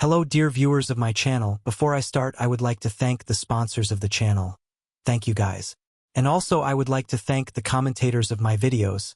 Hello dear viewers of my channel. Before I start, I would like to thank the sponsors of the channel. Thank you guys. And also I would like to thank the commentators of my videos.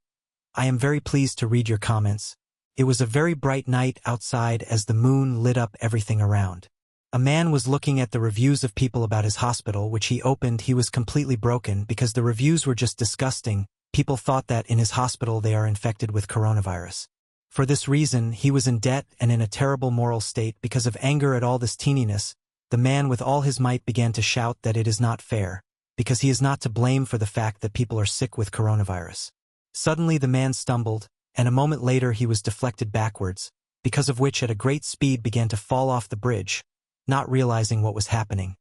I am very pleased to read your comments. It was a very bright night outside as the moon lit up everything around. A man was looking at the reviews of people about his hospital, which he opened. He was completely broken because the reviews were just disgusting. People thought that in his hospital they are infected with coronavirus. For this reason, he was in debt and in a terrible moral state because of anger at all this teeniness. The man with all his might began to shout that it is not fair, because he is not to blame for the fact that people are sick with coronavirus. Suddenly the man stumbled, and a moment later he was deflected backwards, because of which at a great speed began to fall off the bridge, not realizing what was happening.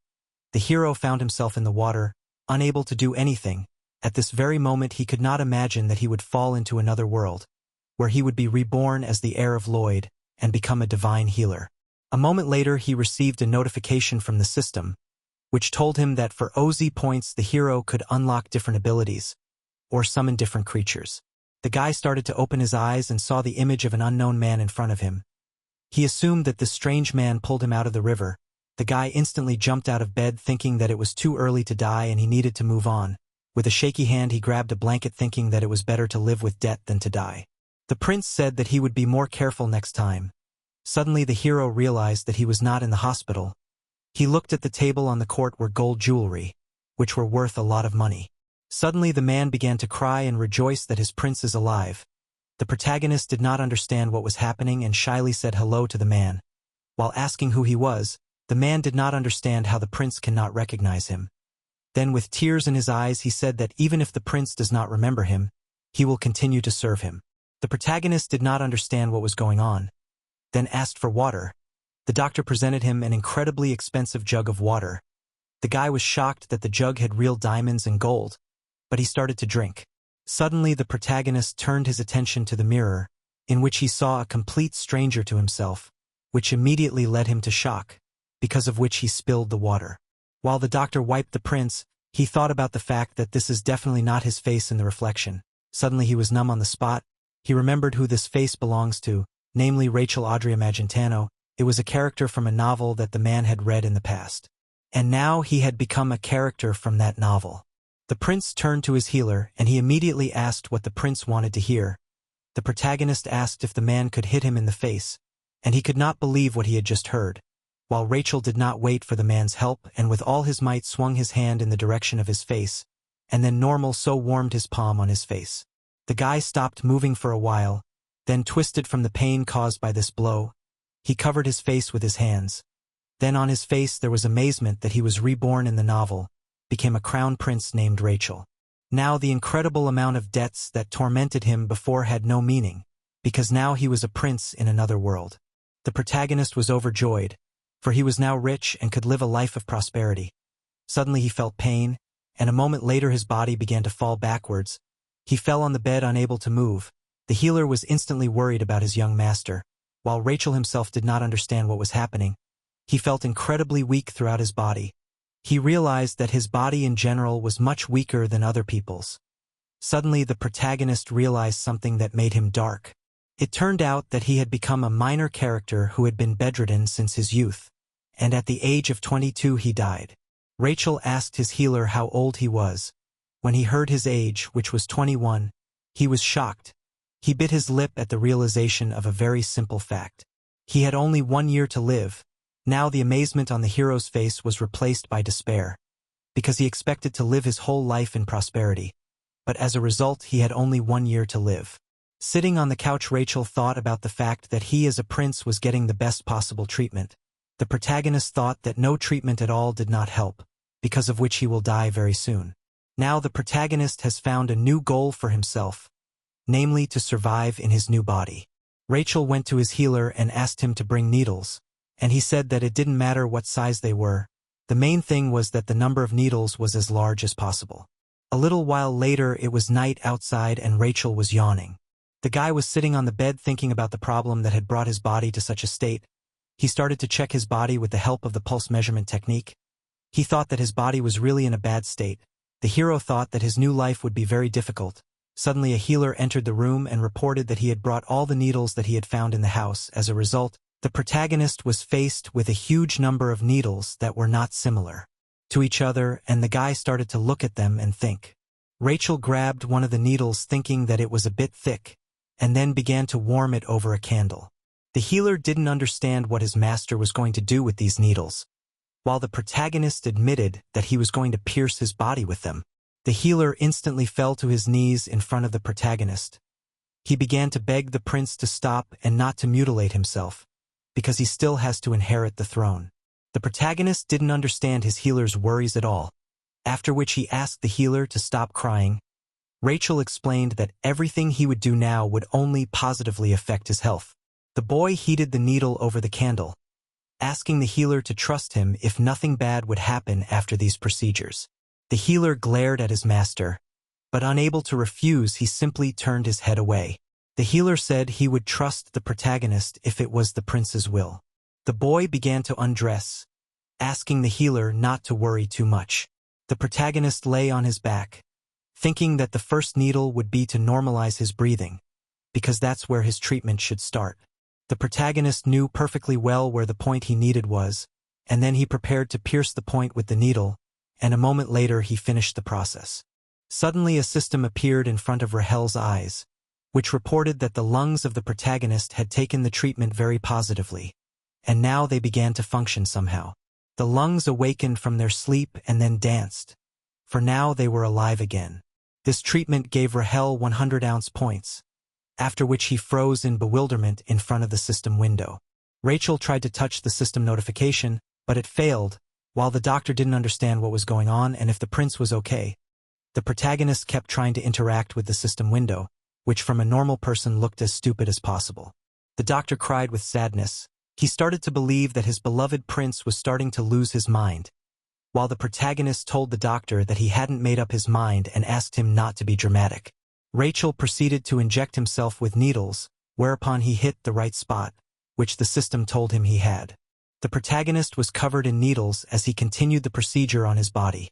The hero found himself in the water, unable to do anything. At this very moment he could not imagine that he would fall into another world, where he would be reborn as the heir of Lloyd and become a divine healer. A moment later he received a notification from the system, which told him that for OZ points the hero could unlock different abilities, or summon different creatures. The guy started to open his eyes and saw the image of an unknown man in front of him. He assumed that this strange man pulled him out of the river. The guy instantly jumped out of bed thinking that it was too early to die and he needed to move on. With a shaky hand he grabbed a blanket thinking that it was better to live with debt than to die. The prince said that he would be more careful next time. Suddenly the hero realized that he was not in the hospital. He looked at the table on the court where gold jewelry, which were worth a lot of money. Suddenly the man began to cry and rejoice that his prince is alive. The protagonist did not understand what was happening and shyly said hello to the man. While asking who he was, the man did not understand how the prince cannot recognize him. Then with tears in his eyes he said that even if the prince does not remember him, he will continue to serve him. The protagonist did not understand what was going on, then asked for water. The doctor presented him an incredibly expensive jug of water. The guy was shocked that the jug had real diamonds and gold, but he started to drink. Suddenly the protagonist turned his attention to the mirror, in which he saw a complete stranger to himself, which immediately led him to shock, because of which he spilled the water. While the doctor wiped the prince, he thought about the fact that this is definitely not his face in the reflection. Suddenly he was numb on the spot. He remembered who this face belongs to, namely Rachel Audrey Magentano. It was a character from a novel that the man had read in the past. And now he had become a character from that novel. The prince turned to his healer and he immediately asked what the prince wanted to hear. The protagonist asked if the man could hit him in the face, and he could not believe what he had just heard. While Rachel did not wait for the man's help and with all his might swung his hand in the direction of his face, and then normal so warmed his palm on his face. The guy stopped moving for a while, then twisted from the pain caused by this blow. He covered his face with his hands. Then on his face there was amazement that he was reborn in the novel, became a crown prince named Rachel. Now the incredible amount of debts that tormented him before had no meaning, because now he was a prince in another world. The protagonist was overjoyed, for he was now rich and could live a life of prosperity. Suddenly he felt pain, and a moment later his body began to fall backwards. He fell on the bed unable to move. The healer was instantly worried about his young master. While Rachel himself did not understand what was happening, he felt incredibly weak throughout his body. He realized that his body in general was much weaker than other people's. Suddenly the protagonist realized something that made him dark. It turned out that he had become a minor character who had been bedridden since his youth, and at the age of 22 he died. Rachel asked his healer how old he was. When he heard his age, which was 21, he was shocked. He bit his lip at the realization of a very simple fact. He had only 1 year to live. Now the amazement on the hero's face was replaced by despair, because he expected to live his whole life in prosperity. But as a result he had only 1 year to live. Sitting on the couch Rachel thought about the fact that he as a prince was getting the best possible treatment. The protagonist thought that no treatment at all did not help, because of which he will die very soon. Now the protagonist has found a new goal for himself, namely to survive in his new body. Rachel went to his healer and asked him to bring needles, and he said that it didn't matter what size they were. The main thing was that the number of needles was as large as possible. A little while later it was night outside and Rachel was yawning. The guy was sitting on the bed thinking about the problem that had brought his body to such a state. He started to check his body with the help of the pulse measurement technique. He thought that his body was really in a bad state. The hero thought that his new life would be very difficult. Suddenly a healer entered the room and reported that he had brought all the needles that he had found in the house. As a result, The protagonist was faced with a huge number of needles that were not similar to each other, and the guy started to look at them and think. Rachel grabbed one of the needles thinking that it was a bit thick, and then began to warm it over a candle. The healer didn't understand what his master was going to do with these needles. While the protagonist admitted that he was going to pierce his body with them, the healer instantly fell to his knees in front of the protagonist. He began to beg the prince to stop and not to mutilate himself, because he still has to inherit the throne. The protagonist didn't understand his healer's worries at all, after which he asked the healer to stop crying. Rachel explained that everything he would do now would only positively affect his health. The boy heated the needle over the candle, asking the healer to trust him if nothing bad would happen after these procedures. The healer glared at his master, but unable to refuse, he simply turned his head away. The healer said he would trust the protagonist if it was the prince's will. The boy began to undress, asking the healer not to worry too much. The protagonist lay on his back, thinking that the first needle would be to normalize his breathing, because that's where his treatment should start. The protagonist knew perfectly well where the point he needed was, and then he prepared to pierce the point with the needle, and a moment later he finished the process. Suddenly a system appeared in front of Rahel's eyes, which reported that the lungs of the protagonist had taken the treatment very positively, and now they began to function somehow. The lungs awakened from their sleep and then danced, for now they were alive again. This treatment gave Rahel 100 ounce points, after which he froze in bewilderment in front of the system window. Rachel tried to touch the system notification, but it failed, while the doctor didn't understand what was going on and if the prince was okay. The protagonist kept trying to interact with the system window, which from a normal person looked as stupid as possible. The doctor cried with sadness. He started to believe that his beloved prince was starting to lose his mind, while the protagonist told the doctor that he hadn't made up his mind and asked him not to be dramatic. Rachel proceeded to inject himself with needles, whereupon he hit the right spot, which the system told him he had. The protagonist was covered in needles as he continued the procedure on his body.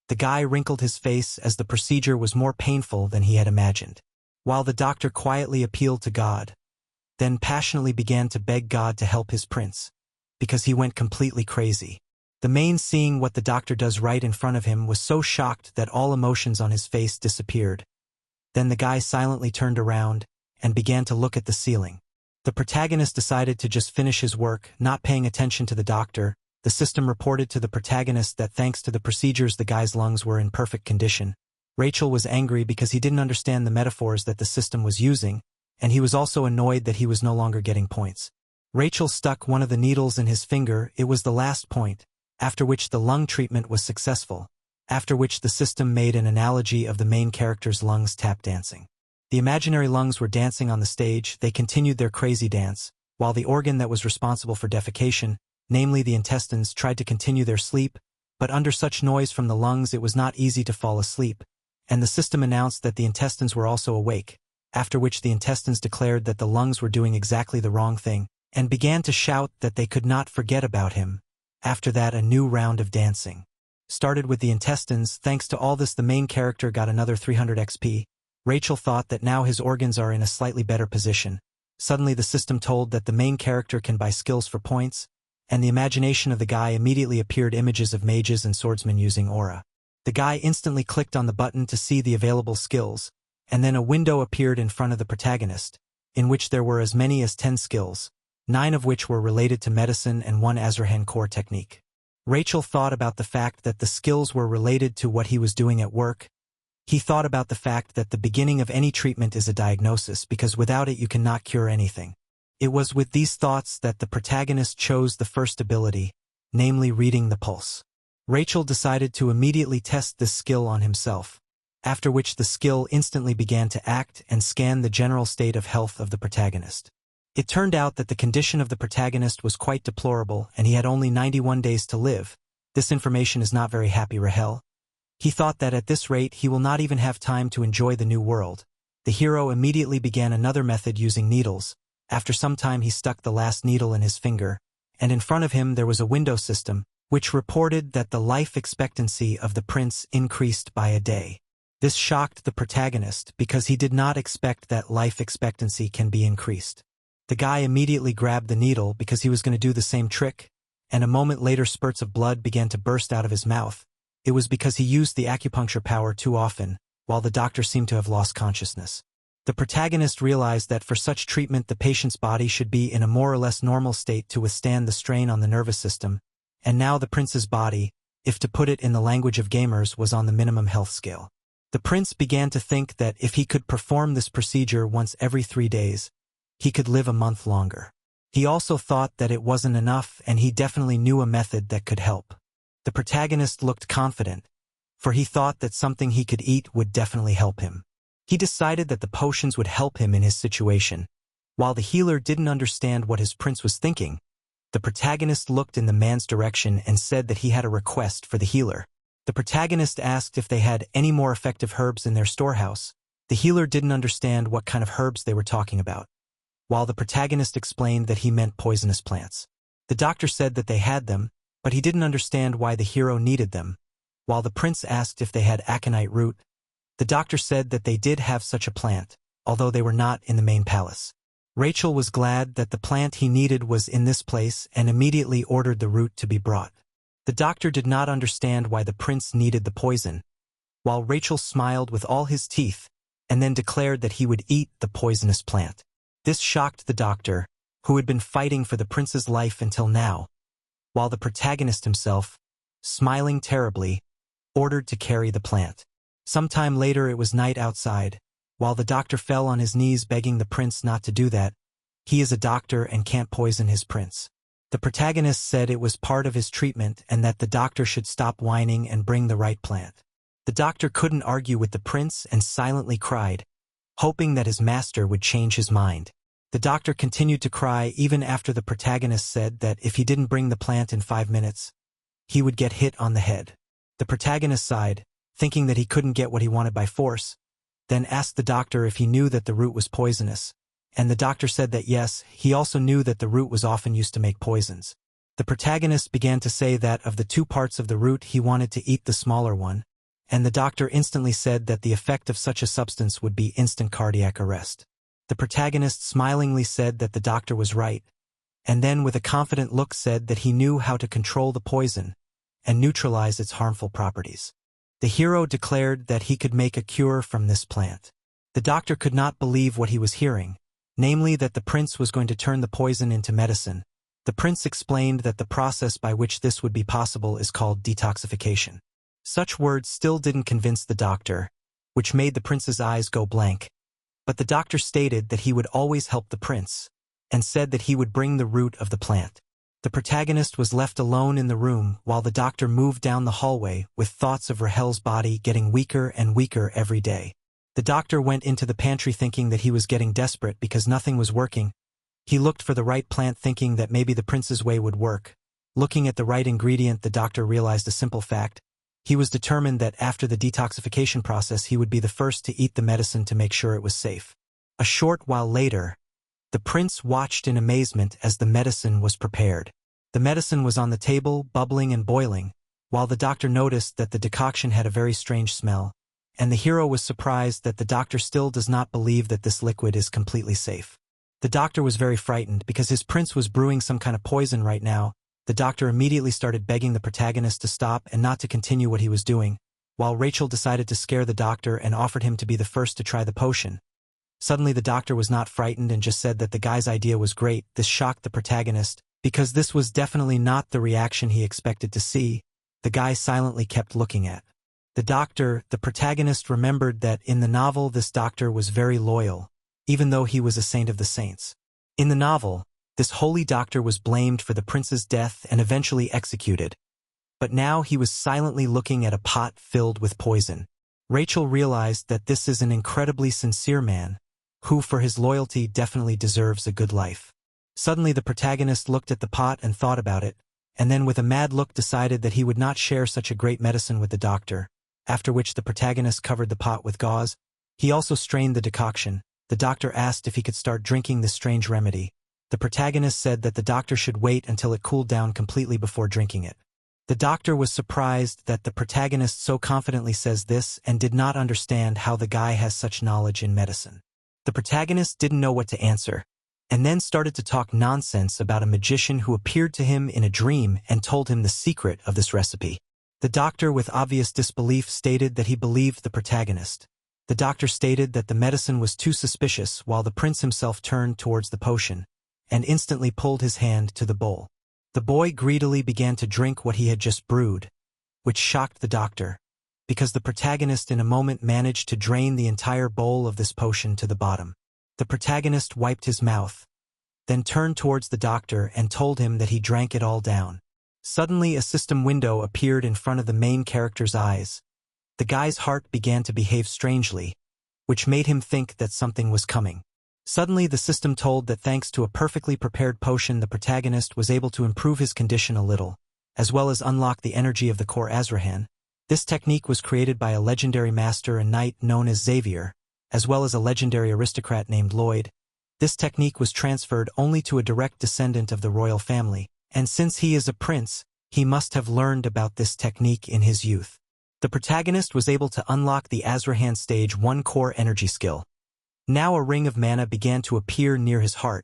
The guy wrinkled his face as the procedure was more painful than he had imagined, while the doctor quietly appealed to God, then passionately began to beg God to help his prince, because he went completely crazy. The man, seeing what the doctor does right in front of him, was so shocked that all emotions on his face disappeared. Then the guy silently turned around and began to look at the ceiling. The protagonist decided to just finish his work, not paying attention to the doctor. The system reported to the protagonist that thanks to the procedures the guy's lungs were in perfect condition. Rachel was angry because he didn't understand the metaphors that the system was using, and he was also annoyed that he was no longer getting points. Rachel stuck one of the needles in his finger. It was the last point, after which the lung treatment was successful, after which the system made an analogy of the main character's lungs tap dancing. The imaginary lungs were dancing on the stage. They continued their crazy dance, while the organ that was responsible for defecation, namely the intestines, tried to continue their sleep, but under such noise from the lungs it was not easy to fall asleep, and the system announced that the intestines were also awake, after which the intestines declared that the lungs were doing exactly the wrong thing, and began to shout that they could not forget about him. After that, a new round of dancing started with the intestines. Thanks to all this, the main character got another 300 XP. Rachel thought that now his organs are in a slightly better position. Suddenly the system told that the main character can buy skills for points, and the imagination of the guy immediately appeared images of mages and swordsmen using aura. The guy instantly clicked on the button to see the available skills, and then a window appeared in front of the protagonist, in which there were as many as 10 skills, 9 of which were related to medicine and 1 Asserting core technique. Rachel thought about the fact that the skills were related to what he was doing at work. He thought about the fact that the beginning of any treatment is a diagnosis, because without it you cannot cure anything. It was with these thoughts that the protagonist chose the first ability, namely reading the pulse. Rachel decided to immediately test this skill on himself, after which the skill instantly began to act and scan the general state of health of the protagonist. It turned out that the condition of the protagonist was quite deplorable and he had only 91 days to live. This information is not very happy Rahel. He thought that at this rate he will not even have time to enjoy the new world. The hero immediately began another method using needles. After some time he stuck the last needle in his finger, and in front of him there was a window system, which reported that the life expectancy of the prince increased by a day. This shocked the protagonist because he did not expect that life expectancy can be increased. The guy immediately grabbed the needle because he was going to do the same trick, and a moment later spurts of blood began to burst out of his mouth. It was because he used the acupuncture power too often, while the doctor seemed to have lost consciousness. The protagonist realized that for such treatment the patient's body should be in a more or less normal state to withstand the strain on the nervous system, and now the prince's body, if to put it in the language of gamers, was on the minimum health scale. The prince began to think that if he could perform this procedure once every 3 days, he could live a month longer. He also thought that it wasn't enough, and he definitely knew a method that could help. The protagonist looked confident, for he thought that something he could eat would definitely help him. He decided that the potions would help him in his situation. While the healer didn't understand what his prince was thinking, the protagonist looked in the man's direction and said that he had a request for the healer. The protagonist asked if they had any more effective herbs in their storehouse. The healer didn't understand what kind of herbs they were talking about, while the protagonist explained that he meant poisonous plants. The doctor said that they had them, but he didn't understand why the hero needed them. While the prince asked if they had aconite root, the doctor said that they did have such a plant, although they were not in the main palace. Rachel was glad that the plant he needed was in this place and immediately ordered the root to be brought. The doctor did not understand why the prince needed the poison, while Rachel smiled with all his teeth and then declared that he would eat the poisonous plant. This shocked the doctor, who had been fighting for the prince's life until now, while the protagonist himself, smiling terribly, ordered to carry the plant. Sometime later it was night outside. While the doctor fell on his knees begging the prince not to do that, he is a doctor and can't poison his prince. The protagonist said it was part of his treatment and that the doctor should stop whining and bring the right plant. The doctor couldn't argue with the prince and silently cried, hoping that his master would change his mind. The doctor continued to cry even after the protagonist said that if he didn't bring the plant in 5 minutes, he would get hit on the head. The protagonist sighed, thinking that he couldn't get what he wanted by force, then asked the doctor if he knew that the root was poisonous, and the doctor said that yes, he also knew that the root was often used to make poisons. The protagonist began to say that of the 2 parts of the root he wanted to eat the smaller one, and the doctor instantly said that the effect of such a substance would be instant cardiac arrest. The protagonist smilingly said that the doctor was right, and then with a confident look said that he knew how to control the poison and neutralize its harmful properties. The hero declared that he could make a cure from this plant. The doctor could not believe what he was hearing, namely that the prince was going to turn the poison into medicine. The prince explained that the process by which this would be possible is called detoxification. Such words still didn't convince the doctor, which made the prince's eyes go blank. But the doctor stated that he would always help the prince, and said that he would bring the root of the plant. The protagonist was left alone in the room while the doctor moved down the hallway with thoughts of Rahel's body getting weaker and weaker every day. The doctor went into the pantry thinking that he was getting desperate because nothing was working. He looked for the right plant thinking that maybe the prince's way would work. Looking at the right ingredient, the doctor realized a simple fact. He was determined that after the detoxification process he would be the first to eat the medicine to make sure it was safe. A short while later, the prince watched in amazement as the medicine was prepared. The medicine was on the table, bubbling and boiling, while the doctor noticed that the decoction had a very strange smell, and the hero was surprised that the doctor still does not believe that this liquid is completely safe. The doctor was very frightened because his prince was brewing some kind of poison right now. The doctor immediately started begging the protagonist to stop and not to continue what he was doing, while Rachel decided to scare the doctor and offered him to be the first to try the potion. Suddenly the doctor was not frightened and just said that the guy's idea was great. This shocked the protagonist, because this was definitely not the reaction he expected to see. The guy silently kept looking at the doctor. The protagonist remembered that in the novel this doctor was very loyal, even though he was a saint of the saints. In the novel, this holy doctor was blamed for the prince's death and eventually executed, but now he was silently looking at a pot filled with poison. Rachel realized that this is an incredibly sincere man, who for his loyalty definitely deserves a good life. Suddenly the protagonist looked at the pot and thought about it, and then with a mad look decided that he would not share such a great medicine with the doctor, after which the protagonist covered the pot with gauze. He also strained the decoction. The doctor asked if he could start drinking this strange remedy. The protagonist said that the doctor should wait until it cooled down completely before drinking it. The doctor was surprised that the protagonist so confidently says this and did not understand how the guy has such knowledge in medicine. The protagonist didn't know what to answer, and then started to talk nonsense about a magician who appeared to him in a dream and told him the secret of this recipe. The doctor, with obvious disbelief, stated that he believed the protagonist. The doctor stated that the medicine was too suspicious, while the prince himself turned towards the potion and instantly pulled his hand to the bowl. The boy greedily began to drink what he had just brewed, which shocked the doctor, because the protagonist in a moment managed to drain the entire bowl of this potion to the bottom. The protagonist wiped his mouth, then turned towards the doctor and told him that he drank it all down. Suddenly, a system window appeared in front of the main character's eyes. The guy's heart began to behave strangely, which made him think that something was coming. Suddenly, the system told that thanks to a perfectly prepared potion, the protagonist was able to improve his condition a little, as well as unlock the energy of the core Azrahan. This technique was created by a legendary master and knight known as Xavier, as well as a legendary aristocrat named Lloyd. This technique was transferred only to a direct descendant of the royal family, and since he is a prince, he must have learned about this technique in his youth. The protagonist was able to unlock the Azrahan Stage 1 core energy skill. Now a ring of mana began to appear near his heart.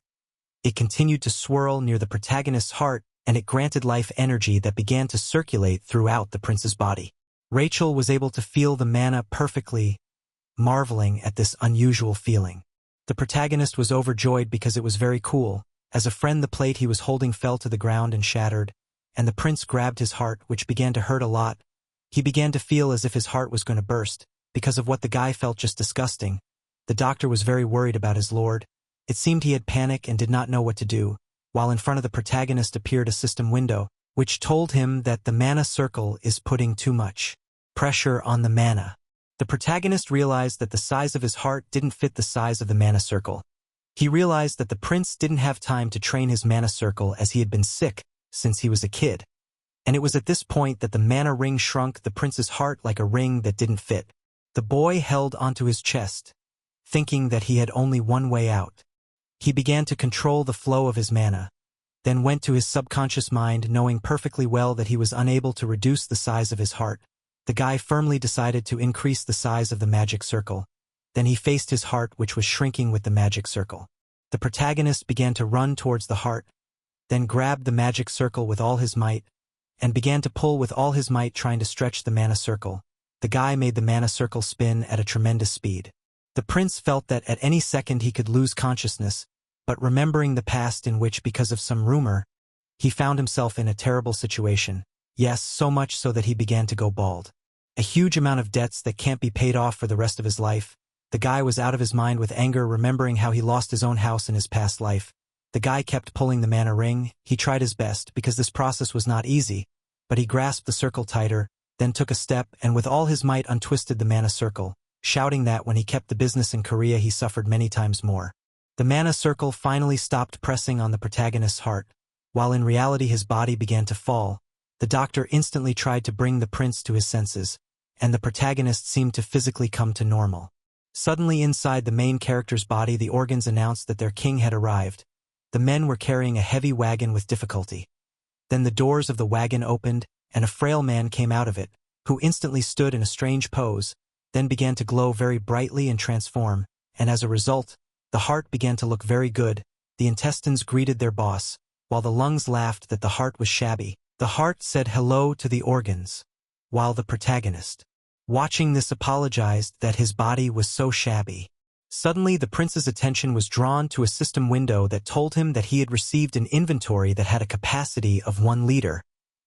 It continued to swirl near the protagonist's heart, and it granted life energy that began to circulate throughout the prince's body. Rachel was able to feel the mana perfectly, marveling at this unusual feeling. The protagonist was overjoyed because it was very cool. As a friend, the plate he was holding fell to the ground and shattered, and the prince grabbed his heart, which began to hurt a lot. He began to feel as if his heart was going to burst, because of what the guy felt just disgusting. The doctor was very worried about his lord. It seemed he had panic and did not know what to do, while in front of the protagonist appeared a system window, which told him that the mana circle is putting too much pressure on the mana. The protagonist realized that the size of his heart didn't fit the size of the mana circle. He realized that the prince didn't have time to train his mana circle as he had been sick since he was a kid. And it was at this point that the mana ring shrunk the prince's heart like a ring that didn't fit. The boy held onto his chest, thinking that he had only one way out. He began to control the flow of his mana, then went to his subconscious mind, knowing perfectly well that he was unable to reduce the size of his heart. The guy firmly decided to increase the size of the magic circle. Then he faced his heart, which was shrinking with the magic circle. The protagonist began to run towards the heart, then grabbed the magic circle with all his might, and began to pull with all his might, trying to stretch the mana circle. The guy made the mana circle spin at a tremendous speed. The prince felt that at any second he could lose consciousness, but remembering the past in which, because of some rumor, he found himself in a terrible situation. Yes, so much so that he began to go bald. A huge amount of debts that can't be paid off for the rest of his life. The guy was out of his mind with anger, remembering how he lost his own house in his past life. The guy kept pulling the mana ring. He tried his best, because this process was not easy, but he grasped the circle tighter, then took a step and with all his might untwisted the mana circle, shouting that when he kept the business in Korea he suffered many times more. The mana circle finally stopped pressing on the protagonist's heart, while in reality his body began to fall. The doctor instantly tried to bring the prince to his senses, and the protagonist seemed to physically come to normal. Suddenly, inside the main character's body, the organs announced that their king had arrived. The men were carrying a heavy wagon with difficulty. Then the doors of the wagon opened, and a frail man came out of it, who instantly stood in a strange pose, then began to glow very brightly and transform, and as a result, the heart began to look very good. The intestines greeted their boss, while the lungs laughed that the heart was shabby. The heart said hello to the organs, while the protagonist, watching this, apologized that his body was so shabby. Suddenly, the prince's attention was drawn to a system window that told him that he had received an inventory that had a capacity of 1 liter,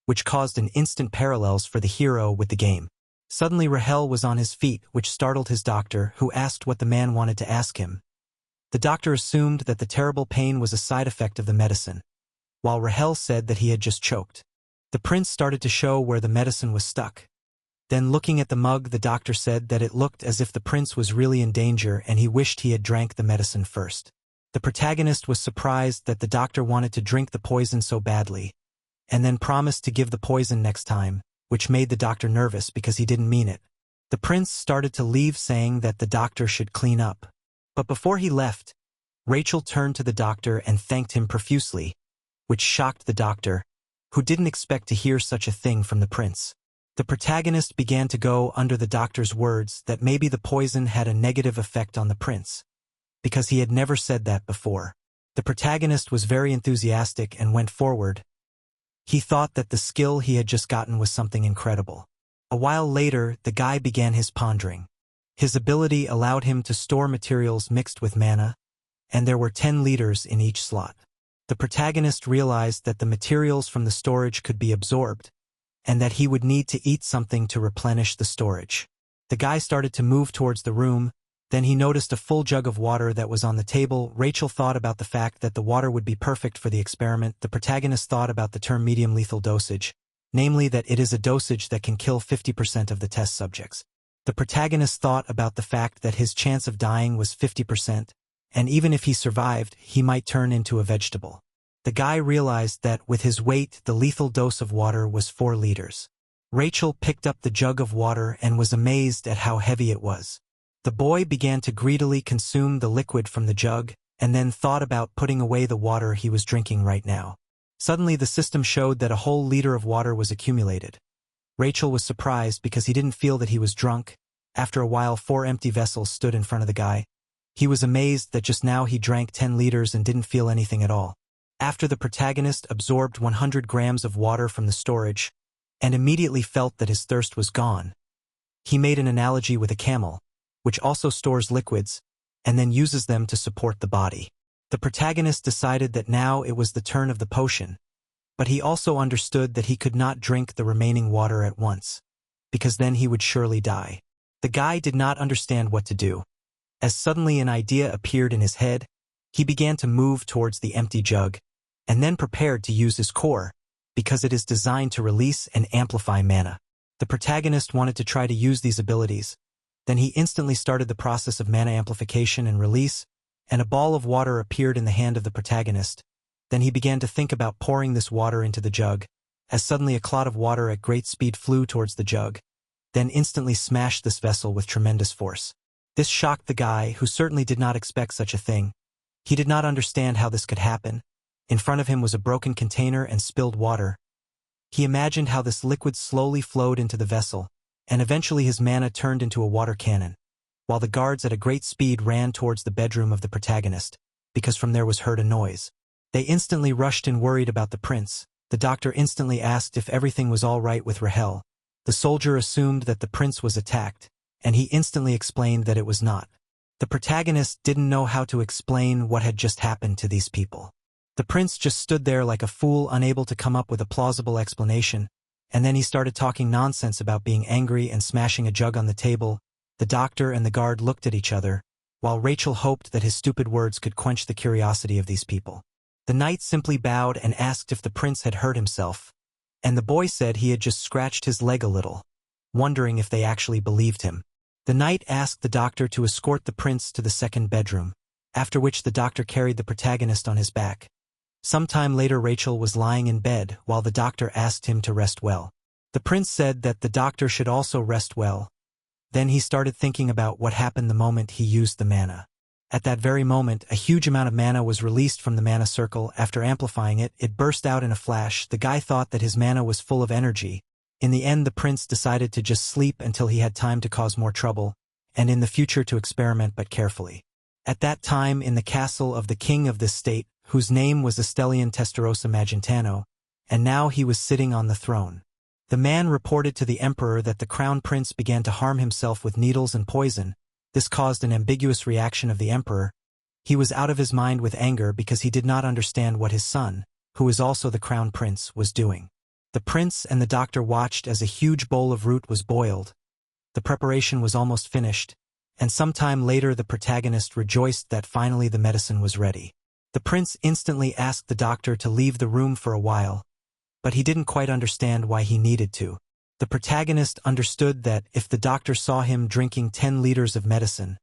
which caused an instant parallels for the hero with the game. Suddenly, Rahel was on his feet, which startled his doctor, who asked what the man wanted to ask him. The doctor assumed that the terrible pain was a side effect of the medicine, while Rahel said that he had just choked. The prince started to show where the medicine was stuck. Then, looking at the mug, the doctor said that it looked as if the prince was really in danger and he wished he had drank the medicine first. The protagonist was surprised that the doctor wanted to drink the poison so badly, and then promised to give the poison next time, which made the doctor nervous because he didn't mean it. The prince started to leave, saying that the doctor should clean up. But before he left, Rachel turned to the doctor and thanked him profusely, which shocked the doctor, who didn't expect to hear such a thing from the prince. The protagonist began to go under the doctor's words that maybe the poison had a negative effect on the prince, because he had never said that before. The protagonist was very enthusiastic and went forward. He thought that the skill he had just gotten was something incredible. A while later, the guy began his pondering. His ability allowed him to store materials mixed with mana, and there were 10 liters in each slot. The protagonist realized that the materials from the storage could be absorbed, and that he would need to eat something to replenish the storage. The guy started to move towards the room, then he noticed a full jug of water that was on the table. Rachel thought about the fact that the water would be perfect for the experiment. The protagonist thought about the term medium lethal dosage, namely that it is a dosage that can kill 50% of the test subjects. The protagonist thought about the fact that his chance of dying was 50%, and even if he survived, he might turn into a vegetable. The guy realized that with his weight, the lethal dose of water was 4 liters. Rachel picked up the jug of water and was amazed at how heavy it was. The boy began to greedily consume the liquid from the jug, and then thought about putting away the water he was drinking right now. Suddenly the system showed that a whole liter of water was accumulated. Rachel was surprised because he didn't feel that he was drunk. After a while, 4 empty vessels stood in front of the guy. He was amazed that just now he drank 10 liters and didn't feel anything at all. After the protagonist absorbed 100 grams of water from the storage, and immediately felt that his thirst was gone, he made an analogy with a camel, which also stores liquids, and then uses them to support the body. The protagonist decided that now it was the turn of the potion, but he also understood that he could not drink the remaining water at once, because then he would surely die. The guy did not understand what to do. As suddenly an idea appeared in his head, he began to move towards the empty jug, and then prepared to use his core, because it is designed to release and amplify mana. The protagonist wanted to try to use these abilities. Then he instantly started the process of mana amplification and release, and a ball of water appeared in the hand of the protagonist. Then he began to think about pouring this water into the jug, as suddenly a clot of water at great speed flew towards the jug, then instantly smashed this vessel with tremendous force. This shocked the guy, who certainly did not expect such a thing. He did not understand how this could happen. In front of him was a broken container and spilled water. He imagined how this liquid slowly flowed into the vessel, and eventually his mana turned into a water cannon, while the guards at a great speed ran towards the bedroom of the protagonist, because from there was heard a noise. They instantly rushed in worried about the prince. The doctor instantly asked if everything was all right with Rahel. The soldier assumed that the prince was attacked, and he instantly explained that it was not. The protagonist didn't know how to explain what had just happened to these people. The prince just stood there like a fool, unable to come up with a plausible explanation, and then he started talking nonsense about being angry and smashing a jug on the table. The doctor and the guard looked at each other, while Rachel hoped that his stupid words could quench the curiosity of these people. The knight simply bowed and asked if the prince had hurt himself, and the boy said he had just scratched his leg a little, wondering if they actually believed him. The knight asked the doctor to escort the prince to the second bedroom, after which the doctor carried the protagonist on his back. Sometime later Rachel was lying in bed while the doctor asked him to rest well. The prince said that the doctor should also rest well. Then he started thinking about what happened the moment he used the mana. At that very moment, a huge amount of mana was released from the mana circle. After amplifying it, it burst out in a flash. The guy thought that his mana was full of energy. In the end, the prince decided to just sleep until he had time to cause more trouble, and in the future to experiment but carefully. At that time, in the castle of the king of this state, whose name was Estelian Testarossa Magentano, and now he was sitting on the throne. The man reported to the emperor that the crown prince began to harm himself with needles and poison. This caused an ambiguous reaction of the emperor. He was out of his mind with anger because he did not understand what his son, who is also the crown prince, was doing. The prince and the doctor watched as a huge bowl of root was boiled. The preparation was almost finished, and sometime later the protagonist rejoiced that finally the medicine was ready. The prince instantly asked the doctor to leave the room for a while, but he didn't quite understand why he needed to. The protagonist understood that if the doctor saw him drinking 10 liters of medicine,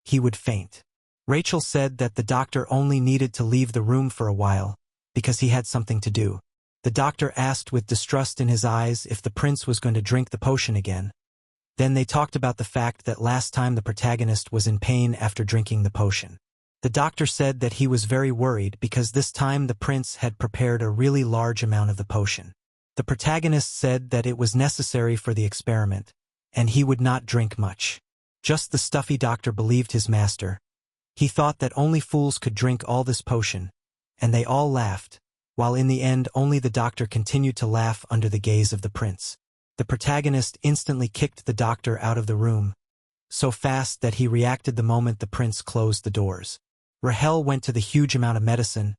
he would faint. Rachel said that the doctor only needed to leave the room for a while, because he had something to do. The doctor asked with distrust in his eyes if the prince was going to drink the potion again. Then they talked about the fact that last time the protagonist was in pain after drinking the potion. The doctor said that he was very worried because this time the prince had prepared a really large amount of the potion. The protagonist said that it was necessary for the experiment, and he would not drink much. Just the stuffy doctor believed his master. He thought that only fools could drink all this potion, and they all laughed, while in the end only the doctor continued to laugh under the gaze of the prince. The protagonist instantly kicked the doctor out of the room, so fast that he reacted the moment the prince closed the doors. Rahel went to the huge amount of medicine,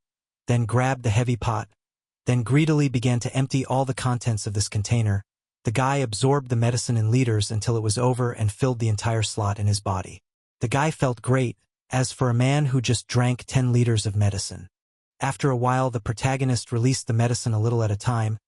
then grabbed the heavy pot, then greedily began to empty all the contents of this container. The guy absorbed the medicine in liters until it was over and filled the entire slot in his body. The guy felt great, as for a man who just drank 10 liters of medicine. After a while, the protagonist released the medicine a little at a time.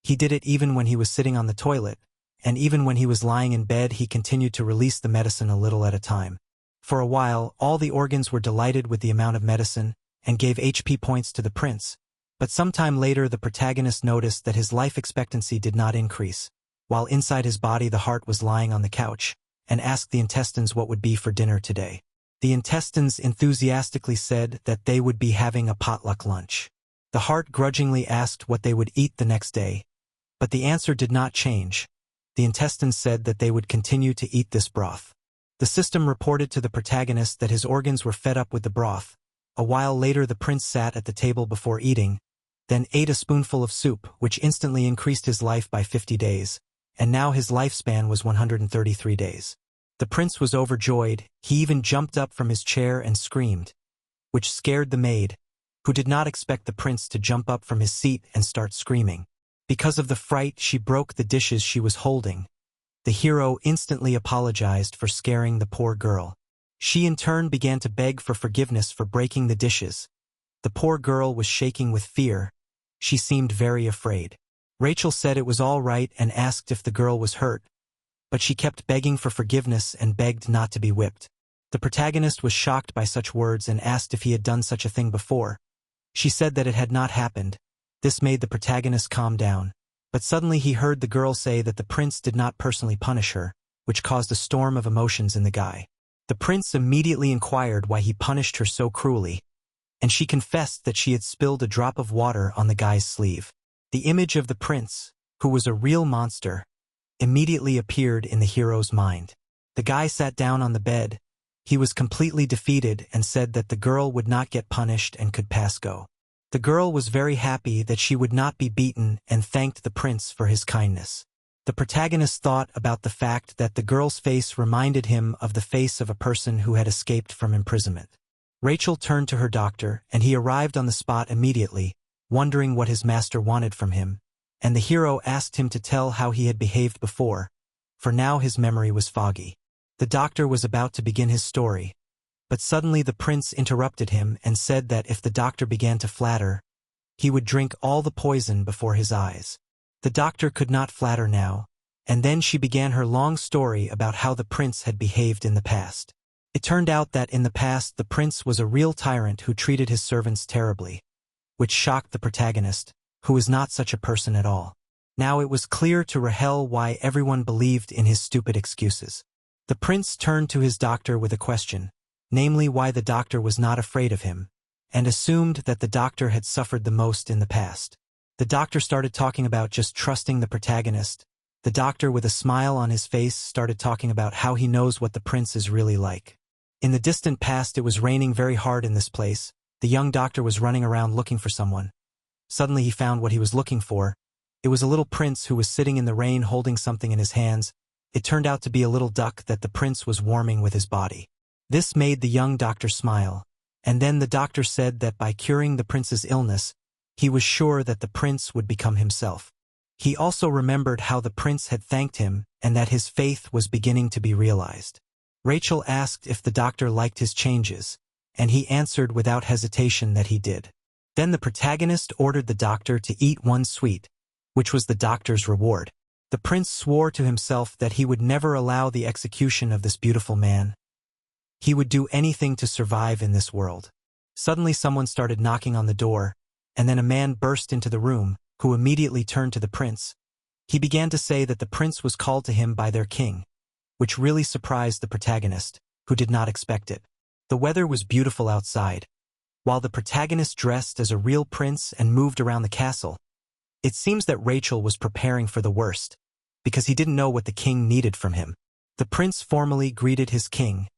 He did it even when he was sitting on the toilet, and even when he was lying in bed he continued to release the medicine a little at a time. For a while, all the organs were delighted with the amount of medicine, and gave HP points to the prince, but sometime later the protagonist noticed that his life expectancy did not increase, while inside his body the heart was lying on the couch, and asked the intestines what would be for dinner today. The intestines enthusiastically said that they would be having a potluck lunch. The heart grudgingly asked what they would eat the next day, but the answer did not change. The intestines said that they would continue to eat this broth. The system reported to the protagonist that his organs were fed up with the broth. A while later the prince sat at the table before eating, then ate a spoonful of soup, which instantly increased his life by 50 days, and now his lifespan was 133 days. The prince was overjoyed. He even jumped up from his chair and screamed, which scared the maid, who did not expect the prince to jump up from his seat and start screaming. Because of the fright, she broke the dishes she was holding. The hero instantly apologized for scaring the poor girl. She in turn began to beg for forgiveness for breaking the dishes. The poor girl was shaking with fear. She seemed very afraid. Rachel said it was all right and asked if the girl was hurt, but she kept begging for forgiveness and begged not to be whipped. The protagonist was shocked by such words and asked if he had done such a thing before. She said that it had not happened. This made the protagonist calm down, but suddenly he heard the girl say that the prince did not personally punish her, which caused a storm of emotions in the guy. The prince immediately inquired why he punished her so cruelly, and she confessed that she had spilled a drop of water on the guy's sleeve. The image of the prince, who was a real monster, immediately appeared in the hero's mind. The guy sat down on the bed. He was completely defeated and said that the girl would not get punished and could pass go. The girl was very happy that she would not be beaten and thanked the prince for his kindness. The protagonist thought about the fact that the girl's face reminded him of the face of a person who had escaped from imprisonment. Rachel turned to her doctor, and he arrived on the spot immediately, wondering what his master wanted from him, and the hero asked him to tell how he had behaved before, for now his memory was foggy. The doctor was about to begin his story, but suddenly the prince interrupted him and said that if the doctor began to flatter, he would drink all the poison before his eyes. The doctor could not flatter now, and then she began her long story about how the prince had behaved in the past. It turned out that in the past the prince was a real tyrant who treated his servants terribly, which shocked the protagonist, who was not such a person at all. Now it was clear to Rahel why everyone believed in his stupid excuses. The prince turned to his doctor with a question, namely why the doctor was not afraid of him, and assumed that the doctor had suffered the most in the past. The doctor started talking about just trusting the protagonist. The doctor, with a smile on his face, started talking about how he knows what the prince is really like. In the distant past, it was raining very hard in this place. The young doctor was running around looking for someone. Suddenly he found what he was looking for. It was a little prince who was sitting in the rain holding something in his hands. It turned out to be a little duck that the prince was warming with his body. This made the young doctor smile, and then the doctor said that by curing the prince's illness, he was sure that the prince would become himself. He also remembered how the prince had thanked him and that his faith was beginning to be realized. Rachel asked if the doctor liked his changes, and he answered without hesitation that he did. Then the protagonist ordered the doctor to eat one sweet, which was the doctor's reward. The prince swore to himself that he would never allow the execution of this beautiful man. He would do anything to survive in this world. Suddenly someone started knocking on the door, and then a man burst into the room, who immediately turned to the prince. He began to say that the prince was called to him by their king, which really surprised the protagonist, who did not expect it. The weather was beautiful outside. While the protagonist dressed as a real prince and moved around the castle, it seems that Rachel was preparing for the worst, because he didn't know what the king needed from him. The prince formally greeted his king,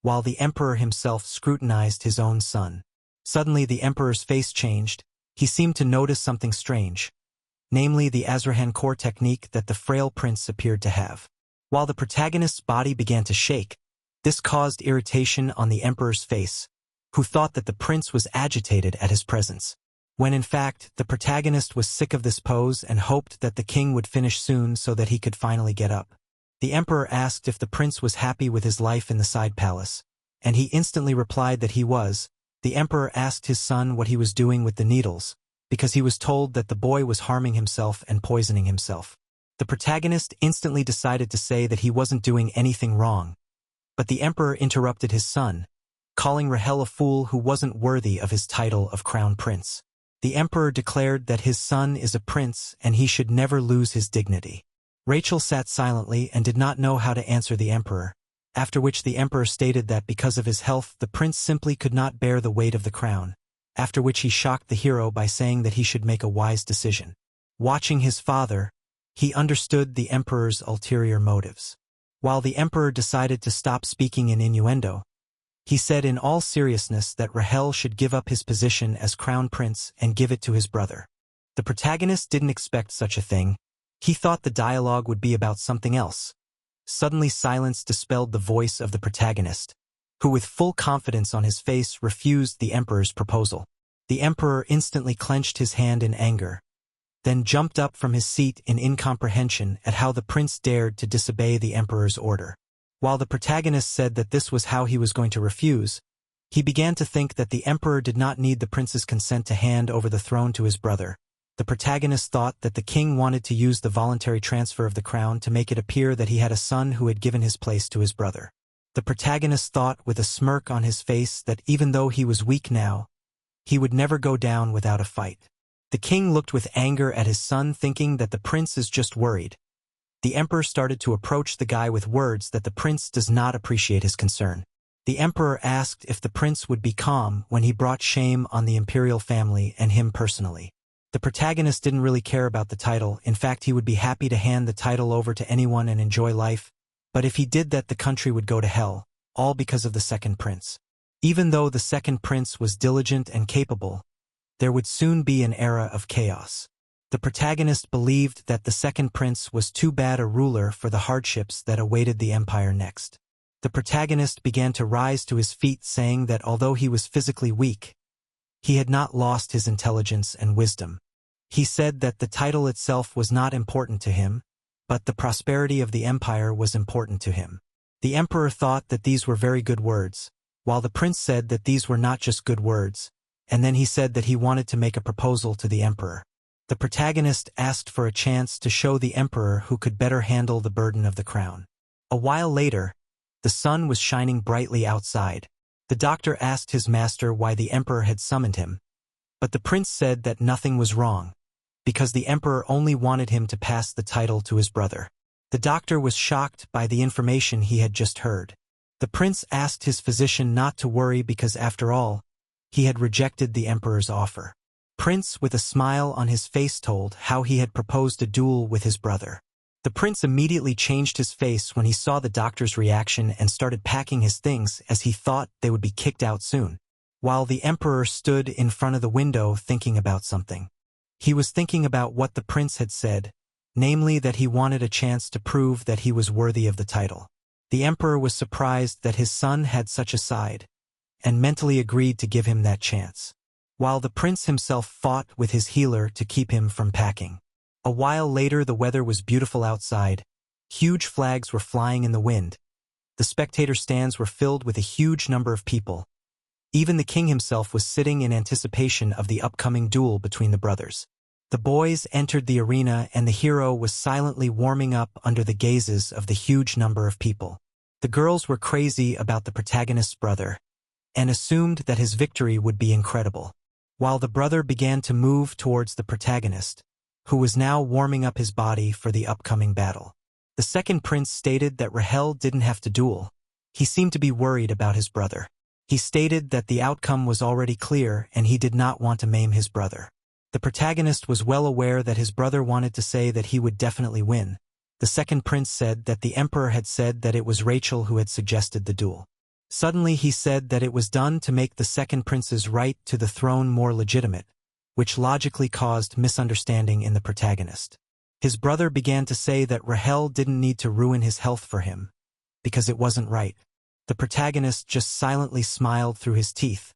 while the emperor himself scrutinized his own son. Suddenly the emperor's face changed. He seemed to notice something strange, namely the Azrahan core technique that the frail prince appeared to have. While the protagonist's body began to shake, this caused irritation on the emperor's face, who thought that the prince was agitated at his presence, when in fact the protagonist was sick of this pose and hoped that the king would finish soon so that he could finally get up. The emperor asked if the prince was happy with his life in the side palace, and he instantly replied that he was. The emperor asked his son what he was doing with the needles, because he was told that the boy was harming himself and poisoning himself. The protagonist instantly decided to say that he wasn't doing anything wrong, but the emperor interrupted his son, calling Rahel a fool who wasn't worthy of his title of crown prince. The emperor declared that his son is a prince and he should never lose his dignity. Rachel sat silently and did not know how to answer the emperor, after which the emperor stated that because of his health the prince simply could not bear the weight of the crown, after which he shocked the hero by saying that he should make a wise decision. Watching his father, he understood the emperor's ulterior motives. While the emperor decided to stop speaking in innuendo, he said in all seriousness that Rahel should give up his position as crown prince and give it to his brother. The protagonist didn't expect such a thing. He thought the dialogue would be about something else. Suddenly silence dispelled the voice of the protagonist, who with full confidence on his face refused the emperor's proposal. The emperor instantly clenched his hand in anger, then jumped up from his seat in incomprehension at how the prince dared to disobey the emperor's order. While the protagonist said that this was how he was going to refuse, he began to think that the emperor did not need the prince's consent to hand over the throne to his brother. The protagonist thought that the king wanted to use the voluntary transfer of the crown to make it appear that he had a son who had given his place to his brother. The protagonist thought with a smirk on his face that even though he was weak now, he would never go down without a fight. The king looked with anger at his son, thinking that the prince is just worried. The emperor started to approach the guy with words that the prince does not appreciate his concern. The emperor asked if the prince would be calm when he brought shame on the imperial family and him personally. The protagonist didn't really care about the title. In fact, he would be happy to hand the title over to anyone and enjoy life, but if he did that the country would go to hell, all because of the second prince. Even though the second prince was diligent and capable, there would soon be an era of chaos. The protagonist believed that the second prince was too bad a ruler for the hardships that awaited the empire next. The protagonist began to rise to his feet, saying that although he was physically weak, he had not lost his intelligence and wisdom. He said that the title itself was not important to him, but the prosperity of the empire was important to him. The emperor thought that these were very good words, while the prince said that these were not just good words, and then he said that he wanted to make a proposal to the emperor. The protagonist asked for a chance to show the emperor who could better handle the burden of the crown. A while later, the sun was shining brightly outside. The doctor asked his master why the emperor had summoned him, but the prince said that nothing was wrong, because the emperor only wanted him to pass the title to his brother. The doctor was shocked by the information he had just heard. The prince asked his physician not to worry because after all, he had rejected the emperor's offer. Prince, with a smile on his face, told how he had proposed a duel with his brother. The prince immediately changed his face when he saw the doctor's reaction and started packing his things as he thought they would be kicked out soon. While the emperor stood in front of the window thinking about something. He was thinking about what the prince had said, namely that he wanted a chance to prove that he was worthy of the title. The emperor was surprised that his son had such a side, and mentally agreed to give him that chance, while the prince himself fought with his healer to keep him from packing. A while later the weather was beautiful outside. Huge flags were flying in the wind. The spectator stands were filled with a huge number of people. Even the king himself was sitting in anticipation of the upcoming duel between the brothers. The boys entered the arena and the hero was silently warming up under the gazes of the huge number of people. The girls were crazy about the protagonist's brother and assumed that his victory would be incredible, while the brother began to move towards the protagonist, who was now warming up his body for the upcoming battle. The second prince stated that Rahel didn't have to duel. He seemed to be worried about his brother. He stated that the outcome was already clear and he did not want to maim his brother. The protagonist was well aware that his brother wanted to say that he would definitely win. The second prince said that the emperor had said that it was Rachel who had suggested the duel. Suddenly he said that it was done to make the second prince's right to the throne more legitimate, which logically caused misunderstanding in the protagonist. His brother began to say that Rahel didn't need to ruin his health for him, because it wasn't right. The protagonist just silently smiled through his teeth,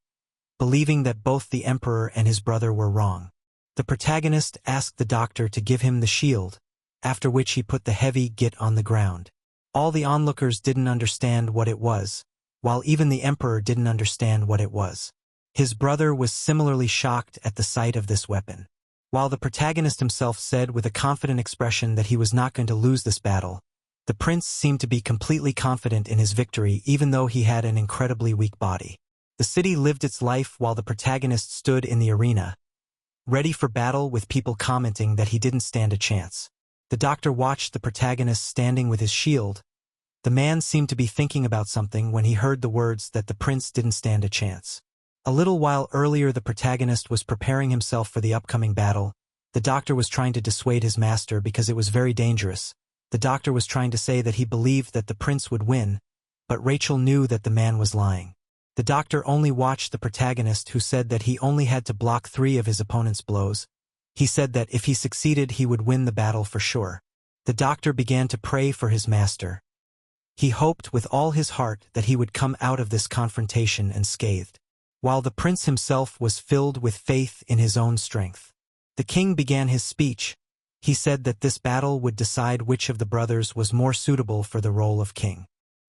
believing that both the emperor and his brother were wrong. The protagonist asked the doctor to give him the shield, after which he put the heavy git on the ground. All the onlookers didn't understand what it was, while even the emperor didn't understand what it was. His brother was similarly shocked at the sight of this weapon. While the protagonist himself said with a confident expression that he was not going to lose this battle, the prince seemed to be completely confident in his victory even though he had an incredibly weak body. The city lived its life while the protagonist stood in the arena, ready for battle with people commenting that he didn't stand a chance. The doctor watched the protagonist standing with his shield. The man seemed to be thinking about something when he heard the words that the prince didn't stand a chance. A little while earlier the protagonist was preparing himself for the upcoming battle. The doctor was trying to dissuade his master because it was very dangerous. The doctor was trying to say that he believed that the prince would win, but Rachel knew that the man was lying. The doctor only watched the protagonist, who said that he only had to block 3 of his opponent's blows. He said that if he succeeded he would win the battle for sure. The doctor began to pray for his master. He hoped with all his heart that he would come out of this confrontation unscathed, while the prince himself was filled with faith in his own strength. The king began his speech. He said that this battle would decide which of the brothers was more suitable for the role of king.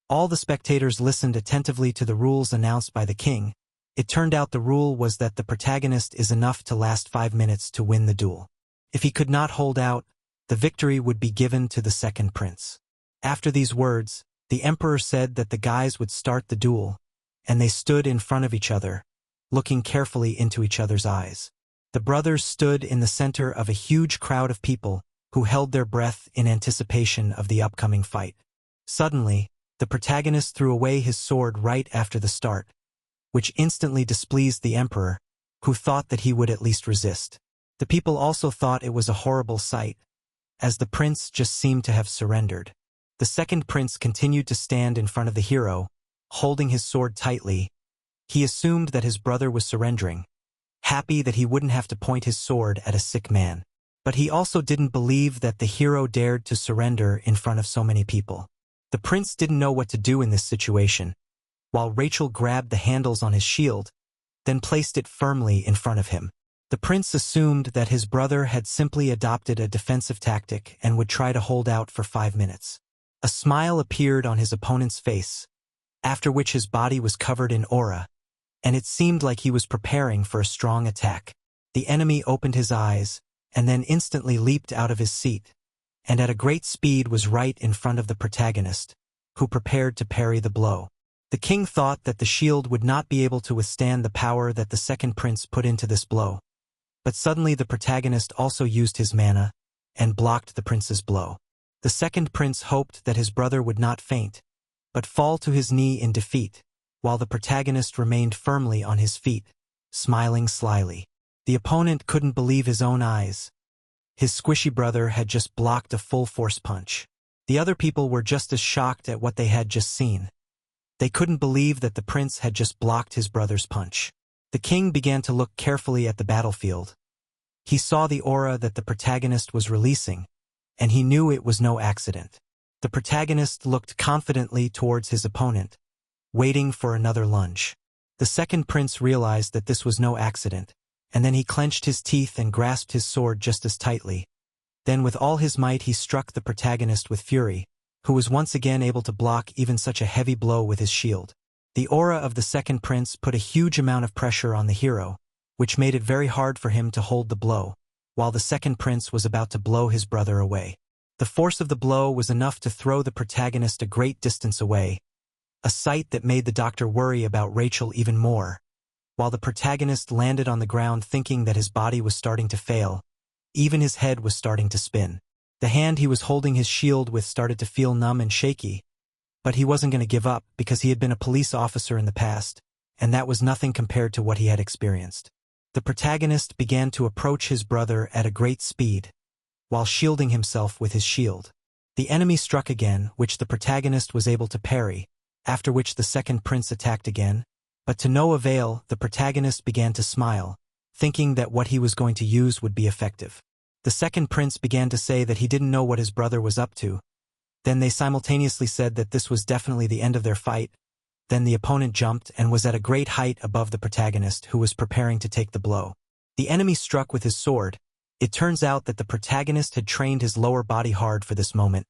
All the spectators listened attentively to the rules announced by the king. It turned out the rule was that the protagonist is enough to last 5 minutes to win the duel. If he could not hold out, the victory would be given to the second prince. After these words, the emperor said that the guys would start the duel, and they stood in front of each other, looking carefully into each other's eyes. The brothers stood in the center of a huge crowd of people who held their breath in anticipation of the upcoming fight. Suddenly, the protagonist threw away his sword right after the start, which instantly displeased the emperor, who thought that he would at least resist. The people also thought it was a horrible sight, as the prince just seemed to have surrendered. The second prince continued to stand in front of the hero, holding his sword tightly. He assumed that his brother was surrendering, happy that he wouldn't have to point his sword at a sick man. But he also didn't believe that the hero dared to surrender in front of so many people. The prince didn't know what to do in this situation, while Rachel grabbed the handles on his shield, then placed it firmly in front of him. The prince assumed that his brother had simply adopted a defensive tactic and would try to hold out for 5 minutes. A smile appeared on his opponent's face, after which his body was covered in aura, and it seemed like he was preparing for a strong attack. The enemy opened his eyes, and then instantly leaped out of his seat, and at a great speed was right in front of the protagonist, who prepared to parry the blow. The king thought that the shield would not be able to withstand the power that the second prince put into this blow, but suddenly the protagonist also used his mana, and blocked the prince's blow. The second prince hoped that his brother would not faint, but fall to his knee in defeat, while the protagonist remained firmly on his feet, smiling slyly. The opponent couldn't believe his own eyes. His squishy brother had just blocked a full-force punch. The other people were just as shocked at what they had just seen. They couldn't believe that the prince had just blocked his brother's punch. The king began to look carefully at the battlefield. He saw the aura that the protagonist was releasing, and he knew it was no accident. The protagonist looked confidently towards his opponent, waiting for another lunge. The second prince realized that this was no accident, and then he clenched his teeth and grasped his sword just as tightly. Then with all his might he struck the protagonist with fury, who was once again able to block even such a heavy blow with his shield. The aura of the second prince put a huge amount of pressure on the hero, which made it very hard for him to hold the blow, while the second prince was about to blow his brother away. The force of the blow was enough to throw the protagonist a great distance away, a sight that made the doctor worry about Rachel even more. While the protagonist landed on the ground thinking that his body was starting to fail, even his head was starting to spin. The hand he was holding his shield with started to feel numb and shaky, but he wasn't going to give up because he had been a police officer in the past, and that was nothing compared to what he had experienced. The protagonist began to approach his brother at a great speed, while shielding himself with his shield. The enemy struck again, which the protagonist was able to parry, after which the second prince attacked again, but to no avail. The protagonist began to smile, thinking that what he was going to use would be effective. The second prince began to say that he didn't know what his brother was up to. Then they simultaneously said that this was definitely the end of their fight. Then the opponent jumped and was at a great height above the protagonist, who was preparing to take the blow. The enemy struck with his sword. It turns out that the protagonist had trained his lower body hard for this moment.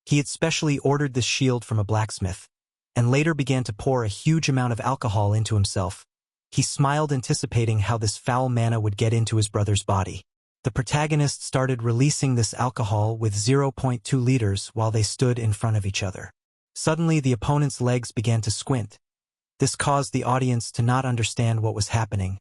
He had specially ordered this shield from a blacksmith, and later began to pour a huge amount of alcohol into himself. He smiled, anticipating how this foul mana would get into his brother's body. The protagonist started releasing this alcohol with 0.2 liters while they stood in front of each other. Suddenly, the opponent's legs began to squint. This caused the audience to not understand what was happening,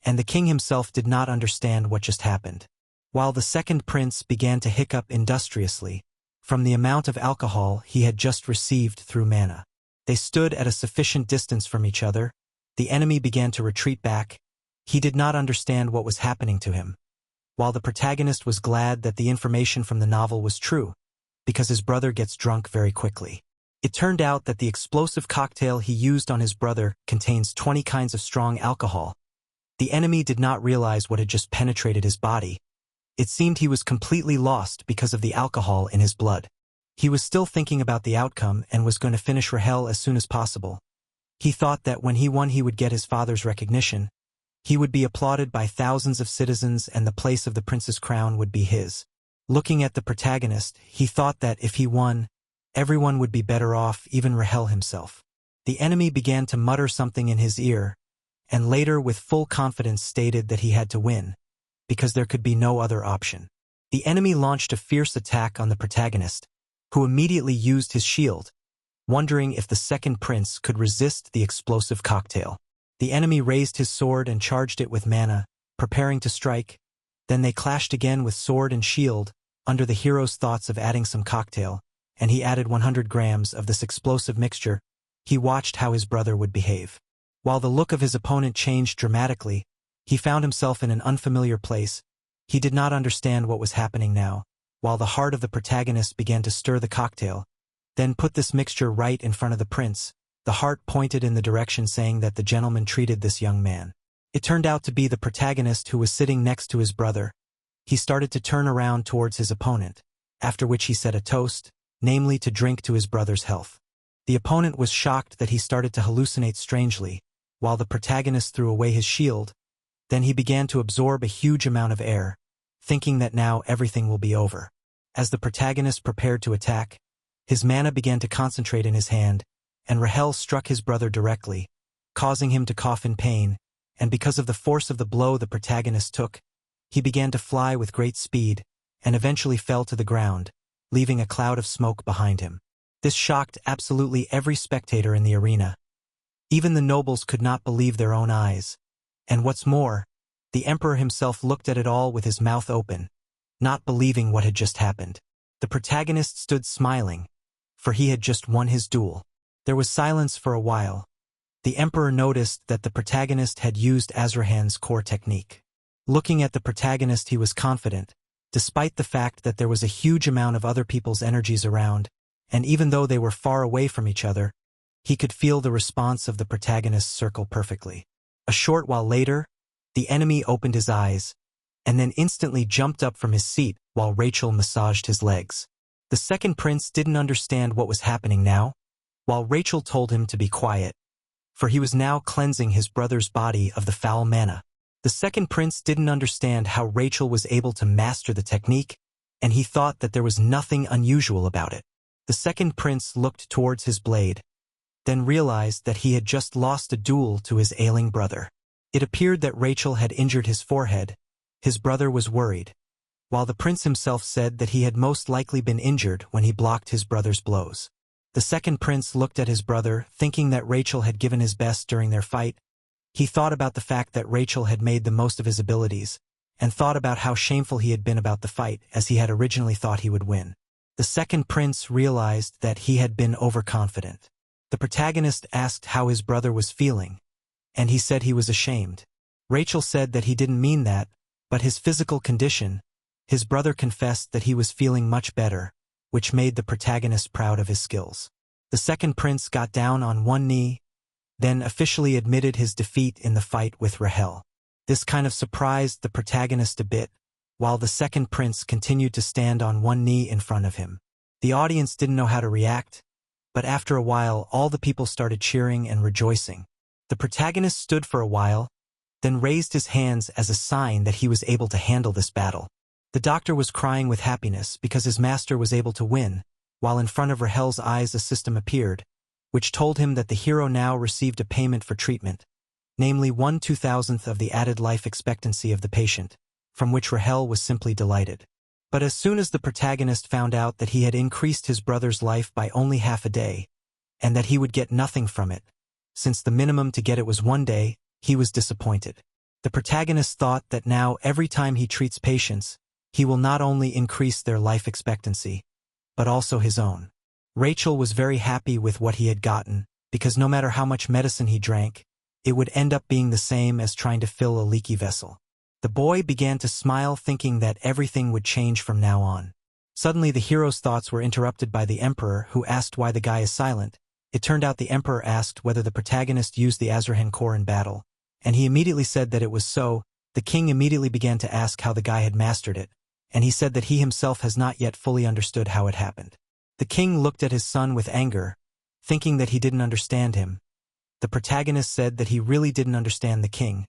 and the king himself did not understand what just happened. While the second prince began to hiccup industriously from the amount of alcohol he had just received through mana. They stood at a sufficient distance from each other. The enemy began to retreat back. He did not understand what was happening to him, while the protagonist was glad that the information from the novel was true, because his brother gets drunk very quickly. It turned out that the explosive cocktail he used on his brother contains 20 kinds of strong alcohol. The enemy did not realize what had just penetrated his body. It seemed he was completely lost because of the alcohol in his blood. He was still thinking about the outcome and was going to finish Rahel as soon as possible. He thought that when he won he would get his father's recognition. He would be applauded by thousands of citizens and the place of the prince's crown would be his. Looking at the protagonist, he thought that if he won, everyone would be better off, even Rahel himself. The enemy began to mutter something in his ear, and later with full confidence stated that he had to win, because there could be no other option. The enemy launched a fierce attack on the protagonist, who immediately used his shield, wondering if the second prince could resist the explosive cocktail. The enemy raised his sword and charged it with mana, preparing to strike. Then they clashed again with sword and shield, under the hero's thoughts of adding some cocktail, and he added 100 grams of this explosive mixture. He watched how his brother would behave. While the look of his opponent changed dramatically, he found himself in an unfamiliar place. He did not understand what was happening now, while the heart of the protagonist began to stir the cocktail. Then put this mixture right in front of the prince. The heart pointed in the direction saying that the gentleman treated this young man. It turned out to be the protagonist, who was sitting next to his brother. He started to turn around towards his opponent, after which he said a toast, namely to drink to his brother's health. The opponent was shocked that he started to hallucinate strangely, while the protagonist threw away his shield. Then he began to absorb a huge amount of air, thinking that now everything will be over. As the protagonist prepared to attack, his mana began to concentrate in his hand, and Rahel struck his brother directly, causing him to cough in pain, and because of the force of the blow the protagonist took, he began to fly with great speed, and eventually fell to the ground, leaving a cloud of smoke behind him. This shocked absolutely every spectator in the arena. Even the nobles could not believe their own eyes. And what's more, the emperor himself looked at it all with his mouth open, not believing what had just happened. The protagonist stood smiling, for he had just won his duel. There was silence for a while. The emperor noticed that the protagonist had used Azrahan's core technique. Looking at the protagonist, he was confident, despite the fact that there was a huge amount of other people's energies around, and even though they were far away from each other, he could feel the response of the protagonist's circle perfectly. A short while later, the enemy opened his eyes, and then instantly jumped up from his seat while Rachel massaged his legs. The second prince didn't understand what was happening now, while Rachel told him to be quiet, for he was now cleansing his brother's body of the foul mana. The second prince didn't understand how Rachel was able to master the technique, and he thought that there was nothing unusual about it. The second prince looked towards his blade, then realized that he had just lost a duel to his ailing brother. It appeared that Rachel had injured his forehead. His brother was worried, while the prince himself said that he had most likely been injured when he blocked his brother's blows. The second prince looked at his brother, thinking that Rachel had given his best during their fight. He thought about the fact that Rachel had made the most of his abilities, and thought about how shameful he had been about the fight, as he had originally thought he would win. The second prince realized that he had been overconfident. The protagonist asked how his brother was feeling, and he said he was ashamed. Rachel said that he didn't mean that, but his physical condition. His brother confessed that he was feeling much better, which made the protagonist proud of his skills. The second prince got down on one knee, then officially admitted his defeat in the fight with Rahel. This kind of surprised the protagonist a bit, while the second prince continued to stand on one knee in front of him. The audience didn't know how to react, but after a while all the people started cheering and rejoicing. The protagonist stood for a while, then raised his hands as a sign that he was able to handle this battle. The doctor was crying with happiness because his master was able to win, while in front of Rahel's eyes a system appeared, which told him that the hero now received a payment for treatment, namely 1/2000th of the added life expectancy of the patient, from which Rahel was simply delighted. But as soon as the protagonist found out that he had increased his brother's life by only half a day, and that he would get nothing from it, since the minimum to get it was 1 day, he was disappointed. The protagonist thought that now every time he treats patients, he will not only increase their life expectancy, but also his own. Rachel was very happy with what he had gotten, because no matter how much medicine he drank, it would end up being the same as trying to fill a leaky vessel. The boy began to smile, thinking that everything would change from now on. Suddenly the hero's thoughts were interrupted by the emperor, who asked why the guy is silent. It turned out the emperor asked whether the protagonist used the Asserting core in battle, and he immediately said that it was so. The king immediately began to ask how the guy had mastered it, and he said that he himself has not yet fully understood how it happened. The king looked at his son with anger, thinking that he didn't understand him. The protagonist said that he really didn't understand the king,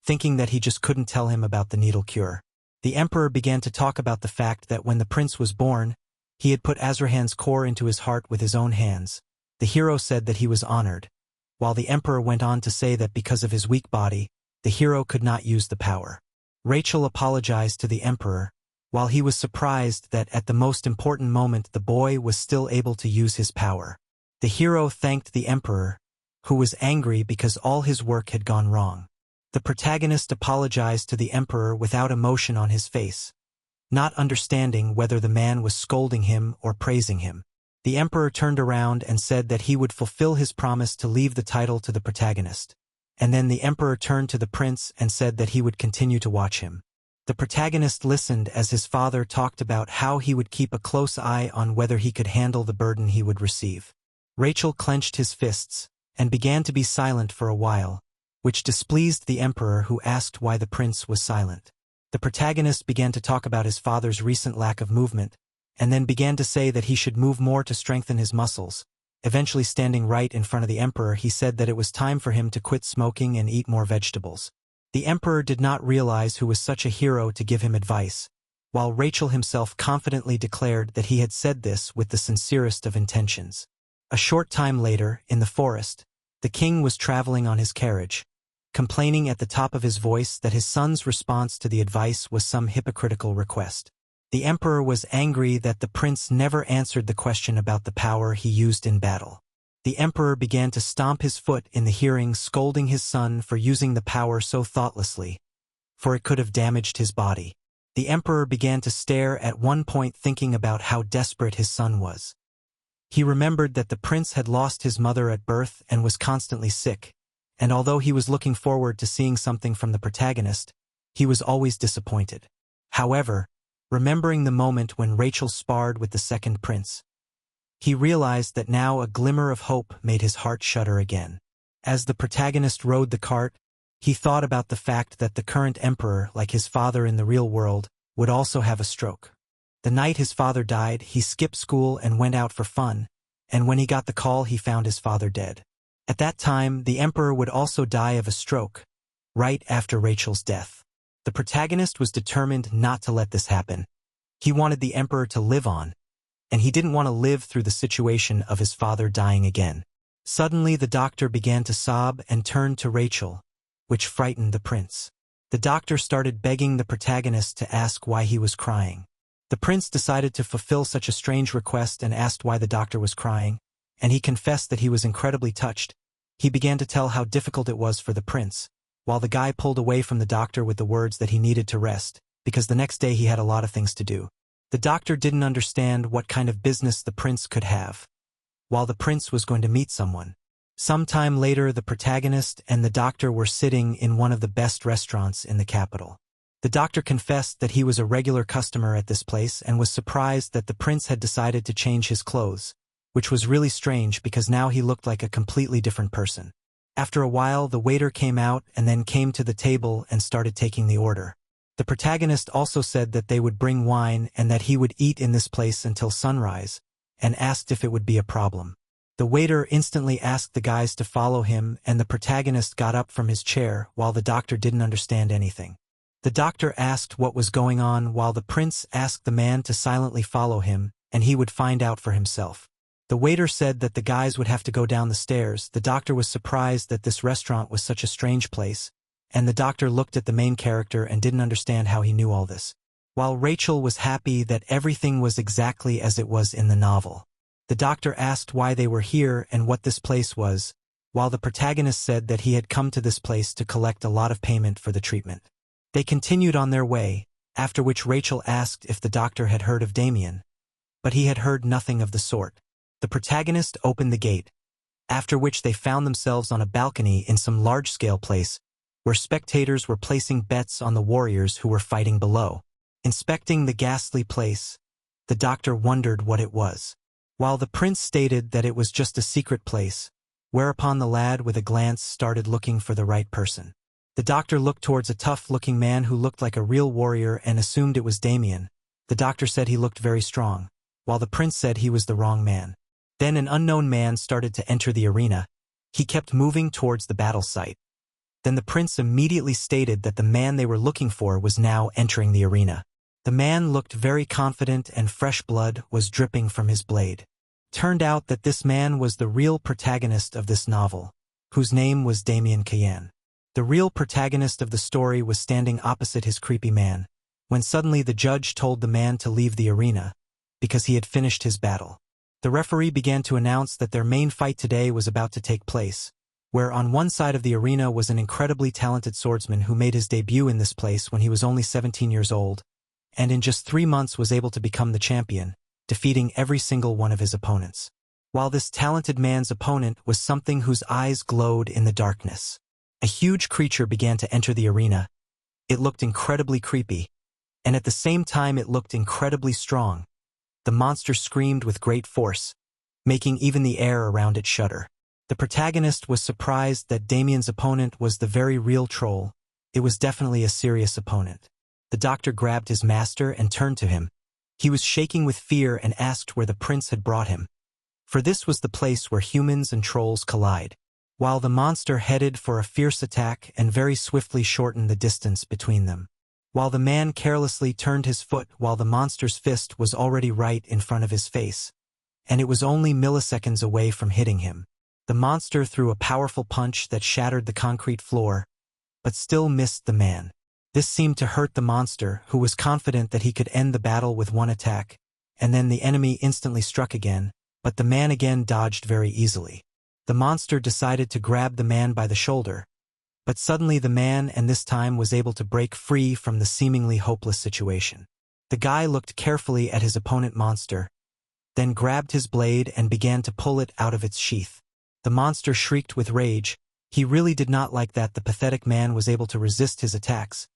thinking that he just couldn't tell him about the needle cure. The emperor began to talk about the fact that when the prince was born, he had put Azrahan's core into his heart with his own hands. The hero said that he was honored, while the emperor went on to say that because of his weak body, the hero could not use the power. Rachel apologized to the emperor, while he was surprised that at the most important moment the boy was still able to use his power. The hero thanked the emperor, who was angry because all his work had gone wrong. The protagonist apologized to the emperor without emotion on his face, not understanding whether the man was scolding him or praising him. The emperor turned around and said that he would fulfill his promise to leave the title to the protagonist, and then the emperor turned to the prince and said that he would continue to watch him. The protagonist listened as his father talked about how he would keep a close eye on whether he could handle the burden he would receive. Rachel clenched his fists and began to be silent for a while, which displeased the emperor, who asked why the prince was silent. The protagonist began to talk about his father's recent lack of movement, and then began to say that he should move more to strengthen his muscles. Eventually, standing right in front of the emperor, he said that it was time for him to quit smoking and eat more vegetables. The emperor did not realize who was such a hero to give him advice, while Rachel himself confidently declared that he had said this with the sincerest of intentions. A short time later, in the forest, the king was traveling on his carriage, complaining at the top of his voice that his son's response to the advice was some hypocritical request. The emperor was angry that the prince never answered the question about the power he used in battle. The emperor began to stomp his foot in the hearing, scolding his son for using the power so thoughtlessly, for it could have damaged his body. The emperor began to stare at one point, thinking about how desperate his son was. He remembered that the prince had lost his mother at birth and was constantly sick, and although he was looking forward to seeing something from the protagonist, he was always disappointed. However, remembering the moment when Rachel sparred with the second prince, he realized that now a glimmer of hope made his heart shudder again. As the protagonist rode the cart, he thought about the fact that the current emperor, like his father in the real world, would also have a stroke. The night his father died, he skipped school and went out for fun, and when he got the call, he found his father dead. At that time, the emperor would also die of a stroke, right after Rachel's death. The protagonist was determined not to let this happen. He wanted the emperor to live on, and he didn't want to live through the situation of his father dying again. Suddenly the doctor began to sob and turned to Rachel, which frightened the prince. The doctor started begging the protagonist to ask why he was crying. The prince decided to fulfill such a strange request and asked why the doctor was crying, and he confessed that he was incredibly touched. He began to tell how difficult it was for the prince, while the guy pulled away from the doctor with the words that he needed to rest, because the next day he had a lot of things to do. The doctor didn't understand what kind of business the prince could have, while the prince was going to meet someone. Sometime later, the protagonist and the doctor were sitting in one of the best restaurants in the capital. The doctor confessed that he was a regular customer at this place and was surprised that the prince had decided to change his clothes, which was really strange because now he looked like a completely different person. After a while, the waiter came out and then came to the table and started taking the order. The protagonist also said that they would bring wine and that he would eat in this place until sunrise, and asked if it would be a problem. The waiter instantly asked the guys to follow him, and the protagonist got up from his chair while the doctor didn't understand anything. The doctor asked what was going on while the prince asked the man to silently follow him, and he would find out for himself. The waiter said that the guys would have to go down the stairs. The doctor was surprised that this restaurant was such a strange place, and the doctor looked at the main character and didn't understand how he knew all this. While Rachel was happy that everything was exactly as it was in the novel. The doctor asked why they were here and what this place was, while the protagonist said that he had come to this place to collect a lot of payment for the treatment. They continued on their way, after which Rachel asked if the doctor had heard of Damien, but he had heard nothing of the sort. The protagonist opened the gate, after which they found themselves on a balcony in some large-scale place, where spectators were placing bets on the warriors who were fighting below. Inspecting the ghastly place, the doctor wondered what it was, while the prince stated that it was just a secret place, whereupon the lad with a glance started looking for the right person. The doctor looked towards a tough-looking man who looked like a real warrior and assumed it was Damien. The doctor said he looked very strong, while the prince said he was the wrong man. Then an unknown man started to enter the arena. He kept moving towards the battle site. Then the prince immediately stated that the man they were looking for was now entering the arena. The man looked very confident and fresh blood was dripping from his blade. Turned out that this man was the real protagonist of this novel, whose name was Damien. The real protagonist of the story was standing opposite his creepy man, when suddenly the judge told the man to leave the arena, because he had finished his battle. The referee began to announce that their main fight today was about to take place, where on one side of the arena was an incredibly talented swordsman who made his debut in this place when he was only 17 years old, and in just 3 months was able to become the champion, defeating every single one of his opponents. While this talented man's opponent was something whose eyes glowed in the darkness. A huge creature began to enter the arena. It looked incredibly creepy, and at the same time it looked incredibly strong. The monster screamed with great force, making even the air around it shudder. The protagonist was surprised that Damien's opponent was the very real troll. It was definitely a serious opponent. The doctor grabbed his master and turned to him. He was shaking with fear and asked where the prince had brought him. For this was the place where humans and trolls collide. While the monster headed for a fierce attack and very swiftly shortened the distance between them. While the man carelessly turned his foot while the monster's fist was already right in front of his face, and it was only milliseconds away from hitting him. The monster threw a powerful punch that shattered the concrete floor, but still missed the man. This seemed to hurt the monster, who was confident that he could end the battle with one attack, and then the enemy instantly struck again, but the man again dodged very easily. The monster decided to grab the man by the shoulder, but suddenly the man and this time was able to break free from the seemingly hopeless situation. The guy looked carefully at his opponent monster, then grabbed his blade and began to pull it out of its sheath. The monster shrieked with rage. He really did not like that the pathetic man was able to resist his attacks,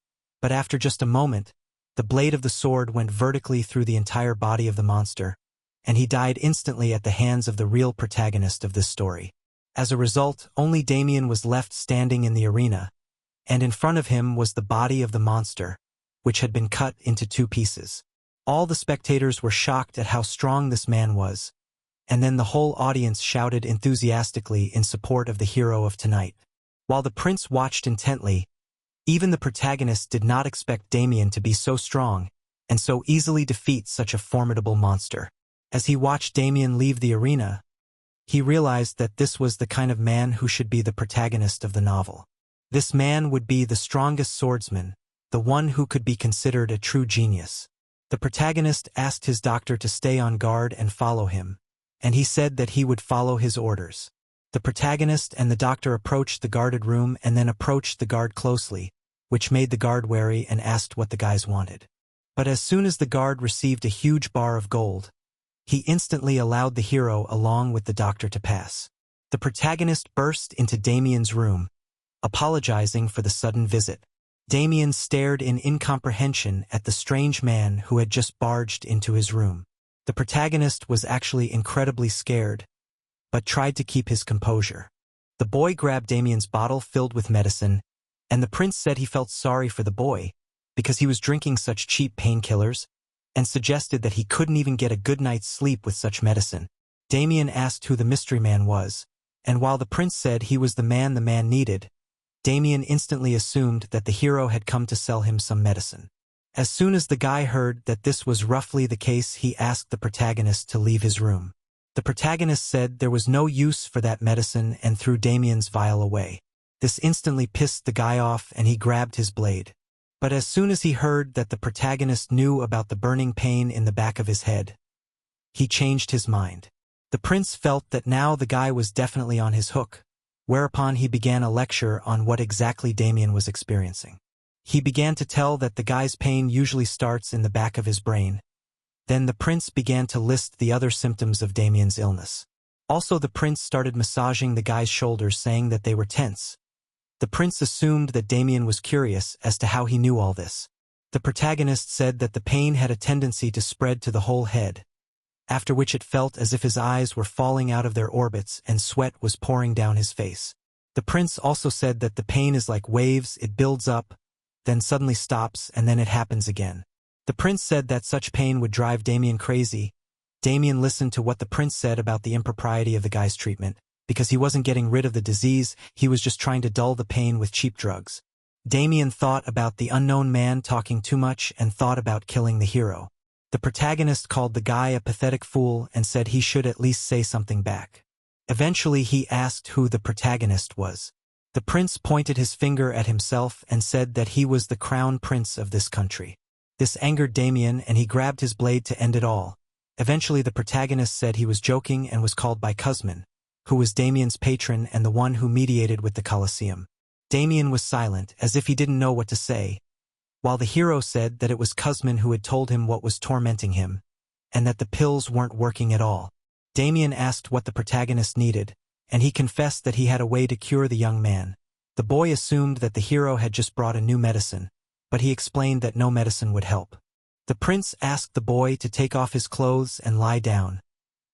but after just a moment, the blade of the sword went vertically through the entire body of the monster, and he died instantly at the hands of the real protagonist of this story. As a result, only Damien was left standing in the arena, and in front of him was the body of the monster, which had been cut into 2 pieces. All the spectators were shocked at how strong this man was, and then the whole audience shouted enthusiastically in support of the hero of tonight. While the prince watched intently, even the protagonist did not expect Damien to be so strong and so easily defeat such a formidable monster. As he watched Damien leave the arena, he realized that this was the kind of man who should be the protagonist of the novel. This man would be the strongest swordsman, the one who could be considered a true genius. The protagonist asked his doctor to stay on guard and follow him, and he said that he would follow his orders. The protagonist and the doctor approached the guarded room and then approached the guard closely, which made the guard wary and asked what the guys wanted. But as soon as the guard received a huge bar of gold, he instantly allowed the hero along with the doctor to pass. The protagonist burst into Damien's room, apologizing for the sudden visit. Damien stared in incomprehension at the strange man who had just barged into his room. The protagonist was actually incredibly scared, but tried to keep his composure. The boy grabbed Damien's bottle filled with medicine, and the prince said he felt sorry for the boy because he was drinking such cheap painkillers, and suggested that he couldn't even get a good night's sleep with such medicine. Damien asked who the mystery man was, and while the prince said he was the man needed, Damien instantly assumed that the hero had come to sell him some medicine. As soon as the guy heard that this was roughly the case, he asked the protagonist to leave his room. The protagonist said there was no use for that medicine and threw Damien's vial away. This instantly pissed the guy off and he grabbed his blade. But as soon as he heard that the protagonist knew about the burning pain in the back of his head, he changed his mind. The prince felt that now the guy was definitely on his hook, whereupon he began a lecture on what exactly Damien was experiencing. He began to tell that the guy's pain usually starts in the back of his brain. Then the prince began to list the other symptoms of Damien's illness. Also, the prince started massaging the guy's shoulders, saying that they were tense. The prince assumed that Damien was curious as to how he knew all this. The protagonist said that the pain had a tendency to spread to the whole head, after which it felt as if his eyes were falling out of their orbits and sweat was pouring down his face. The prince also said that the pain is like waves, it builds up, then suddenly stops, and then it happens again. The prince said that such pain would drive Damien crazy. Damien listened to what the prince said about the impropriety of the guy's treatment. Because he wasn't getting rid of the disease, he was just trying to dull the pain with cheap drugs. Damien thought about the unknown man talking too much and thought about killing the hero. The protagonist called the guy a pathetic fool and said he should at least say something back. Eventually he asked who the protagonist was. The prince pointed his finger at himself and said that he was the crown prince of this country. This angered Damien and he grabbed his blade to end it all. Eventually the protagonist said he was joking and was called by Kuzmin, who was Damien's patron and the one who mediated with the Colosseum. Damien was silent, as if he didn't know what to say, while the hero said that it was Kuzmin who had told him what was tormenting him, and that the pills weren't working at all. Damien asked what the protagonist needed, and he confessed that he had a way to cure the young man. The boy assumed that the hero had just brought a new medicine, but he explained that no medicine would help. The prince asked the boy to take off his clothes and lie down,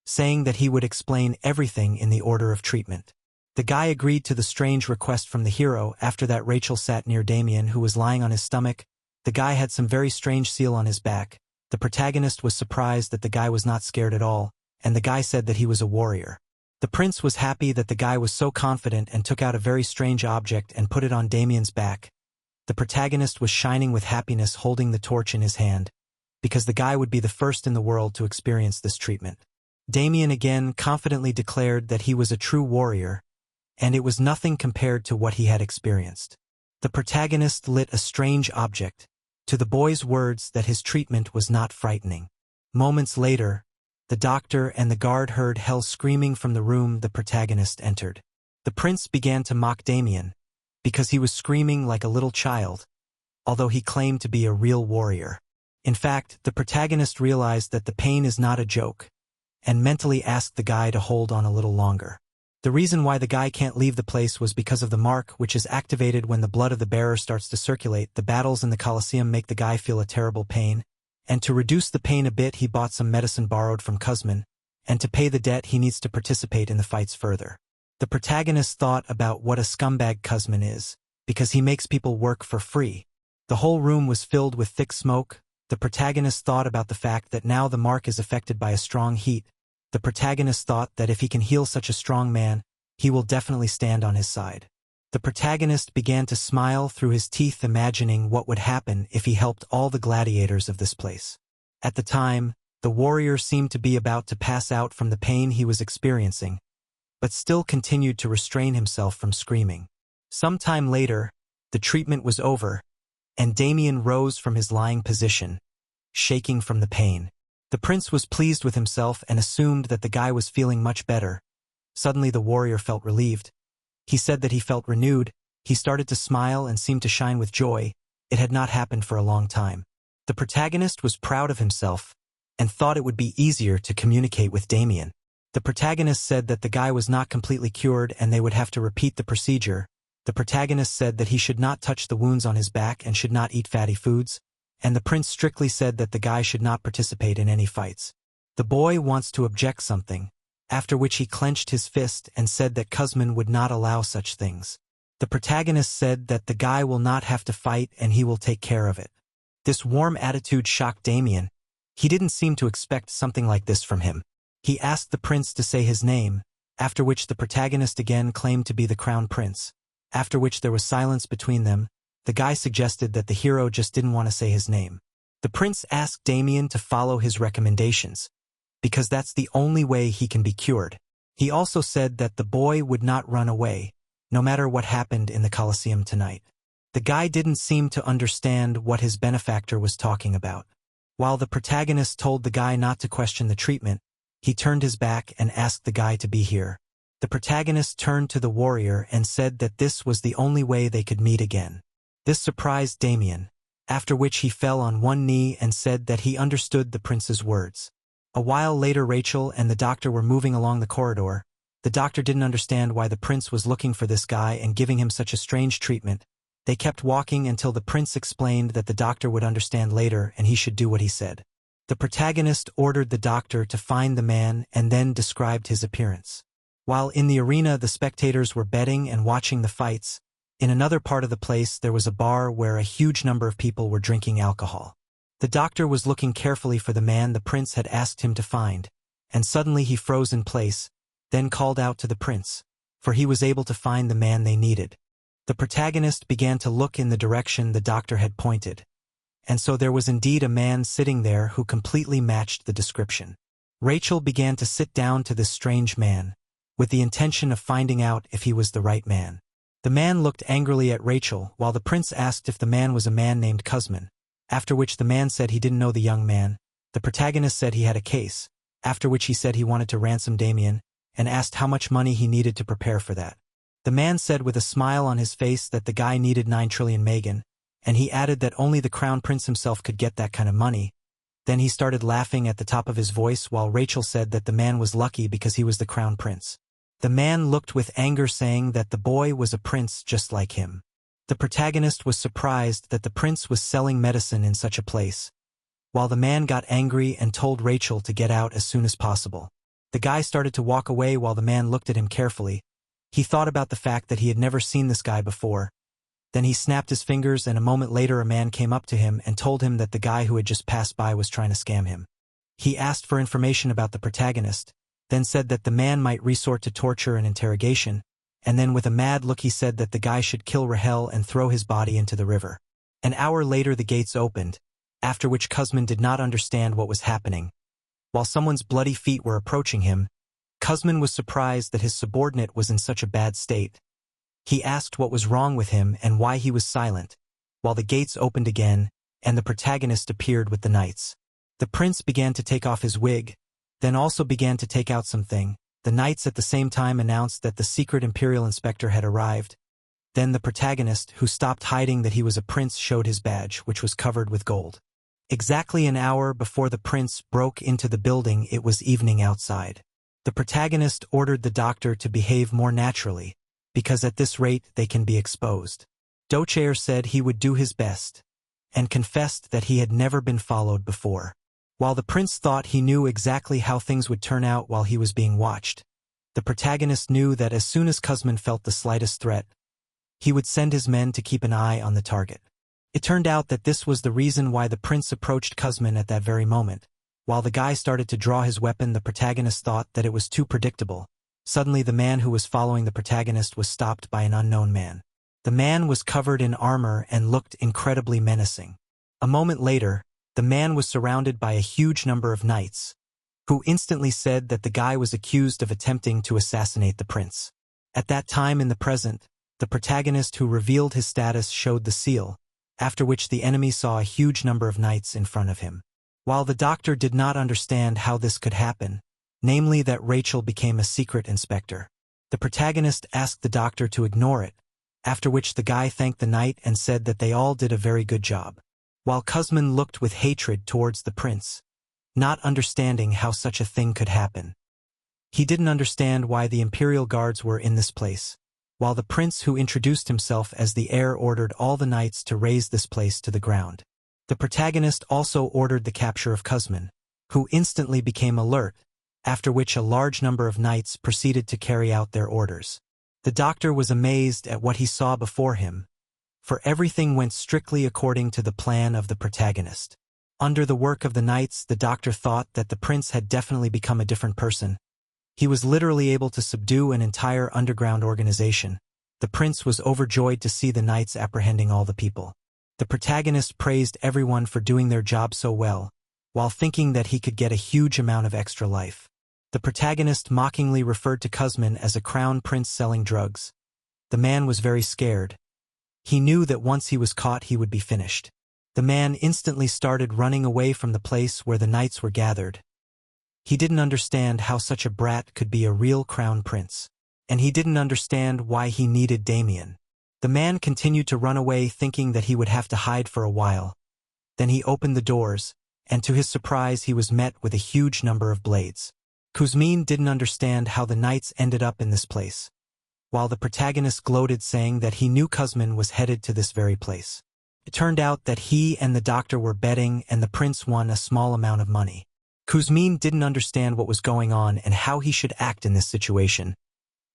saying that he would explain everything in the order of treatment. The guy agreed to the strange request from the hero. After that, Rachel sat near Damien, who was lying on his stomach. The guy had some very strange seal on his back. The protagonist was surprised that the guy was not scared at all, and the guy said that he was a warrior. The prince was happy that the guy was so confident and took out a very strange object and put it on Damien's back. The protagonist was shining with happiness, holding the torch in his hand, because the guy would be the first in the world to experience this treatment. Damien again confidently declared that he was a true warrior, and it was nothing compared to what he had experienced. The protagonist lit a strange object, to the boy's words that his treatment was not frightening. Moments later, the doctor and the guard heard hell screaming from the room the protagonist entered. The prince began to mock Damien, because he was screaming like a little child, although he claimed to be a real warrior. In fact, the protagonist realized that the pain is not a joke, and mentally asked the guy to hold on a little longer. The reason why the guy can't leave the place was because of the mark, which is activated when the blood of the bearer starts to circulate. The battles in the Colosseum make the guy feel a terrible pain, and to reduce the pain a bit he bought some medicine borrowed from Kuzmin, and to pay the debt he needs to participate in the fights further. The protagonist thought about what a scumbag Kuzmin is, because he makes people work for free. The whole room was filled with thick smoke. The protagonist thought about the fact that now the mark is affected by a strong heat. The protagonist thought that if he can heal such a strong man, he will definitely stand on his side. The protagonist began to smile through his teeth, imagining what would happen if he helped all the gladiators of this place. At the time, the warrior seemed to be about to pass out from the pain he was experiencing, but still continued to restrain himself from screaming. Some time later, the treatment was over, and Damien rose from his lying position, shaking from the pain. The prince was pleased with himself and assumed that the guy was feeling much better. Suddenly the warrior felt relieved. He said that he felt renewed. He started to smile and seemed to shine with joy. It had not happened for a long time. The protagonist was proud of himself and thought it would be easier to communicate with Damien. The protagonist said that the guy was not completely cured and they would have to repeat the procedure. The protagonist said that he should not touch the wounds on his back and should not eat fatty foods, and the prince strictly said that the guy should not participate in any fights. The boy wants to object something, after which he clenched his fist and said that Kuzmin would not allow such things. The protagonist said that the guy will not have to fight and he will take care of it. This warm attitude shocked Damien. He didn't seem to expect something like this from him. He asked the prince to say his name, after which the protagonist again claimed to be the crown prince. After which there was silence between them. The guy suggested that the hero just didn't want to say his name. The prince asked Damien to follow his recommendations, because that's the only way he can be cured. He also said that the boy would not run away, no matter what happened in the Colosseum tonight. The guy didn't seem to understand what his benefactor was talking about. While the protagonist told the guy not to question the treatment, he turned his back and asked the guy to be here. The protagonist turned to the warrior and said that this was the only way they could meet again. This surprised Damien, after which he fell on one knee and said that he understood the prince's words. A while later Rachel and the doctor were moving along the corridor. The doctor didn't understand why the prince was looking for this guy and giving him such a strange treatment. They kept walking until the prince explained that the doctor would understand later and he should do what he said. The protagonist ordered the doctor to find the man and then described his appearance. While in the arena the spectators were betting and watching the fights, in another part of the place there was a bar where a huge number of people were drinking alcohol. The doctor was looking carefully for the man the prince had asked him to find, and suddenly he froze in place, then called out to the prince, for he was able to find the man they needed. The protagonist began to look in the direction the doctor had pointed, and so there was indeed a man sitting there who completely matched the description. Rachel began to sit down to this strange man, with the intention of finding out if he was the right man. The man looked angrily at Rachel while the prince asked if the man was a man named Kuzmin, after which the man said he didn't know the young man. The protagonist said he had a case, after which he said he wanted to ransom Damien, and asked how much money he needed to prepare for that. The man said with a smile on his face that the guy needed 9 trillion magan, and he added that only the crown prince himself could get that kind of money. Then he started laughing at the top of his voice while Rachel said that the man was lucky because he was the crown prince. The man looked with anger saying that the boy was a prince just like him. The protagonist was surprised that the prince was selling medicine in such a place, while the man got angry and told Rachel to get out as soon as possible. The guy started to walk away while the man looked at him carefully. He thought about the fact that he had never seen this guy before. Then he snapped his fingers and a moment later a man came up to him and told him that the guy who had just passed by was trying to scam him. He asked for information about the protagonist, then said that the man might resort to torture and interrogation, and then with a mad look he said that the guy should kill Rahel and throw his body into the river. An hour later the gates opened, after which Kuzmin did not understand what was happening. While someone's bloody feet were approaching him, Kuzmin was surprised that his subordinate was in such a bad state. He asked what was wrong with him and why he was silent, while the gates opened again, and the protagonist appeared with the knights. The prince began to take off his wig, then also began to take out something. The knights at the same time announced that the secret Imperial inspector had arrived. Then the protagonist, who stopped hiding that he was a prince, showed his badge, which was covered with gold. Exactly an hour before the prince broke into the building, it was evening outside. The protagonist ordered the doctor to behave more naturally, because at this rate they can be exposed. Dochair said he would do his best, and confessed that he had never been followed before. While the prince thought he knew exactly how things would turn out while he was being watched, the protagonist knew that as soon as Kuzmin felt the slightest threat, he would send his men to keep an eye on the target. It turned out that this was the reason why the prince approached Kuzmin at that very moment. While the guy started to draw his weapon, the protagonist thought that it was too predictable. Suddenly the man who was following the protagonist was stopped by an unknown man. The man was covered in armor and looked incredibly menacing. A moment later, the man was surrounded by a huge number of knights, who instantly said that the guy was accused of attempting to assassinate the prince. At that time in the present, the protagonist who revealed his status showed the seal, after which the enemy saw a huge number of knights in front of him. While the doctor did not understand how this could happen, namely that Rachel became a secret inspector, the protagonist asked the doctor to ignore it, after which the guy thanked the knight and said that they all did a very good job. While Kuzmin looked with hatred towards the prince, not understanding how such a thing could happen. He didn't understand why the Imperial guards were in this place, while the prince who introduced himself as the heir ordered all the knights to raze this place to the ground. The protagonist also ordered the capture of Kuzmin, who instantly became alert, after which a large number of knights proceeded to carry out their orders. The doctor was amazed at what he saw before him, for everything went strictly according to the plan of the protagonist. Under the work of the knights, the doctor thought that the prince had definitely become a different person. He was literally able to subdue an entire underground organization. The prince was overjoyed to see the knights apprehending all the people. The protagonist praised everyone for doing their job so well, while thinking that he could get a huge amount of extra life. The protagonist mockingly referred to Kuzmin as a crown prince selling drugs. The man was very scared. He knew that once he was caught he would be finished. The man instantly started running away from the place where the knights were gathered. He didn't understand how such a brat could be a real crown prince. And he didn't understand why he needed Damien. The man continued to run away thinking that he would have to hide for a while. Then he opened the doors, and to his surprise he was met with a huge number of blades. Kuzmin didn't understand how the knights ended up in this place, while the protagonist gloated saying that he knew Kuzmin was headed to this very place. It turned out that he and the doctor were betting and the prince won a small amount of money. Kuzmin didn't understand what was going on and how he should act in this situation,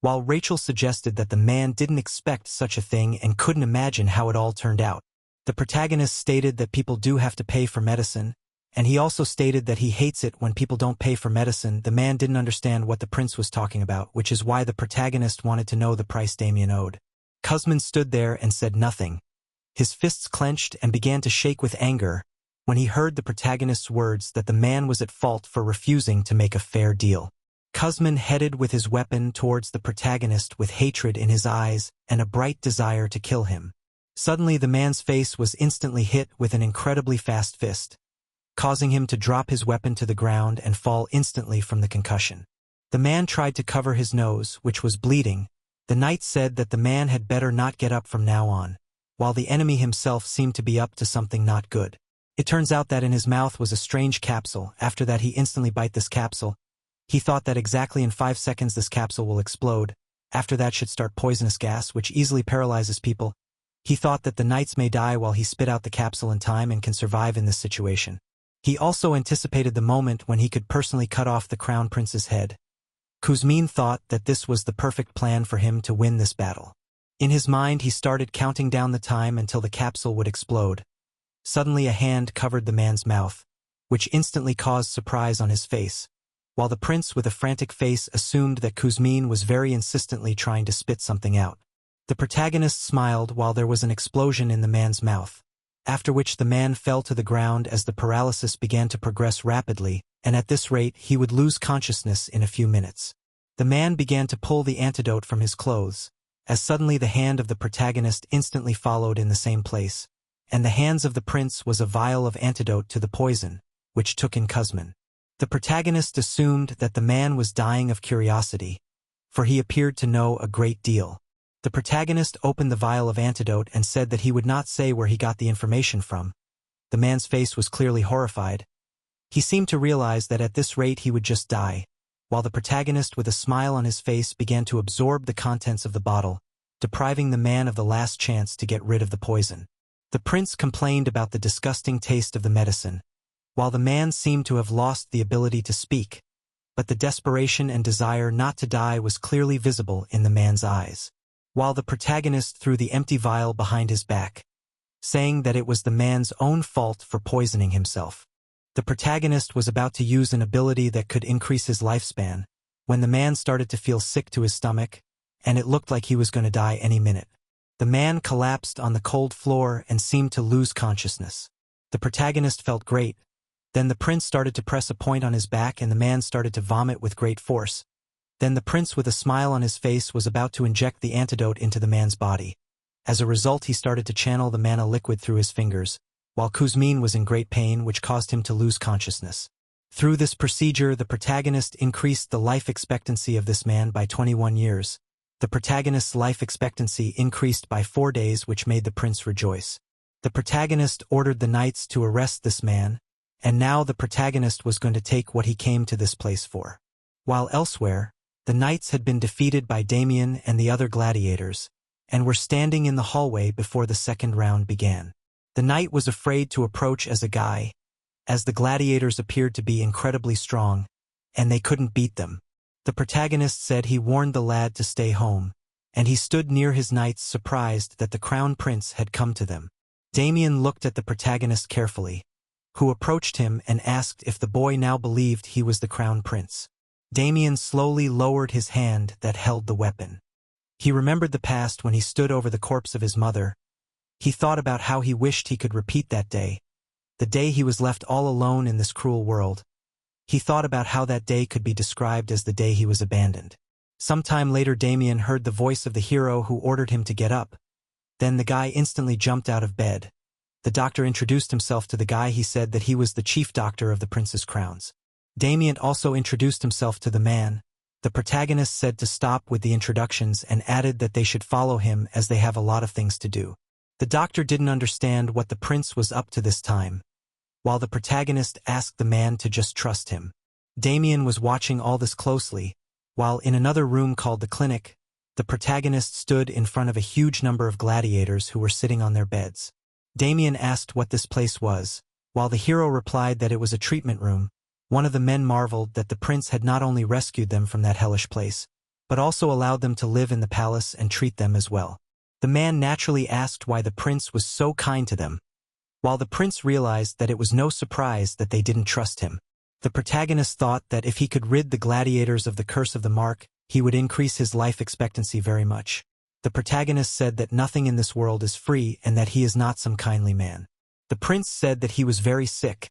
while Rachel suggested that the man didn't expect such a thing and couldn't imagine how it all turned out. The protagonist stated that people do have to pay for medicine, and he also stated that he hates it when people don't pay for medicine. The man didn't understand what the prince was talking about, which is why the protagonist wanted to know the price Damien owed. Kuzmin stood there and said nothing. His fists clenched and began to shake with anger when he heard the protagonist's words that the man was at fault for refusing to make a fair deal. Kuzmin headed with his weapon towards the protagonist with hatred in his eyes and a bright desire to kill him. Suddenly the man's face was instantly hit with an incredibly fast fist, causing him to drop his weapon to the ground and fall instantly from the concussion. The man tried to cover his nose, which was bleeding. The knight said that the man had better not get up from now on, while the enemy himself seemed to be up to something not good. It turns out that in his mouth was a strange capsule. After that he instantly bite this capsule. He thought that exactly in 5 seconds this capsule will explode. After that should start poisonous gas, which easily paralyzes people. He thought that the knights may die while he spit out the capsule in time and can survive in this situation. He also anticipated the moment when he could personally cut off the crown prince's head. Kuzmin thought that this was the perfect plan for him to win this battle. In his mind he started counting down the time until the capsule would explode. Suddenly a hand covered the man's mouth, which instantly caused surprise on his face, while the prince with a frantic face assumed that Kuzmin was very insistently trying to spit something out. The protagonist smiled while there was an explosion in the man's mouth, after which the man fell to the ground as the paralysis began to progress rapidly, and at this rate he would lose consciousness in a few minutes. The man began to pull the antidote from his clothes, as suddenly the hand of the protagonist instantly followed in the same place, and the hands of the prince was a vial of antidote to the poison, which took in Kuzmin. The protagonist assumed that the man was dying of curiosity, for he appeared to know a great deal. The protagonist opened the vial of antidote and said that he would not say where he got the information from. The man's face was clearly horrified. He seemed to realize that at this rate he would just die, while the protagonist with a smile on his face began to absorb the contents of the bottle, depriving the man of the last chance to get rid of the poison. The prince complained about the disgusting taste of the medicine, while the man seemed to have lost the ability to speak, but the desperation and desire not to die was clearly visible in the man's eyes. While the protagonist threw the empty vial behind his back, saying that it was the man's own fault for poisoning himself. The protagonist was about to use an ability that could increase his lifespan, when the man started to feel sick to his stomach, and it looked like he was going to die any minute. The man collapsed on the cold floor and seemed to lose consciousness. The protagonist felt great. Then the prince started to press a point on his back and the man started to vomit with great force. Then the prince with a smile on his face was about to inject the antidote into the man's body. As a result he started to channel the mana liquid through his fingers, while Kuzmin was in great pain which caused him to lose consciousness. Through this procedure the protagonist increased the life expectancy of this man by 21 years. The protagonist's life expectancy increased by 4 days which made the prince rejoice. The protagonist ordered the knights to arrest this man, and now the protagonist was going to take what he came to this place for. While elsewhere, the knights had been defeated by Damien and the other gladiators, and were standing in the hallway before the second round began. The knight was afraid to approach as a guy. as the gladiators appeared to be incredibly strong, and they couldn't beat them. The protagonist said he warned the lad to stay home, and he stood near his knights surprised that the crown prince had come to them. Damien looked at the protagonist carefully, who approached him and asked if the boy now believed he was the crown prince. Damien slowly lowered his hand that held the weapon. He remembered the past when he stood over the corpse of his mother. He thought about how he wished he could repeat that day, the day he was left all alone in this cruel world. He thought about how that day could be described as the day he was abandoned. Sometime later Damien heard the voice of the hero who ordered him to get up. Then the guy instantly jumped out of bed. The doctor introduced himself to the guy. He said that he was the chief doctor of the prince's crowns. Damien also introduced himself to the man. The protagonist said to stop with the introductions and added that they should follow him as they have a lot of things to do. The doctor didn't understand what the prince was up to this time, while the protagonist asked the man to just trust him. Damien was watching all this closely, while in another room called the clinic, the protagonist stood in front of a huge number of gladiators who were sitting on their beds. Damien asked what this place was, while the hero replied that it was a treatment room. One of the men marveled that the prince had not only rescued them from that hellish place, but also allowed them to live in the palace and treat them as well. The man naturally asked why the prince was so kind to them, while the prince realized that it was no surprise that they didn't trust him. The protagonist thought that if he could rid the gladiators of the curse of the mark, he would increase his life expectancy very much. The protagonist said that nothing in this world is free and that he is not some kindly man. The prince said that he was very sick,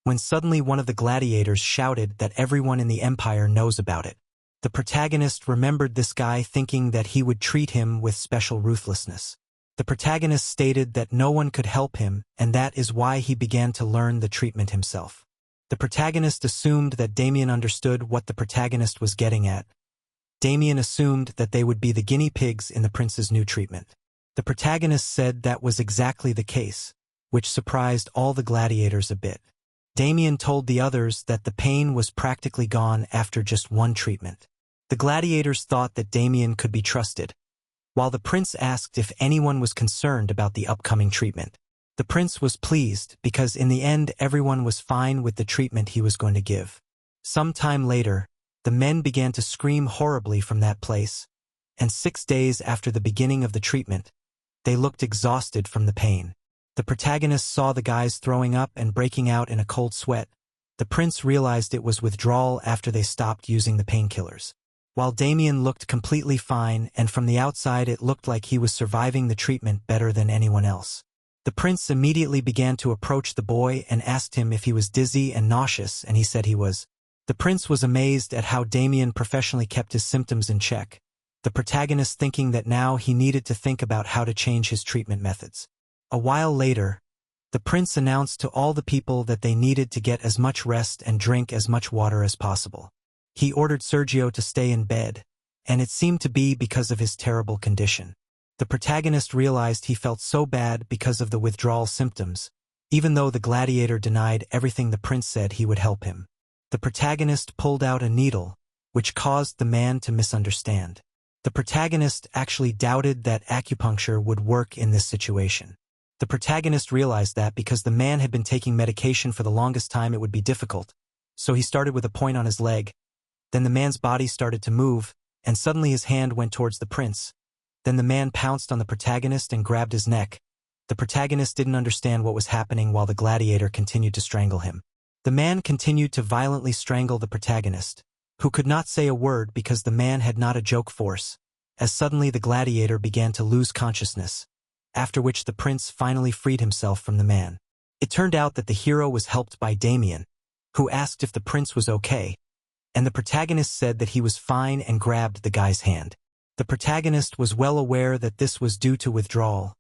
when suddenly one of the gladiators shouted that everyone in the empire knows about it. The protagonist remembered this guy thinking that he would treat him with special ruthlessness. The protagonist stated that no one could help him, and that is why he began to learn the treatment himself. The protagonist assumed that Damien understood what the protagonist was getting at. Damien assumed that they would be the guinea pigs in the prince's new treatment. The protagonist said that was exactly the case, which surprised all the gladiators a bit. Damien told the others that the pain was practically gone after just one treatment. The gladiators thought that Damien could be trusted, while the prince asked if anyone was concerned about the upcoming treatment. The prince was pleased because in the end everyone was fine with the treatment he was going to give. Some time later, the men began to scream horribly from that place, and 6 days after the beginning of the treatment, they looked exhausted from the pain. The protagonist saw the guys throwing up and breaking out in a cold sweat. The prince realized it was withdrawal after they stopped using the painkillers. While Damien looked completely fine and from the outside it looked like he was surviving the treatment better than anyone else. The prince immediately began to approach the boy and asked him if he was dizzy and nauseous, and he said he was. The prince was amazed at how Damien professionally kept his symptoms in check, the protagonist thinking that now he needed to think about how to change his treatment methods. A while later, the prince announced to all the people that they needed to get as much rest and drink as much water as possible. He ordered Sergio to stay in bed, and it seemed to be because of his terrible condition. The protagonist realized he felt so bad because of the withdrawal symptoms, even though the gladiator denied everything the prince said he would help him. The protagonist pulled out a needle, which caused the man to misunderstand. The protagonist actually doubted that acupuncture would work in this situation. The protagonist realized that because the man had been taking medication for the longest time it would be difficult, so he started with a point on his leg. Then the man's body started to move, and suddenly his hand went towards the prince. Then the man pounced on the protagonist and grabbed his neck. The protagonist didn't understand what was happening while the gladiator continued to strangle him. The man continued to violently strangle the protagonist, who could not say a word because the man had not a joke force, as suddenly the gladiator began to lose consciousness, after which the prince finally freed himself from the man. It turned out that the hero was helped by Damien, who asked if the prince was okay, and the protagonist said that he was fine and grabbed the guy's hand. The protagonist was well aware that this was due to withdrawal,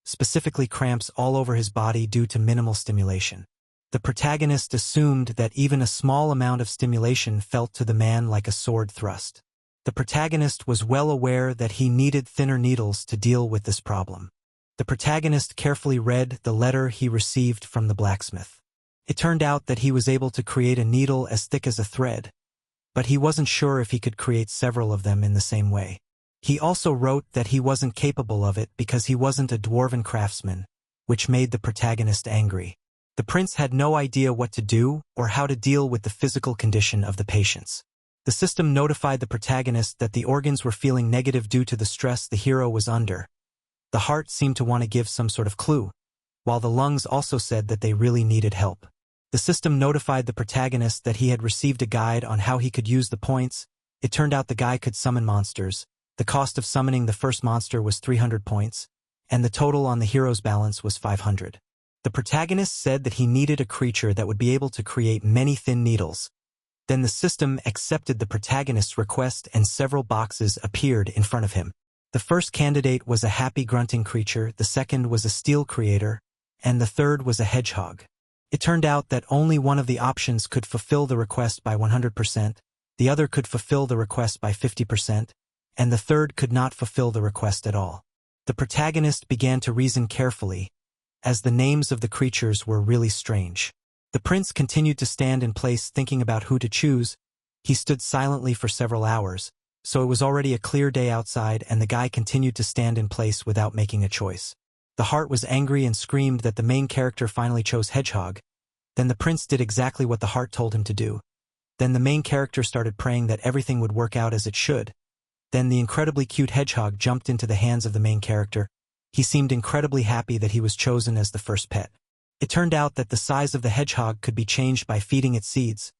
specifically cramps all over his body due to minimal stimulation. The protagonist assumed that even a small amount of stimulation felt to the man like a sword thrust. The protagonist was well aware that he needed thinner needles to deal with this problem. The protagonist carefully read the letter he received from the blacksmith. It turned out that he was able to create a needle as thick as a thread, but he wasn't sure if he could create several of them in the same way. He also wrote that he wasn't capable of it because he wasn't a dwarven craftsman, which made the protagonist angry. The prince had no idea what to do or how to deal with the physical condition of the patients. The system notified the protagonist that the organs were feeling negative due to the stress the hero was under. The heart seemed to want to give some sort of clue, while the lungs also said that they really needed help. The system notified the protagonist that he had received a guide on how he could use the points. It turned out the guy could summon monsters. The cost of summoning the first monster was 300 points, and the total on the hero's balance was 500. The protagonist said that he needed a creature that would be able to create many thin needles. Then the system accepted the protagonist's request and several boxes appeared in front of him. The first candidate was a happy grunting creature, the second was a steel creator, and the third was a hedgehog. It turned out that only one of the options could fulfill the request by 100%, the other could fulfill the request by 50%, and the third could not fulfill the request at all. The protagonist began to reason carefully, as the names of the creatures were really strange. The prince continued to stand in place thinking about who to choose. He stood silently for several hours, so it was already a clear day outside and the guy continued to stand in place without making a choice. The heart was angry and screamed that the main character finally chose hedgehog. Then the prince did exactly what the heart told him to do. Then the main character started praying that everything would work out as it should. Then the incredibly cute hedgehog jumped into the hands of the main character. He seemed incredibly happy that he was chosen as the first pet. It turned out that the size of the hedgehog could be changed by feeding it seeds.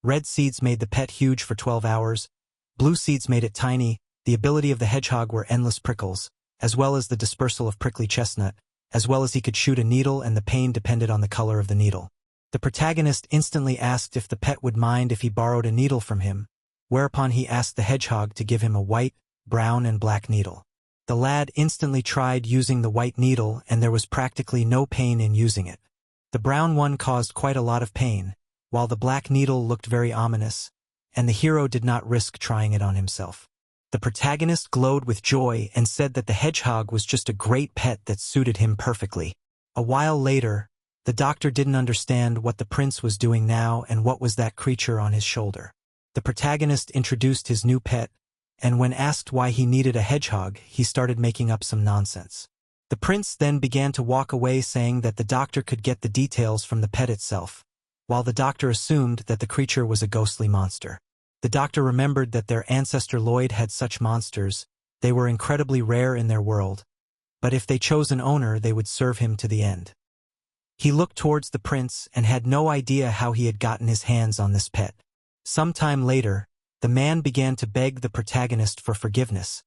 Red seeds made the pet huge for 12 hours. Blue seeds made it tiny. The ability of the hedgehog were endless prickles, as well as the dispersal of prickly chestnut, as well as he could shoot a needle and the pain depended on the color of the needle. The protagonist instantly asked if the pet would mind if he borrowed a needle from him, whereupon he asked the hedgehog to give him a white, brown, and black needle. The lad instantly tried using the white needle and there was practically no pain in using it. The brown one caused quite a lot of pain, while the black needle looked very ominous, and the hero did not risk trying it on himself. The protagonist glowed with joy and said that the hedgehog was just a great pet that suited him perfectly. A while later, the doctor didn't understand what the prince was doing now and what was that creature on his shoulder. The protagonist introduced his new pet, and when asked why he needed a hedgehog, he started making up some nonsense. The prince then began to walk away saying that the doctor could get the details from the pet itself, while the doctor assumed that the creature was a ghostly monster. The doctor remembered that their ancestor Lloyd had such monsters. They were incredibly rare in their world, but if they chose an owner they would serve him to the end. He looked towards the prince and had no idea how he had gotten his hands on this pet. Sometime later, the man began to beg the protagonist for forgiveness,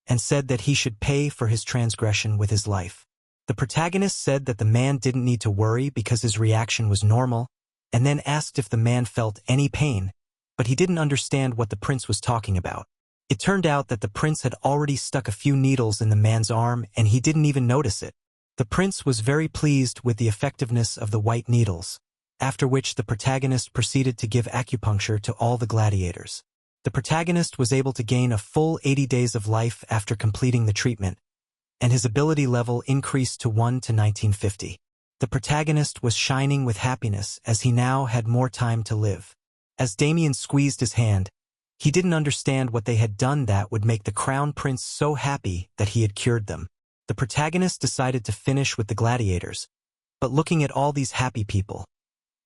and said that he should pay for his transgression with his life. The protagonist said that the man didn't need to worry because his reaction was normal, and then asked if the man felt any pain, but he didn't understand what the prince was talking about. It turned out that the prince had already stuck a few needles in the man's arm and he didn't even notice it. The prince was very pleased with the effectiveness of the white needles, after which the protagonist proceeded to give acupuncture to all the gladiators. The protagonist was able to gain a full 80 days of life after completing the treatment, and his ability level increased to 1 to 1950. The protagonist was shining with happiness as he now had more time to live. As Damien squeezed his hand, he didn't understand what they had done that would make the crown prince so happy that he had cured them. The protagonist decided to finish with the gladiators, but looking at all these happy people,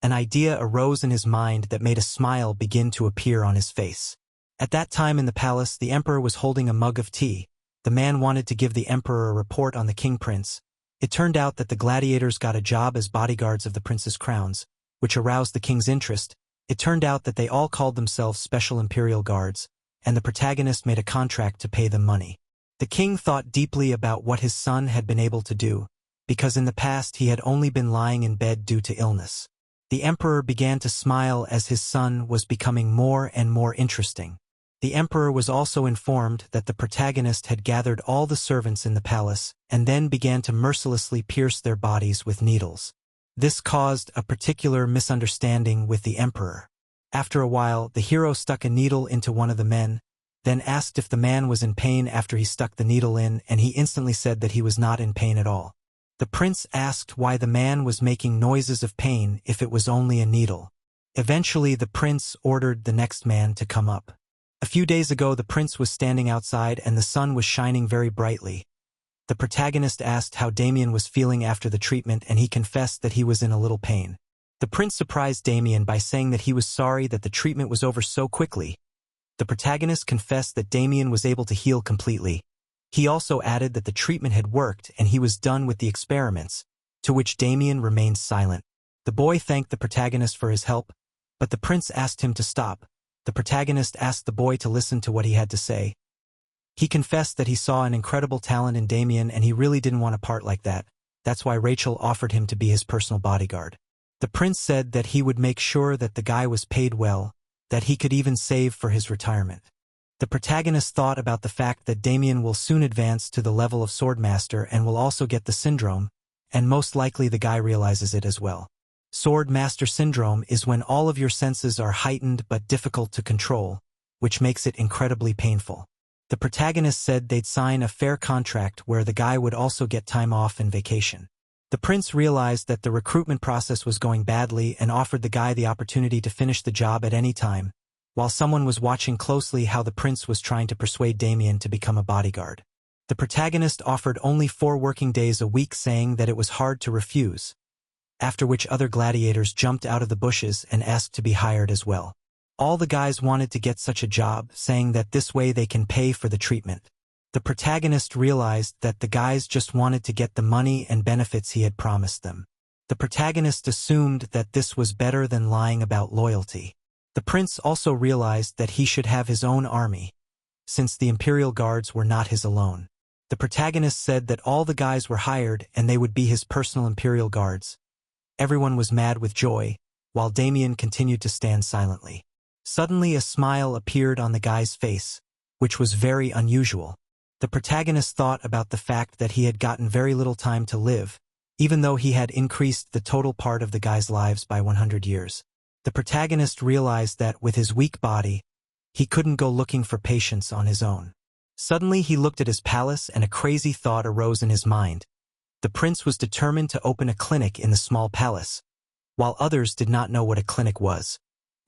an idea arose in his mind that made a smile begin to appear on his face. At that time in the palace, the emperor was holding a mug of tea. The man wanted to give the emperor a report on the king prince. It turned out that the gladiators got a job as bodyguards of the prince's crowns, which aroused the king's interest. It turned out that they all called themselves special Imperial guards, and the protagonist made a contract to pay them money. The king thought deeply about what his son had been able to do, because in the past he had only been lying in bed due to illness. The emperor began to smile as his son was becoming more and more interesting. The emperor was also informed that the protagonist had gathered all the servants in the palace and then began to mercilessly pierce their bodies with needles. This caused a particular misunderstanding with the emperor. After a while, the hero stuck a needle into one of the men, then asked if the man was in pain after he stuck the needle in, and he instantly said that he was not in pain at all. The prince asked why the man was making noises of pain if it was only a needle. Eventually, the prince ordered the next man to come up. A few days ago, the prince was standing outside and the sun was shining very brightly. The protagonist asked how Damien was feeling after the treatment, and he confessed that he was in a little pain. The prince surprised Damien by saying that he was sorry that the treatment was over so quickly. The protagonist confessed that Damien was able to heal completely. He also added that the treatment had worked and he was done with the experiments, to which Damien remained silent. The boy thanked the protagonist for his help, but the prince asked him to stop. The protagonist asked the boy to listen to what he had to say. He confessed that he saw an incredible talent in Damien and he really didn't want to part like that. That's why Rachel offered him to be his personal bodyguard. The prince said that he would make sure that the guy was paid well, that he could even save for his retirement. The protagonist thought about the fact that Damien will soon advance to the level of Swordmaster and will also get the syndrome, and most likely the guy realizes it as well. Swordmaster syndrome is when all of your senses are heightened but difficult to control, which makes it incredibly painful. The protagonist said they'd sign a fair contract where the guy would also get time off and vacation. The prince realized that the recruitment process was going badly and offered the guy the opportunity to finish the job at any time, while someone was watching closely how the prince was trying to persuade Damien to become a bodyguard. The protagonist offered only 4 working days a week, saying that it was hard to refuse, after which other gladiators jumped out of the bushes and asked to be hired as well. All the guys wanted to get such a job, saying that this way they can pay for the treatment. The protagonist realized that the guys just wanted to get the money and benefits he had promised them. The protagonist assumed that this was better than lying about loyalty. The prince also realized that he should have his own army, since the Imperial guards were not his alone. The protagonist said that all the guys were hired and they would be his personal Imperial guards. Everyone was mad with joy, while Damien continued to stand silently. Suddenly a smile appeared on the guy's face, which was very unusual. The protagonist thought about the fact that he had gotten very little time to live, even though he had increased the total part of the guy's lives by 100 years. The protagonist realized that with his weak body, he couldn't go looking for patients on his own. Suddenly he looked at his palace and a crazy thought arose in his mind. The prince was determined to open a clinic in the small palace, while others did not know what a clinic was,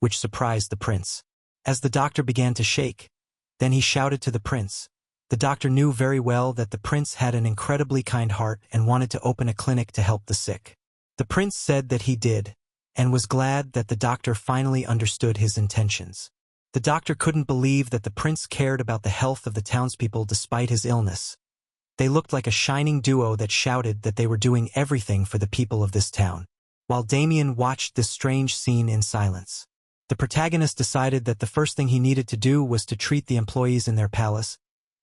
which surprised the prince. As the doctor began to shake, then he shouted to the prince. The doctor knew very well that the prince had an incredibly kind heart and wanted to open a clinic to help the sick. The prince said that he did, and was glad that the doctor finally understood his intentions. The doctor couldn't believe that the prince cared about the health of the townspeople despite his illness. They looked like a shining duo that shouted that they were doing everything for the people of this town. While Damien watched this strange scene in silence, the protagonist decided that the first thing he needed to do was to treat the employees in their palace.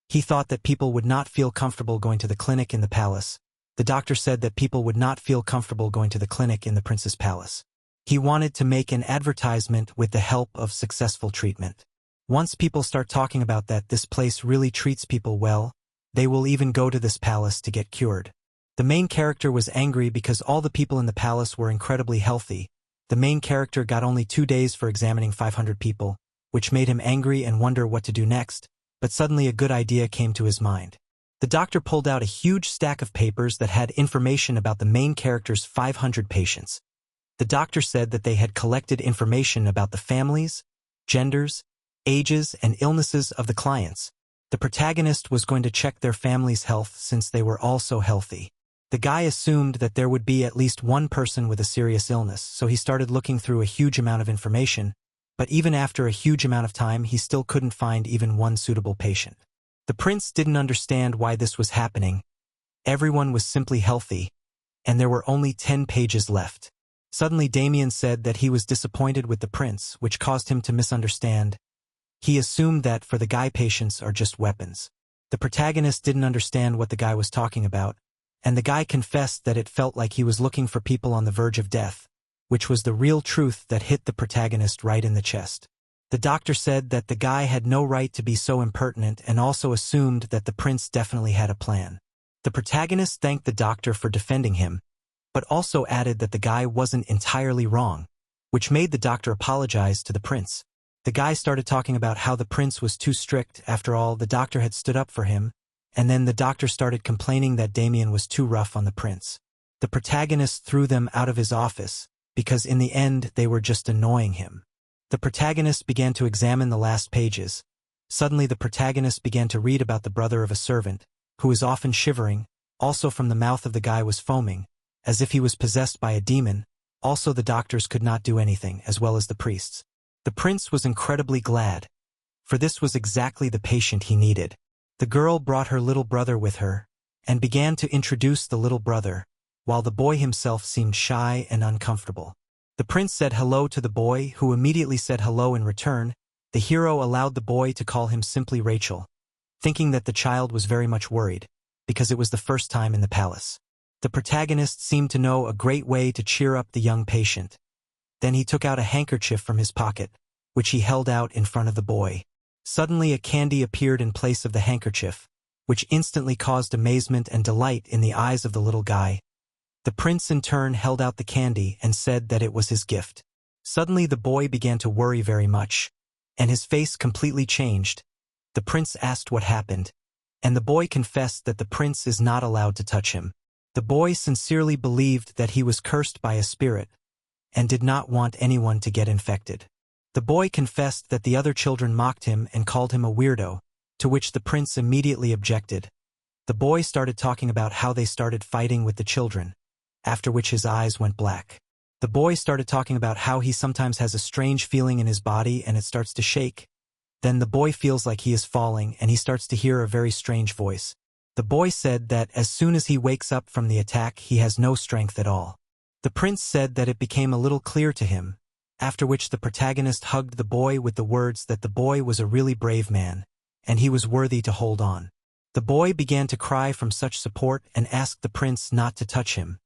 He thought that people would not feel comfortable going to the clinic in the palace. The doctor said that people would not feel comfortable going to the clinic in the prince's palace. He wanted to make an advertisement with the help of successful treatment. Once people start talking about that this place really treats people well, they will even go to this palace to get cured. The main character was angry because all the people in the palace were incredibly healthy. The main character got only 2 days for examining 500 people, which made him angry and wonder what to do next, but suddenly a good idea came to his mind. The doctor pulled out a huge stack of papers that had information about the main character's 500 patients. The doctor said that they had collected information about the families, genders, ages, and illnesses of the clients. The protagonist was going to check their family's health since they were all so healthy. The guy assumed that there would be at least one person with a serious illness, so he started looking through a huge amount of information, but even after a huge amount of time he still couldn't find even one suitable patient. The prince didn't understand why this was happening. Everyone was simply healthy, and there were only 10 pages left. Suddenly Damien said that he was disappointed with the prince, which caused him to misunderstand. He assumed that for the guy patients are just weapons. The protagonist didn't understand what the guy was talking about, and the guy confessed that it felt like he was looking for people on the verge of death, which was the real truth that hit the protagonist right in the chest. The doctor said that the guy had no right to be so impertinent and also assumed that the prince definitely had a plan. The protagonist thanked the doctor for defending him, but also added that the guy wasn't entirely wrong, which made the doctor apologize to the prince. The guy started talking about how the prince was too strict. After all, the doctor had stood up for him, and then the doctor started complaining that Damien was too rough on the prince. The protagonist threw them out of his office, because in the end they were just annoying him. The protagonist began to examine the last pages. Suddenly the protagonist began to read about the brother of a servant, who was often shivering, also from the mouth of the guy was foaming, as if he was possessed by a demon. Also the doctors could not do anything, as well as the priests. The prince was incredibly glad, for this was exactly the patient he needed. The girl brought her little brother with her, and began to introduce the little brother, while the boy himself seemed shy and uncomfortable. The prince said hello to the boy, who immediately said hello in return. The hero allowed the boy to call him simply Rachel, thinking that the child was very much worried, because it was the first time in the palace. The protagonist seemed to know a great way to cheer up the young patient. Then he took out a handkerchief from his pocket, which he held out in front of the boy. Suddenly a candy appeared in place of the handkerchief, which instantly caused amazement and delight in the eyes of the little guy. The prince in turn held out the candy and said that it was his gift. Suddenly the boy began to worry very much, and his face completely changed. The prince asked what happened, and the boy confessed that the prince is not allowed to touch him. The boy sincerely believed that he was cursed by a spirit, and did not want anyone to get infected. The boy confessed that the other children mocked him and called him a weirdo, to which the prince immediately objected. The boy started talking about how they started fighting with the children, after which his eyes went black. The boy started talking about how he sometimes has a strange feeling in his body and it starts to shake. Then the boy feels like he is falling and he starts to hear a very strange voice. The boy said that as soon as he wakes up from the attack he has no strength at all. The prince said that it became a little clear to him, after which the protagonist hugged the boy with the words that the boy was a really brave man, and he was worthy to hold on. The boy began to cry from such support and asked the prince not to touch him,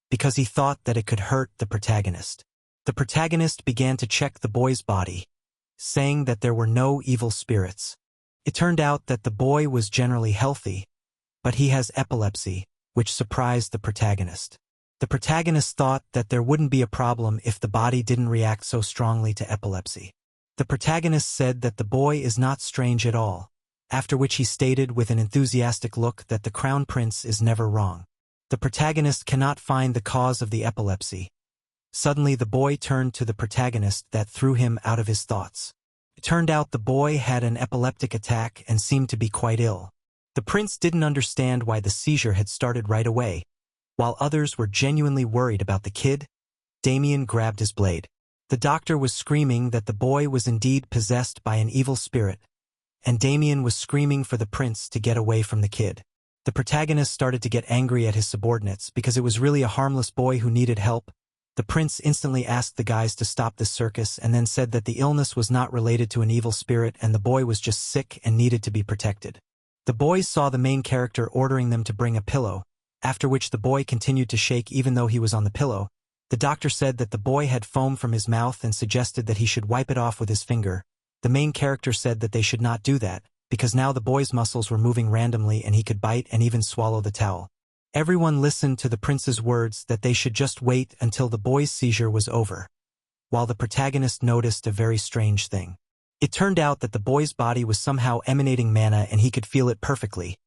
because he thought that it could hurt the protagonist. The protagonist began to check the boy's body, saying that there were no evil spirits. It turned out that the boy was generally healthy, but he has epilepsy, which surprised the protagonist. The protagonist thought that there wouldn't be a problem if the body didn't react so strongly to epilepsy. The protagonist said that the boy is not strange at all, after which he stated with an enthusiastic look that the crown prince is never wrong. The protagonist cannot find the cause of the epilepsy. Suddenly the boy turned to the protagonist that threw him out of his thoughts. It turned out the boy had an epileptic attack and seemed to be quite ill. The prince didn't understand why the seizure had started right away. While others were genuinely worried about the kid, Damien grabbed his blade. The doctor was screaming that the boy was indeed possessed by an evil spirit, and Damien was screaming for the prince to get away from the kid. The protagonist started to get angry at his subordinates because it was really a harmless boy who needed help. The prince instantly asked the guys to stop this circus and then said that the illness was not related to an evil spirit and the boy was just sick and needed to be protected. The boys saw the main character ordering them to bring a pillow, after which the boy continued to shake even though he was on the pillow. The doctor said that the boy had foam from his mouth and suggested that he should wipe it off with his finger. The main character said that they should not do that, because now the boy's muscles were moving randomly and he could bite and even swallow the towel. Everyone listened to the prince's words that they should just wait until the boy's seizure was over, while the protagonist noticed a very strange thing. It turned out that the boy's body was somehow emanating mana and he could feel it perfectly.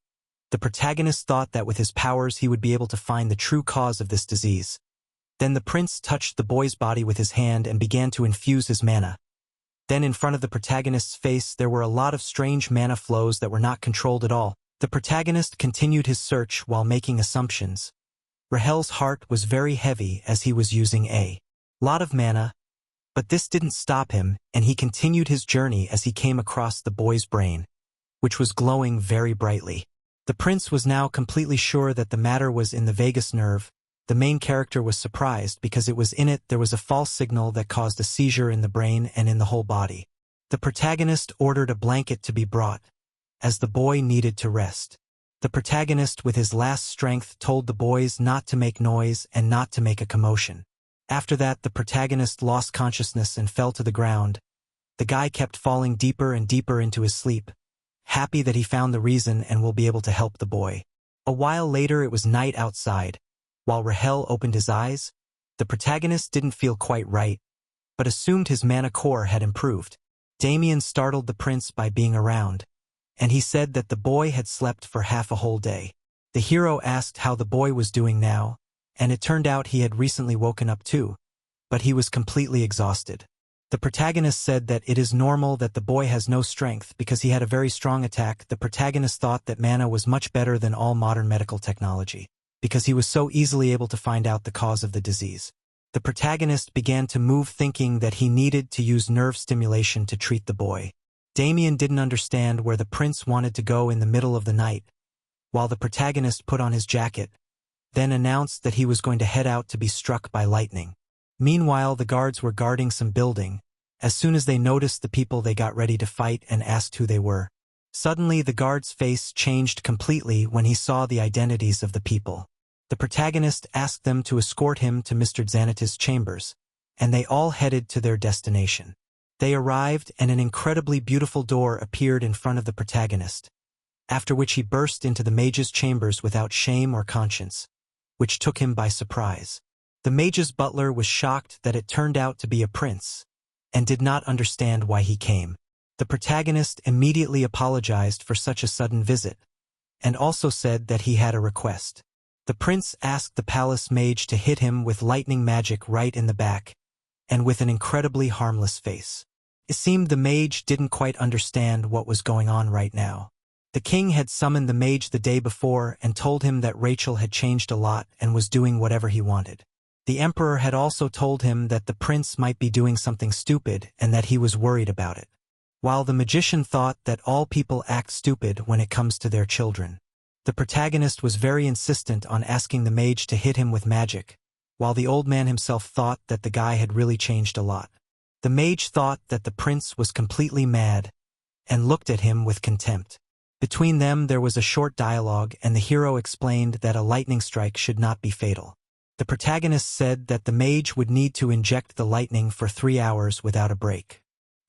The protagonist thought that with his powers he would be able to find the true cause of this disease. Then the prince touched the boy's body with his hand and began to infuse his mana. Then in front of the protagonist's face there were a lot of strange mana flows that were not controlled at all. The protagonist continued his search while making assumptions. Rahel's heart was very heavy as he was using a lot of mana, but this didn't stop him and he continued his journey as he came across the boy's brain, which was glowing very brightly. The prince was now completely sure that the matter was in the vagus nerve. The main character was surprised because it was in it there was a false signal that caused a seizure in the brain and in the whole body. The protagonist ordered a blanket to be brought, as the boy needed to rest. The protagonist with his last strength told the boys not to make noise and not to make a commotion. After that the protagonist lost consciousness and fell to the ground. The guy kept falling deeper and deeper into his sleep, happy that he found the reason and will be able to help the boy. A while later it was night outside. While Rahel opened his eyes, the protagonist didn't feel quite right, but assumed his mana core had improved. Damien startled the prince by being around, and he said that the boy had slept for half a whole day. The hero asked how the boy was doing now, and it turned out he had recently woken up too, but he was completely exhausted. The protagonist said that it is normal that the boy has no strength because he had a very strong attack. The protagonist thought that mana was much better than all modern medical technology, because he was so easily able to find out the cause of the disease. The protagonist began to move thinking that he needed to use nerve stimulation to treat the boy. Damien didn't understand where the prince wanted to go in the middle of the night, while the protagonist put on his jacket, then announced that he was going to head out to be struck by lightning. Meanwhile, the guards were guarding some building. As soon as they noticed the people, they got ready to fight and asked who they were. Suddenly, the guard's face changed completely when he saw the identities of the people. The protagonist asked them to escort him to Mr. Xanath's chambers, and they all headed to their destination. They arrived, and an incredibly beautiful door appeared in front of the protagonist, after which he burst into the mage's chambers without shame or conscience, which took him by surprise. The mage's butler was shocked that it turned out to be a prince, and did not understand why he came. The protagonist immediately apologized for such a sudden visit, and also said that he had a request. The prince asked the palace mage to hit him with lightning magic right in the back, and with an incredibly harmless face. It seemed the mage didn't quite understand what was going on right now. The king had summoned the mage the day before and told him that Rachel had changed a lot and was doing whatever he wanted. The emperor had also told him that the prince might be doing something stupid and that he was worried about it. While the magician thought that all people act stupid when it comes to their children, the protagonist was very insistent on asking the mage to hit him with magic, while the old man himself thought that the guy had really changed a lot. The mage thought that the prince was completely mad and looked at him with contempt. Between them there was a short dialogue, and the hero explained that a lightning strike should not be fatal. The protagonist said that the mage would need to inject the lightning for 3 hours without a break.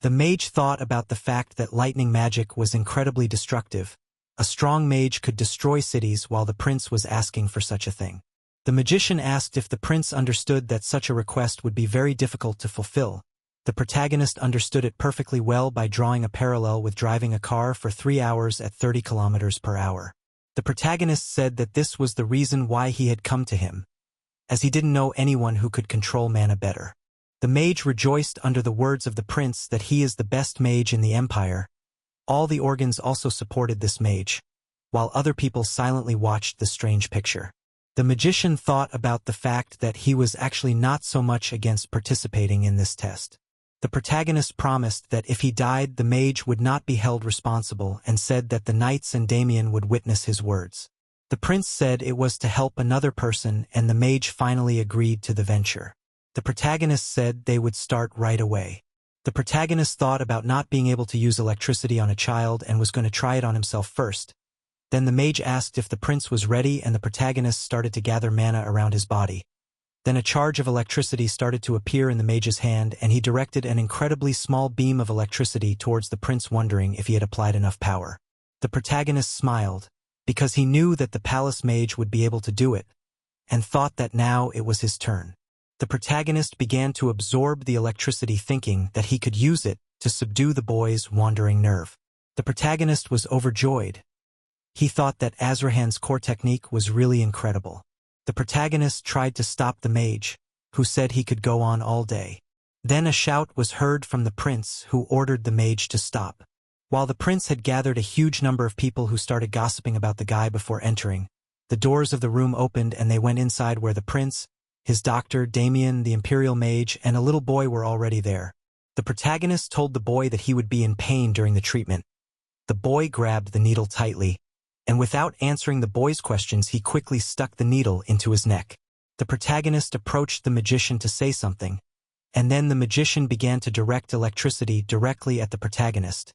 The mage thought about the fact that lightning magic was incredibly destructive. A strong mage could destroy cities, while the prince was asking for such a thing. The magician asked if the prince understood that such a request would be very difficult to fulfill. The protagonist understood it perfectly well by drawing a parallel with driving a car for 3 hours at 30 kilometers per hour. The protagonist said that this was the reason why he had come to him, as he didn't know anyone who could control mana better. The mage rejoiced under the words of the prince that he is the best mage in the empire. All the organs also supported this mage, while other people silently watched the strange picture. The magician thought about the fact that he was actually not so much against participating in this test. The protagonist promised that if he died, the mage would not be held responsible, and said that the knights and Damien would witness his words. The prince said it was to help another person, and the mage finally agreed to the venture. The protagonist said they would start right away. The protagonist thought about not being able to use electricity on a child and was going to try it on himself first. Then the mage asked if the prince was ready, and the protagonist started to gather mana around his body. Then a charge of electricity started to appear in the mage's hand, and he directed an incredibly small beam of electricity towards the prince, wondering if he had applied enough power. The protagonist smiled, because he knew that the palace mage would be able to do it, and thought that now it was his turn. The protagonist began to absorb the electricity, thinking that he could use it to subdue the boy's wandering nerve. The protagonist was overjoyed. He thought that Azrahan's core technique was really incredible. The protagonist tried to stop the mage, who said he could go on all day. Then a shout was heard from the prince, who ordered the mage to stop. While the prince had gathered a huge number of people who started gossiping about the guy before entering, the doors of the room opened and they went inside, where the prince, his doctor, Damien, the Imperial mage, and a little boy were already there. The protagonist told the boy that he would be in pain during the treatment. The boy grabbed the needle tightly, and without answering the boy's questions, he quickly stuck the needle into his neck. The protagonist approached the magician to say something, and then the magician began to direct electricity directly at the protagonist,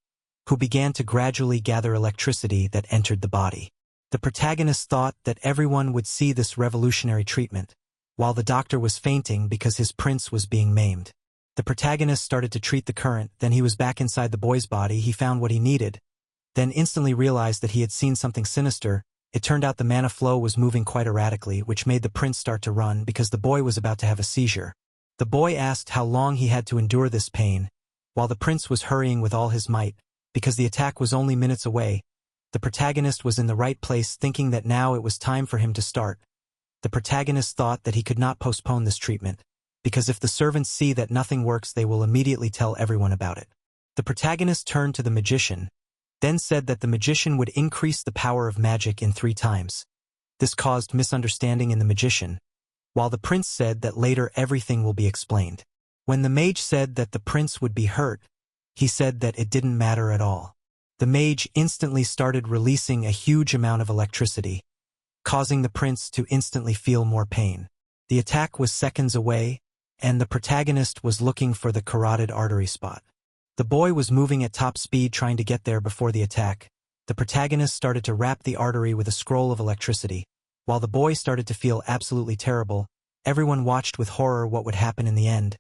who began to gradually gather electricity that entered the body. The protagonist thought that everyone would see this revolutionary treatment, while the doctor was fainting because his prince was being maimed. The protagonist started to treat the current, then he was back inside the boy's body. He found what he needed, then instantly realized that he had seen something sinister. It turned out the mana flow was moving quite erratically, which made the prince start to run because the boy was about to have a seizure. The boy asked how long he had to endure this pain, while the prince was hurrying with all his might, because the attack was only minutes away. The protagonist was in the right place, thinking that now it was time for him to start. The protagonist thought that he could not postpone this treatment, because if the servants see that nothing works they will immediately tell everyone about it. The protagonist turned to the magician, then said that the magician would increase the power of magic in 3 times. This caused misunderstanding in the magician, while the prince said that later everything will be explained. When the mage said that the prince would be hurt, he said that it didn't matter at all. The mage instantly started releasing a huge amount of electricity, causing the prince to instantly feel more pain. The attack was seconds away, and the protagonist was looking for the carotid artery spot. The boy was moving at top speed trying to get there before the attack. The protagonist started to wrap the artery with a scroll of electricity. While the boy started to feel absolutely terrible, everyone watched with horror what would happen in the end.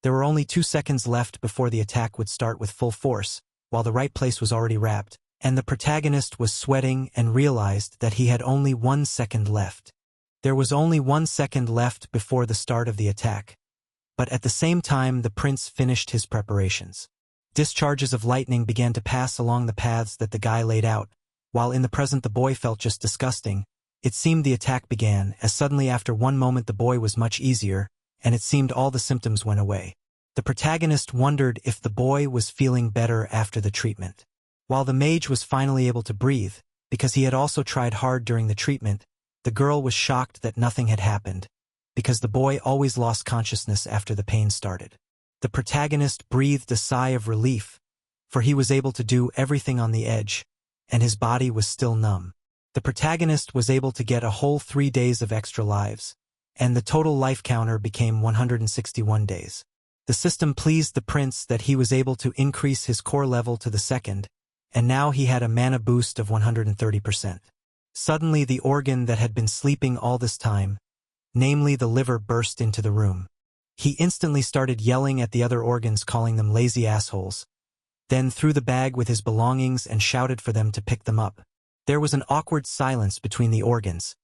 There were only 2 seconds left before the attack would start with full force, while the right place was already wrapped, and the protagonist was sweating and realized that he had only 1 second left. There was only 1 second left before the start of the attack. But at the same time the prince finished his preparations. Discharges of lightning began to pass along the paths that the guy laid out, while in the present the boy felt just disgusting. It seemed the attack began, as suddenly after 1 moment the boy was much easier, and it seemed all the symptoms went away. The protagonist wondered if the boy was feeling better after the treatment. While the mage was finally able to breathe, because he had also tried hard during the treatment, the girl was shocked that nothing had happened, because the boy always lost consciousness after the pain started. The protagonist breathed a sigh of relief, for he was able to do everything on the edge, and his body was still numb. The protagonist was able to get a whole 3 days of extra lives, and the total life counter became 161 days. The system pleased the prince that he was able to increase his core level to the 2nd, and now he had a mana boost of 130%. Suddenly the organ that had been sleeping all this time, namely the liver, burst into the room. He instantly started yelling at the other organs, calling them lazy assholes, then threw the bag with his belongings and shouted for them to pick them up. There was an awkward silence between the organs,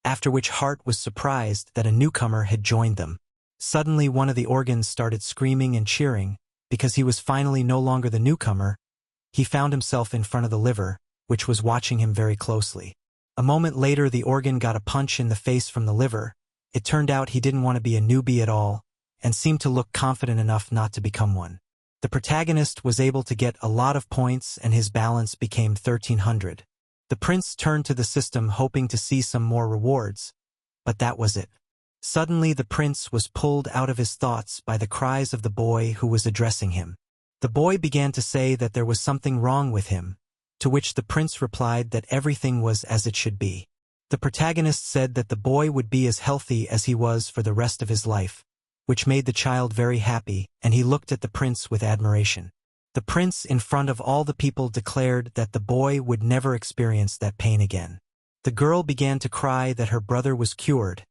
after which Hart was surprised that a newcomer had joined them. Suddenly one of the organs started screaming and cheering, because he was finally no longer the newcomer. He found himself in front of the liver, which was watching him very closely. A moment later the organ got a punch in the face from the liver. It turned out he didn't want to be a newbie at all, and seemed to look confident enough not to become one. The protagonist was able to get a lot of points and his balance became 1300. The prince turned to the system hoping to see some more rewards, but that was it. Suddenly the prince was pulled out of his thoughts by the cries of the boy who was addressing him. The boy began to say that there was something wrong with him, to which the prince replied that everything was as it should be. The protagonist said that the boy would be as healthy as he was for the rest of his life, which made the child very happy, and he looked at the prince with admiration. The prince in front of all the people declared that the boy would never experience that pain again. The girl began to cry that her brother was cured,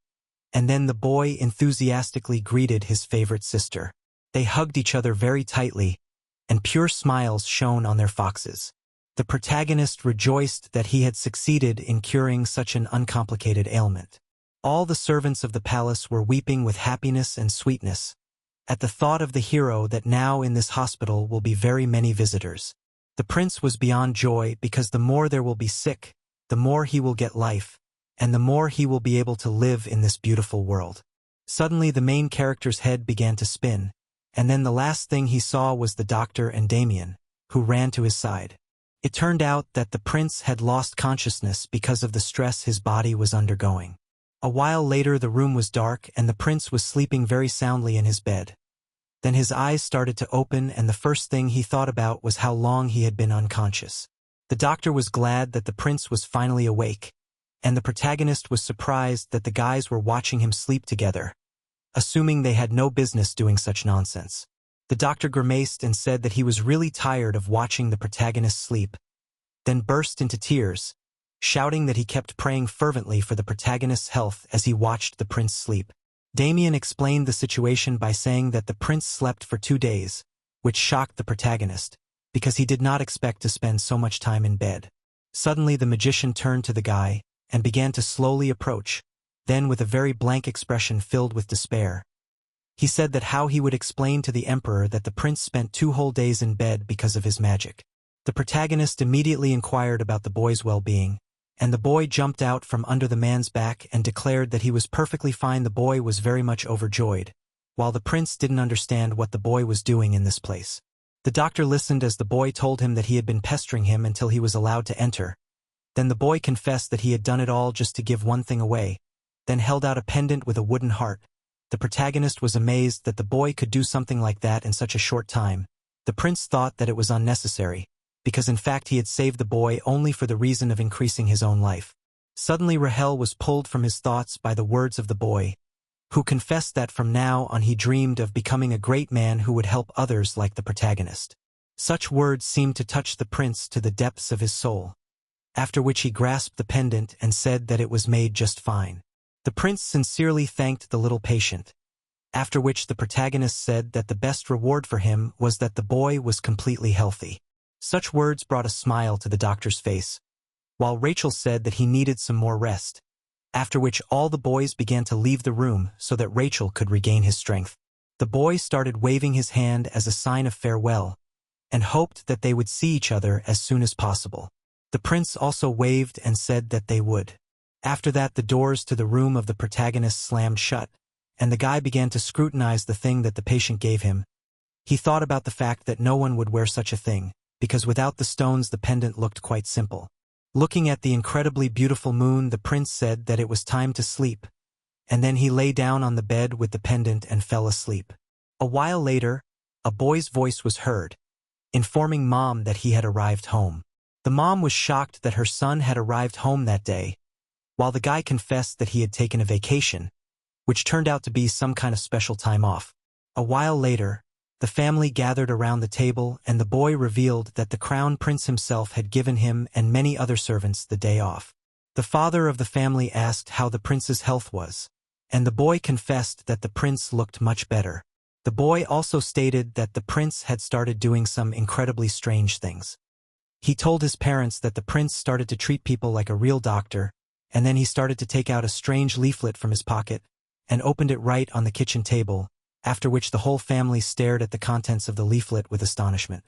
and then the boy enthusiastically greeted his favorite sister. They hugged each other very tightly, and pure smiles shone on their faces. The protagonist rejoiced that he had succeeded in curing such an uncomplicated ailment. All the servants of the palace were weeping with happiness and sweetness at the thought of the hero that now in this hospital will be very many visitors. The prince was beyond joy because the more there will be sick, the more he will get life, and the more he will be able to live in this beautiful world. Suddenly the main character's head began to spin, and then the last thing he saw was the doctor and Damien, who ran to his side. It turned out that the prince had lost consciousness because of the stress his body was undergoing. A while later the room was dark and the prince was sleeping very soundly in his bed. Then his eyes started to open and the first thing he thought about was how long he had been unconscious. The doctor was glad that the prince was finally awake, and the protagonist was surprised that the guys were watching him sleep together, assuming they had no business doing such nonsense. The doctor grimaced and said that he was really tired of watching the protagonist sleep, then burst into tears, shouting that he kept praying fervently for the protagonist's health as he watched the prince sleep. Damien explained the situation by saying that the prince slept for 2 days, which shocked the protagonist, because he did not expect to spend so much time in bed. Suddenly the magician turned to the guy and began to slowly approach, then with a very blank expression filled with despair. He said that how he would explain to the emperor that the prince spent 2 whole days in bed because of his magic. The protagonist immediately inquired about the boy's well-being, and the boy jumped out from under the man's back and declared that he was perfectly fine. The boy was very much overjoyed, while the prince didn't understand what the boy was doing in this place. The doctor listened as the boy told him that he had been pestering him until he was allowed to enter. Then the boy confessed that he had done it all just to give one thing away, then held out a pendant with a wooden heart. The protagonist was amazed that the boy could do something like that in such a short time. The prince thought that it was unnecessary, because in fact he had saved the boy only for the reason of increasing his own life. Suddenly Rahel was pulled from his thoughts by the words of the boy, who confessed that from now on he dreamed of becoming a great man who would help others like the protagonist. Such words seemed to touch the prince to the depths of his soul, after which he grasped the pendant and said that it was made just fine. The prince sincerely thanked the little patient, after which the protagonist said that the best reward for him was that the boy was completely healthy. Such words brought a smile to the doctor's face, while Rachel said that he needed some more rest, after which all the boys began to leave the room so that Rachel could regain his strength. The boy started waving his hand as a sign of farewell, and hoped that they would see each other as soon as possible. The prince also waved and said that they would. After that, the doors to the room of the protagonist slammed shut, and the guy began to scrutinize the thing that the patient gave him. He thought about the fact that no one would wear such a thing, because without the stones the pendant looked quite simple. Looking at the incredibly beautiful moon, the prince said that it was time to sleep, and then he lay down on the bed with the pendant and fell asleep. A while later, a boy's voice was heard, informing Mom that he had arrived home. The mom was shocked that her son had arrived home that day, while the guy confessed that he had taken a vacation, which turned out to be some kind of special time off. A while later, the family gathered around the table and the boy revealed that the crown prince himself had given him and many other servants the day off. The father of the family asked how the prince's health was, and the boy confessed that the prince looked much better. The boy also stated that the prince had started doing some incredibly strange things. He told his parents that the prince started to treat people like a real doctor, and then he started to take out a strange leaflet from his pocket and opened it right on the kitchen table, after which the whole family stared at the contents of the leaflet with astonishment.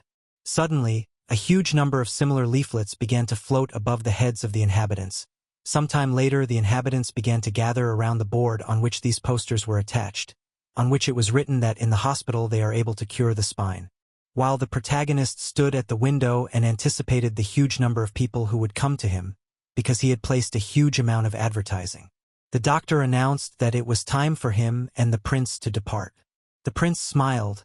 Suddenly, a huge number of similar leaflets began to float above the heads of the inhabitants. Sometime later, the inhabitants began to gather around the board on which these posters were attached, on which it was written that in the hospital they are able to cure the spine. While the protagonist stood at the window and anticipated the huge number of people who would come to him, because he had placed a huge amount of advertising. The doctor announced that it was time for him and the prince to depart. The prince smiled,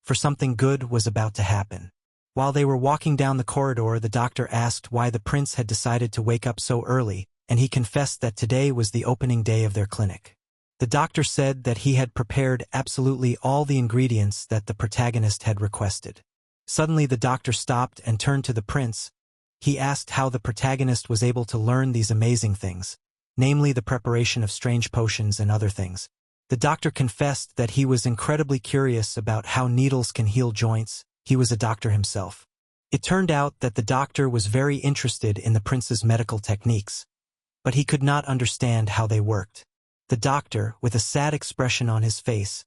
for something good was about to happen. While they were walking down the corridor, the doctor asked why the prince had decided to wake up so early, and he confessed that today was the opening day of their clinic. The doctor said that he had prepared absolutely all the ingredients that the protagonist had requested. Suddenly the doctor stopped and turned to the prince. He asked how the protagonist was able to learn these amazing things, namely the preparation of strange potions and other things. The doctor confessed that he was incredibly curious about how needles can heal joints. He was a doctor himself. It turned out that the doctor was very interested in the prince's medical techniques, but he could not understand how they worked. The doctor, with a sad expression on his face,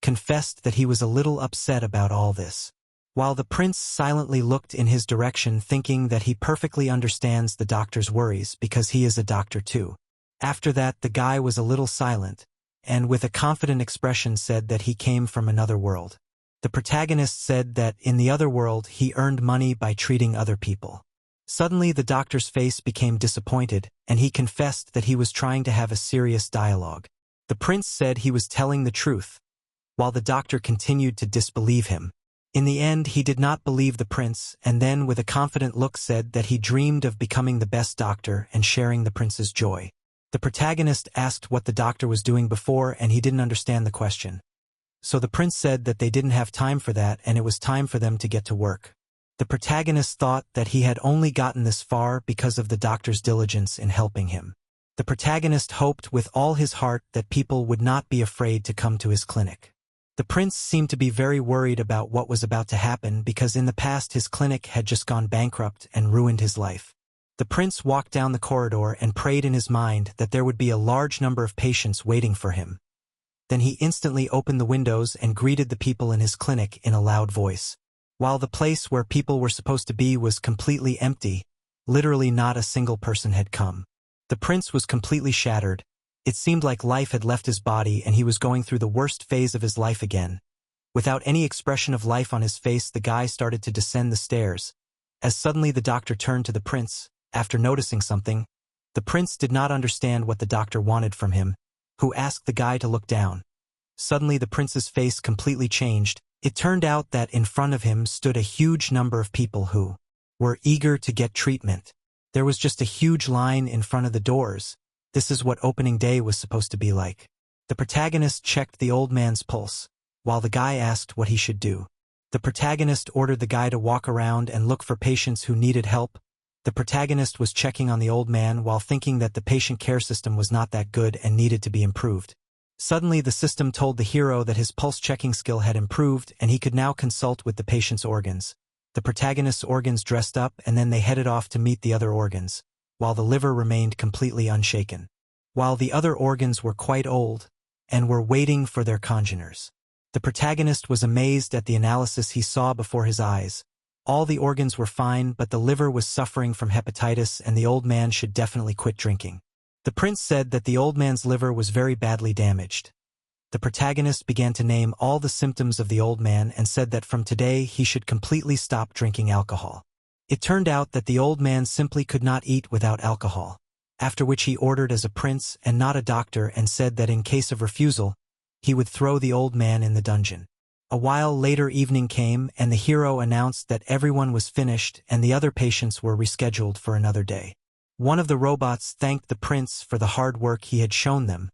confessed that he was a little upset about all this, while the prince silently looked in his direction, thinking that he perfectly understands the doctor's worries because he is a doctor too. After that, the guy was a little silent, and with a confident expression said that he came from another world. The protagonist said that in the other world he earned money by treating other people. Suddenly the doctor's face became disappointed, and he confessed that he was trying to have a serious dialogue. The prince said he was telling the truth, while the doctor continued to disbelieve him. In the end, he did not believe the prince, and then with a confident look said that he dreamed of becoming the best doctor and sharing the prince's joy. The protagonist asked what the doctor was doing before, and he didn't understand the question. So the prince said that they didn't have time for that and it was time for them to get to work. The protagonist thought that he had only gotten this far because of the doctor's diligence in helping him. The protagonist hoped with all his heart that people would not be afraid to come to his clinic. The prince seemed to be very worried about what was about to happen because in the past his clinic had just gone bankrupt and ruined his life. The prince walked down the corridor and prayed in his mind that there would be a large number of patients waiting for him. Then he instantly opened the windows and greeted the people in his clinic in a loud voice. While the place where people were supposed to be was completely empty, literally not a single person had come. The prince was completely shattered. It seemed like life had left his body and he was going through the worst phase of his life again. Without any expression of life on his face, the guy started to descend the stairs. As suddenly the doctor turned to the prince, after noticing something. The prince did not understand what the doctor wanted from him, who asked the guy to look down. Suddenly the prince's face completely changed. It turned out that in front of him stood a huge number of people who were eager to get treatment. There was just a huge line in front of the doors. This is what opening day was supposed to be like. The protagonist checked the old man's pulse, while the guy asked what he should do. The protagonist ordered the guy to walk around and look for patients who needed help. The protagonist was checking on the old man while thinking that the patient care system was not that good and needed to be improved. Suddenly the system told the hero that his pulse-checking skill had improved and he could now consult with the patient's organs. The protagonist's organs dressed up and then they headed off to meet the other organs, while the liver remained completely unshaken. While the other organs were quite old and were waiting for their congeners. The protagonist was amazed at the analysis he saw before his eyes. All the organs were fine, but the liver was suffering from hepatitis and the old man should definitely quit drinking. The prince said that the old man's liver was very badly damaged. The protagonist began to name all the symptoms of the old man and said that from today he should completely stop drinking alcohol. It turned out that the old man simply could not eat without alcohol, after which he ordered as a prince and not a doctor and said that in case of refusal, he would throw the old man in the dungeon. A while later evening came and the hero announced that everyone was finished and the other patients were rescheduled for another day. One of the robots thanked the prince for the hard work he had shown them,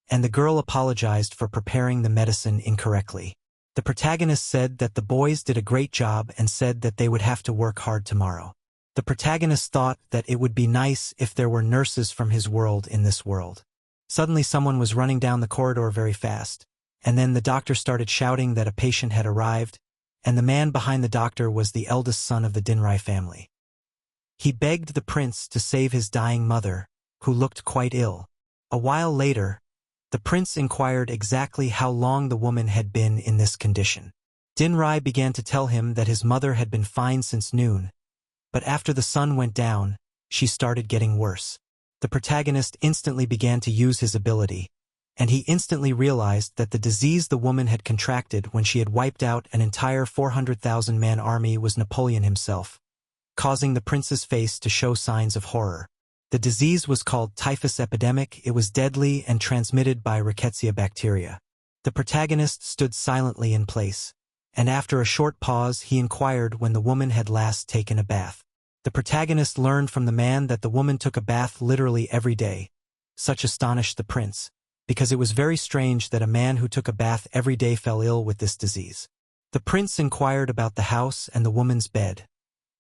and the girl apologized for preparing the medicine incorrectly. The protagonist said that the boys did a great job and said that they would have to work hard tomorrow. The protagonist thought that it would be nice if there were nurses from his world in this world. Suddenly someone was running down the corridor very fast, and then the doctor started shouting that a patient had arrived, and the man behind the doctor was the eldest son of the Dinrai family. He begged the prince to save his dying mother, who looked quite ill. A while later, the prince inquired exactly how long the woman had been in this condition. Dinrai began to tell him that his mother had been fine since noon, but after the sun went down, she started getting worse. The protagonist instantly began to use his ability, and he instantly realized that the disease the woman had contracted when she had wiped out an entire 400,000-man army was Napoleon himself, causing the prince's face to show signs of horror. The disease was called typhus epidemic. It was deadly and transmitted by rickettsia bacteria. The protagonist stood silently in place, and after a short pause he inquired when the woman had last taken a bath. The protagonist learned from the man that the woman took a bath literally every day. Such astonished the prince, because it was very strange that a man who took a bath every day fell ill with this disease. The prince inquired about the house and the woman's bed,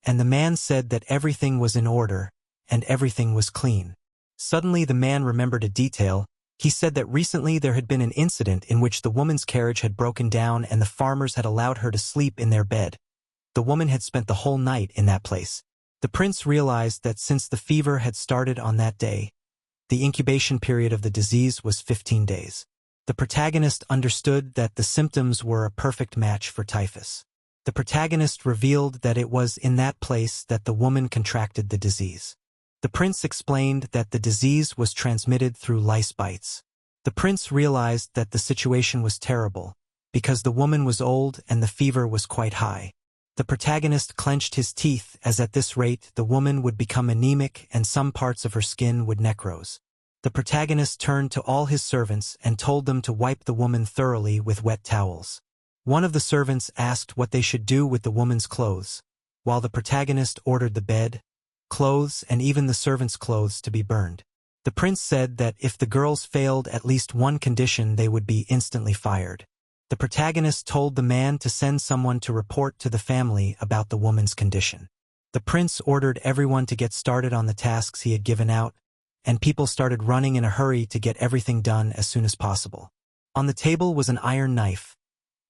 and the man said that everything was in order, and everything was clean. Suddenly the man remembered a detail. He said that recently there had been an incident in which the woman's carriage had broken down and the farmers had allowed her to sleep in their bed. The woman had spent the whole night in that place. The prince realized that since the fever had started on that day, the incubation period of the disease was 15 days. The protagonist understood that the symptoms were a perfect match for typhus. The protagonist revealed that it was in that place that the woman contracted the disease. The prince explained that the disease was transmitted through lice bites. The prince realized that the situation was terrible, because the woman was old and the fever was quite high. The protagonist clenched his teeth as at this rate the woman would become anemic and some parts of her skin would necrose. The protagonist turned to all his servants and told them to wipe the woman thoroughly with wet towels. One of the servants asked what they should do with the woman's clothes, while the protagonist ordered the bed, clothes, and even the servants' clothes to be burned. The prince said that if the girls failed at least one condition they would be instantly fired. The protagonist told the man to send someone to report to the family about the woman's condition. The prince ordered everyone to get started on the tasks he had given out, and people started running in a hurry to get everything done as soon as possible. On the table was an iron knife.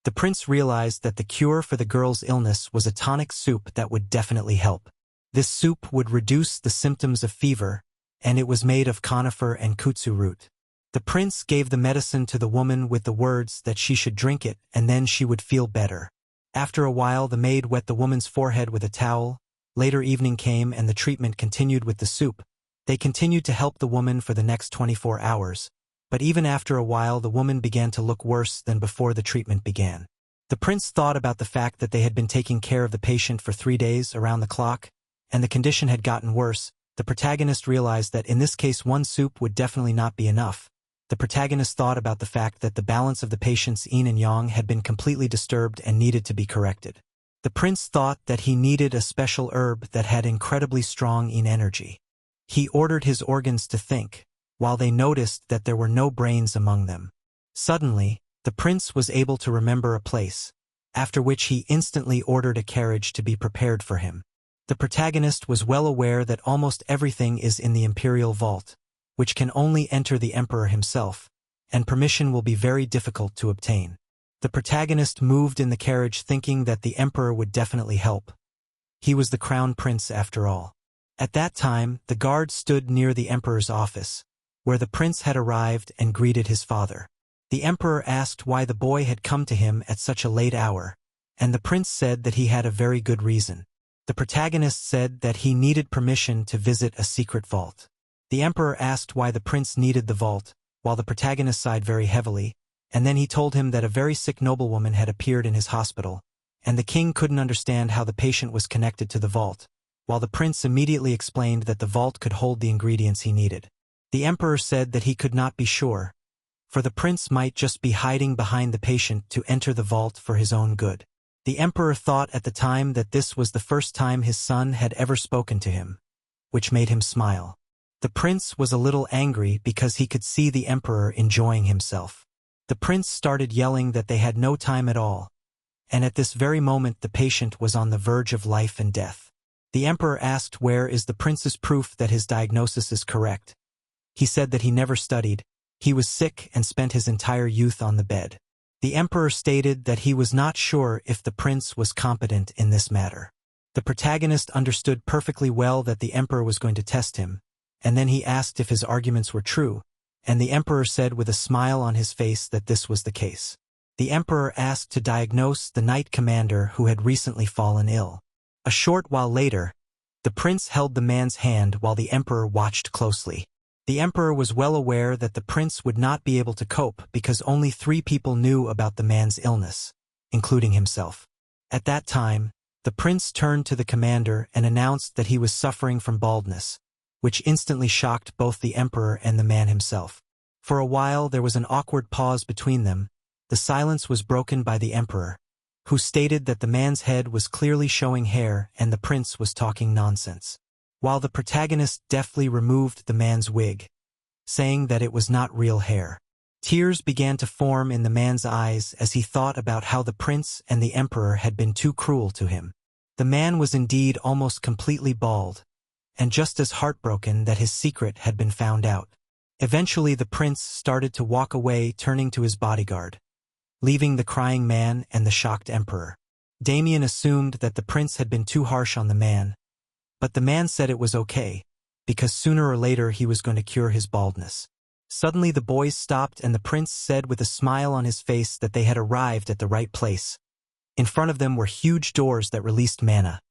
The prince realized that the cure for the girl's illness was a tonic soup that would definitely help. This soup would reduce the symptoms of fever, and it was made of conifer and kutsu root. The prince gave the medicine to the woman with the words that she should drink it and then she would feel better. After a while the maid wet the woman's forehead with a towel. Later evening came and the treatment continued with the soup. They continued to help the woman for the next 24 hours, but even after a while the woman began to look worse than before the treatment began. The prince thought about the fact that they had been taking care of the patient for 3 days around the clock, and the condition had gotten worse. The protagonist realized that in this case one soup would definitely not be enough. The protagonist thought about the fact that the balance of the patient's yin and yang had been completely disturbed and needed to be corrected. The prince thought that he needed a special herb that had incredibly strong yin energy. He ordered his organs to think, while they noticed that there were no brains among them. Suddenly, the prince was able to remember a place, after which he instantly ordered a carriage to be prepared for him. The protagonist was well aware that almost everything is in the Imperial vault, which can only enter the emperor himself, and permission will be very difficult to obtain. The protagonist moved in the carriage thinking that the emperor would definitely help. He was the crown prince after all. At that time, the guard stood near the emperor's office, where the prince had arrived and greeted his father. The emperor asked why the boy had come to him at such a late hour, and the prince said that he had a very good reason. The protagonist said that he needed permission to visit a secret vault. The emperor asked why the prince needed the vault, while the protagonist sighed very heavily, and then he told him that a very sick noblewoman had appeared in his hospital, and the king couldn't understand how the patient was connected to the vault, while the prince immediately explained that the vault could hold the ingredients he needed. The emperor said that he could not be sure, for the prince might just be hiding behind the patient to enter the vault for his own good. The emperor thought at the time that this was the first time his son had ever spoken to him, which made him smile. The prince was a little angry because he could see the emperor enjoying himself. The prince started yelling that they had no time at all, and at this very moment the patient was on the verge of life and death. The emperor asked where is the prince's proof that his diagnosis is correct. He said that he never studied, he was sick and spent his entire youth on the bed. The emperor stated that he was not sure if the prince was competent in this matter. The protagonist understood perfectly well that the emperor was going to test him, and then he asked if his arguments were true, and the emperor said with a smile on his face that this was the case. The emperor asked to diagnose the knight commander who had recently fallen ill. A short while later, the prince held the man's hand while the emperor watched closely. The emperor was well aware that the prince would not be able to cope because only 3 people knew about the man's illness, including himself. At that time, the prince turned to the commander and announced that he was suffering from baldness, which instantly shocked both the emperor and the man himself. For a while there was an awkward pause between them. The silence was broken by the emperor, who stated that the man's head was clearly showing hair and the prince was talking nonsense, while the protagonist deftly removed the man's wig, saying that it was not real hair. Tears began to form in the man's eyes as he thought about how the prince and the emperor had been too cruel to him. The man was indeed almost completely bald, and just as heartbroken that his secret had been found out. Eventually the prince started to walk away, turning to his bodyguard, leaving the crying man and the shocked emperor. Damien assumed that the prince had been too harsh on the man, but the man said it was okay, because sooner or later he was going to cure his baldness. Suddenly the boys stopped and the prince said with a smile on his face that they had arrived at the right place. In front of them were huge doors that released mana.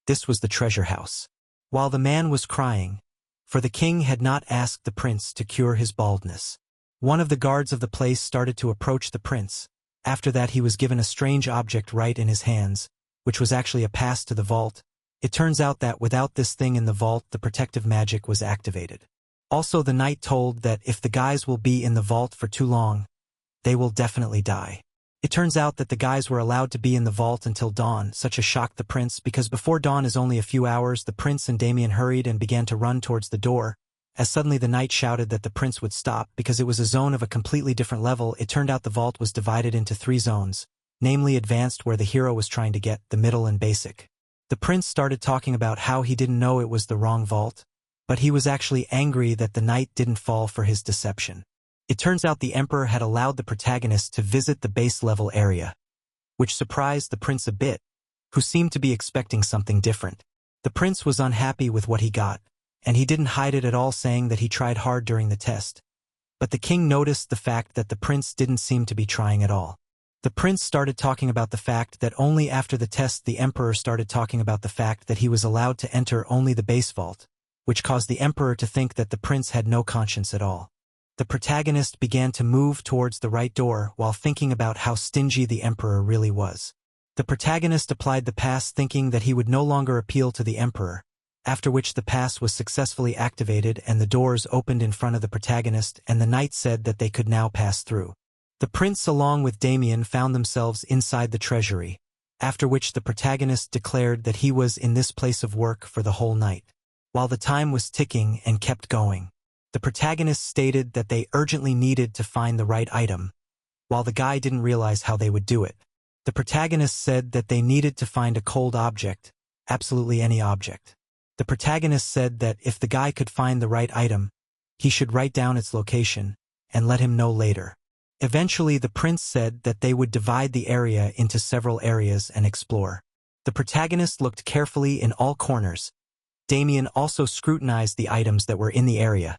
This was the treasure house. While the man was crying, for the king had not asked the prince to cure his baldness. One of the guards of the place started to approach the prince. After that he was given a strange object right in his hands, which was actually a pass to the vault. It turns out that without this thing in the vault the protective magic was activated. Also the knight told that if the guys will be in the vault for too long, they will definitely die. It turns out that the guys were allowed to be in the vault until dawn. Such a shocked the prince because before dawn is only a few hours. The prince and Damien hurried and began to run towards the door, as suddenly the knight shouted that the prince would stop because it was a zone of a completely different level. It turned out the vault was divided into 3 zones, namely advanced where the hero was trying to get, the middle and basic. The prince started talking about how he didn't know it was the wrong vault, but he was actually angry that the knight didn't fall for his deception. It turns out the emperor had allowed the protagonist to visit the base level area, which surprised the prince a bit, who seemed to be expecting something different. The prince was unhappy with what he got, and he didn't hide it at all, saying that he tried hard during the test. But the king noticed the fact that the prince didn't seem to be trying at all. The prince started talking about the fact that only after the test the emperor started talking about the fact that he was allowed to enter only the base vault, which caused the emperor to think that the prince had no conscience at all. The protagonist began to move towards the right door while thinking about how stingy the Emperor really was. The protagonist applied the pass thinking that he would no longer appeal to the Emperor, after which the pass was successfully activated and the doors opened in front of the protagonist and the knight said that they could now pass through. The prince along with Damien found themselves inside the treasury, after which the protagonist declared that he was in this place of work for the whole night. While the time was ticking and kept going, the protagonist stated that they urgently needed to find the right item, while the guy didn't realize how they would do it. The protagonist said that they needed to find a cold object, absolutely any object. The protagonist said that if the guy could find the right item, he should write down its location and let him know later. Eventually the prince said that they would divide the area into several areas and explore. The protagonist looked carefully in all corners. Damien also scrutinized the items that were in the area.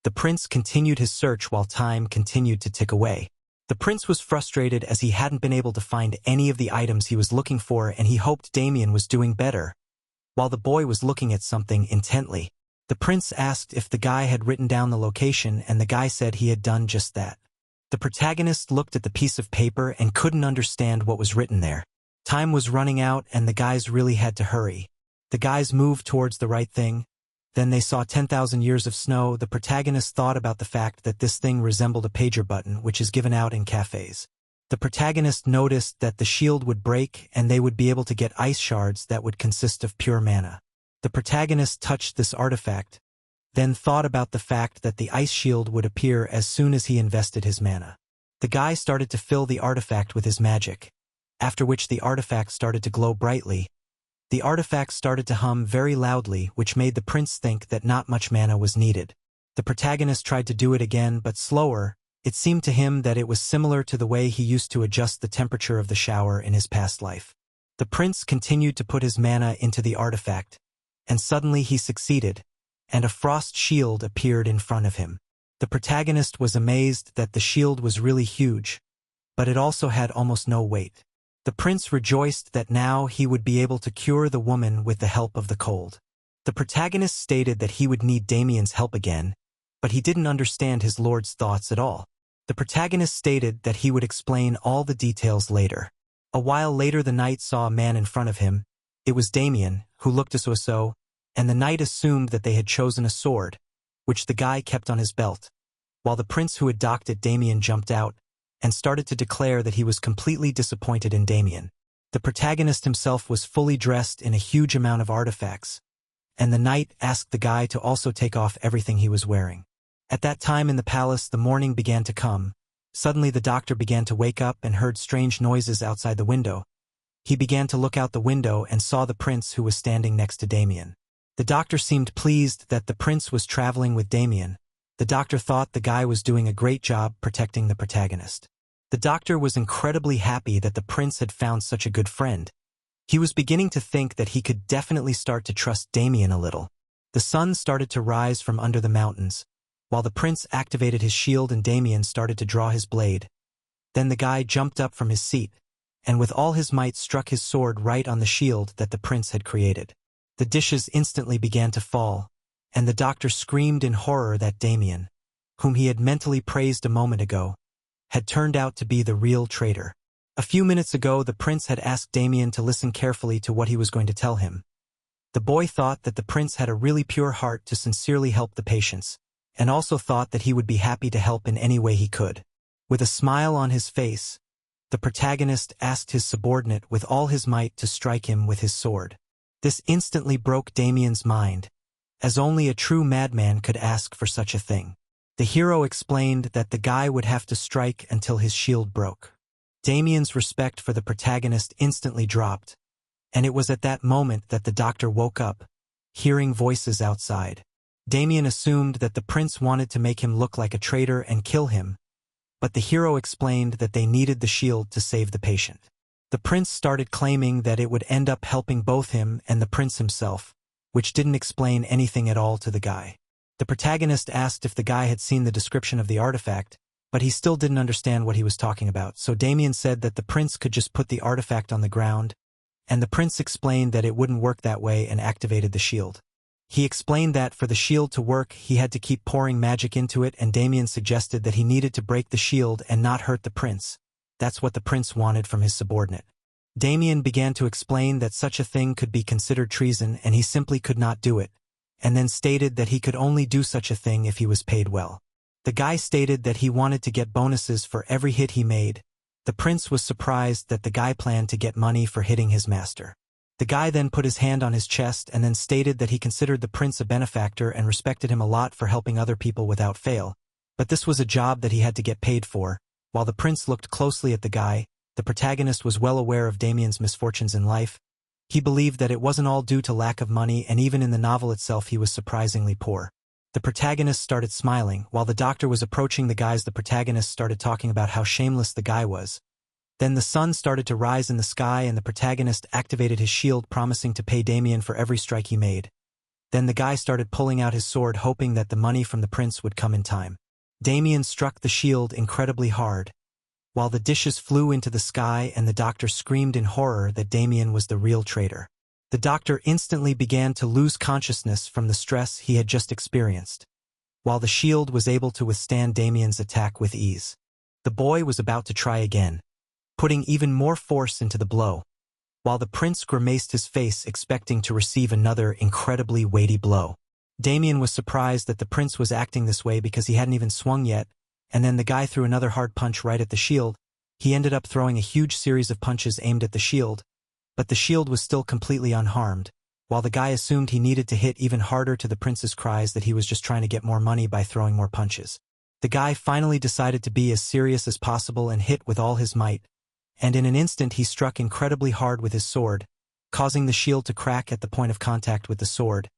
The prince continued his search while time continued to tick away. The prince was frustrated as he hadn't been able to find any of the items he was looking for and he hoped Damien was doing better. While the boy was looking at something intently, the prince asked if the guy had written down the location and the guy said he had done just that. The protagonist looked at the piece of paper and couldn't understand what was written there. Time was running out and the guys really had to hurry. The guys moved towards the right thing. Then they saw 10,000 years of snow. The protagonist thought about the fact that this thing resembled a pager button which is given out in cafes. The protagonist noticed that the shield would break and they would be able to get ice shards that would consist of pure mana. The protagonist touched this artifact, then thought about the fact that the ice shield would appear as soon as he invested his mana. The guy started to fill the artifact with his magic, after which the artifact started to glow brightly. The artifact started to hum very loudly, which made the prince think that not much mana was needed. The protagonist tried to do it again, but slower. It seemed to him that it was similar to the way he used to adjust the temperature of the shower in his past life. The prince continued to put his mana into the artifact, and suddenly he succeeded, and a frost shield appeared in front of him. The protagonist was amazed that the shield was really huge, but it also had almost no weight. The prince rejoiced that now he would be able to cure the woman with the help of the cold. The protagonist stated that he would need Damien's help again, but he didn't understand his lord's thoughts at all. The protagonist stated that he would explain all the details later. A while later the knight saw a man in front of him. It was Damien, who looked so, and the knight assumed that they had chosen a sword, which the guy kept on his belt. While the prince who had docked it Damien jumped out, and started to declare that he was completely disappointed in Damien. The protagonist himself was fully dressed in a huge amount of artifacts, and the knight asked the guy to also take off everything he was wearing. At that time in the palace the morning began to come. Suddenly the doctor began to wake up and heard strange noises outside the window. He began to look out the window and saw the prince who was standing next to Damien. The doctor seemed pleased that the prince was traveling with Damien. The doctor thought the guy was doing a great job protecting the protagonist. The doctor was incredibly happy that the prince had found such a good friend. He was beginning to think that he could definitely start to trust Damien a little. The sun started to rise from under the mountains, while the prince activated his shield and Damien started to draw his blade. Then the guy jumped up from his seat, and with all his might struck his sword right on the shield that the prince had created. The dishes instantly began to fall, and the doctor screamed in horror that Damien, whom he had mentally praised a moment ago, had turned out to be the real traitor. A few minutes ago the prince had asked Damien to listen carefully to what he was going to tell him. The boy thought that the prince had a really pure heart to sincerely help the patients, and also thought that he would be happy to help in any way he could. With a smile on his face, the protagonist asked his subordinate with all his might to strike him with his sword. This instantly broke Damien's mind, as only a true madman could ask for such a thing. The hero explained that the guy would have to strike until his shield broke. Damien's respect for the protagonist instantly dropped, and it was at that moment that the doctor woke up, hearing voices outside. Damien assumed that the prince wanted to make him look like a traitor and kill him, but the hero explained that they needed the shield to save the patient. The prince started claiming that it would end up helping both him and the prince himself, which didn't explain anything at all to the guy. The protagonist asked if the guy had seen the description of the artifact, but he still didn't understand what he was talking about, so Damien said that the prince could just put the artifact on the ground, and the prince explained that it wouldn't work that way and activated the shield. He explained that for the shield to work he had to keep pouring magic into it, and Damien suggested that he needed to break the shield and not hurt the prince. That's what the prince wanted from his subordinate. Damien began to explain that such a thing could be considered treason and he simply could not do it, and then stated that he could only do such a thing if he was paid well. The guy stated that he wanted to get bonuses for every hit he made. The prince was surprised that the guy planned to get money for hitting his master. The guy then put his hand on his chest and then stated that he considered the prince a benefactor and respected him a lot for helping other people without fail, but this was a job that he had to get paid for. While the prince looked closely at the guy, the protagonist was well aware of Damien's misfortunes in life. He believed that it wasn't all due to lack of money, and even in the novel itself he was surprisingly poor. The protagonist started smiling. While the doctor was approaching the guys, the protagonist started talking about how shameless the guy was. Then the sun started to rise in the sky and the protagonist activated his shield, promising to pay Damien for every strike he made. Then the guy started pulling out his sword, hoping that the money from the prince would come in time. Damien struck the shield incredibly hard, while the dishes flew into the sky, and the doctor screamed in horror that Damien was the real traitor. The doctor instantly began to lose consciousness from the stress he had just experienced, while the shield was able to withstand Damien's attack with ease. The boy was about to try again, putting even more force into the blow, while the prince grimaced his face, expecting to receive another incredibly weighty blow. Damien was surprised that the prince was acting this way because he hadn't even swung yet, and then the guy threw another hard punch right at the shield. He ended up throwing a huge series of punches aimed at the shield, but the shield was still completely unharmed, while the guy assumed he needed to hit even harder, to the prince's cries that he was just trying to get more money by throwing more punches. The guy finally decided to be as serious as possible and hit with all his might, and in an instant he struck incredibly hard with his sword, causing the shield to crack at the point of contact with the sword,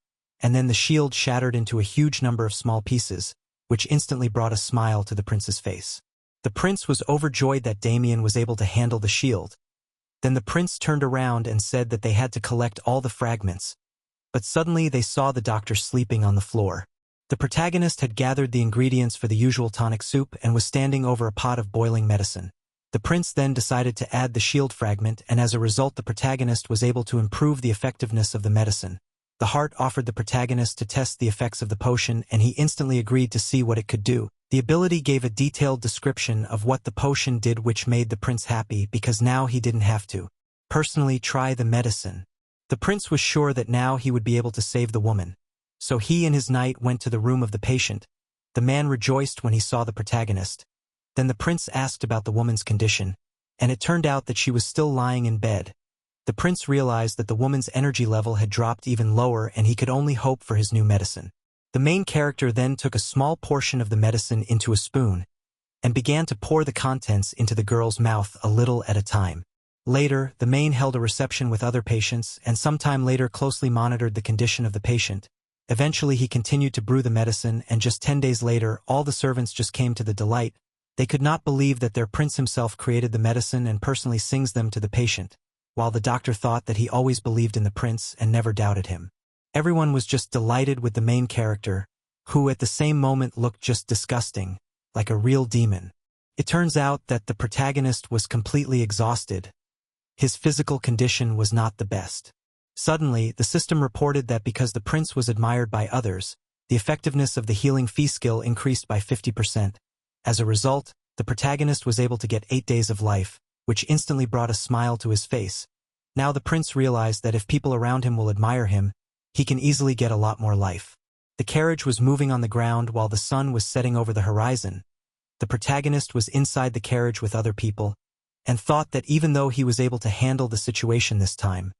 and then the shield shattered into a huge number of small pieces, which instantly brought a smile to the prince's face. The prince was overjoyed that Damien was able to handle the shield. Then the prince turned around and said that they had to collect all the fragments, but suddenly they saw the doctor sleeping on the floor. The protagonist had gathered the ingredients for the usual tonic soup and was standing over a pot of boiling medicine. The prince then decided to add the shield fragment, and as a result the protagonist was able to improve the effectiveness of the medicine. The heart offered the protagonist to test the effects of the potion, and he instantly agreed to see what it could do. The ability gave a detailed description of what the potion did, which made the prince happy because now he didn't have to personally try the medicine. The prince was sure that now he would be able to save the woman, so he and his knight went to the room of the patient. The man rejoiced when he saw the protagonist. Then the prince asked about the woman's condition, and it turned out that she was still lying in bed. The prince realized that the woman's energy level had dropped even lower and he could only hope for his new medicine. The main character then took a small portion of the medicine into a spoon and began to pour the contents into the girl's mouth a little at a time. Later, the main held a reception with other patients and sometime later closely monitored the condition of the patient. Eventually he continued to brew the medicine, and just 10 days later all the servants just came to the delight. They could not believe that their prince himself created the medicine and personally sings them to the patient, while the doctor thought that he always believed in the prince and never doubted him. Everyone was just delighted with the main character, who at the same moment looked just disgusting, like a real demon. It turns out that the protagonist was completely exhausted. His physical condition was not the best. Suddenly, the system reported that because the prince was admired by others, the effectiveness of the healing fee skill increased by 50%. As a result, the protagonist was able to get 8 days of life, which instantly brought a smile to his face. Now the prince realized that if people around him will admire him, he can easily get a lot more life. The carriage was moving on the ground while the sun was setting over the horizon. The protagonist was inside the carriage with other people, and thought that even though he was able to handle the situation this time,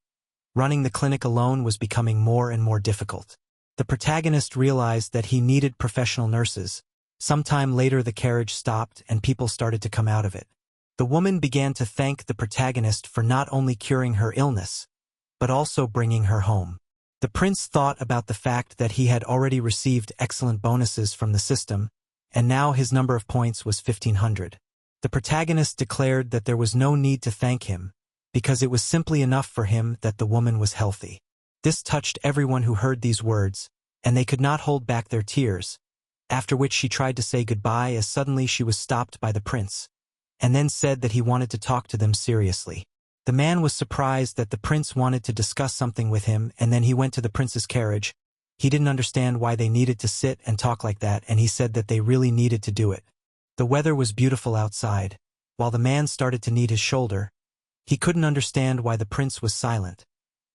running the clinic alone was becoming more and more difficult. The protagonist realized that he needed professional nurses. Sometime later the carriage stopped and people started to come out of it. The woman began to thank the protagonist for not only curing her illness, but also bringing her home. The prince thought about the fact that he had already received excellent bonuses from the system, and now his number of points was 1500. The protagonist declared that there was no need to thank him, because it was simply enough for him that the woman was healthy. This touched everyone who heard these words, and they could not hold back their tears, after which she tried to say goodbye as suddenly she was stopped by the prince, and then said that he wanted to talk to them seriously. The man was surprised that the prince wanted to discuss something with him, and then he went to the prince's carriage, He didn't understand why they needed to sit and talk like that, and he said that they really needed to do it. The weather was beautiful outside. While the man started to knead his shoulder, he couldn't understand why the prince was silent.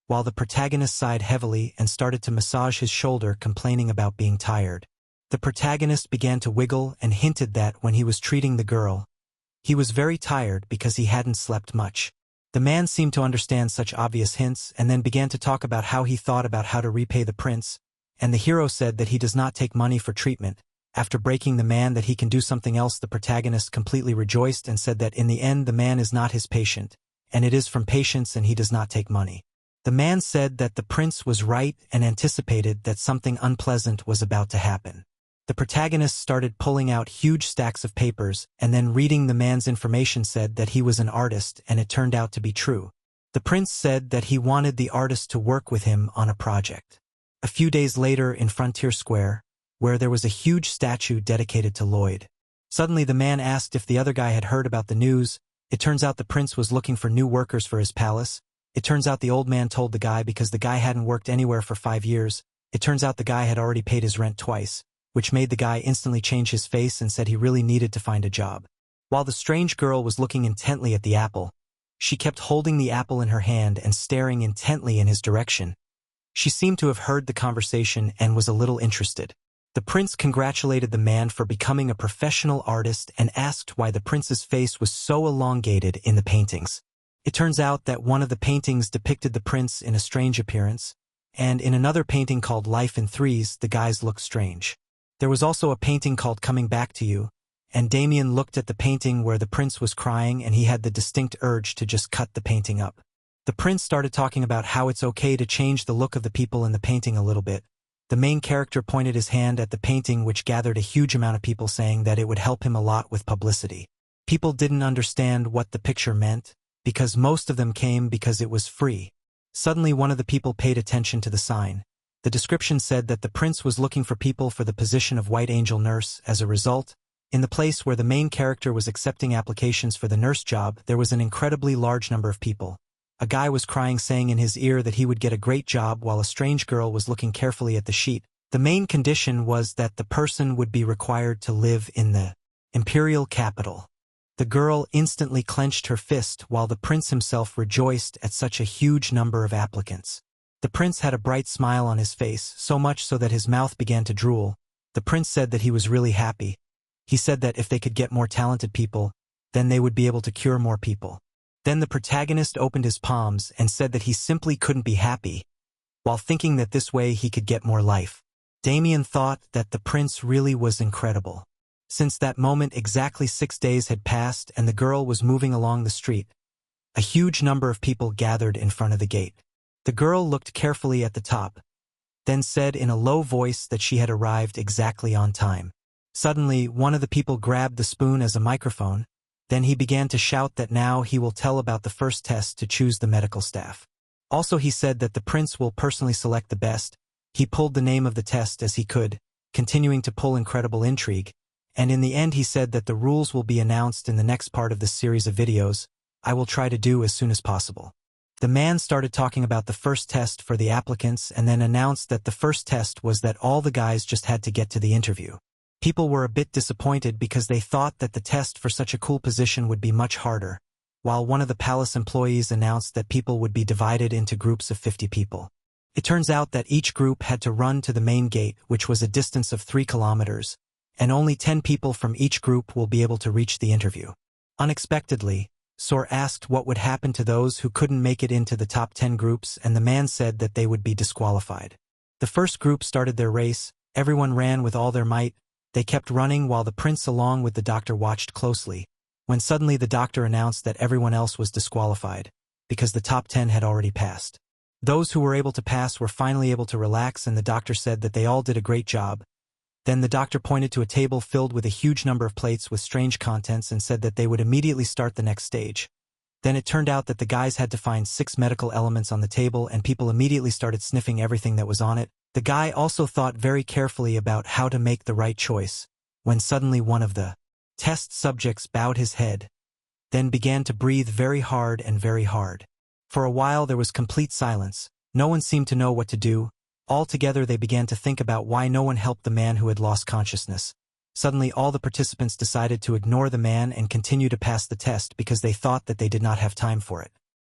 While the protagonist sighed heavily and started to massage his shoulder, complaining about being tired. The protagonist began to wiggle and hinted that when he was treating the girl, he was very tired because he hadn't slept much. The man seemed to understand such obvious hints and then began to talk about how he thought about how to repay the prince, and the hero said that he does not take money for treatment. After breaking the man that he can do something else, the protagonist completely rejoiced and said that in the end the man is not his patient, and it is from patience and he does not take money. The man said that the prince was right and anticipated that something unpleasant was about to happen. The protagonist started pulling out huge stacks of papers and then reading the man's information said that he was an artist, and it turned out to be true. The prince said that he wanted the artist to work with him on a project. A few days later in Frontier Square, where there was a huge statue dedicated to Lloyd. Suddenly the man asked if the other guy had heard about the news. It turns out the prince was looking for new workers for his palace. It turns out the old man told the guy because the guy hadn't worked anywhere for 5 years. It turns out the guy had already paid his rent twice, which made the guy instantly change his face and said he really needed to find a job. While the strange girl was looking intently at the apple, she kept holding the apple in her hand and staring intently in his direction. She seemed to have heard the conversation and was a little interested. The prince congratulated the man for becoming a professional artist and asked why the prince's face was so elongated in the paintings. It turns out that one of the paintings depicted the prince in a strange appearance, and in another painting called Life in Threes, the guys looked strange. There was also a painting called Coming Back to You, and Damien looked at the painting where the prince was crying and he had the distinct urge to just cut the painting up. The prince started talking about how it's okay to change the look of the people in the painting a little bit. The main character pointed his hand at the painting, which gathered a huge amount of people, saying that it would help him a lot with publicity. People didn't understand what the picture meant, because most of them came because it was free. Suddenly one of the people paid attention to the sign. The description said that the prince was looking for people for the position of White Angel nurse. As a result, in the place where the main character was accepting applications for the nurse job, there was an incredibly large number of people. A guy was crying, saying in his ear that he would get a great job, while a strange girl was looking carefully at the sheet. The main condition was that the person would be required to live in the Imperial capital. The girl instantly clenched her fist, while the prince himself rejoiced at such a huge number of applicants. The prince had a bright smile on his face, so much so that his mouth began to drool. The prince said that he was really happy. He said that if they could get more talented people, then they would be able to cure more people. Then the protagonist opened his palms and said that he simply couldn't be happy, while thinking that this way he could get more life. Damien thought that the prince really was incredible. Since that moment, exactly 6 days had passed and the girl was moving along the street. A huge number of people gathered in front of the gate. The girl looked carefully at the top, then said in a low voice that she had arrived exactly on time. Suddenly, one of the people grabbed the spoon as a microphone. Then he began to shout that now he will tell about the first test to choose the medical staff. Also, he said that the prince will personally select the best. He pulled the name of the test as he could, continuing to pull incredible intrigue. And in the end he said that the rules will be announced in the next part of this series of videos. I will try to do as soon as possible. The man started talking about the first test for the applicants and then announced that the first test was that all the guys just had to get to the interview. People were a bit disappointed because they thought that the test for such a cool position would be much harder, while one of the palace employees announced that people would be divided into groups of 50 people. It turns out that each group had to run to the main gate, which was a distance of 3 kilometers, and only 10 people from each group will be able to reach the interview. Unexpectedly, Sor asked what would happen to those who couldn't make it into the top 10 groups, and the man said that they would be disqualified. The first group started their race. Everyone ran with all their might. They kept running while the prince along with the doctor watched closely, when suddenly the doctor announced that everyone else was disqualified, because the top 10 had already passed. Those who were able to pass were finally able to relax, and the doctor said that they all did a great job. Then the doctor pointed to a table filled with a huge number of plates with strange contents and said that they would immediately start the next stage. Then it turned out that the guys had to find 6 medical elements on the table, and people immediately started sniffing everything that was on it. The guy also thought very carefully about how to make the right choice, when suddenly one of the test subjects bowed his head, then began to breathe very hard and very hard. For a while there was complete silence. No one seemed to know what to do. All together they began to think about why no one helped the man who had lost consciousness. Suddenly all the participants decided to ignore the man and continue to pass the test because they thought that they did not have time for it.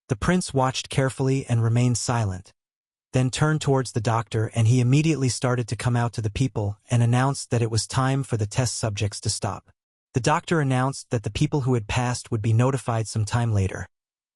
The prince watched carefully and remained silent, then turned towards the doctor, and he immediately started to come out to the people and announced that it was time for the test subjects to stop. The doctor announced that the people who had passed would be notified some time later.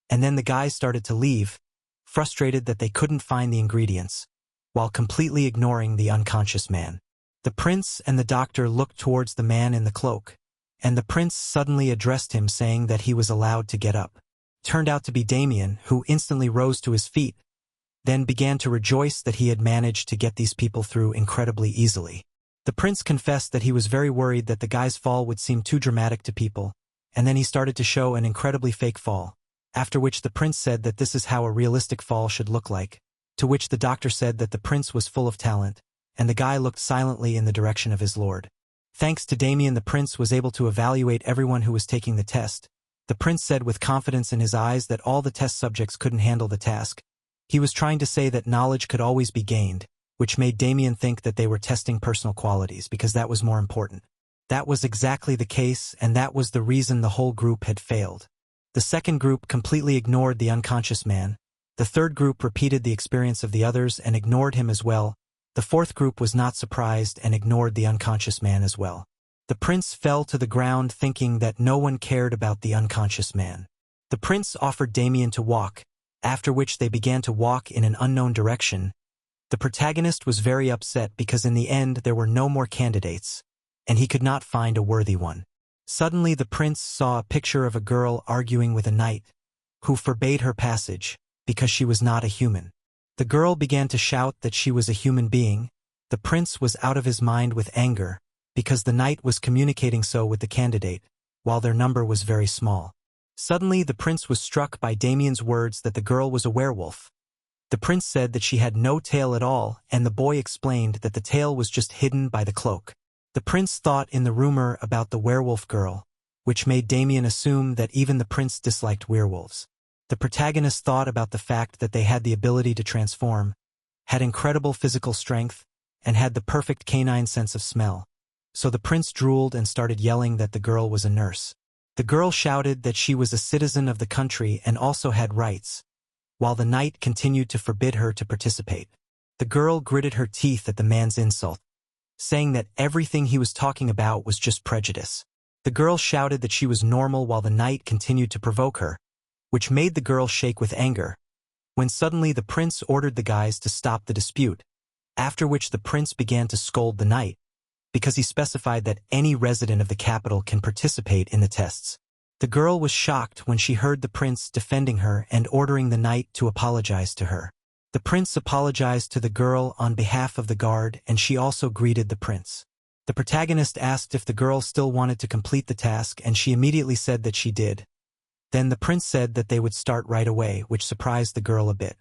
And then the guys started to leave, frustrated that they couldn't find the ingredients, while completely ignoring the unconscious man. The prince and the doctor looked towards the man in the cloak, and the prince suddenly addressed him, saying that he was allowed to get up. Turned out to be Damien, who instantly rose to his feet, then began to rejoice that he had managed to get these people through incredibly easily. The prince confessed that he was very worried that the guy's fall would seem too dramatic to people, and then he started to show an incredibly fake fall, after which the prince said that this is how a realistic fall should look like, to which the doctor said that the prince was full of talent, and the guy looked silently in the direction of his lord. Thanks to Damien, the prince was able to evaluate everyone who was taking the test. The prince said with confidence in his eyes that all the test subjects couldn't handle the task. He was trying to say that knowledge could always be gained, which made Damien think that they were testing personal qualities because that was more important. That was exactly the case, and that was the reason the whole group had failed. The second group completely ignored the unconscious man. The third group repeated the experience of the others and ignored him as well. The fourth group was not surprised and ignored the unconscious man as well. The prince fell to the ground thinking that no one cared about the unconscious man. The prince offered Damien to walk, after which they began to walk in an unknown direction. The protagonist was very upset because in the end there were no more candidates, and he could not find a worthy one. Suddenly the prince saw a picture of a girl arguing with a knight, who forbade her passage, because she was not a human. The girl began to shout that she was a human being. The prince was out of his mind with anger, because the knight was communicating so with the candidate, while their number was very small. Suddenly the prince was struck by Damien's words that the girl was a werewolf. The prince said that she had no tail at all, and the boy explained that the tail was just hidden by the cloak. The prince thought in the rumor about the werewolf girl, which made Damien assume that even the prince disliked werewolves. The protagonist thought about the fact that they had the ability to transform, had incredible physical strength, and had the perfect canine sense of smell. So the prince drooled and started yelling that the girl was a nurse. The girl shouted that she was a citizen of the country and also had rights, while the knight continued to forbid her to participate. The girl gritted her teeth at the man's insult, saying that everything he was talking about was just prejudice. The girl shouted that she was normal while the knight continued to provoke her, which made the girl shake with anger, when suddenly the prince ordered the guys to stop the dispute, after which the prince began to scold the knight, because he specified that any resident of the capital can participate in the tests. The girl was shocked when she heard the prince defending her and ordering the knight to apologize to her. The prince apologized to the girl on behalf of the guard, and she also greeted the prince. The protagonist asked if the girl still wanted to complete the task, and she immediately said that she did. Then the prince said that they would start right away, which surprised the girl a bit.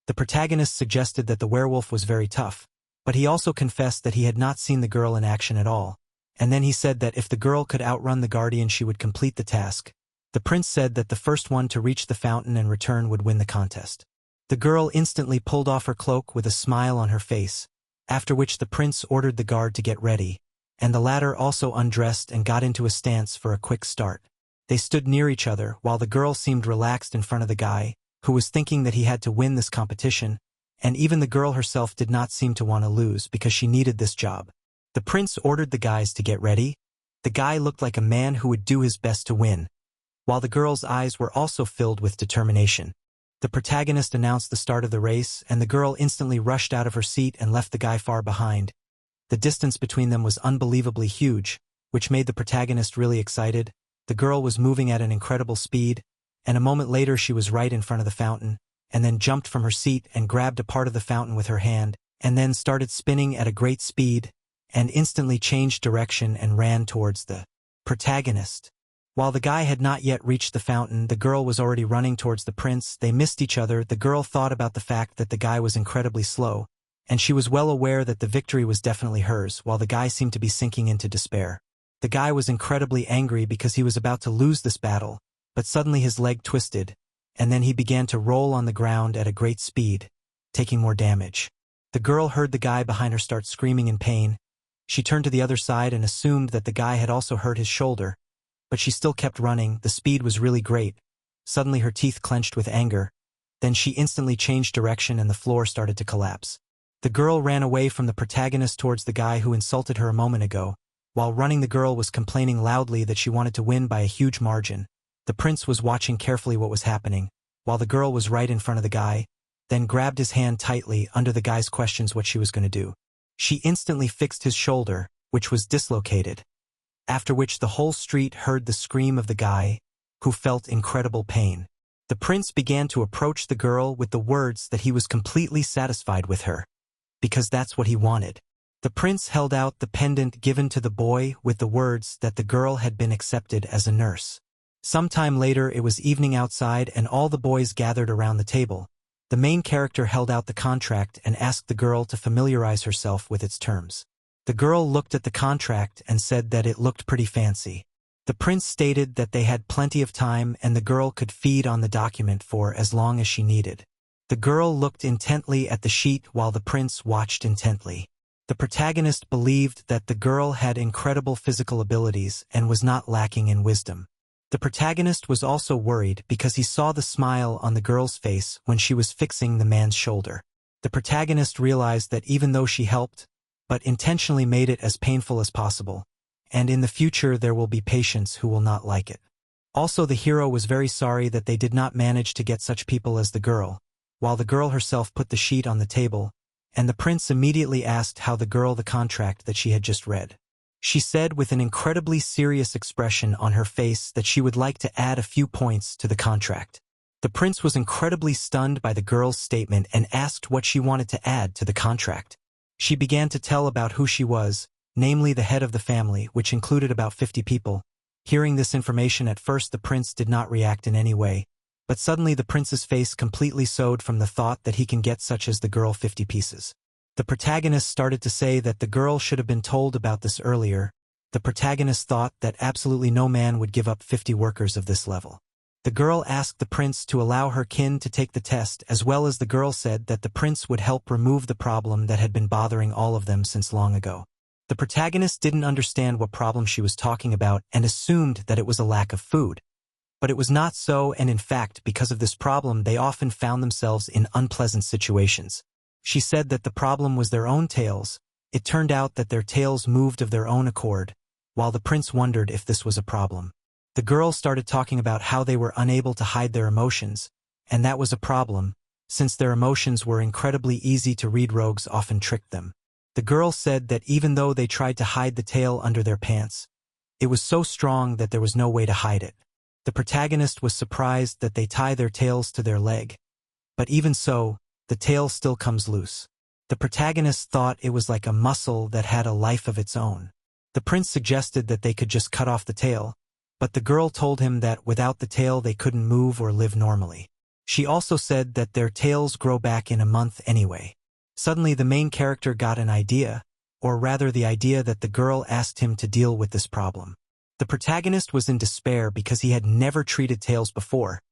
The protagonist suggested that the werewolf was very tough, but he also confessed that he had not seen the girl in action at all, and then he said that if the girl could outrun the guardian she would complete the task. The prince said that the first one to reach the fountain and return would win the contest. The girl instantly pulled off her cloak with a smile on her face, after which the prince ordered the guard to get ready, and the latter also undressed and got into a stance for a quick start. They stood near each other while the girl seemed relaxed in front of the guy, who was thinking that he had to win this competition, and even the girl herself did not seem to want to lose because she needed this job. The prince ordered the guys to get ready. The guy looked like a man who would do his best to win, while the girl's eyes were also filled with determination. The protagonist announced the start of the race, and the girl instantly rushed out of her seat and left the guy far behind. The distance between them was unbelievably huge, which made the protagonist really excited. The girl was moving at an incredible speed, and a moment later she was right in front of the fountain, and then jumped from her seat and grabbed a part of the fountain with her hand, and then started spinning at a great speed, and instantly changed direction and ran towards the protagonist. While the guy had not yet reached the fountain, the girl was already running towards the prince. They missed each other. The girl thought about the fact that the guy was incredibly slow, and she was well aware that the victory was definitely hers, while the guy seemed to be sinking into despair. The guy was incredibly angry because he was about to lose this battle, but suddenly his leg twisted, and then he began to roll on the ground at a great speed, taking more damage. The girl heard the guy behind her start screaming in pain. She turned to the other side and assumed that the guy had also hurt his shoulder, but she still kept running. The speed was really great. Suddenly her teeth clenched with anger. Then she instantly changed direction and the floor started to collapse. The girl ran away from the protagonist towards the guy who insulted her a moment ago. While running, the girl was complaining loudly that she wanted to win by a huge margin. The prince was watching carefully what was happening, while the girl was right in front of the guy, then grabbed his hand tightly under the guy's questions what she was going to do. She instantly fixed his shoulder, which was dislocated, after which the whole street heard the scream of the guy, who felt incredible pain. The prince began to approach the girl with the words that he was completely satisfied with her, because that's what he wanted. The prince held out the pendant given to the boy with the words that the girl had been accepted as a nurse. Sometime later it was evening outside and all the boys gathered around the table. The main character held out the contract and asked the girl to familiarize herself with its terms. The girl looked at the contract and said that it looked pretty fancy. The prince stated that they had plenty of time and the girl could feed on the document for as long as she needed. The girl looked intently at the sheet while the prince watched intently. The protagonist believed that the girl had incredible physical abilities and was not lacking in wisdom. The protagonist was also worried because he saw the smile on the girl's face when she was fixing the man's shoulder. The protagonist realized that even though she helped, but intentionally made it as painful as possible, and in the future there will be patients who will not like it. Also, the hero was very sorry that they did not manage to get such people as the girl, while the girl herself put the sheet on the table, and the prince immediately asked how the girl the contract that she had just read. She said with an incredibly serious expression on her face that she would like to add a few points to the contract. The prince was incredibly stunned by the girl's statement and asked what she wanted to add to the contract. She began to tell about who she was, namely the head of the family, which included about 50 people. Hearing this information, at first the prince did not react in any way, but suddenly the prince's face completely sewed from the thought that he can get such as the girl 50 pieces. The protagonist started to say that the girl should have been told about this earlier. The protagonist thought that absolutely no man would give up 50 workers of this level. The girl asked the prince to allow her kin to take the test, as well as the girl said that the prince would help remove the problem that had been bothering all of them since long ago. The protagonist didn't understand what problem she was talking about and assumed that it was a lack of food. But it was not so, and in fact, because of this problem they often found themselves in unpleasant situations. She said that the problem was their own tails. It turned out that their tails moved of their own accord, while the prince wondered if this was a problem. The girl started talking about how they were unable to hide their emotions, and that was a problem, since their emotions were incredibly easy to read. Rogues often tricked them. The girl said that even though they tried to hide the tail under their pants, it was so strong that there was no way to hide it. The protagonist was surprised that they tie their tails to their leg, but even so, the tail still comes loose. The protagonist thought it was like a muscle that had a life of its own. The prince suggested that they could just cut off the tail, but the girl told him that without the tail they couldn't move or live normally. She also said that their tails grow back in a month anyway. Suddenly the main character got an idea, or rather the idea that the girl asked him to deal with this problem. The protagonist was in despair because he had never treated tails before.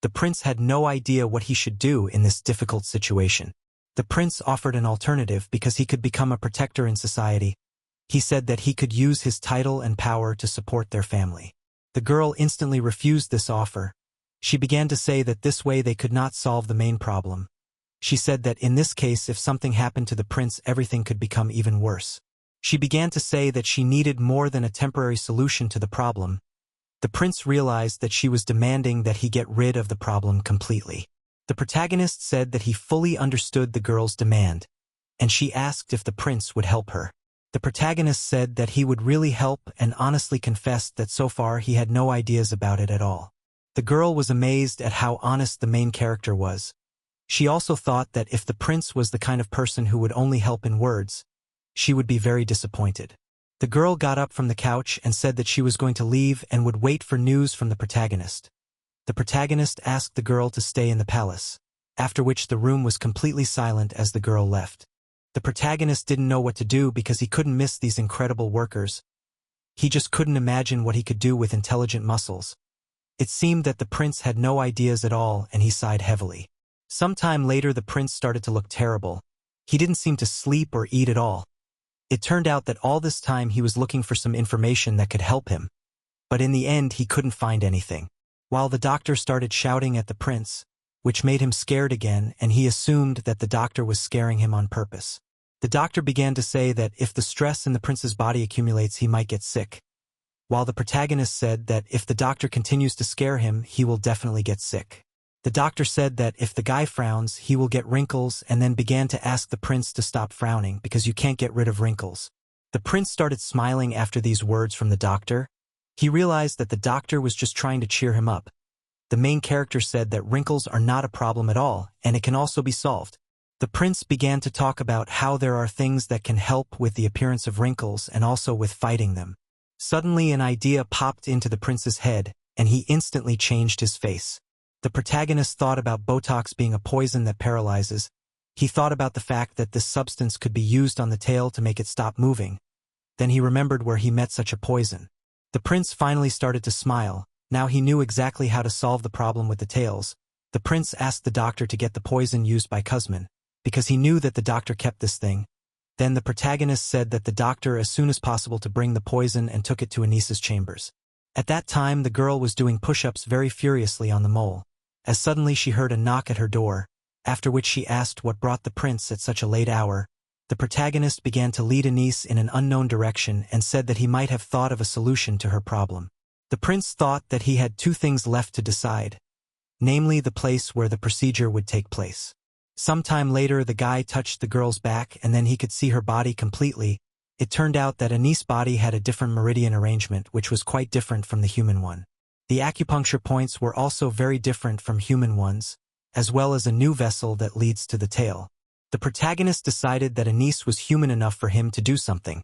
The prince had no idea what he should do in this difficult situation. The prince offered an alternative because he could become a protector in society. He said that he could use his title and power to support their family. The girl instantly refused this offer. She began to say that this way they could not solve the main problem. She said that in this case, if something happened to the prince, everything could become even worse. She began to say that she needed more than a temporary solution to the problem. The prince realized that she was demanding that he get rid of the problem completely. The protagonist said that he fully understood the girl's demand, and she asked if the prince would help her. The protagonist said that he would really help and honestly confessed that so far he had no ideas about it at all. The girl was amazed at how honest the main character was. She also thought that if the prince was the kind of person who would only help in words, she would be very disappointed. The girl got up from the couch and said that she was going to leave and would wait for news from the protagonist. The protagonist asked the girl to stay in the palace, after which the room was completely silent as the girl left. The protagonist didn't know what to do because he couldn't miss these incredible workers. He just couldn't imagine what he could do with intelligent muscles. It seemed that the prince had no ideas at all, and he sighed heavily. Sometime later the prince started to look terrible. He didn't seem to sleep or eat at all. It turned out that all this time he was looking for some information that could help him, but in the end he couldn't find anything. While the doctor started shouting at the prince, which made him scared again, and he assumed that the doctor was scaring him on purpose. The doctor began to say that if the stress in the prince's body accumulates, he might get sick, while the protagonist said that if the doctor continues to scare him, he will definitely get sick. The doctor said that if the guy frowns, he will get wrinkles, and then began to ask the prince to stop frowning because you can't get rid of wrinkles. The prince started smiling after these words from the doctor. He realized that the doctor was just trying to cheer him up. The main character said that wrinkles are not a problem at all, and it can also be solved. The prince began to talk about how there are things that can help with the appearance of wrinkles and also with fighting them. Suddenly an idea popped into the prince's head, and he instantly changed his face. The protagonist thought about Botox being a poison that paralyzes. He thought about the fact that this substance could be used on the tail to make it stop moving. Then he remembered where he met such a poison. The prince finally started to smile. Now he knew exactly how to solve the problem with the tails. The prince asked the doctor to get the poison used by Kuzmin, because he knew that the doctor kept this thing. Then the protagonist said that the doctor as soon as possible to bring the poison and took it to Anissa's chambers. At that time the girl was doing push-ups very furiously on the mole, as suddenly she heard a knock at her door, after which she asked what brought the prince at such a late hour. The protagonist began to lead Anissa in an unknown direction and said that he might have thought of a solution to her problem. The prince thought that he had two things left to decide, namely the place where the procedure would take place. Sometime later the guy touched the girl's back and then he could see her body completely. It turned out that Anissa's body had a different meridian arrangement which was quite different from the human one. The acupuncture points were also very different from human ones, as well as a new vessel that leads to the tail. The protagonist decided that Anissa was human enough for him to do something.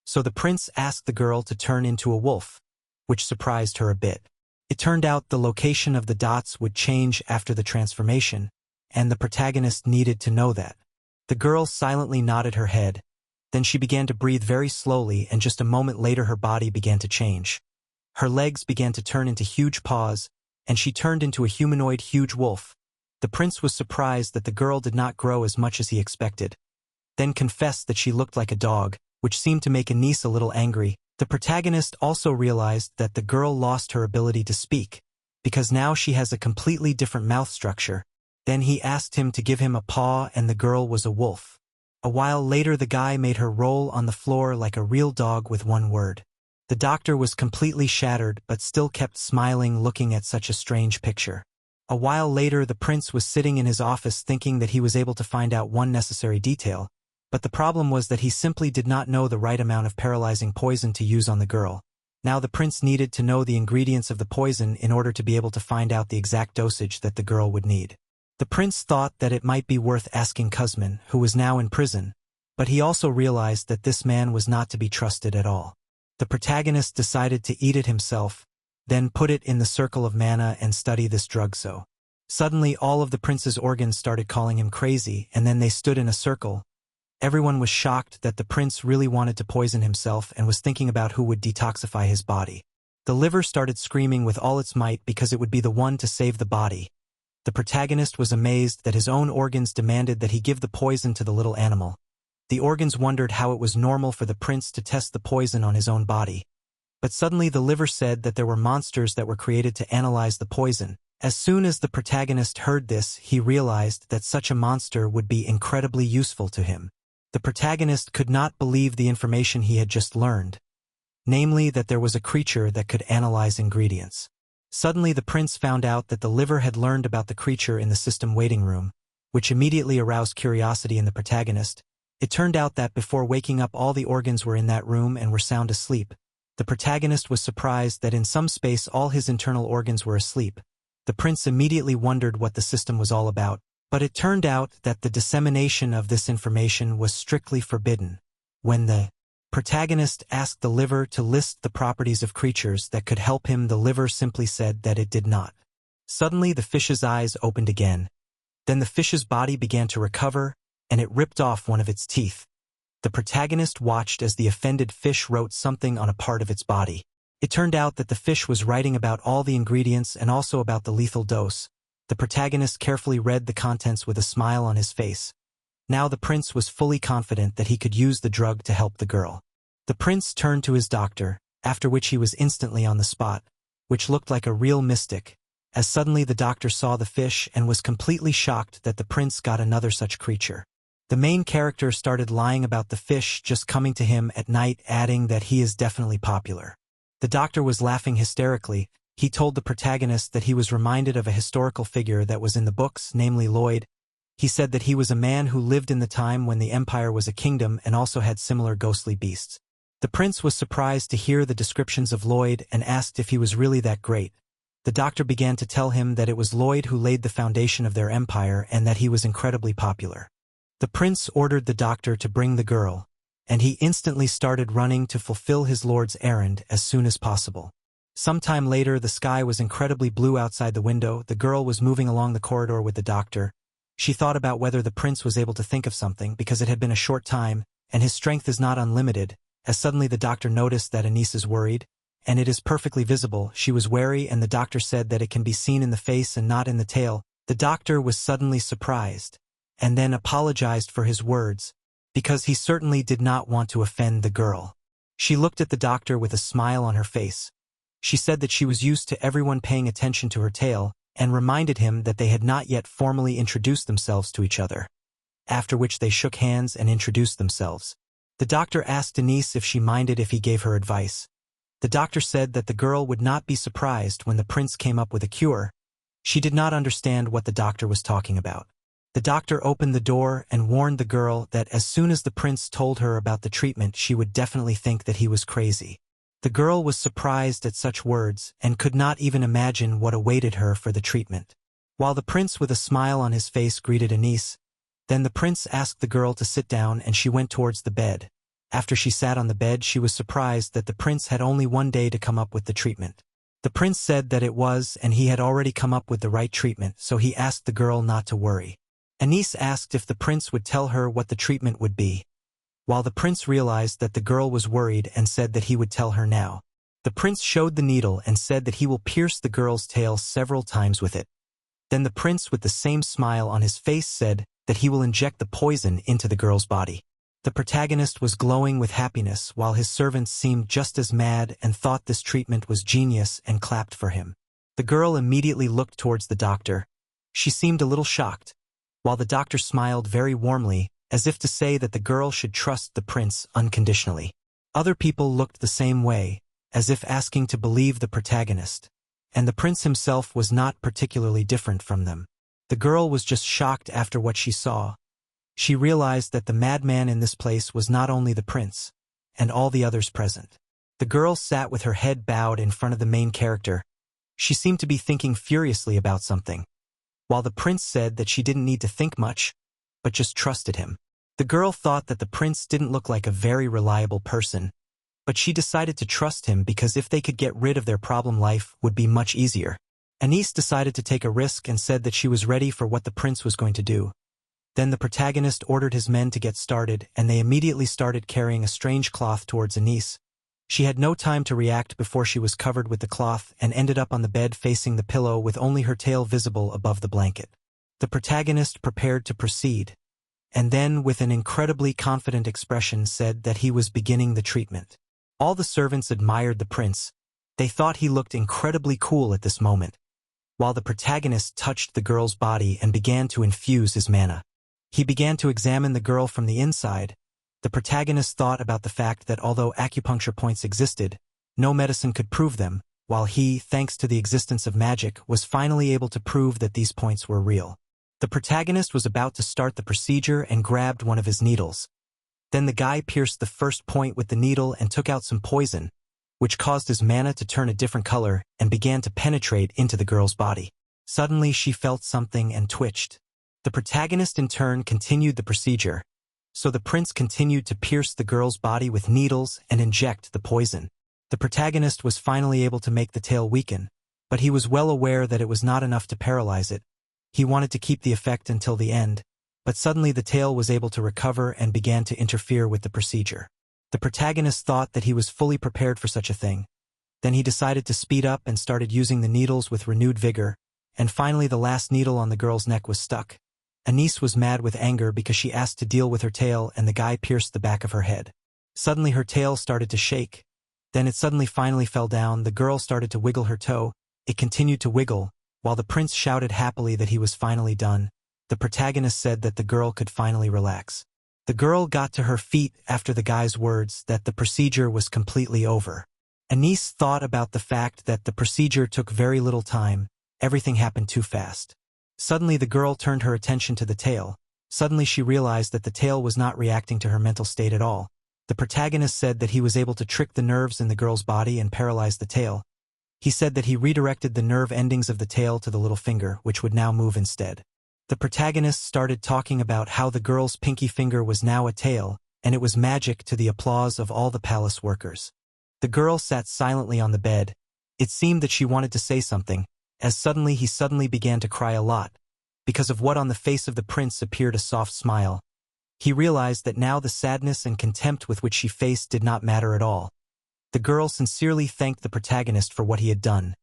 So the prince asked the girl to turn into a wolf, which surprised her a bit. It turned out the location of the dots would change after the transformation, and the protagonist needed to know that. The girl silently nodded her head. Then she began to breathe very slowly, and just a moment later her body began to change. Her legs began to turn into huge paws, and she turned into a humanoid huge wolf. The prince was surprised that the girl did not grow as much as he expected, then confessed that she looked like a dog, which seemed to make Anissa a little angry. The protagonist also realized that the girl lost her ability to speak, because now she has a completely different mouth structure. Then he asked him to give him a paw and the girl was a wolf. A while later the guy made her roll on the floor like a real dog with one word. The doctor was completely shattered but still kept smiling looking at such a strange picture. A while later the prince was sitting in his office thinking that he was able to find out one necessary detail, but the problem was that he simply did not know the right amount of paralyzing poison to use on the girl. Now the prince needed to know the ingredients of the poison in order to be able to find out the exact dosage that the girl would need. The prince thought that it might be worth asking Kuzmin, who was now in prison, but he also realized that this man was not to be trusted at all. The protagonist decided to eat it himself, then put it in the circle of mana and study this drug. So suddenly all of the prince's organs started calling him crazy, and then they stood in a circle. Everyone was shocked that the prince really wanted to poison himself and was thinking about who would detoxify his body. The liver started screaming with all its might because it would be the one to save the body. The protagonist was amazed that his own organs demanded that he give the poison to the little animal. The organs wondered how it was normal for the prince to test the poison on his own body. But suddenly the liver said that there were monsters that were created to analyze the poison. As soon as the protagonist heard this, he realized that such a monster would be incredibly useful to him. The protagonist could not believe the information he had just learned, namely that there was a creature that could analyze ingredients. Suddenly the prince found out that the liver had learned about the creature in the system waiting room, which immediately aroused curiosity in the protagonist. It turned out that before waking up all the organs were in that room and were sound asleep. The protagonist was surprised that in some space all his internal organs were asleep. The prince immediately wondered what the system was all about, but it turned out that the dissemination of this information was strictly forbidden. When the protagonist asked the liver to list the properties of creatures that could help him, the liver simply said that it did not. Suddenly the fish's eyes opened again. Then the fish's body began to recover, and it ripped off one of its teeth. The protagonist watched as the offended fish wrote something on a part of its body. It turned out that the fish was writing about all the ingredients and also about the lethal dose. The protagonist carefully read the contents with a smile on his face. Now the prince was fully confident that he could use the drug to help the girl. The prince turned to his doctor, after which he was instantly on the spot, which looked like a real mystic, as suddenly the doctor saw the fish and was completely shocked that the prince got another such creature. The main character started lying about the fish just coming to him at night, adding that he is definitely popular. The doctor was laughing hysterically. He told the protagonist that he was reminded of a historical figure that was in the books, namely Lloyd. He said that he was a man who lived in the time when the empire was a kingdom and also had similar ghostly beasts. The prince was surprised to hear the descriptions of Lloyd and asked if he was really that great. The doctor began to tell him that it was Lloyd who laid the foundation of their empire and that he was incredibly popular. The prince ordered the doctor to bring the girl, and he instantly started running to fulfill his lord's errand as soon as possible. Sometime later, the sky was incredibly blue outside the window. The girl was moving along the corridor with the doctor. She thought about whether the prince was able to think of something because it had been a short time, and his strength is not unlimited, as suddenly the doctor noticed that Anise is worried, and it is perfectly visible. She was wary, and the doctor said that it can be seen in the face and not in the tail. The doctor was suddenly surprised, and then apologized for his words, because he certainly did not want to offend the girl. She looked at the doctor with a smile on her face. She said that she was used to everyone paying attention to her tail, and reminded him that they had not yet formally introduced themselves to each other, after which they shook hands and introduced themselves. The doctor asked Anise if she minded if he gave her advice. The doctor said that the girl would not be surprised when the prince came up with a cure. She did not understand what the doctor was talking about. The doctor opened the door and warned the girl that as soon as the prince told her about the treatment, she would definitely think that he was crazy. The girl was surprised at such words and could not even imagine what awaited her for the treatment. While the prince with a smile on his face greeted Anise, then the prince asked the girl to sit down and she went towards the bed. After she sat on the bed, she was surprised that the prince had only one day to come up with the treatment. The prince said that it was, and he had already come up with the right treatment, so he asked the girl not to worry. Anise asked if the prince would tell her what the treatment would be, while the prince realized that the girl was worried and said that he would tell her now. The prince showed the needle and said that he will pierce the girl's tail several times with it. Then the prince, with the same smile on his face, said that he will inject the poison into the girl's body. The protagonist was glowing with happiness, while his servants seemed just as mad and thought this treatment was genius and clapped for him. The girl immediately looked towards the doctor. She seemed a little shocked, while the doctor smiled very warmly, as if to say that the girl should trust the prince unconditionally. Other people looked the same way, as if asking to believe the protagonist, and the prince himself was not particularly different from them. The girl was just shocked after what she saw. She realized that the madman in this place was not only the prince, and all the others present. The girl sat with her head bowed in front of the main character. She seemed to be thinking furiously about something, while the prince said that she didn't need to think much, but just trusted him. The girl thought that the prince didn't look like a very reliable person, but she decided to trust him because if they could get rid of their problem, life would be much easier. Anise decided to take a risk and said that she was ready for what the prince was going to do. Then the protagonist ordered his men to get started, and they immediately started carrying a strange cloth towards Anise. She had no time to react before she was covered with the cloth and ended up on the bed facing the pillow with only her tail visible above the blanket. The protagonist prepared to proceed, and then with an incredibly confident expression said that he was beginning the treatment. All the servants admired the prince. They thought he looked incredibly cool at this moment, while the protagonist touched the girl's body and began to infuse his mana. He began to examine the girl from the inside. The protagonist thought about the fact that although acupuncture points existed, no medicine could prove them, while he, thanks to the existence of magic, was finally able to prove that these points were real. The protagonist was about to start the procedure and grabbed one of his needles. Then the guy pierced the first point with the needle and took out some poison, which caused his mana to turn a different color and began to penetrate into the girl's body. Suddenly she felt something and twitched. The protagonist in turn continued the procedure, so the prince continued to pierce the girl's body with needles and inject the poison. The protagonist was finally able to make the tail weaken, but he was well aware that it was not enough to paralyze it. He wanted to keep the effect until the end, but suddenly the tail was able to recover and began to interfere with the procedure. The protagonist thought that he was fully prepared for such a thing. Then he decided to speed up and started using the needles with renewed vigor, and finally the last needle on the girl's neck was stuck. Anise was mad with anger because she asked to deal with her tail and the guy pierced the back of her head. Suddenly her tail started to shake. Then it suddenly finally fell down. The girl started to wiggle her toe. It continued to wiggle, while the prince shouted happily that he was finally done. The protagonist said that the girl could finally relax. The girl got to her feet after the guy's words that the procedure was completely over. Anise thought about the fact that the procedure took very little time. Everything happened too fast. Suddenly the girl turned her attention to the tail. Suddenly she realized that the tail was not reacting to her mental state at all. The protagonist said that he was able to trick the nerves in the girl's body and paralyze the tail. He said that he redirected the nerve endings of the tail to the little finger, which would now move instead. The protagonist started talking about how the girl's pinky finger was now a tail, and it was magic to the applause of all the palace workers. The girl sat silently on the bed. It seemed that she wanted to say something, as suddenly he began to cry a lot. Because of what on the face of the prince appeared a soft smile. He realized that now the sadness and contempt with which she faced did not matter at all. The girl sincerely thanked the protagonist for what he had done.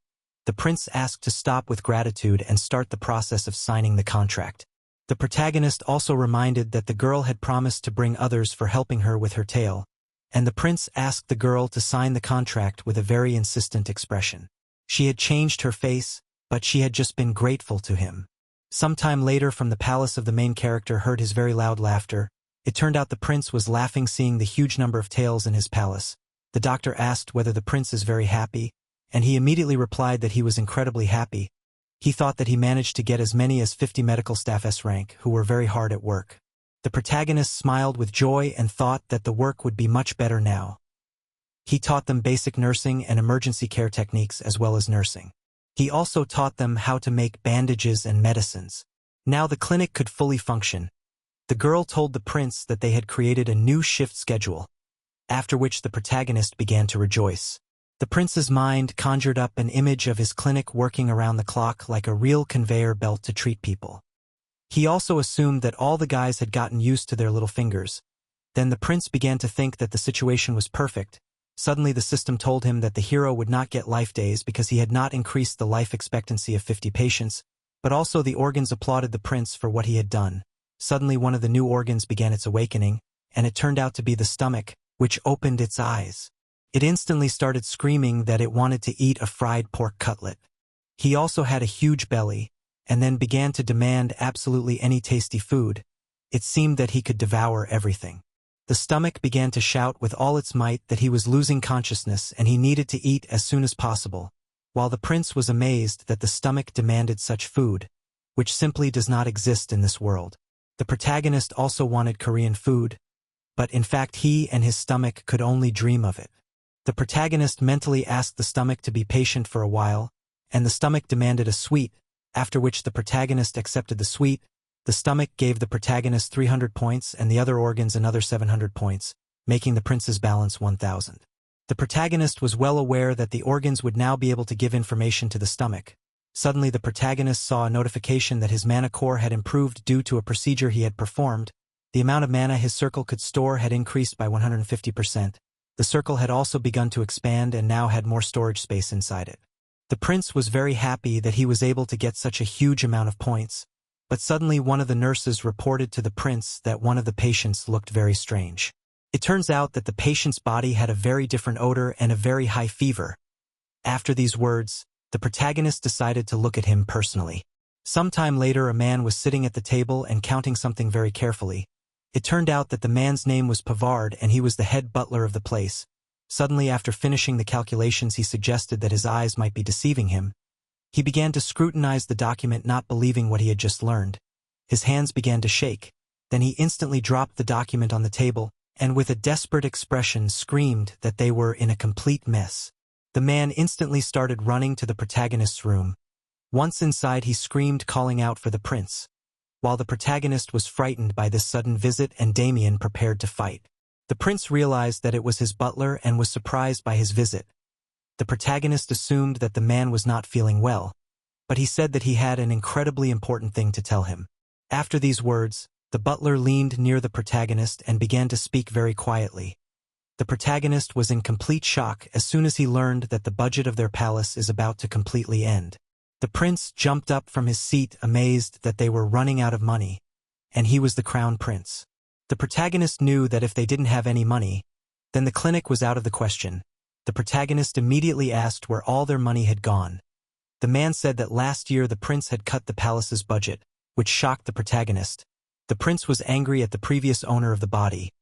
The prince asked to stop with gratitude and start the process of signing the contract. The protagonist also reminded that the girl had promised to bring others for helping her with her tail, and the prince asked the girl to sign the contract with a very insistent expression. She had changed her face, but she had just been grateful to him. Sometime later from the palace of the main character heard his very loud laughter. It turned out the prince was laughing seeing the huge number of tails in his palace. The doctor asked whether the prince is very happy, and he immediately replied that he was incredibly happy. He thought that he managed to get as many as 50 medical staff S rank who were very hard at work. The protagonist smiled with joy and thought that the work would be much better now. He taught them basic nursing and emergency care techniques as well as nursing. He also taught them how to make bandages and medicines. Now the clinic could fully function. The girl told the prince that they had created a new shift schedule, after which the protagonist began to rejoice. The prince's mind conjured up an image of his clinic working around the clock like a real conveyor belt to treat people. He also assumed that all the guys had gotten used to their little fingers. Then the prince began to think that the situation was perfect. Suddenly the system told him that the hero would not get life days because he had not increased the life expectancy of 50 patients, but also the organs applauded the prince for what he had done. Suddenly one of the new organs began its awakening, and it turned out to be the stomach, which opened its eyes. It instantly started screaming that it wanted to eat a fried pork cutlet. He also had a huge belly, and then began to demand absolutely any tasty food. It seemed that he could devour everything. The stomach began to shout with all its might that he was losing consciousness and he needed to eat as soon as possible, while the prince was amazed that the stomach demanded such food, which simply does not exist in this world. The protagonist also wanted Korean food, but in fact he and his stomach could only dream of it. The protagonist mentally asked the stomach to be patient for a while, and the stomach demanded a sweet, after which the protagonist accepted the sweet. The stomach gave the protagonist 300 points and the other organs another 700 points, making the prince's balance 1,000. The protagonist was well aware that the organs would now be able to give information to the stomach. Suddenly the protagonist saw a notification that his mana core had improved due to a procedure he had performed. The amount of mana his circle could store had increased by 150%. The circle had also begun to expand and now had more storage space inside it. The prince was very happy that he was able to get such a huge amount of points, but suddenly one of the nurses reported to the prince that one of the patients looked very strange. It turns out that the patient's body had a very different odor and a very high fever. After these words, the protagonist decided to look at him personally. Sometime later a man was sitting at the table and counting something very carefully. It turned out that the man's name was Pavard and he was the head butler of the place. Suddenly after finishing the calculations he suggested that his eyes might be deceiving him. He began to scrutinize the document not believing what he had just learned. His hands began to shake. Then he instantly dropped the document on the table and with a desperate expression screamed that they were in a complete mess. The man instantly started running to the protagonist's room. Once inside he screamed calling out for the prince. While the protagonist was frightened by this sudden visit and Damien prepared to fight. The prince realized that it was his butler and was surprised by his visit. The protagonist assumed that the man was not feeling well, but he said that he had an incredibly important thing to tell him. After these words, the butler leaned near the protagonist and began to speak very quietly. The protagonist was in complete shock as soon as he learned that the budget of their palace is about to completely end. The prince jumped up from his seat amazed that they were running out of money. and he was the crown prince. The protagonist knew that if they didn't have any money, then the clinic was out of the question. The protagonist immediately asked where all their money had gone. The man said that last year the prince had cut the palace's budget, which shocked the protagonist. The prince was angry at the previous owner of the body.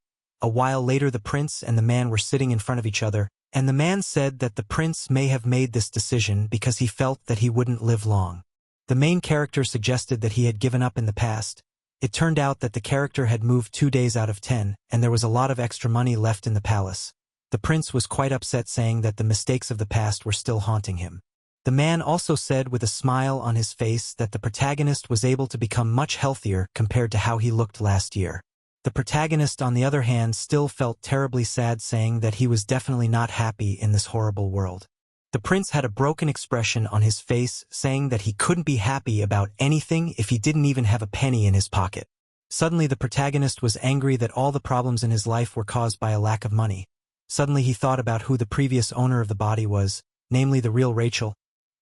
A while later the prince and the man were sitting in front of each other, and the man said that the prince may have made this decision because he felt that he wouldn't live long. The main character suggested that he had given up in the past. It turned out that the character had moved 2 days out of 10, and there was a lot of extra money left in the palace. The prince was quite upset, saying that the mistakes of the past were still haunting him. The man also said with a smile on his face that the protagonist was able to become much healthier compared to how he looked last year. The protagonist, on the other hand, still felt terribly sad, saying that he was definitely not happy in this horrible world. The prince had a broken expression on his face, saying that he couldn't be happy about anything if he didn't even have a penny in his pocket. Suddenly the protagonist was angry that all the problems in his life were caused by a lack of money. Suddenly he thought about who the previous owner of the body was, namely the real Rachel.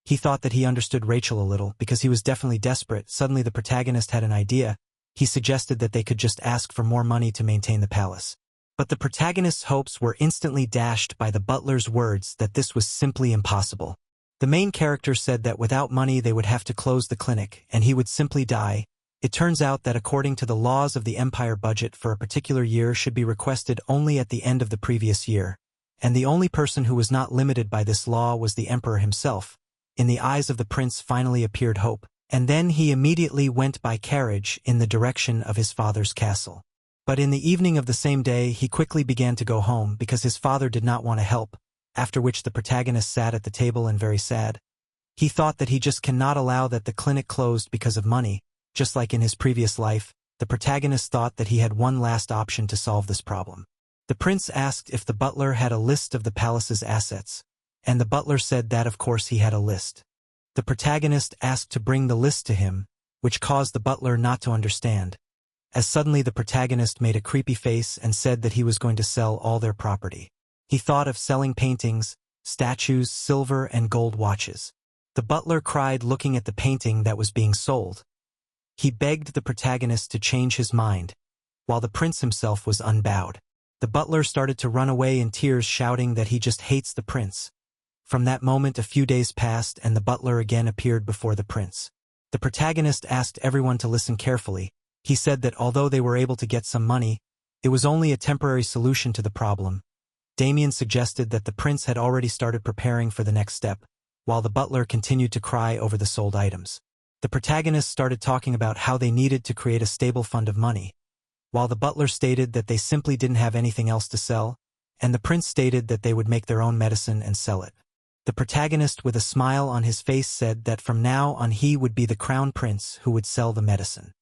He thought that he understood Rachel a little, because he was definitely desperate. Suddenly the protagonist had an idea. He suggested that they could just ask for more money to maintain the palace. But the protagonist's hopes were instantly dashed by the butler's words that this was simply impossible. The main character said that without money they would have to close the clinic, and he would simply die. It turns out that according to the laws of the empire, budget for a particular year should be requested only at the end of the previous year, and the only person who was not limited by this law was the emperor himself. In the eyes of the prince finally appeared hope, and then he immediately went by carriage in the direction of his father's castle. But in the evening of the same day he quickly began to go home because his father did not want to help, after which the protagonist sat at the table and very sad. He thought that he just cannot allow that the clinic closed because of money. Just like in his previous life, the protagonist thought that he had one last option to solve this problem. The prince asked if the butler had a list of the palace's assets, and the butler said that of course he had a list. The protagonist asked to bring the list to him, which caused the butler not to understand, as suddenly the protagonist made a creepy face and said that he was going to sell all their property. He thought of selling paintings, statues, silver and gold watches. The butler cried looking at the painting that was being sold. He begged the protagonist to change his mind, while the prince himself was unbowed. The butler started to run away in tears, shouting that he just hates the prince. From that moment a few days passed and the butler again appeared before the prince. The protagonist asked everyone to listen carefully. He said that although they were able to get some money, it was only a temporary solution to the problem. Damien suggested that the prince had already started preparing for the next step, while the butler continued to cry over the sold items. The protagonist started talking about how they needed to create a stable fund of money, while the butler stated that they simply didn't have anything else to sell, and the prince stated that they would make their own medicine and sell it. The protagonist, with a smile on his face, said that from now on he would be the crown prince who would sell the medicine.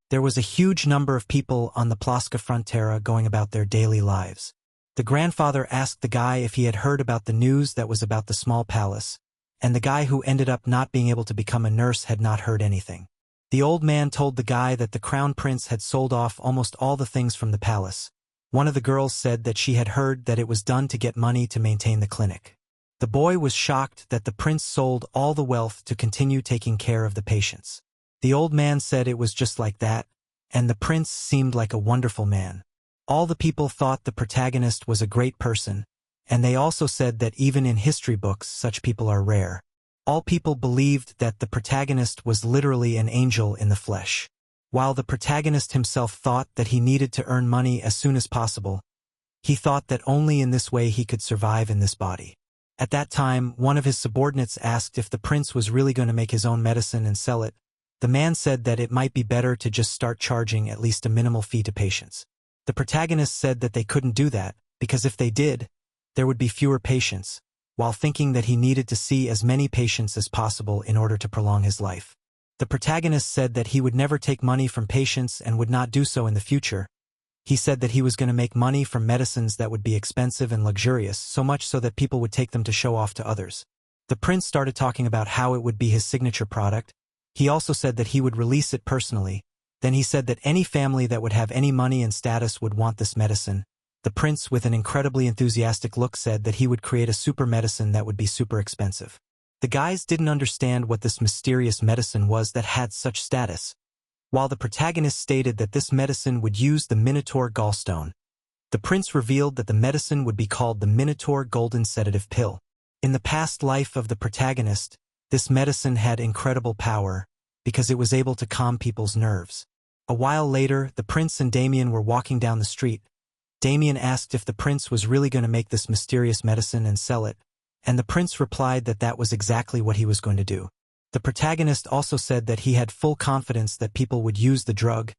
There was a huge number of people on the Plaza Frontera going about their daily lives. The grandfather asked the guy if he had heard about the news that was about the small palace, and the guy who ended up not being able to become a nurse had not heard anything. The old man told the guy that the crown prince had sold off almost all the things from the palace. One of the girls said that she had heard that it was done to get money to maintain the clinic. The boy was shocked that the prince sold all the wealth to continue taking care of the patients. The old man said it was just like that, and the prince seemed like a wonderful man. All the people thought the protagonist was a great person, and they also said that even in history books such people are rare. All people believed that the protagonist was literally an angel in the flesh. While the protagonist himself thought that he needed to earn money as soon as possible, he thought that only in this way he could survive in this body. At that time, one of his subordinates asked if the prince was really going to make his own medicine and sell it. The man said that it might be better to just start charging at least a minimal fee to patients. The protagonist said that they couldn't do that, because if they did, there would be fewer patients, while thinking that he needed to see as many patients as possible in order to prolong his life. The protagonist said that he would never take money from patients and would not do so in the future. He said that he was going to make money from medicines that would be expensive and luxurious, so much so that people would take them to show off to others. The prince started talking about how it would be his signature product. He also said that he would release it personally. Then he said that any family that would have any money and status would want this medicine. The prince, with an incredibly enthusiastic look, said that he would create a super medicine that would be super expensive. The guys didn't understand what this mysterious medicine was that had such status. while the protagonist stated that this medicine would use the Minotaur gallstone. The prince revealed that the medicine would be called the Minotaur Golden Sedative Pill. In the past life of the protagonist, this medicine had incredible power because it was able to calm people's nerves. A while later, the prince and Damien were walking down the street. Damien asked if the prince was really going to make this mysterious medicine and sell it, and the prince replied that that was exactly what he was going to do. The protagonist also said that he had full confidence that people would use the drug.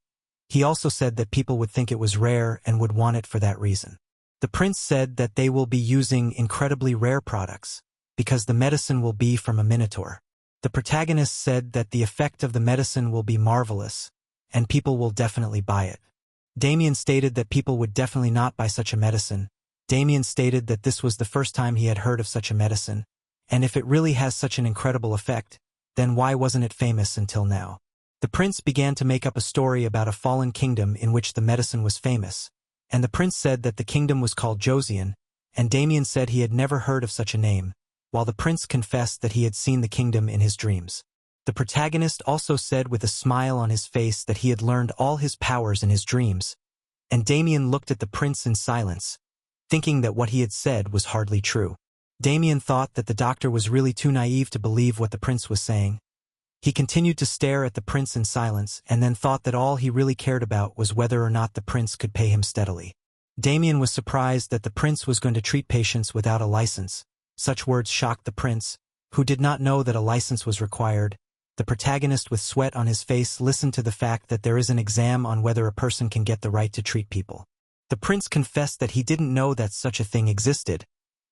He also said that people would think it was rare and would want it for that reason. The prince said that they will be using incredibly rare products, because the medicine will be from a minotaur. The protagonist said that the effect of the medicine will be marvelous, and people will definitely buy it. Damien stated that people would definitely not buy such a medicine. Damien stated that this was the first time he had heard of such a medicine, and if it really has such an incredible effect, then why wasn't it famous until now? The prince began to make up a story about a fallen kingdom in which the medicine was famous, and the prince said that the kingdom was called Josian, and Damien said he had never heard of such a name, while the prince confessed that he had seen the kingdom in his dreams. The protagonist also said with a smile on his face that he had learned all his powers in his dreams, and Damien looked at the prince in silence, thinking that what he had said was hardly true. Damien thought that the doctor was really too naive to believe what the prince was saying. He continued to stare at the prince in silence and then thought that all he really cared about was whether or not the prince could pay him steadily. Damien was surprised that the prince was going to treat patients without a license. Such words shocked the prince, who did not know that a license was required. The protagonist with sweat on his face listened to the fact that there is an exam on whether a person can get the right to treat people. The prince confessed that he didn't know that such a thing existed,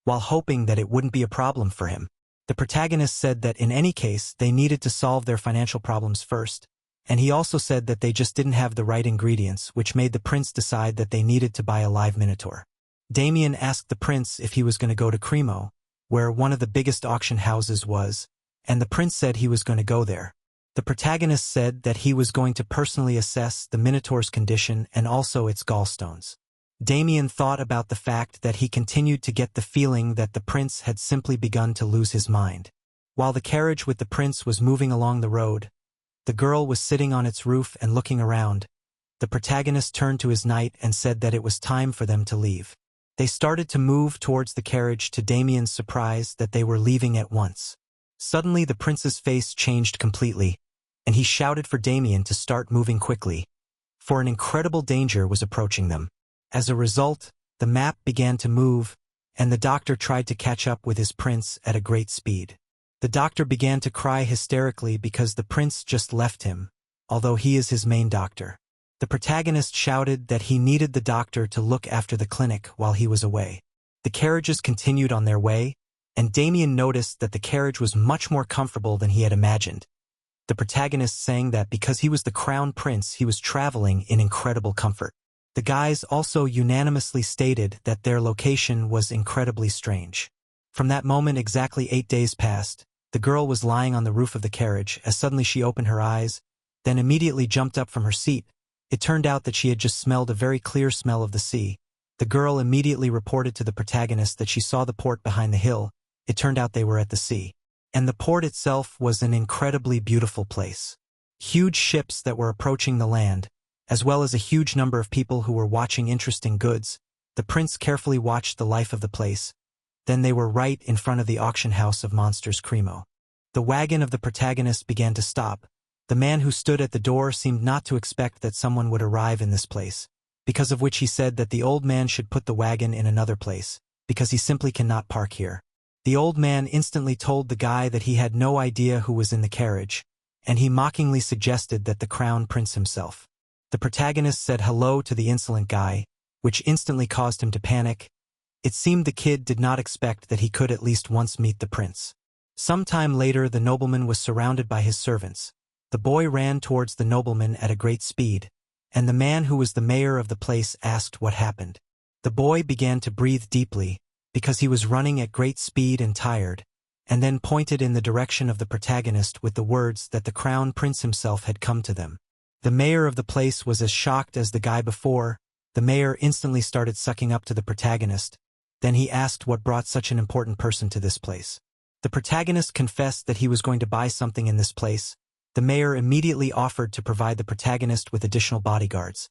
while hoping that it wouldn't be a problem for him. The protagonist said that in any case they needed to solve their financial problems first, and he also said that they just didn't have the right ingredients, which made the prince decide that they needed to buy a live minotaur. Damien asked the prince if he was going to go to Cremo, where one of the biggest auction houses was, and the prince said he was going to go there. The protagonist said that he was going to personally assess the minotaur's condition and also its gallstones. Damien thought about the fact that he continued to get the feeling that the prince had simply begun to lose his mind. While the carriage with the prince was moving along the road, the girl was sitting on its roof and looking around. The protagonist turned to his knight and said that it was time for them to leave. They started to move towards the carriage, to Damien's surprise that they were leaving at once. Suddenly the prince's face changed completely, and he shouted for Damien to start moving quickly, for an incredible danger was approaching them. As a result, the map began to move, and the doctor tried to catch up with his prince at a great speed. The doctor began to cry hysterically because the prince just left him, although he is his main doctor. The protagonist shouted that he needed the doctor to look after the clinic while he was away. The carriages continued on their way, and Damien noticed that the carriage was much more comfortable than he had imagined. The protagonist saying that because he was the crown prince, he was traveling in incredible comfort. The guys also unanimously stated that their location was incredibly strange. From that moment, exactly 8 days passed. The girl was lying on the roof of the carriage as suddenly she opened her eyes, then immediately jumped up from her seat. It turned out that she had just smelled a very clear smell of the sea. The girl immediately reported to the protagonist that she saw the port behind the hill. It turned out they were at the sea. And the port itself was an incredibly beautiful place. Huge ships that were approaching the land, as well as a huge number of people who were watching interesting goods. The prince carefully watched the life of the place. Then they were right in front of the auction house of monsters Cremo. The wagon of the protagonist began to stop. The man who stood at the door seemed not to expect that someone would arrive in this place, because of which he said that the old man should put the wagon in another place, because he simply cannot park here. The old man instantly told the guy that he had no idea who was in the carriage, and he mockingly suggested that the crown prince himself. The protagonist said hello to the insolent guy, which instantly caused him to panic. It seemed the kid did not expect that he could at least once meet the prince. Some time later, the nobleman was surrounded by his servants. The boy ran towards the nobleman at a great speed, and the man who was the mayor of the place asked what happened. The boy began to breathe deeply, because he was running at great speed and tired, and then pointed in the direction of the protagonist with the words that the crown prince himself had come to them. The mayor of the place was as shocked as the guy before. The mayor instantly started sucking up to the protagonist. Then he asked what brought such an important person to this place. The protagonist confessed that he was going to buy something in this place, The mayor immediately offered to provide the protagonist with additional bodyguards.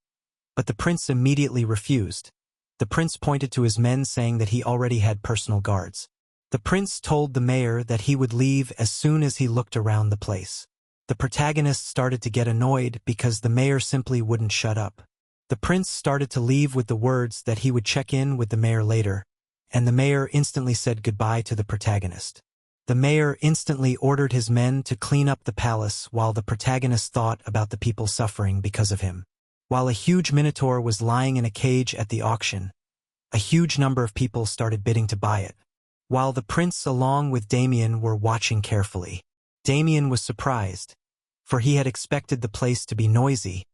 But the prince immediately refused. The prince pointed to his men saying that he already had personal guards. The prince told the mayor that he would leave as soon as he looked around the place. The protagonist started to get annoyed because the mayor simply wouldn't shut up. The prince started to leave with the words that he would check in with the mayor later, and the mayor instantly said goodbye to the protagonist. The mayor instantly ordered his men to clean up the palace while the protagonist thought about the people suffering because of him. While a huge Minotaur was lying in a cage at the auction, a huge number of people started bidding to buy it. While the prince along with Damien were watching carefully, Damien was surprised, for he had expected the place to be noisy,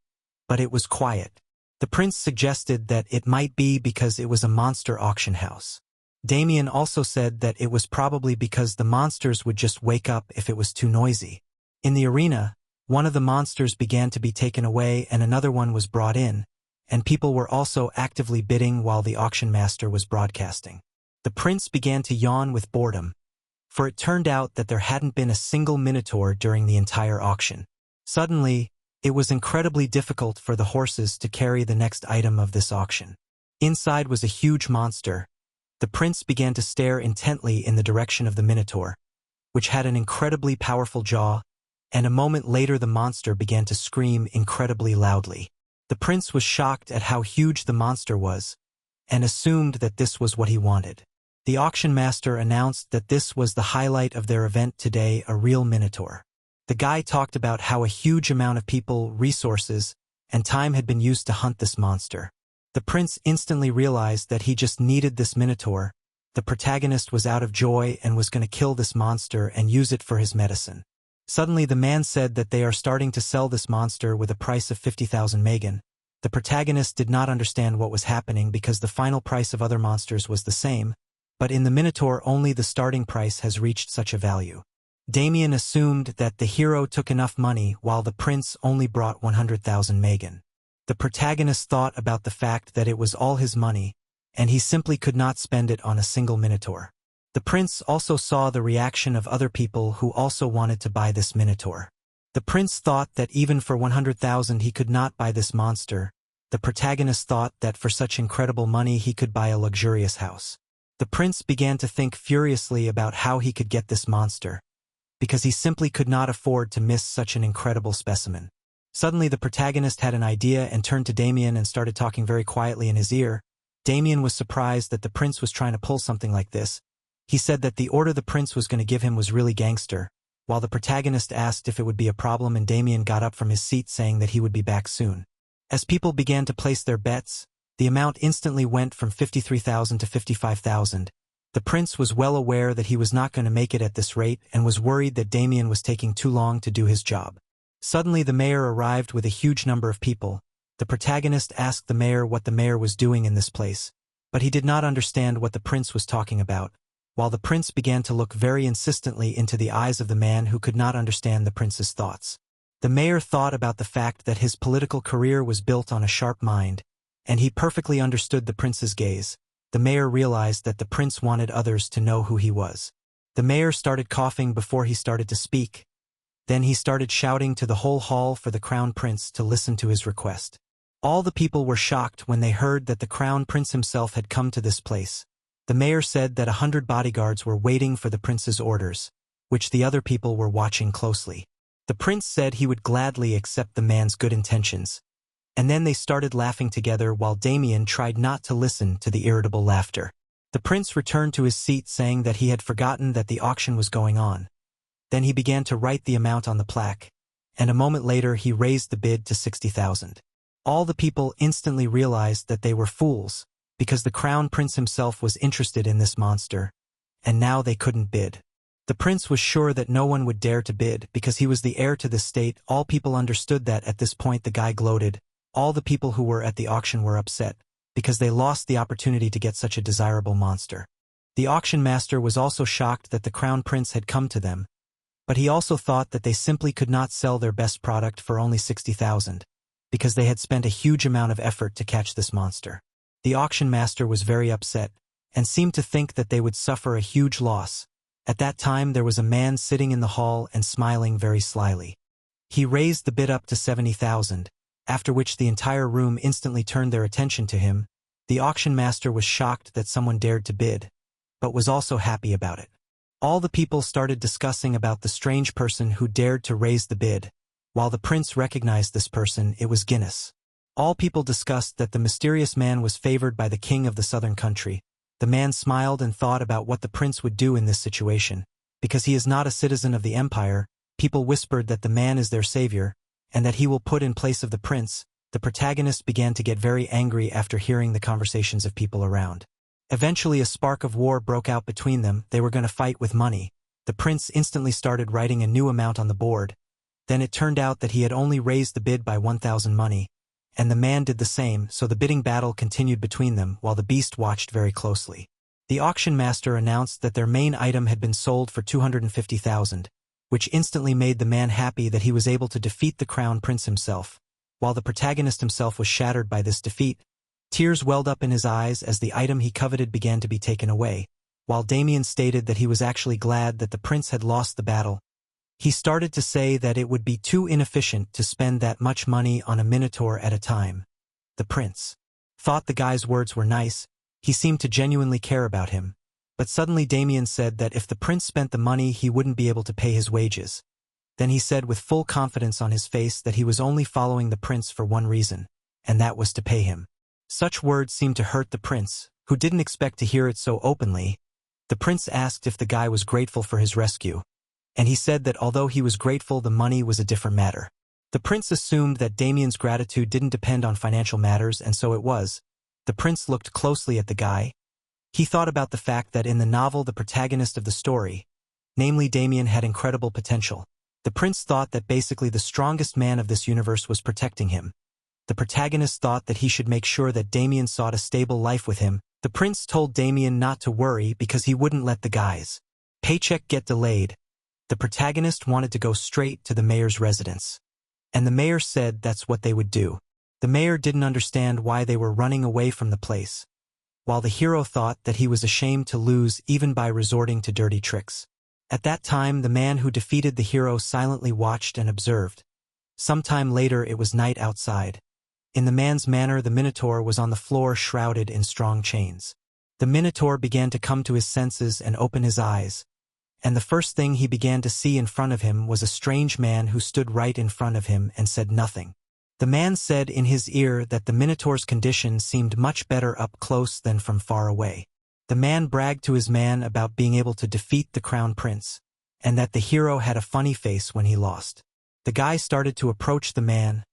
but it was quiet. The prince suggested that it might be because it was a monster auction house. Damien also said that it was probably because the monsters would just wake up if it was too noisy. In the arena, one of the monsters began to be taken away and another one was brought in, and people were also actively bidding while the auction master was broadcasting. The prince began to yawn with boredom, for it turned out that there hadn't been a single Minotaur during the entire auction. Suddenly, it was incredibly difficult for the horses to carry the next item of this auction. Inside was a huge monster. The prince began to stare intently in the direction of the Minotaur, which had an incredibly powerful jaw, and a moment later the monster began to scream incredibly loudly. The prince was shocked at how huge the monster was, and assumed that this was what he wanted. The auction master announced that this was the highlight of their event today, a real Minotaur. The guy talked about how a huge amount of people, resources, and time had been used to hunt this monster. The prince instantly realized that he just needed this Minotaur. The protagonist was out of joy and was going to kill this monster and use it for his medicine. Suddenly the man said that they are starting to sell this monster with a price of 50,000 Megan. The protagonist did not understand what was happening because the final price of other monsters was the same, but in the Minotaur only the starting price has reached such a value. Damien assumed that the hero took enough money while the prince only brought 100,000 Megan. The protagonist thought about the fact that it was all his money, and he simply could not spend it on a single Minotaur. The prince also saw the reaction of other people who also wanted to buy this Minotaur. The prince thought that even for 100,000 he could not buy this monster. The protagonist thought that for such incredible money he could buy a luxurious house. The prince began to think furiously about how he could get this monster, because he simply could not afford to miss such an incredible specimen. Suddenly the protagonist had an idea and turned to Damien and started talking very quietly in his ear. Damien was surprised that the prince was trying to pull something like this. He said that the order the prince was going to give him was really gangster, while the protagonist asked if it would be a problem and Damien got up from his seat saying that he would be back soon. As people began to place their bets, the amount instantly went from 53,000 to 55,000. The prince was well aware that he was not going to make it at this rate and was worried that Damien was taking too long to do his job. Suddenly the mayor arrived with a huge number of people. The protagonist asked the mayor what the mayor was doing in this place, but he did not understand what the prince was talking about, while the prince began to look very insistently into the eyes of the man who could not understand the prince's thoughts. The mayor thought about the fact that his political career was built on a sharp mind, and he perfectly understood the prince's gaze. The mayor realized that the prince wanted others to know who he was. The mayor started coughing before he started to speak. Then he started shouting to the whole hall for the crown prince to listen to his request. All the people were shocked when they heard that the crown prince himself had come to this place. The mayor said that 100 bodyguards were waiting for the prince's orders, which the other people were watching closely. The prince said he would gladly accept the man's good intentions, and then they started laughing together while Damien tried not to listen to the irritable laughter. The prince returned to his seat saying that he had forgotten that the auction was going on. Then he began to write the amount on the plaque, and a moment later he raised the bid to 60,000. All the people instantly realized that they were fools, because the crown prince himself was interested in this monster, and now they couldn't bid. The prince was sure that no one would dare to bid because he was the heir to the state. All people understood that at this point the guy gloated. All the people who were at the auction were upset, because they lost the opportunity to get such a desirable monster. The auction master was also shocked that the crown prince had come to them, but he also thought that they simply could not sell their best product for only 60,000, because they had spent a huge amount of effort to catch this monster. The auction master was very upset, and seemed to think that they would suffer a huge loss. At that time there was a man sitting in the hall and smiling very slyly. He raised the bid up to 70,000, after which the entire room instantly turned their attention to him. The auction master was shocked that someone dared to bid, but was also happy about it. All the people started discussing about the strange person who dared to raise the bid. While the prince recognized this person, it was Guinness. All people discussed that the mysterious man was favored by the king of the southern country. The man smiled and thought about what the prince would do in this situation. Because he is not a citizen of the empire, people whispered that the man is their savior, and that he will put in place of the prince. The protagonist began to get very angry after hearing the conversations of people around. Eventually a spark of war broke out between them. They were going to fight with money. The prince instantly started writing a new amount on the board. Then it turned out that he had only raised the bid by 1,000 money, and the man did the same, so the bidding battle continued between them while the beast watched very closely. The auction master announced that their main item had been sold for 250,000, which instantly made the man happy that he was able to defeat the crown prince himself. While the protagonist himself was shattered by this defeat, tears welled up in his eyes as the item he coveted began to be taken away. While Damien stated that he was actually glad that the prince had lost the battle, he started to say that it would be too inefficient to spend that much money on a Minotaur at a time. The prince thought the guy's words were nice. He seemed to genuinely care about him. But suddenly Damien said that if the prince spent the money, he wouldn't be able to pay his wages. Then he said with full confidence on his face that he was only following the prince for one reason, and that was to pay him. Such words seemed to hurt the prince, who didn't expect to hear it so openly. The prince asked if the guy was grateful for his rescue, and he said that although he was grateful, the money was a different matter. The prince assumed that Damien's gratitude didn't depend on financial matters, and so it was. The prince looked closely at the guy. He thought about the fact that in the novel the protagonist of the story, namely Damien, had incredible potential. The prince thought that basically the strongest man of this universe was protecting him. The protagonist thought that he should make sure that Damien sought a stable life with him. The prince told Damien not to worry because he wouldn't let the guy's paycheck get delayed. The protagonist wanted to go straight to the mayor's residence, and the mayor said that's what they would do. The mayor didn't understand why they were running away from the place, while the hero thought that he was ashamed to lose even by resorting to dirty tricks. At that time, the man who defeated the hero silently watched and observed. Sometime later it was night outside. In the man's manner, the Minotaur was on the floor shrouded in strong chains. The Minotaur began to come to his senses and open his eyes, and the first thing he began to see in front of him was a strange man who stood right in front of him and said nothing. The man said in his ear that the Minotaur's condition seemed much better up close than from far away. The man bragged to his man about being able to defeat the crown prince, and that the hero had a funny face when he lost. The guy started to approach the man,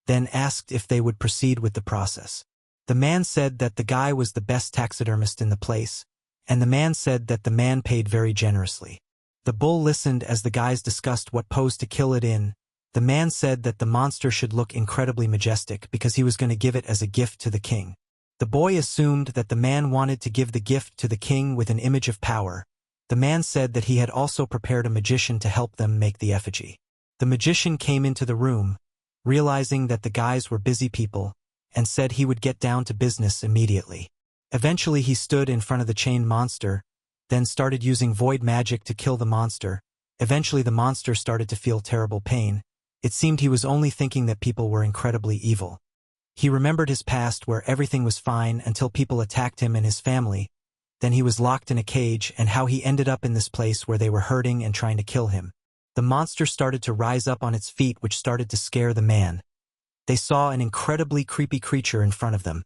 then asked if they would proceed with the process. The man said that the guy was the best taxidermist in the place, and the man said that the man paid very generously. The bull listened as the guys discussed what pose to kill it in. The man said that the monster should look incredibly majestic because he was going to give it as a gift to the king. The boy assumed that the man wanted to give the gift to the king with an image of power. The man said that he had also prepared a magician to help them make the effigy. The magician came into the room, realizing that the guys were busy people, and said he would get down to business immediately. Eventually he stood in front of the chained monster, then started using void magic to kill the monster. Eventually the monster started to feel terrible pain. It seemed he was only thinking that people were incredibly evil. He remembered his past where everything was fine until people attacked him and his family. Then he was locked in a cage, and how he ended up in this place where they were hurting and trying to kill him. The monster started to rise up on its feet, which started to scare the man. They saw an incredibly creepy creature in front of them.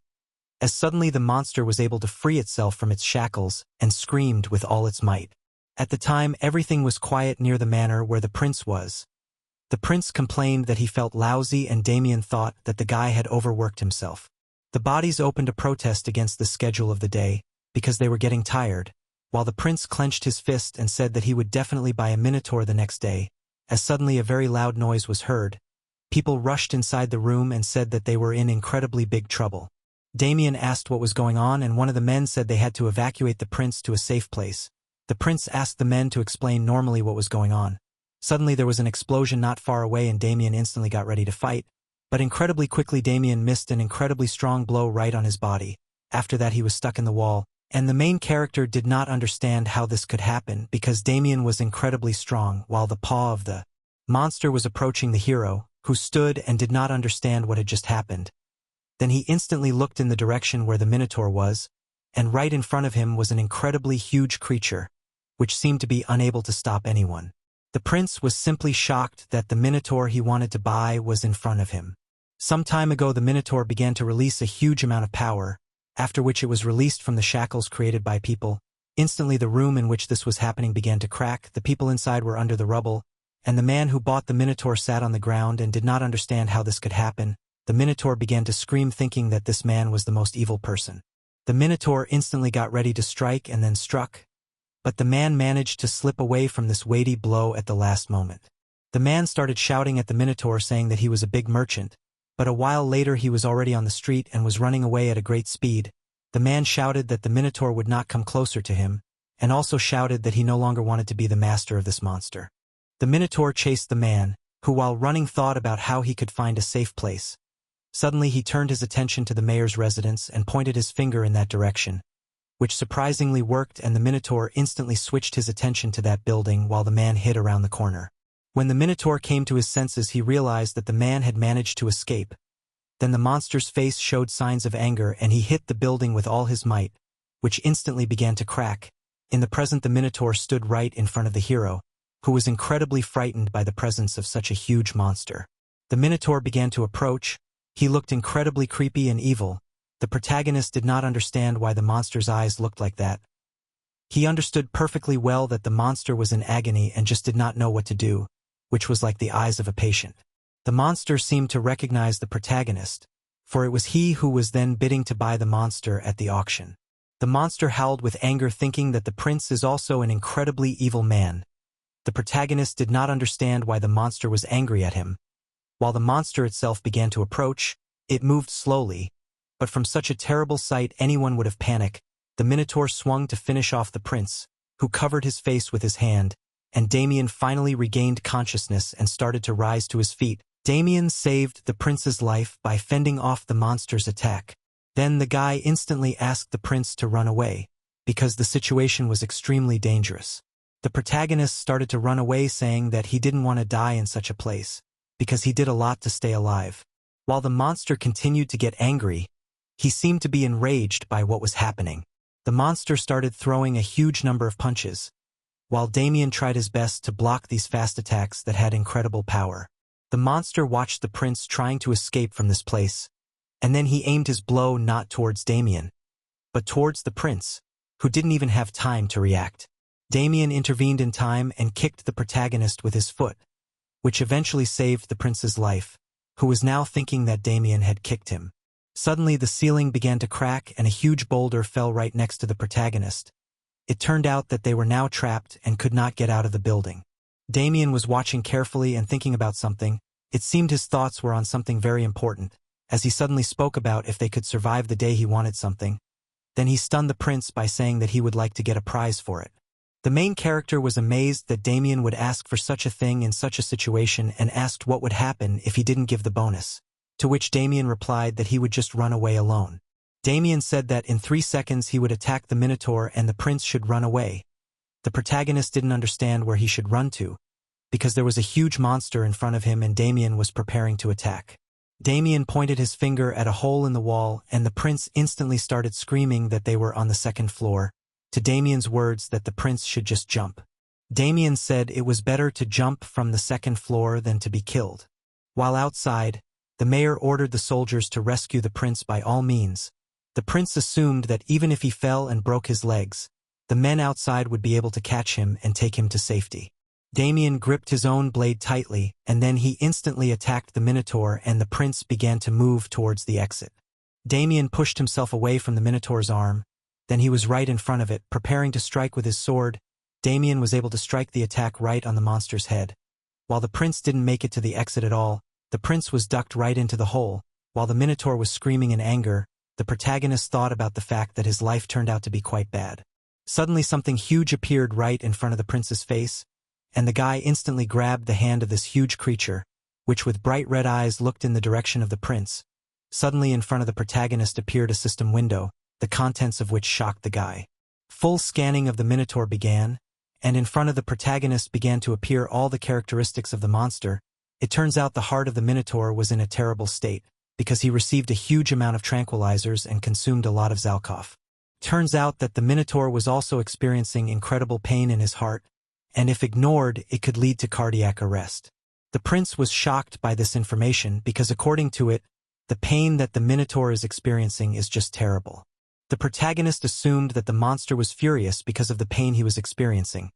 As suddenly the monster was able to free itself from its shackles and screamed with all its might. At the time, everything was quiet near the manor where the prince was. The prince complained that he felt lousy, and Damien thought that the guy had overworked himself. The bodies opened a protest against the schedule of the day because they were getting tired, while the prince clenched his fist and said that he would definitely buy a Minotaur the next day. As suddenly a very loud noise was heard. People rushed inside the room and said that they were in incredibly big trouble. Damien asked what was going on, and one of the men said they had to evacuate the prince to a safe place. The prince asked the men to explain normally what was going on. Suddenly there was an explosion not far away, and Damien instantly got ready to fight. But incredibly quickly Damien missed an incredibly strong blow right on his body. After that he was stuck in the wall, and the main character did not understand how this could happen because Damien was incredibly strong, while the paw of the monster was approaching the hero, who stood and did not understand what had just happened. Then he instantly looked in the direction where the Minotaur was, and right in front of him was an incredibly huge creature, which seemed to be unable to stop anyone. The prince was simply shocked that the Minotaur he wanted to buy was in front of him. Some time ago the Minotaur began to release a huge amount of power, after which it was released from the shackles created by people. Instantly the room in which this was happening began to crack, the people inside were under the rubble, and the man who bought the Minotaur sat on the ground and did not understand how this could happen. The Minotaur began to scream, thinking that this man was the most evil person. The Minotaur instantly got ready to strike and then struck, but the man managed to slip away from this weighty blow at the last moment. The man started shouting at the Minotaur, saying that he was a big merchant, but a while later he was already on the street and was running away at a great speed. The man shouted that the Minotaur would not come closer to him, and also shouted that he no longer wanted to be the master of this monster. The Minotaur chased the man, who while running thought about how he could find a safe place. Suddenly he turned his attention to the mayor's residence and pointed his finger in that direction, which surprisingly worked, and the Minotaur instantly switched his attention to that building while the man hid around the corner. When the Minotaur came to his senses, he realized that the man had managed to escape. Then the monster's face showed signs of anger and he hit the building with all his might, which instantly began to crack. In the present, the Minotaur stood right in front of the hero, who was incredibly frightened by the presence of such a huge monster. The Minotaur began to approach. He looked incredibly creepy and evil. The protagonist did not understand why the monster's eyes looked like that. He understood perfectly well that the monster was in agony and just did not know what to do, which was like the eyes of a patient. The monster seemed to recognize the protagonist, for it was he who was then bidding to buy the monster at the auction. The monster howled with anger, thinking that the prince is also an incredibly evil man. The protagonist did not understand why the monster was angry at him. While the monster itself began to approach, it moved slowly, but from such a terrible sight anyone would have panicked. The Minotaur swung to finish off the prince, who covered his face with his hand, and Damien finally regained consciousness and started to rise to his feet. Damien saved the prince's life by fending off the monster's attack. Then the guy instantly asked the prince to run away, because the situation was extremely dangerous. The protagonist started to run away, saying that he didn't want to die in such a place, because he did a lot to stay alive. While the monster continued to get angry, he seemed to be enraged by what was happening. The monster started throwing a huge number of punches, while Damien tried his best to block these fast attacks that had incredible power. The monster watched the prince trying to escape from this place, and then he aimed his blow not towards Damien, but towards the prince, who didn't even have time to react. Damien intervened in time and kicked the protagonist with his foot, which eventually saved the prince's life, who was now thinking that Damien had kicked him. Suddenly the ceiling began to crack and a huge boulder fell right next to the protagonist. It turned out that they were now trapped and could not get out of the building. Damien was watching carefully and thinking about something. It seemed his thoughts were on something very important, as he suddenly spoke about if they could survive the day he wanted something. Then he stunned the prince by saying that he would like to get a prize for it. The main character was amazed that Damien would ask for such a thing in such a situation and asked what would happen if he didn't give the bonus, to which Damien replied that he would just run away alone. Damien said that in 3 seconds he would attack the Minotaur and the prince should run away. The protagonist didn't understand where he should run to, because there was a huge monster in front of him and Damien was preparing to attack. Damien pointed his finger at a hole in the wall and the prince instantly started screaming that they were on the 2nd floor, to Damien's words that the prince should just jump. Damien said it was better to jump from the 2nd floor than to be killed. While outside, the mayor ordered the soldiers to rescue the prince by all means. The prince assumed that even if he fell and broke his legs, the men outside would be able to catch him and take him to safety. Damien gripped his own blade tightly, and then he instantly attacked the Minotaur and the prince began to move towards the exit. Damien pushed himself away from the Minotaur's arm, then he was right in front of it, preparing to strike with his sword. Damien was able to strike the attack right on the monster's head. While the prince didn't make it to the exit at all, the prince was ducked right into the hole. While the Minotaur was screaming in anger, the protagonist thought about the fact that his life turned out to be quite bad. Suddenly something huge appeared right in front of the prince's face, and the guy instantly grabbed the hand of this huge creature, which with bright red eyes looked in the direction of the prince. Suddenly in front of the protagonist appeared a system window, the contents of which shocked the guy. Full scanning of the Minotaur began, and in front of the protagonist began to appear all the characteristics of the monster. It turns out the heart of the Minotaur was in a terrible state, because he received a huge amount of tranquilizers and consumed a lot of Zalkoff. Turns out that the Minotaur was also experiencing incredible pain in his heart, and if ignored, it could lead to cardiac arrest. The prince was shocked by this information because according to it, the pain that the Minotaur is experiencing is just terrible. The protagonist assumed that the monster was furious because of the pain he was experiencing.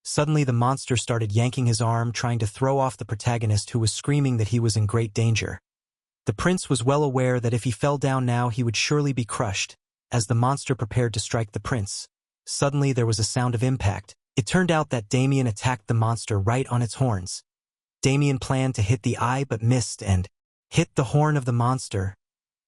Suddenly the monster started yanking his arm, trying to throw off the protagonist, who was screaming that he was in great danger. The prince was well aware that if he fell down now he would surely be crushed, as the monster prepared to strike the prince. Suddenly there was a sound of impact. It turned out that Damien attacked the monster right on its horns. Damien planned to hit the eye but missed and hit the horn of the monster.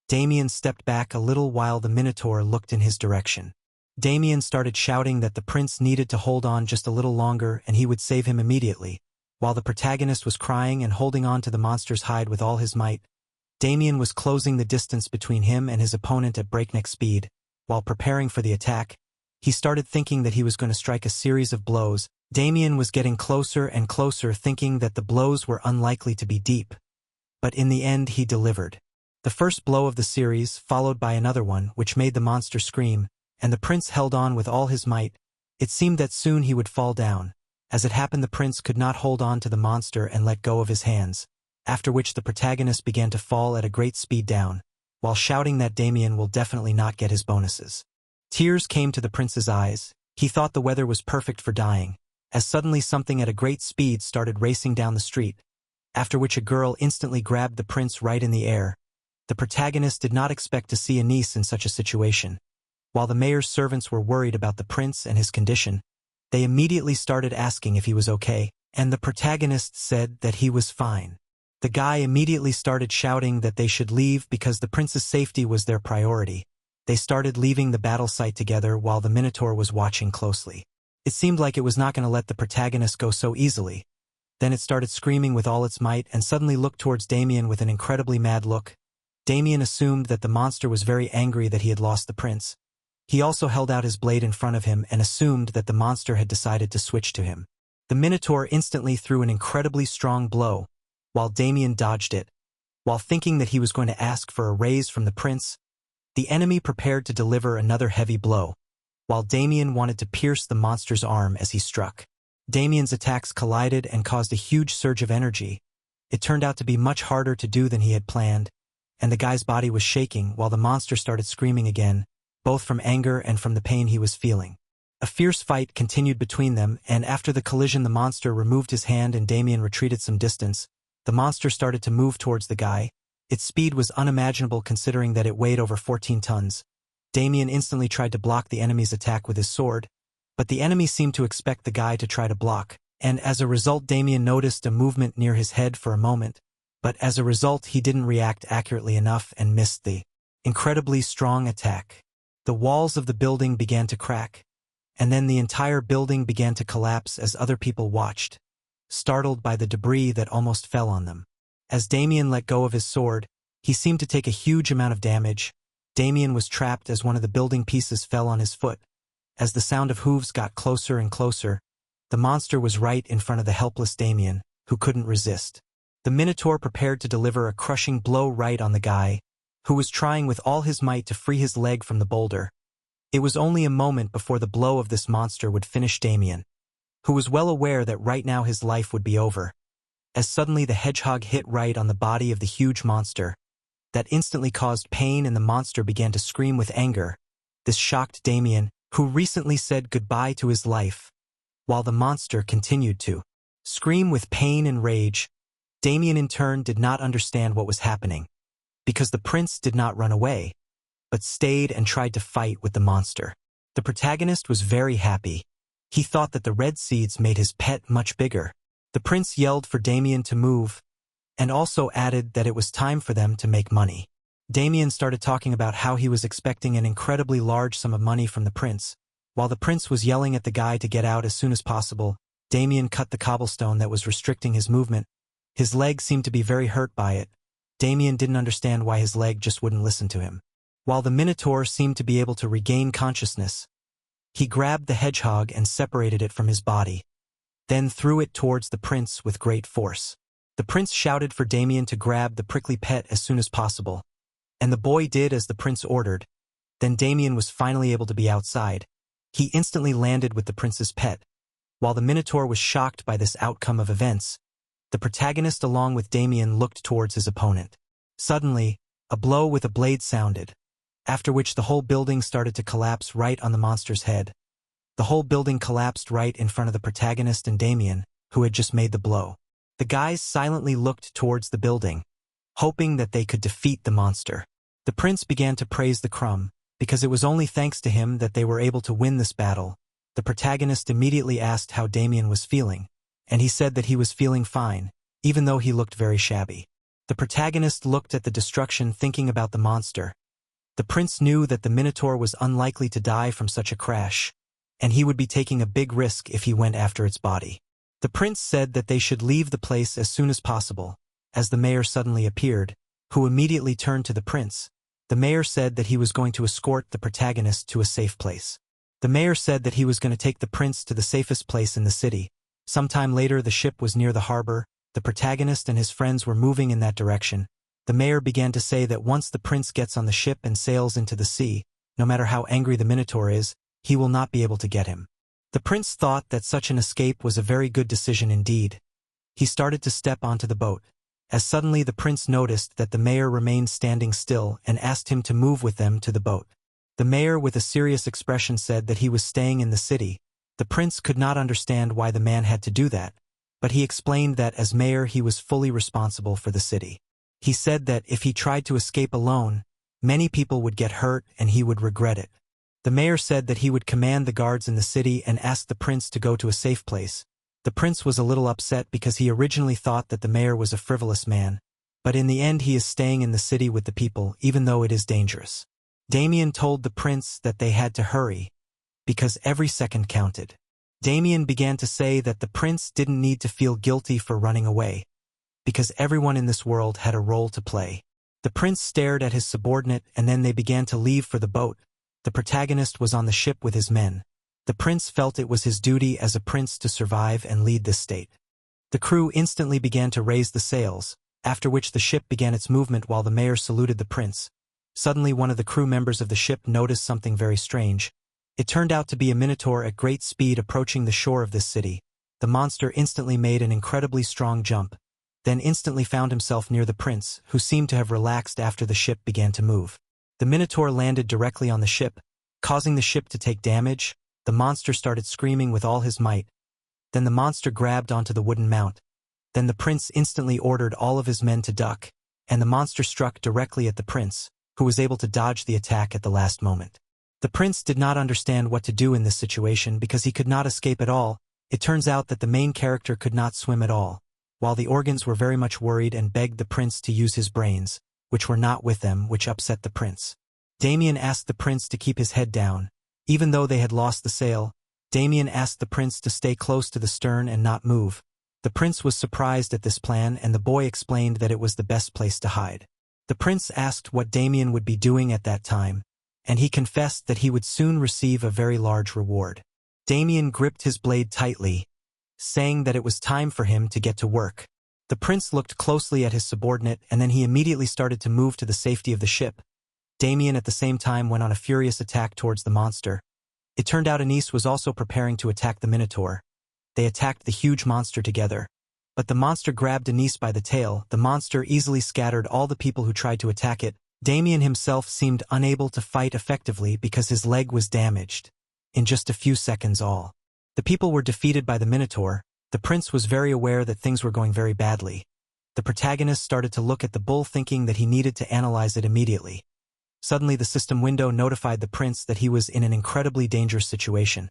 Damien stepped back a little while the Minotaur looked in his direction. Damien started shouting that the prince needed to hold on just a little longer and he would save him immediately. While the protagonist was crying and holding on to the monster's hide with all his might, Damien was closing the distance between him and his opponent at breakneck speed. While preparing for the attack, he started thinking that he was going to strike a series of blows. Damien was getting closer and closer, thinking that the blows were unlikely to be deep. But in the end he delivered. The first blow of the series, followed by another one, which made the monster scream, and the prince held on with all his might. It seemed that soon he would fall down. As it happened, the prince could not hold on to the monster and let go of his hands, after which the protagonist began to fall at a great speed down, while shouting that Damien will definitely not get his bonuses. Tears came to the prince's eyes. He thought the weather was perfect for dying, as suddenly something at a great speed started racing down the street, after which a girl instantly grabbed the prince right in the air. The protagonist did not expect to see a niece in such a situation. While the mayor's servants were worried about the prince and his condition, they immediately started asking if he was okay, and the protagonist said that he was fine. The guy immediately started shouting that they should leave because the prince's safety was their priority. They started leaving the battle site together while the Minotaur was watching closely. It seemed like it was not going to let the protagonist go so easily. Then it started screaming with all its might and suddenly looked towards Damien with an incredibly mad look. Damien assumed that the monster was very angry that he had lost the prince. He also held out his blade in front of him and assumed that the monster had decided to switch to him. The Minotaur instantly threw an incredibly strong blow, while Damien dodged it. While thinking that he was going to ask for a raise from the prince, the enemy prepared to deliver another heavy blow, while Damien wanted to pierce the monster's arm as he struck. Damien's attacks collided and caused a huge surge of energy. It turned out to be much harder to do than he had planned, and the guy's body was shaking while the monster started screaming again, both from anger and from the pain he was feeling. A fierce fight continued between them, and after the collision the monster removed his hand and Damien retreated some distance. The monster started to move towards the guy. Its speed was unimaginable considering that it weighed over 14 tons. Damien instantly tried to block the enemy's attack with his sword, but the enemy seemed to expect the guy to try to block, and as a result Damien noticed a movement near his head for a moment. But as a result he didn't react accurately enough and missed the incredibly strong attack. The walls of the building began to crack, and then the entire building began to collapse as other people watched, startled by the debris that almost fell on them. As Damien let go of his sword, he seemed to take a huge amount of damage. Damien was trapped as one of the building pieces fell on his foot. As the sound of hooves got closer and closer, the monster was right in front of the helpless Damien, who couldn't resist. The Minotaur prepared to deliver a crushing blow right on the guy, who was trying with all his might to free his leg from the boulder. It was only a moment before the blow of this monster would finish Damien, who was well aware that right now his life would be over, as suddenly the hedgehog hit right on the body of the huge monster. That instantly caused pain and the monster began to scream with anger. This shocked Damien, who recently said goodbye to his life, while the monster continued to scream with pain and rage. Damien in turn did not understand what was happening, because the prince did not run away, but stayed and tried to fight with the monster. The protagonist was very happy. He thought that the red seeds made his pet much bigger. The prince yelled for Damien to move, and also added that it was time for them to make money. Damien started talking about how he was expecting an incredibly large sum of money from the prince. While the prince was yelling at the guy to get out as soon as possible, Damien cut the cobblestone that was restricting his movement. His leg seemed to be very hurt by it. Damien didn't understand why his leg just wouldn't listen to him. While the Minotaur seemed to be able to regain consciousness, He grabbed the hedgehog and separated it from his body, then threw it towards the prince with great force. The prince shouted for Damien to grab the prickly pet as soon as possible, and the boy did as the prince ordered. Then Damien was finally able to be outside. He instantly landed with the prince's pet. While the Minotaur was shocked by this outcome of events, the protagonist along with Damien looked towards his opponent. Suddenly, a blow with a blade sounded, after which the whole building started to collapse right on the monster's head. The whole building collapsed right in front of the protagonist and Damien, who had just made the blow. The guys silently looked towards the building, hoping that they could defeat the monster. The prince began to praise the crumb, because it was only thanks to him that they were able to win this battle. The protagonist immediately asked how Damien was feeling, and he said that he was feeling fine, even though he looked very shabby. The protagonist looked at the destruction thinking about the monster. The prince knew that the Minotaur was unlikely to die from such a crash, and he would be taking a big risk if he went after its body. The prince said that they should leave the place as soon as possible, as the mayor suddenly appeared, who immediately turned to the prince. The mayor said that he was going to escort the protagonist to a safe place. The mayor said that he was going to take the prince to the safest place in the city. Sometime later the ship was near the harbor. The protagonist and his friends were moving in that direction. The mayor began to say that once the prince gets on the ship and sails into the sea, no matter how angry the Minotaur is, he will not be able to get him. The prince thought that such an escape was a very good decision indeed. He started to step onto the boat, as suddenly the prince noticed that the mayor remained standing still and asked him to move with them to the boat. The mayor with a serious expression said that he was staying in the city. The prince could not understand why the man had to do that, but he explained that as mayor he was fully responsible for the city. He said that if he tried to escape alone, many people would get hurt and he would regret it. The mayor said that he would command the guards in the city and ask the prince to go to a safe place. The prince was a little upset because he originally thought that the mayor was a frivolous man, but in the end he is staying in the city with the people even though it is dangerous. Damien told the prince that they had to hurry, because every second counted. Damien began to say that the prince didn't need to feel guilty for running away, because everyone in this world had a role to play. The prince stared at his subordinate and then they began to leave for the boat. The protagonist was on the ship with his men. The prince felt it was his duty as a prince to survive and lead this state. The crew instantly began to raise the sails, after which the ship began its movement while the mayor saluted the prince. Suddenly one of the crew members of the ship noticed something very strange. It turned out to be a Minotaur at great speed approaching the shore of this city. The monster instantly made an incredibly strong jump, then instantly found himself near the prince, who seemed to have relaxed after the ship began to move. The Minotaur landed directly on the ship, causing the ship to take damage. The monster started screaming with all his might. Then the monster grabbed onto the wooden mount. Then the prince instantly ordered all of his men to duck, and the monster struck directly at the prince, who was able to dodge the attack at the last moment. The prince did not understand what to do in this situation because he could not escape at all. It turns out that the main character could not swim at all, while the organs were very much worried and begged the prince to use his brains, which were not with them, which upset the prince. Damien asked the prince to keep his head down. Even though they had lost the sail, Damien asked the prince to stay close to the stern and not move. The prince was surprised at this plan and the boy explained that it was the best place to hide. The prince asked what Damien would be doing at that time, and he confessed that he would soon receive a very large reward. Damien gripped his blade tightly, saying that it was time for him to get to work. The prince looked closely at his subordinate and then he immediately started to move to the safety of the ship. Damien at the same time went on a furious attack towards the monster. It turned out Anise was also preparing to attack the Minotaur. They attacked the huge monster together. But the monster grabbed Anise by the tail. The monster easily scattered all the people who tried to attack it. Damien himself seemed unable to fight effectively because his leg was damaged. In just a few seconds all. The people were defeated by the Minotaur. The prince was very aware that things were going very badly. The protagonist started to look at the bull thinking that he needed to analyze it immediately. Suddenly the system window notified the prince that he was in an incredibly dangerous situation.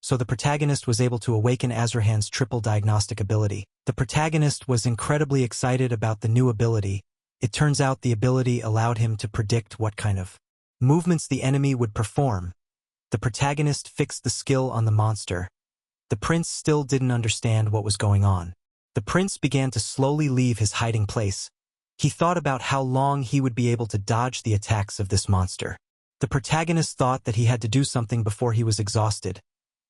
So the protagonist was able to awaken Azrahan's triple diagnostic ability. The protagonist was incredibly excited about the new ability. It turns out the ability allowed him to predict what kind of movements the enemy would perform. The protagonist fixed the skill on the monster. The prince still didn't understand what was going on. The prince began to slowly leave his hiding place. He thought about how long he would be able to dodge the attacks of this monster. The protagonist thought that he had to do something before he was exhausted.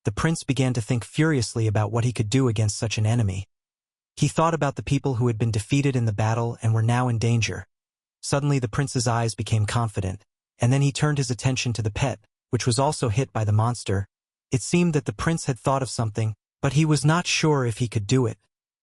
The prince began to think furiously about what he could do against such an enemy. He thought about the people who had been defeated in the battle and were now in danger. Suddenly the prince's eyes became confident, and then he turned his attention to the pet, which was also hit by the monster. It seemed that the prince had thought of something, but he was not sure if he could do it.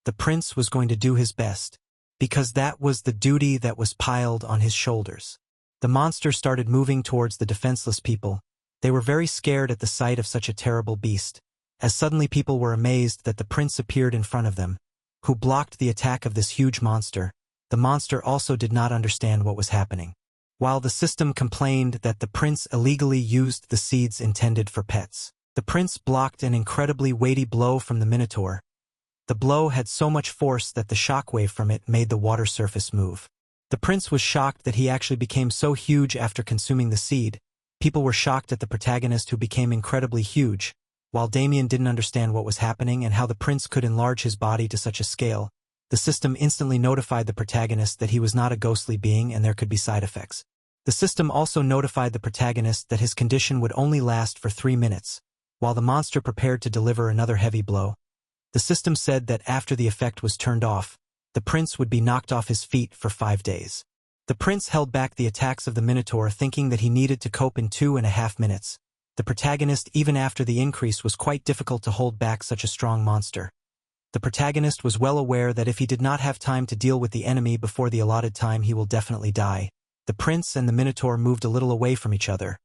The prince was going to do his best, because that was the duty that was piled on his shoulders. The monster started moving towards the defenseless people. They were very scared at the sight of such a terrible beast, as suddenly people were amazed that the prince appeared in front of them, who blocked the attack of this huge monster. The monster also did not understand what was happening. While the system complained that the prince illegally used the seeds intended for pets, the prince blocked an incredibly weighty blow from the Minotaur. The blow had so much force that the shockwave from it made the water surface move. The prince was shocked that he actually became so huge after consuming the seed. People were shocked at the protagonist who became incredibly huge, while Damien didn't understand what was happening and how the prince could enlarge his body to such a scale. The system instantly notified the protagonist that he was not a ghostly being and there could be side effects. The system also notified the protagonist that his condition would only last for 3 minutes, while the monster prepared to deliver another heavy blow. The system said that after the effect was turned off, the prince would be knocked off his feet for 5 days. The prince held back the attacks of the Minotaur thinking that he needed to cope in 2.5 minutes. The protagonist, even after the increase, was quite difficult to hold back such a strong monster. The protagonist was well aware that if he did not have time to deal with the enemy before the allotted time, he will definitely die. The prince and the Minotaur moved a little away from each other.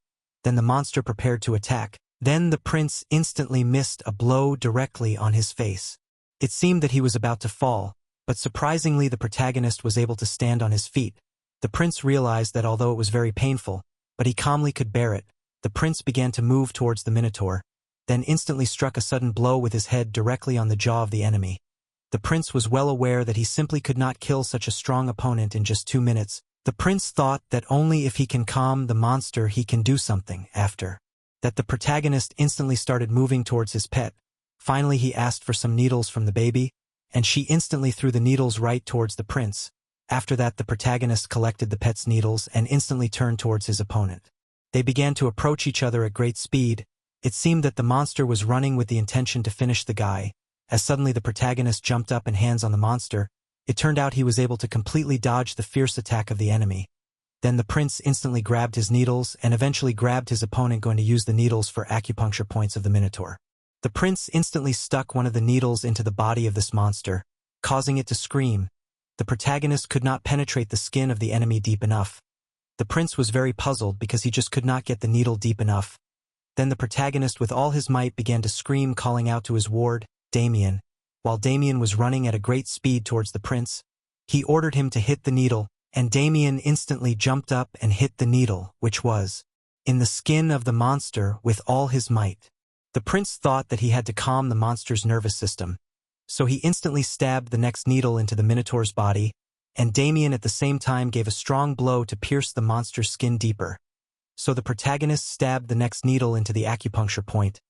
Then the monster prepared to attack. Then the prince instantly missed a blow directly on his face. It seemed that he was about to fall, but surprisingly the protagonist was able to stand on his feet. The prince realized that although it was very painful, but he calmly could bear it. The prince began to move towards the Minotaur, then instantly struck a sudden blow with his head directly on the jaw of the enemy. The prince was well aware that he simply could not kill such a strong opponent in just 2 minutes. The prince thought that only if he can calm the monster he can do something. After that, the protagonist instantly started moving towards his pet. Finally he asked for some needles from the baby, and she instantly threw the needles right towards the prince. After that, the protagonist collected the pet's needles and instantly turned towards his opponent. They began to approach each other at great speed. It seemed that the monster was running with the intention to finish the guy, as suddenly the protagonist jumped up and hands on the monster. It turned out he was able to completely dodge the fierce attack of the enemy. Then the prince instantly grabbed his needles and eventually grabbed his opponent, going to use the needles for acupuncture points of the Minotaur. The prince instantly stuck one of the needles into the body of this monster, causing it to scream. The protagonist could not penetrate the skin of the enemy deep enough. The prince was very puzzled because he just could not get the needle deep enough. Then the protagonist with all his might began to scream, calling out to his ward, Damien. While Damien was running at a great speed towards the prince, he ordered him to hit the needle, and Damien instantly jumped up and hit the needle, which was in the skin of the monster, with all his might. The prince thought that he had to calm the monster's nervous system, so he instantly stabbed the next needle into the Minotaur's body, and Damien at the same time gave a strong blow to pierce the monster's skin deeper. So the protagonist stabbed the next needle into the acupuncture point.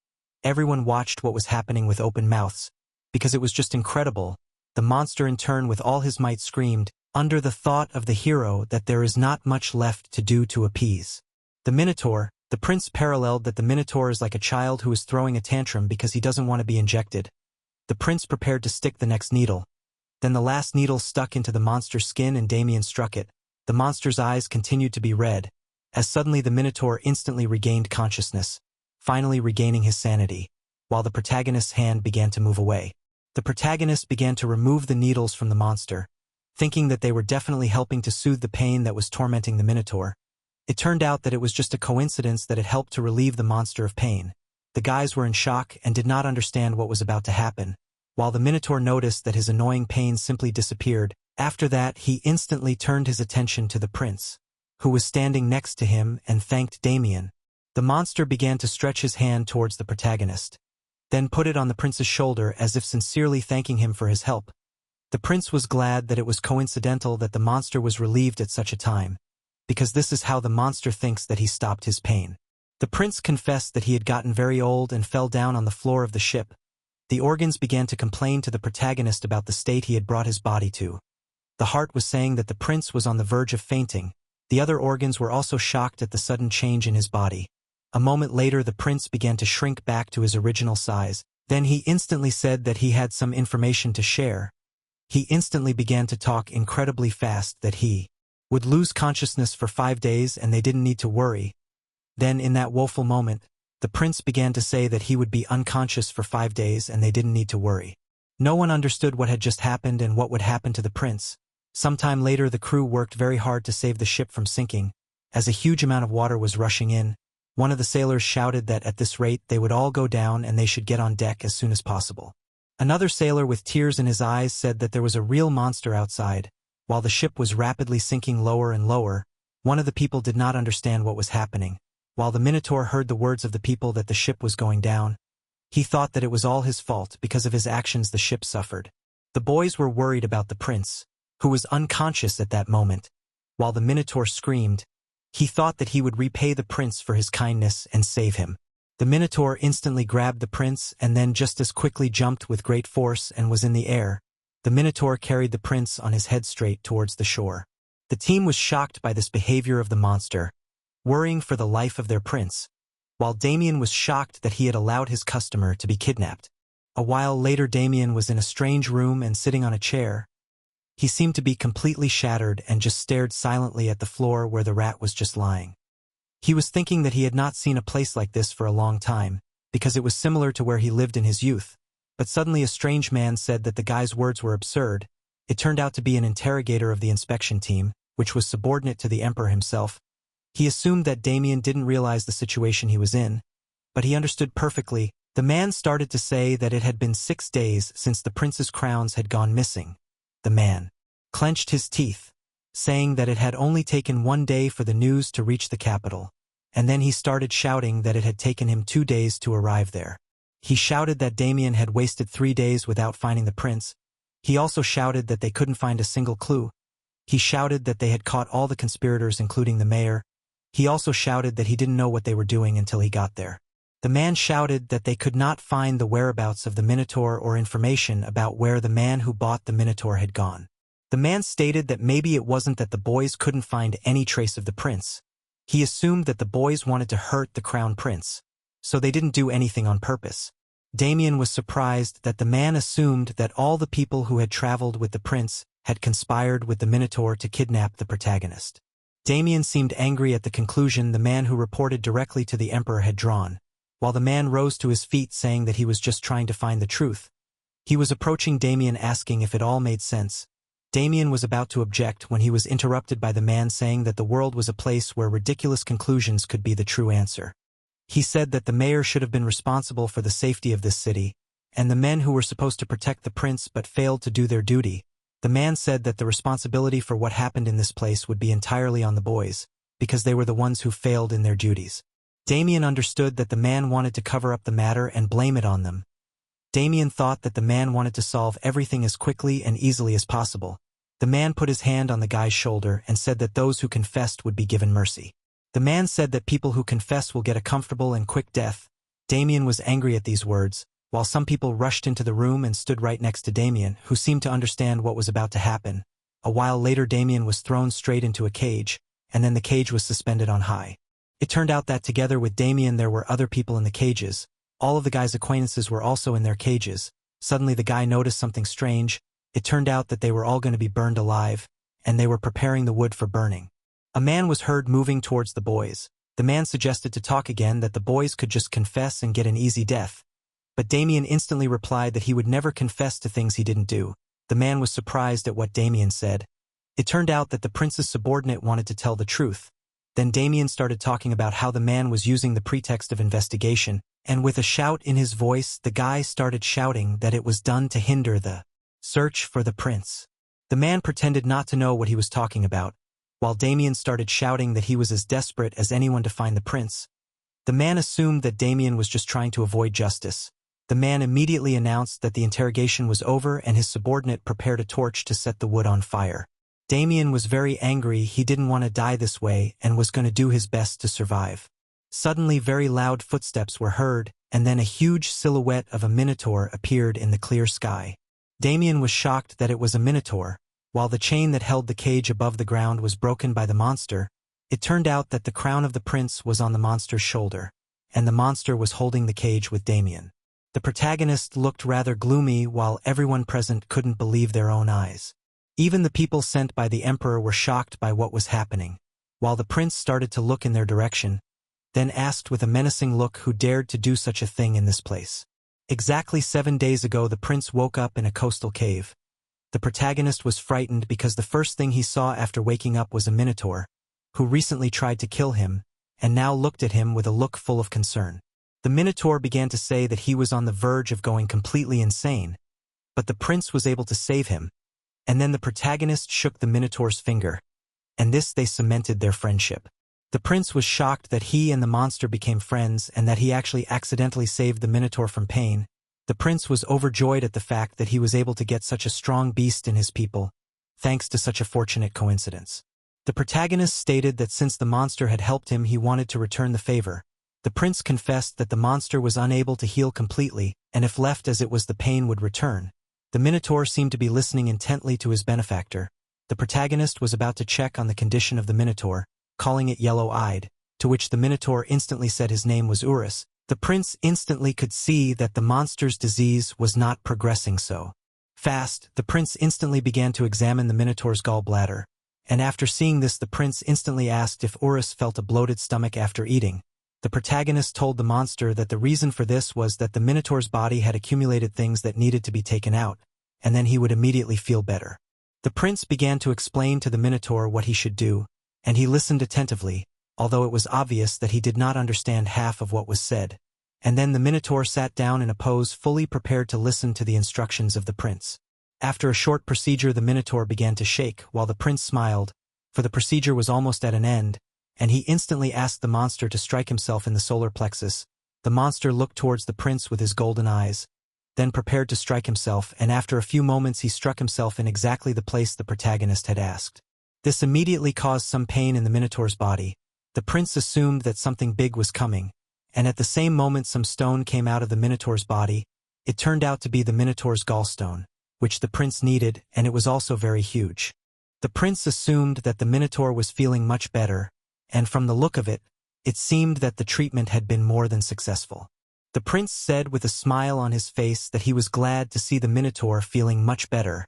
Everyone watched what was happening with open mouths, because it was just incredible. The monster in turn with all his might screamed, under the thought of the hero, that there is not much left to do to appease the Minotaur. The prince paralleled that the Minotaur is like a child who is throwing a tantrum because he doesn't want to be injected. The prince prepared to stick the next needle. Then the last needle stuck into the monster's skin and Damien struck it. The monster's eyes continued to be red, as suddenly the Minotaur instantly regained consciousness, finally regaining his sanity, while the protagonist's hand began to move away. The protagonist began to remove the needles from the monster, thinking that they were definitely helping to soothe the pain that was tormenting the Minotaur. It turned out that it was just a coincidence that it helped to relieve the monster of pain. The guys were in shock and did not understand what was about to happen, while the Minotaur noticed that his annoying pain simply disappeared. After that, he instantly turned his attention to the prince, who was standing next to him, and thanked Damien. The monster began to stretch his hand towards the protagonist, then put it on the prince's shoulder as if sincerely thanking him for his help. The prince was glad that it was coincidental that the monster was relieved at such a time, because this is how the monster thinks that he stopped his pain. The prince confessed that he had gotten very old and fell down on the floor of the ship. The organs began to complain to the protagonist about the state he had brought his body to. The heart was saying that the prince was on the verge of fainting. The other organs were also shocked at the sudden change in his body. A moment later the prince began to shrink back to his original size. Then he instantly said that he had some information to share. He instantly began to talk incredibly fast that he would lose consciousness for 5 days and they didn't need to worry. Then in that woeful moment, the prince began to say that he would be unconscious for 5 days and they didn't need to worry. No one understood what had just happened and what would happen to the prince. Sometime later the crew worked very hard to save the ship from sinking. As a huge amount of water was rushing in, one of the sailors shouted that at this rate they would all go down and they should get on deck as soon as possible. Another sailor with tears in his eyes said that there was a real monster outside. While the ship was rapidly sinking lower and lower, one of the people did not understand what was happening. While the Minotaur heard the words of the people that the ship was going down, he thought that it was all his fault because of his actions the ship suffered. The boys were worried about the prince, who was unconscious at that moment. While the Minotaur screamed, he thought that he would repay the prince for his kindness and save him. The Minotaur instantly grabbed the prince and then just as quickly jumped with great force and was in the air. The Minotaur carried the prince on his head straight towards the shore. The team was shocked by this behavior of the monster, worrying for the life of their prince, while Damien was shocked that he had allowed his customer to be kidnapped. A while later Damien was in a strange room and sitting on a chair. He seemed to be completely shattered and just stared silently at the floor where the rat was just lying. He was thinking that he had not seen a place like this for a long time, because it was similar to where he lived in his youth. But suddenly a strange man said that the guy's words were absurd. It turned out to be an interrogator of the inspection team, which was subordinate to the emperor himself. He assumed that Damien didn't realize the situation he was in, but he understood perfectly. The man started to say that it had been 6 days since the prince's crowns had gone missing. The man clenched his teeth, saying that it had only taken 1 day for the news to reach the capital, and then he started shouting that it had taken him 2 days to arrive there. He shouted that Damien had wasted 3 days without finding the prince. He also shouted that they couldn't find a single clue. He shouted that they had caught all the conspirators including the mayor. He also shouted that he didn't know what they were doing until he got there. The man shouted that they could not find the whereabouts of the Minotaur or information about where the man who bought the Minotaur had gone. The man stated that maybe it wasn't that the boys couldn't find any trace of the prince. He assumed that the boys wanted to hurt the crown prince, so they didn't do anything on purpose. Damien was surprised that the man assumed that all the people who had traveled with the prince had conspired with the Minotaur to kidnap the protagonist. Damien seemed angry at the conclusion the man who reported directly to the emperor had drawn. While the man rose to his feet saying that he was just trying to find the truth, he was approaching Damien asking if it all made sense. Damien was about to object when he was interrupted by the man saying that the world was a place where ridiculous conclusions could be the true answer. He said that the mayor should have been responsible for the safety of this city, and the men who were supposed to protect the prince but failed to do their duty. The man said that the responsibility for what happened in this place would be entirely on the boys, because they were the ones who failed in their duties. Damien understood that the man wanted to cover up the matter and blame it on them. Damien thought that the man wanted to solve everything as quickly and easily as possible. The man put his hand on the guy's shoulder and said that those who confessed would be given mercy. The man said that people who confess will get a comfortable and quick death. Damien was angry at these words, while some people rushed into the room and stood right next to Damien, who seemed to understand what was about to happen. A while later Damien was thrown straight into a cage, and then the cage was suspended on high. It turned out that together with Damien there were other people in the cages. All of the guy's acquaintances were also in their cages. Suddenly the guy noticed something strange. It turned out that they were all going to be burned alive, and they were preparing the wood for burning. A man was heard moving towards the boys. The man suggested to talk again that the boys could just confess and get an easy death. But Damien instantly replied that he would never confess to things he didn't do. The man was surprised at what Damien said. It turned out that the prince's subordinate wanted to tell the truth. Then Damien started talking about how the man was using the pretext of investigation, and with a shout in his voice the guy started shouting that it was done to hinder the search for the prince. The man pretended not to know what he was talking about, while Damien started shouting that he was as desperate as anyone to find the prince. The man assumed that Damien was just trying to avoid justice. The man immediately announced that the interrogation was over and his subordinate prepared a torch to set the wood on fire. Damien was very angry. He didn't want to die this way and was going to do his best to survive. Suddenly very loud footsteps were heard, and then a huge silhouette of a Minotaur appeared in the clear sky. Damien was shocked that it was a Minotaur. While the chain that held the cage above the ground was broken by the monster, It turned out that the crown of the prince was on the monster's shoulder, and the monster was holding the cage with Damien. The protagonist looked rather gloomy while everyone present couldn't believe their own eyes. Even the people sent by the emperor were shocked by what was happening, while the prince started to look in their direction, then asked with a menacing look who dared to do such a thing in this place. Exactly 7 days ago the prince woke up in a coastal cave. The protagonist was frightened because the first thing he saw after waking up was a Minotaur, who recently tried to kill him, and now looked at him with a look full of concern. The Minotaur began to say that he was on the verge of going completely insane, but the prince was able to save him, and then the protagonist shook the Minotaur's finger, and this they cemented their friendship. The prince was shocked that he and the monster became friends and that he actually accidentally saved the Minotaur from pain. The prince was overjoyed at the fact that he was able to get such a strong beast in his people, thanks to such a fortunate coincidence. The protagonist stated that since the monster had helped him he wanted to return the favor. The prince confessed that the monster was unable to heal completely, and if left as it was the pain would return. The Minotaur seemed to be listening intently to his benefactor. The protagonist was about to check on the condition of the Minotaur, calling it yellow-eyed, to which the Minotaur instantly said his name was Urus. The prince instantly could see that the monster's disease was not progressing so fast. The prince instantly began to examine the Minotaur's gallbladder, and after seeing this the prince instantly asked if Urus felt a bloated stomach after eating. The protagonist told the monster that the reason for this was that the Minotaur's body had accumulated things that needed to be taken out, and then he would immediately feel better. The prince began to explain to the Minotaur what he should do, and he listened attentively, although it was obvious that he did not understand half of what was said. And then the Minotaur sat down in a pose fully prepared to listen to the instructions of the prince. After a short procedure the Minotaur began to shake, while the prince smiled, for the procedure was almost at an end, and he instantly asked the monster to strike himself in the solar plexus. The monster looked towards the prince with his golden eyes, then prepared to strike himself, and after a few moments he struck himself in exactly the place the protagonist had asked. This immediately caused some pain in the Minotaur's body. The prince assumed that something big was coming, and at the same moment some stone came out of the Minotaur's body. It turned out to be the Minotaur's gallstone, which the prince needed, and it was also very huge. The prince assumed that the Minotaur was feeling much better, and from the look of it, it seemed that the treatment had been more than successful. The prince said with a smile on his face that he was glad to see the Minotaur feeling much better,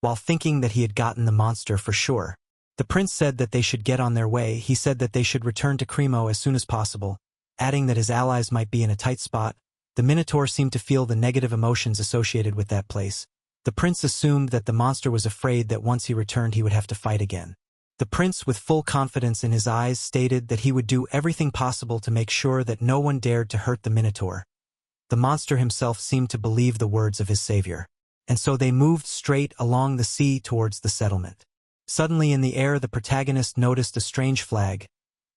while thinking that he had gotten the monster for sure. The prince said that they should get on their way. He said that they should return to Cremo as soon as possible, adding that his allies might be in a tight spot. The Minotaur seemed to feel the negative emotions associated with that place. The prince assumed that the monster was afraid that once he returned he would have to fight again. The prince, with full confidence in his eyes, stated that he would do everything possible to make sure that no one dared to hurt the Minotaur. The monster himself seemed to believe the words of his savior, and so they moved straight along the sea towards the settlement. Suddenly in the air the protagonist noticed a strange flag.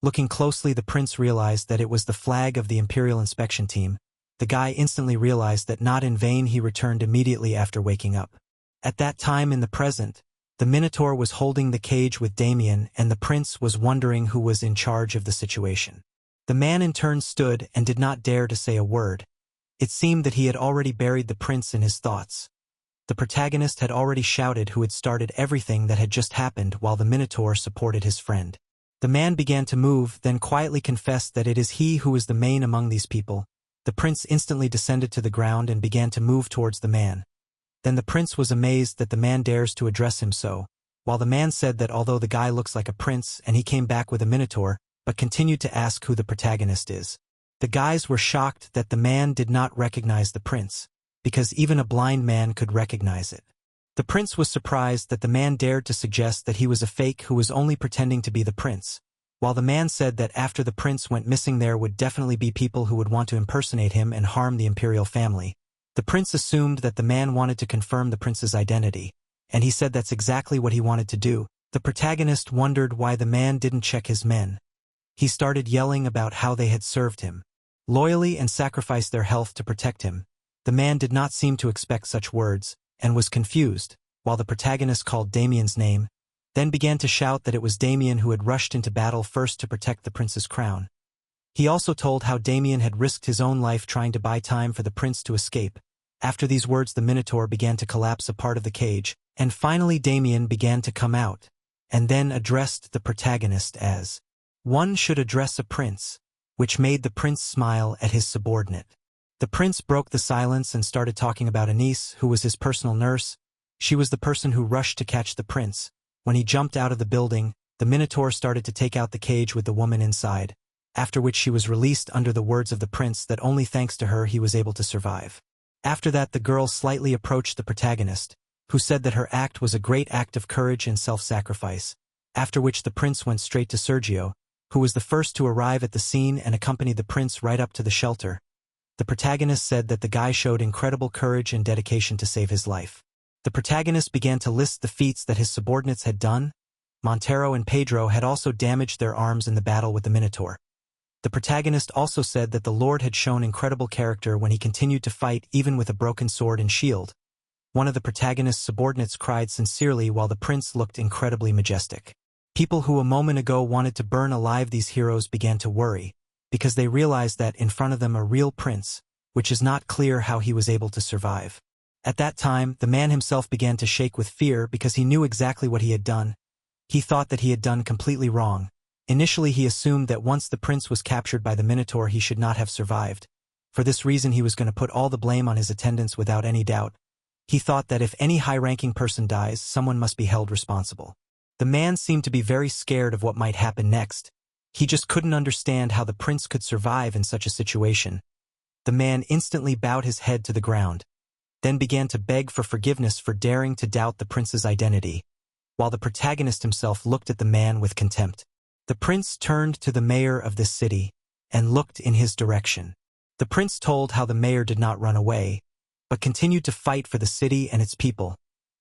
Looking closely the prince realized that it was the flag of the Imperial inspection team. The guy instantly realized that not in vain he returned immediately after waking up. At that time in the present, the Minotaur was holding the cage with Damien, and the prince was wondering who was in charge of the situation. The man in turn stood and did not dare to say a word. It seemed that he had already buried the prince in his thoughts. The protagonist had already shouted who had started everything that had just happened while the Minotaur supported his friend. The man began to move, then quietly confessed that it is he who is the main among these people. The prince instantly descended to the ground and began to move towards the man. Then the prince was amazed that the man dares to address him so, while the man said that although the guy looks like a prince and he came back with a Minotaur, but continued to ask who the protagonist is. The guys were shocked that the man did not recognize the prince, because even a blind man could recognize it. The prince was surprised that the man dared to suggest that he was a fake who was only pretending to be the prince, while the man said that after the prince went missing there would definitely be people who would want to impersonate him and harm the Imperial family. The prince assumed that the man wanted to confirm the prince's identity, and he said that's exactly what he wanted to do. The protagonist wondered why the man didn't check his men. He started yelling about how they had served him loyally and sacrificed their health to protect him. The man did not seem to expect such words, and was confused, while the protagonist called Damien's name, then began to shout that it was Damien who had rushed into battle first to protect the prince's crown. He also told how Damien had risked his own life trying to buy time for the prince to escape. After these words the Minotaur began to collapse a part of the cage, and finally Damien began to come out, and then addressed the protagonist as One should address a prince, which made the prince smile at his subordinate. The prince broke the silence and started talking about Anise, who was his personal nurse. She was the person who rushed to catch the prince. When he jumped out of the building, the Minotaur started to take out the cage with the woman inside, after which she was released under the words of the prince that only thanks to her he was able to survive. After that, the girl slightly approached the protagonist, who said that her act was a great act of courage and self-sacrifice, after which the prince went straight to Sergio, who was the first to arrive at the scene and accompanied the prince right up to the shelter. The protagonist said that the guy showed incredible courage and dedication to save his life. The protagonist began to list the feats that his subordinates had done. Montero and Pedro had also damaged their arms in the battle with the Minotaur. The protagonist also said that the Lord had shown incredible character when he continued to fight even with a broken sword and shield. One of the protagonist's subordinates cried sincerely while the prince looked incredibly majestic. People who a moment ago wanted to burn alive these heroes began to worry, because they realized that in front of them a real prince, which is not clear how he was able to survive. At that time, the man himself began to shake with fear because he knew exactly what he had done. He thought that he had done completely wrong. Initially he assumed that once the prince was captured by the Minotaur he should not have survived. For this reason he was going to put all the blame on his attendants without any doubt. He thought that if any high-ranking person dies, someone must be held responsible. The man seemed to be very scared of what might happen next. He just couldn't understand how the prince could survive in such a situation. The man instantly bowed his head to the ground, then began to beg for forgiveness for daring to doubt the prince's identity, while the protagonist himself looked at the man with contempt. The prince turned to the mayor of this city and looked in his direction. The prince told how the mayor did not run away, but continued to fight for the city and its people,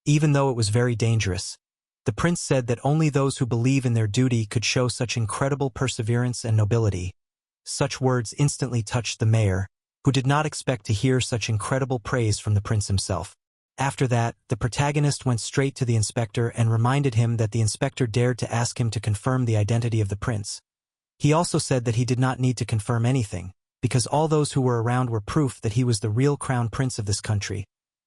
even though it was very dangerous. The prince said that only those who believe in their duty could show such incredible perseverance and nobility. Such words instantly touched the mayor, who did not expect to hear such incredible praise from the prince himself. After that, the protagonist went straight to the inspector and reminded him that the inspector dared to ask him to confirm the identity of the prince. He also said that he did not need to confirm anything, because all those who were around were proof that he was the real crown prince of this country.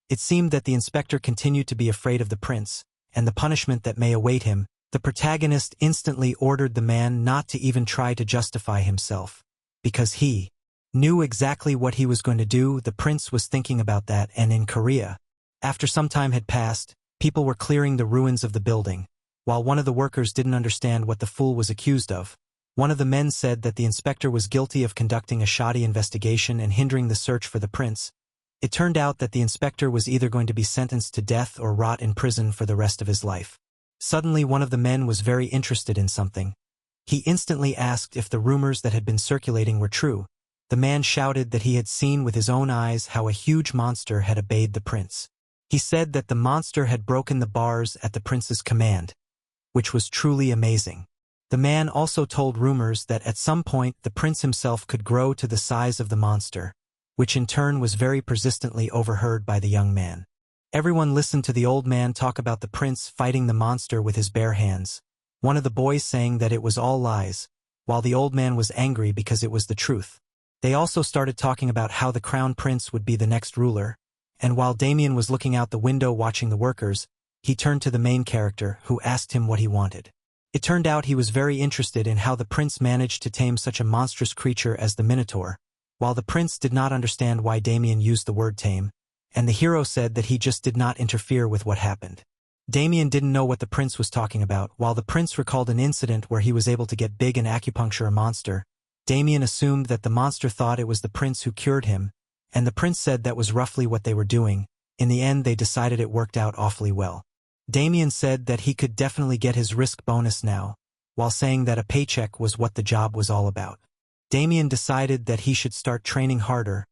It seemed that the inspector continued to be afraid of the prince, and the punishment that may await him. The protagonist instantly ordered the man not to even try to justify himself, because he knew exactly what he was going to do. The prince was thinking about that, and in Korea, after some time had passed, people were clearing the ruins of the building. While one of the workers didn't understand what the fool was accused of, one of the men said that the inspector was guilty of conducting a shoddy investigation and hindering the search for the prince. It turned out that the inspector was either going to be sentenced to death or rot in prison for the rest of his life. Suddenly one of the men was very interested in something. He instantly asked if the rumors that had been circulating were true. The man shouted that he had seen with his own eyes how a huge monster had obeyed the prince. He said that the monster had broken the bars at the prince's command, which was truly amazing. The man also told rumors that at some point the prince himself could grow to the size of the monster, which in turn was very persistently overheard by the young man. Everyone listened to the old man talk about the prince fighting the monster with his bare hands, one of the boys saying that it was all lies, while the old man was angry because it was the truth. They also started talking about how the crown prince would be the next ruler, and while Damien was looking out the window watching the workers, he turned to the main character, who asked him what he wanted. It turned out he was very interested in how the prince managed to tame such a monstrous creature as the Minotaur, while the prince did not understand why Damien used the word tame, and the hero said that he just did not interfere with what happened. Damien didn't know what the prince was talking about. While the prince recalled an incident where he was able to get big and acupuncture a monster, Damien assumed that the monster thought it was the prince who cured him, and the prince said that was roughly what they were doing. In the end they decided it worked out awfully well. Damien said that he could definitely get his risk bonus now, while saying that a paycheck was what the job was all about. Damien decided that he should start training harder.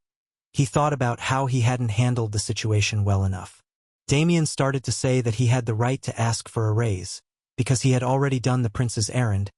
He thought about how he hadn't handled the situation well enough. Damien started to say that he had the right to ask for a raise, because he had already done the prince's errand.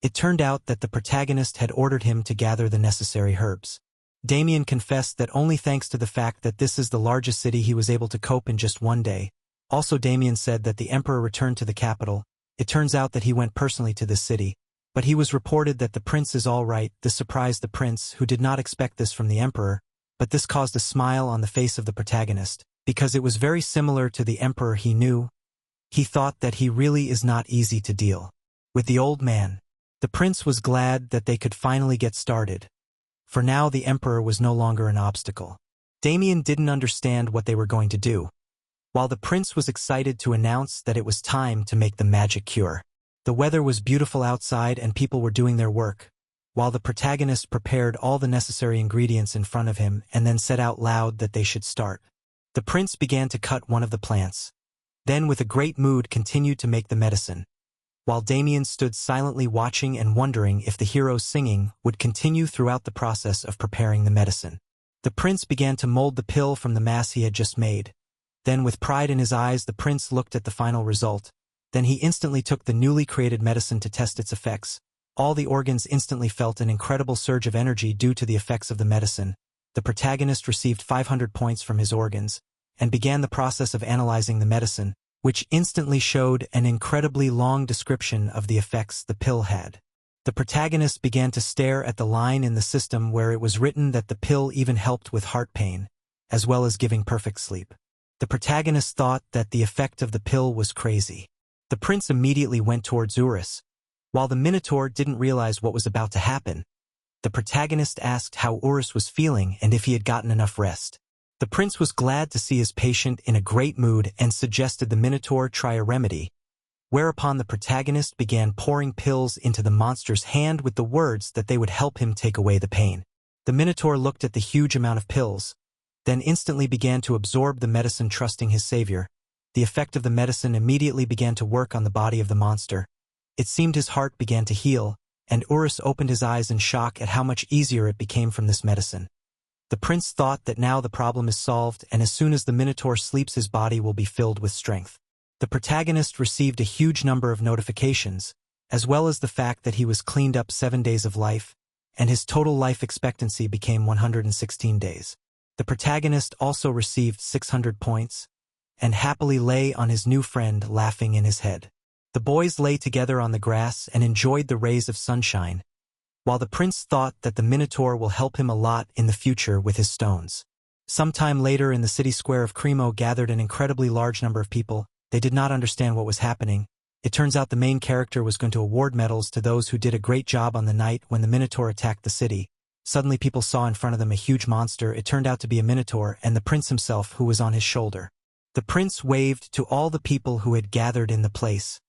It turned out that the protagonist had ordered him to gather the necessary herbs. Damien confessed that only thanks to the fact that this is the largest city he was able to cope in just one day. Also Damien said that the emperor returned to the capital. It turns out that he went personally to this city, but he was reported that the prince is all right. This surprised the prince, who did not expect this from the emperor, but this caused a smile on the face of the protagonist, because it was very similar to the emperor he knew. He thought that he really is not easy to deal with the old man. The prince was glad that they could finally get started. For now the emperor was no longer an obstacle. Damien didn't understand what they were going to do, while the prince was excited to announce that it was time to make the magic cure. The weather was beautiful outside and people were doing their work, while the protagonist prepared all the necessary ingredients in front of him and then said out loud that they should start. The prince began to cut one of the plants, then with a great mood continued to make the medicine, while Damien stood silently watching and wondering if the hero's singing would continue throughout the process of preparing the medicine. The prince began to mold the pill from the mass he had just made. Then with pride in his eyes the prince looked at the final result. Then he instantly took the newly created medicine to test its effects. All the organs instantly felt an incredible surge of energy due to the effects of the medicine. The protagonist received 500 points from his organs, and began the process of analyzing the medicine, which instantly showed an incredibly long description of the effects the pill had. The protagonist began to stare at the line in the system where it was written that the pill even helped with heart pain, as well as giving perfect sleep. The protagonist thought that the effect of the pill was crazy. The prince immediately went towards Urus. While the Minotaur didn't realize what was about to happen, the protagonist asked how Urus was feeling and if he had gotten enough rest. The prince was glad to see his patient in a great mood and suggested the Minotaur try a remedy, whereupon the protagonist began pouring pills into the monster's hand with the words that they would help him take away the pain. The Minotaur looked at the huge amount of pills, then instantly began to absorb the medicine, trusting his savior. The effect of the medicine immediately began to work on the body of the monster. It seemed his heart began to heal, and Urus opened his eyes in shock at how much easier it became from this medicine. The prince thought that now the problem is solved, and as soon as the Minotaur sleeps his body will be filled with strength. The protagonist received a huge number of notifications, as well as the fact that he was cleaned up 7 days of life, and his total life expectancy became 116 days. The protagonist also received 600 points, and happily lay on his new friend laughing in his head. The boys lay together on the grass and enjoyed the rays of sunshine, while the prince thought that the Minotaur will help him a lot in the future with his stones. Sometime later in the city square of Cremo gathered an incredibly large number of people. They did not understand what was happening. It turns out the main character was going to award medals to those who did a great job on the night when the Minotaur attacked the city. Suddenly people saw in front of them a huge monster. It turned out to be a Minotaur and the prince himself who was on his shoulder. The prince waved to all the people who had gathered in the place,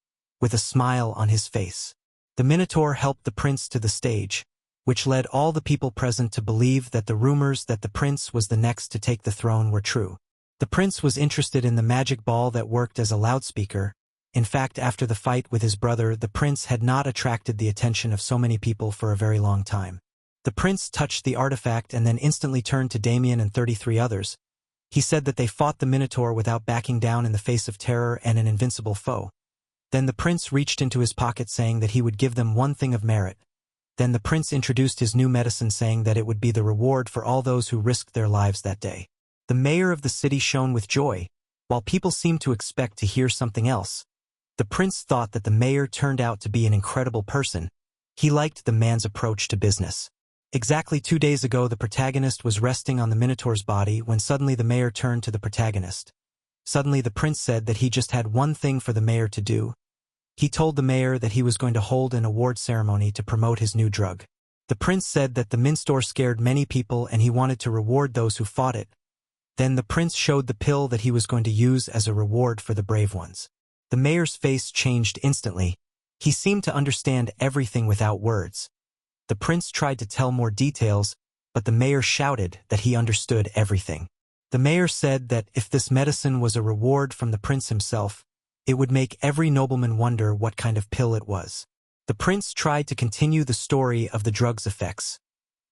with a smile on his face. The Minotaur helped the prince to the stage, which led all the people present to believe that the rumors that the prince was the next to take the throne were true. The prince was interested in the magic ball that worked as a loudspeaker. In fact, after the fight with his brother, the prince had not attracted the attention of so many people for a very long time. The prince touched the artifact and then instantly turned to Damien and 33 others. He said that they fought the Minotaur without backing down in the face of terror and an invincible foe. Then the prince reached into his pocket saying that he would give them one thing of merit. Then the prince introduced his new medicine saying that it would be the reward for all those who risked their lives that day. The mayor of the city shone with joy, while people seemed to expect to hear something else. The prince thought that the mayor turned out to be an incredible person. He liked the man's approach to business. Exactly 2 days ago the protagonist was resting on the Minotaur's body when suddenly the mayor turned to the protagonist. Suddenly the prince said that he just had one thing for the mayor to do. He told the mayor that he was going to hold an award ceremony to promote his new drug. The prince said that the Minotaur scared many people and he wanted to reward those who fought it. Then the prince showed the pill that he was going to use as a reward for the brave ones. The mayor's face changed instantly. He seemed to understand everything without words. The prince tried to tell more details, but the mayor shouted that he understood everything. The mayor said that if this medicine was a reward from the prince himself, it would make every nobleman wonder what kind of pill it was. The prince tried to continue the story of the drug's effects,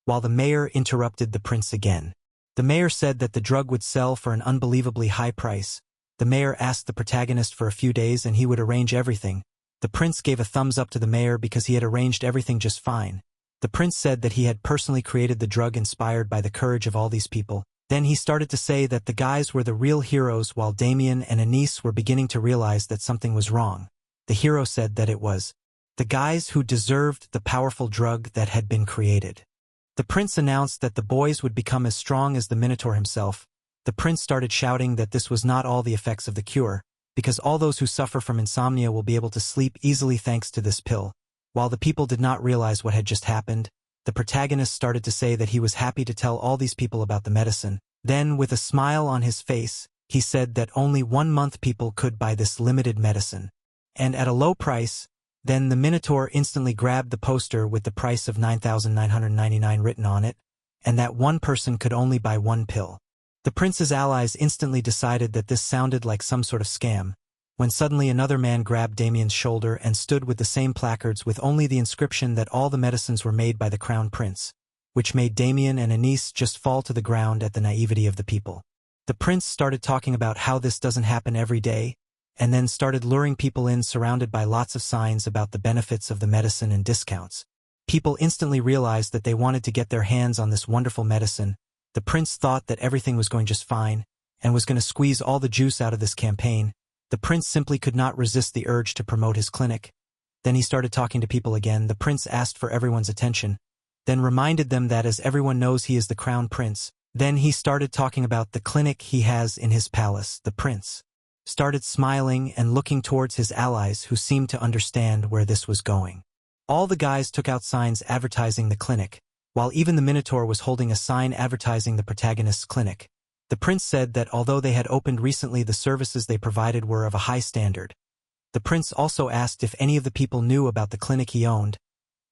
while the mayor interrupted the prince again. The mayor said that the drug would sell for an unbelievably high price. The mayor asked the protagonist for a few days and he would arrange everything. The prince gave a thumbs up to the mayor because he had arranged everything just fine. The prince said that he had personally created the drug inspired by the courage of all these people. Then he started to say that the guys were the real heroes while Damien and Anise were beginning to realize that something was wrong. The hero said that it was the guys who deserved the powerful drug that had been created. The prince announced that the boys would become as strong as the Minotaur himself. The prince started shouting that this was not all the effects of the cure, because all those who suffer from insomnia will be able to sleep easily thanks to this pill. While the people did not realize what had just happened, the protagonist started to say that he was happy to tell all these people about the medicine. Then, with a smile on his face, he said that only 1 month people could buy this limited medicine, and at a low price. Then the Minotaur instantly grabbed the poster with the price of 9,999 written on it, and that one person could only buy 1 pill. The prince's allies instantly decided that this sounded like some sort of scam, when suddenly another man grabbed Damien's shoulder and stood with the same placards with only the inscription that all the medicines were made by the crown prince, which made Damien and Anise just fall to the ground at the naivety of the people. The prince started talking about how this doesn't happen every day, and then started luring people in surrounded by lots of signs about the benefits of the medicine and discounts. People instantly realized that they wanted to get their hands on this wonderful medicine. The prince thought that everything was going just fine, and was going to squeeze all the juice out of this campaign. The prince simply could not resist the urge to promote his clinic. Then he started talking to people again. The prince asked for everyone's attention, then reminded them that as everyone knows he is the crown prince. Then he started talking about the clinic he has in his palace. The prince started smiling and looking towards his allies who seemed to understand where this was going. All the guys took out signs advertising the clinic, while even the Minotaur was holding a sign advertising the protagonist's clinic. The prince said that although they had opened recently, the services they provided were of a high standard. The prince also asked if any of the people knew about the clinic he owned.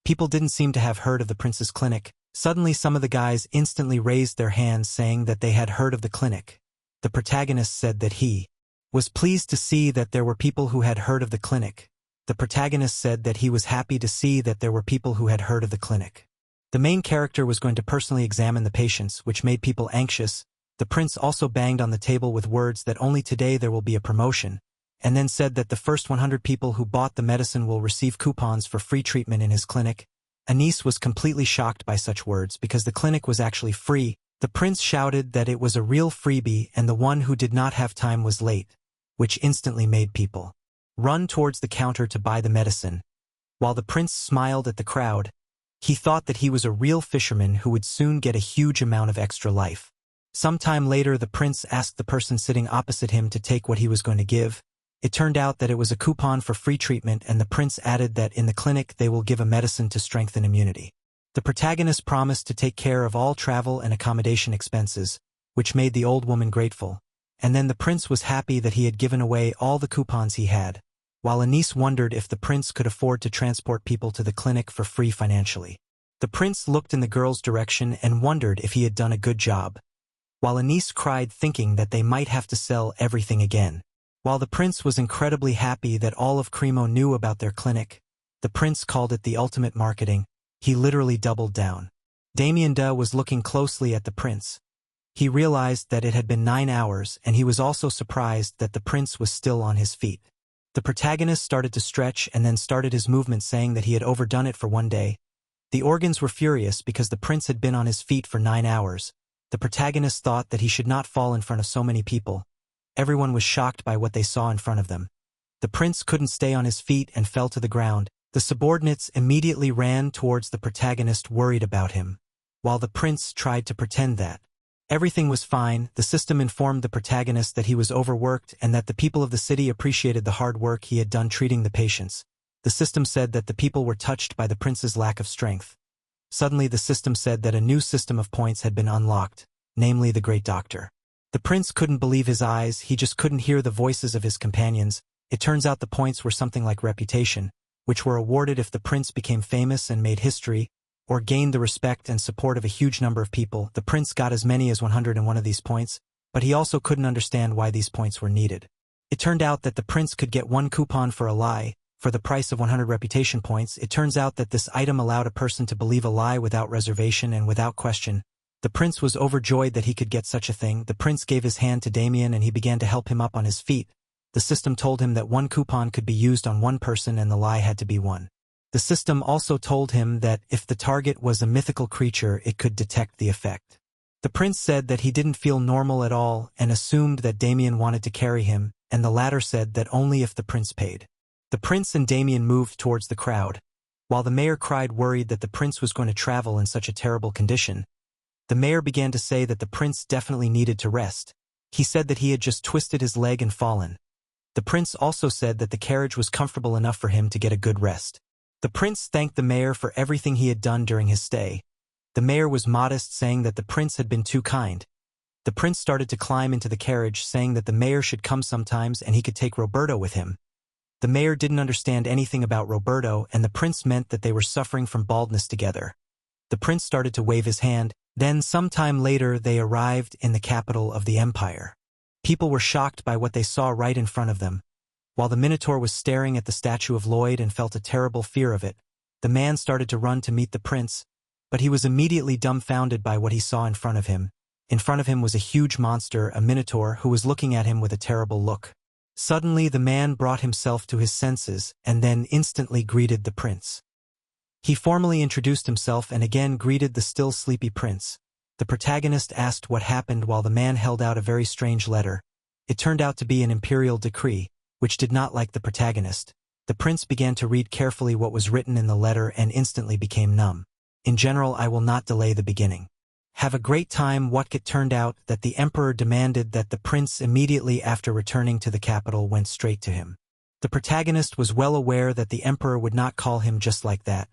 People didn't seem to have heard of the prince's clinic. Suddenly some of the guys instantly raised their hands saying that they had heard of the clinic. The protagonist said that he was pleased to see that there were people who had heard of the clinic. The protagonist said that he was happy to see that there were people who had heard of the clinic. The main character was going to personally examine the patients, which made people anxious. The prince also banged on the table with words that only today there will be a promotion, and then said that the first 100 people who bought the medicine will receive coupons for free treatment in his clinic. Anise was completely shocked by such words because the clinic was actually free. The prince shouted that it was a real freebie and the one who did not have time was late, which instantly made people run towards the counter to buy the medicine. While the prince smiled at the crowd, he thought that he was a real fisherman who would soon get a huge amount of extra life. Sometime later, the prince asked the person sitting opposite him to take what he was going to give. It turned out that it was a coupon for free treatment, and the prince added that in the clinic they will give a medicine to strengthen immunity. The protagonist promised to take care of all travel and accommodation expenses, which made the old woman grateful, and then the prince was happy that he had given away all the coupons he had, while Anise wondered if the prince could afford to transport people to the clinic for free financially. The prince looked in the girl's direction and wondered if he had done a good job, while Anise cried thinking that they might have to sell everything again. While the prince was incredibly happy that all of Cremo knew about their clinic, the prince called it the ultimate marketing. He literally doubled down. Damien was looking closely at the prince. He realized that it had been 9 hours, and he was also surprised that the prince was still on his feet. The protagonist started to stretch and then started his movement, saying that he had overdone it for 1 day. The organs were furious because the prince had been on his feet for 9 hours. The protagonist thought that he should not fall in front of so many people. Everyone was shocked by what they saw in front of them. The prince couldn't stay on his feet and fell to the ground. The subordinates immediately ran towards the protagonist, worried about him, while the prince tried to pretend that everything was fine. The system informed the protagonist that he was overworked and that the people of the city appreciated the hard work he had done treating the patients. The system said that the people were touched by the prince's lack of strength. Suddenly the system said that a new system of points had been unlocked, namely the Great Doctor. The prince couldn't believe his eyes. He just couldn't hear the voices of his companions. It turns out the points were something like reputation, which were awarded if the prince became famous and made history, or gained the respect and support of a huge number of people. The prince got as many as 101 of these points, but he also couldn't understand why these points were needed. It turned out that the prince could get 1 coupon for a lie, for the price of 100 reputation points. It turns out that this item allowed a person to believe a lie without reservation and without question. The prince was overjoyed that he could get such a thing. The prince gave his hand to Damien and he began to help him up on his feet. The system told him that 1 coupon could be used on 1 person and the lie had to be 1. The system also told him that if the target was a mythical creature, it could detect the effect. The prince said that he didn't feel normal at all and assumed that Damien wanted to carry him, and the latter said that only if the prince paid. The prince and Damien moved towards the crowd, while the mayor cried, worried that the prince was going to travel in such a terrible condition. The mayor began to say that the prince definitely needed to rest. He said that he had just twisted his leg and fallen. The prince also said that the carriage was comfortable enough for him to get a good rest. The prince thanked the mayor for everything he had done during his stay. The mayor was modest, saying that the prince had been too kind. The prince started to climb into the carriage, saying that the mayor should come sometimes and he could take Roberto with him. The mayor didn't understand anything about Roberto, and the prince meant that they were suffering from baldness together. The prince started to wave his hand. Then, sometime later, they arrived in the capital of the empire. People were shocked by what they saw right in front of them. While the Minotaur was staring at the statue of Lloyd and felt a terrible fear of it, the man started to run to meet the prince, but he was immediately dumbfounded by what he saw in front of him. In front of him was a huge monster, a Minotaur, who was looking at him with a terrible look. Suddenly, the man brought himself to his senses and then instantly greeted the prince. He formally introduced himself and again greeted the still sleepy prince. The protagonist asked what happened while the man held out a very strange letter. It turned out to be an Imperial decree, which did not like the protagonist. The prince began to read carefully what was written in the letter and instantly became numb. In general, I will not delay the beginning. Have a great time. It turned out that the emperor demanded that the prince immediately after returning to the capital went straight to him. The protagonist was well aware that the emperor would not call him just like that,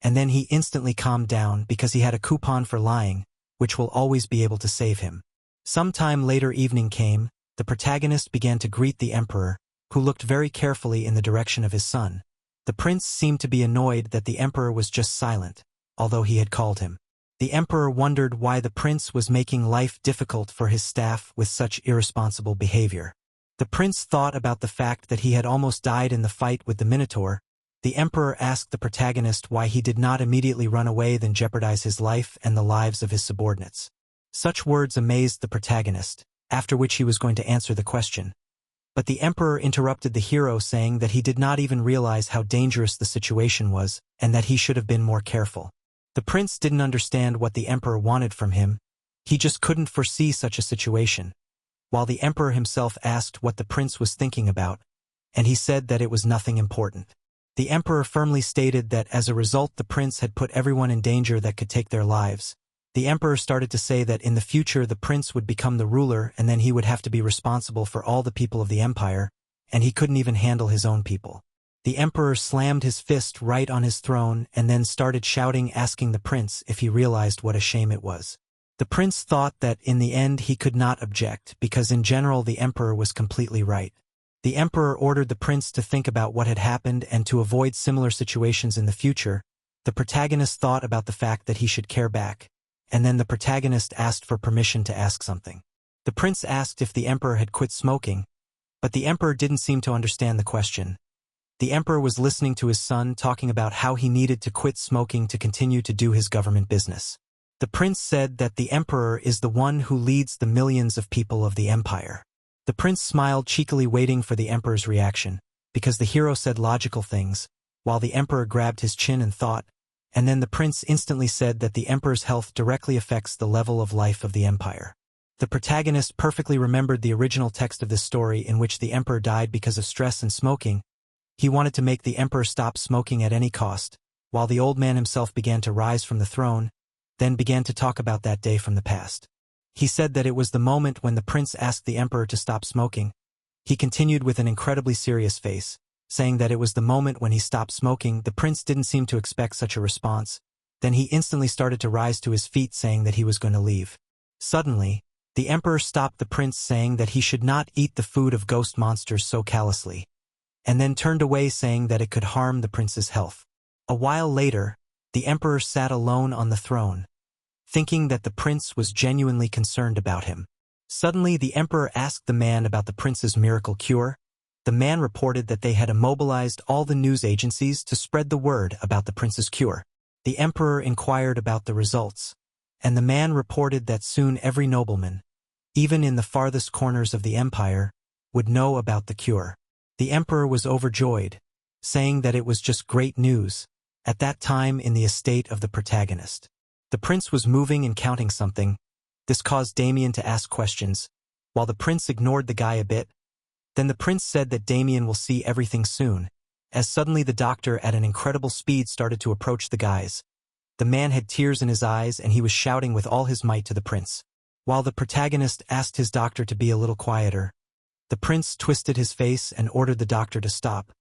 and then he instantly calmed down because he had a coupon for lying, which will always be able to save him. Sometime later evening came, the protagonist began to greet the emperor, who looked very carefully in the direction of his son. The prince seemed to be annoyed that the emperor was just silent, although he had called him. The emperor wondered why the prince was making life difficult for his staff with such irresponsible behavior. The prince thought about the fact that he had almost died in the fight with the Minotaur. The emperor asked the protagonist why he did not immediately run away than jeopardize his life and the lives of his subordinates. Such words amazed the protagonist, after which he was going to answer the question. But the emperor interrupted the hero, saying that he did not even realize how dangerous the situation was and that he should have been more careful. The prince didn't understand what the emperor wanted from him. He just couldn't foresee such a situation. While the emperor himself asked what the prince was thinking about, and he said that it was nothing important. The emperor firmly stated that as a result the prince had put everyone in danger that could take their lives. The emperor started to say that in the future the prince would become the ruler and then he would have to be responsible for all the people of the empire, and he couldn't even handle his own people. The emperor slammed his fist right on his throne and then started shouting, asking the prince if he realized what a shame it was. The prince thought that in the end he could not object because in general the emperor was completely right. The emperor ordered the prince to think about what had happened and to avoid similar situations in the future. The protagonist thought about the fact that he should care back, and then the protagonist asked for permission to ask something. The prince asked if the emperor had quit smoking, but the emperor didn't seem to understand the question. The emperor was listening to his son talking about how he needed to quit smoking to continue to do his government business. The prince said that the emperor is the one who leads the millions of people of the empire. The prince smiled cheekily, waiting for the emperor's reaction, because the hero said logical things, while the emperor grabbed his chin and thought, and then the prince instantly said that the emperor's health directly affects the level of life of the empire. The protagonist perfectly remembered the original text of this story in which the emperor died because of stress and smoking. He wanted to make the emperor stop smoking at any cost, while the old man himself began to rise from the throne, then began to talk about that day from the past. He said that it was the moment when the prince asked the emperor to stop smoking. He continued with an incredibly serious face, saying that it was the moment when he stopped smoking. The prince didn't seem to expect such a response. Then he instantly started to rise to his feet, saying that he was going to leave. Suddenly, the emperor stopped the prince, saying that he should not eat the food of ghost monsters so callously, and then turned away, saying that it could harm the prince's health. A while later, the emperor sat alone on the throne, thinking that the prince was genuinely concerned about him. Suddenly, the emperor asked the man about the prince's miracle cure. The man reported that they had immobilized all the news agencies to spread the word about the prince's cure. The emperor inquired about the results, and the man reported that soon every nobleman, even in the farthest corners of the empire, would know about the cure. The emperor was overjoyed, saying that it was just great news. At that time in the estate of the protagonist, the prince was moving and counting something. This caused Damien to ask questions, while the prince ignored the guy a bit. Then the prince said that Damien will see everything soon, as suddenly the doctor at an incredible speed started to approach the guys. The man had tears in his eyes and he was shouting with all his might to the prince. While the protagonist asked his doctor to be a little quieter, the prince twisted his face and ordered the doctor to stop.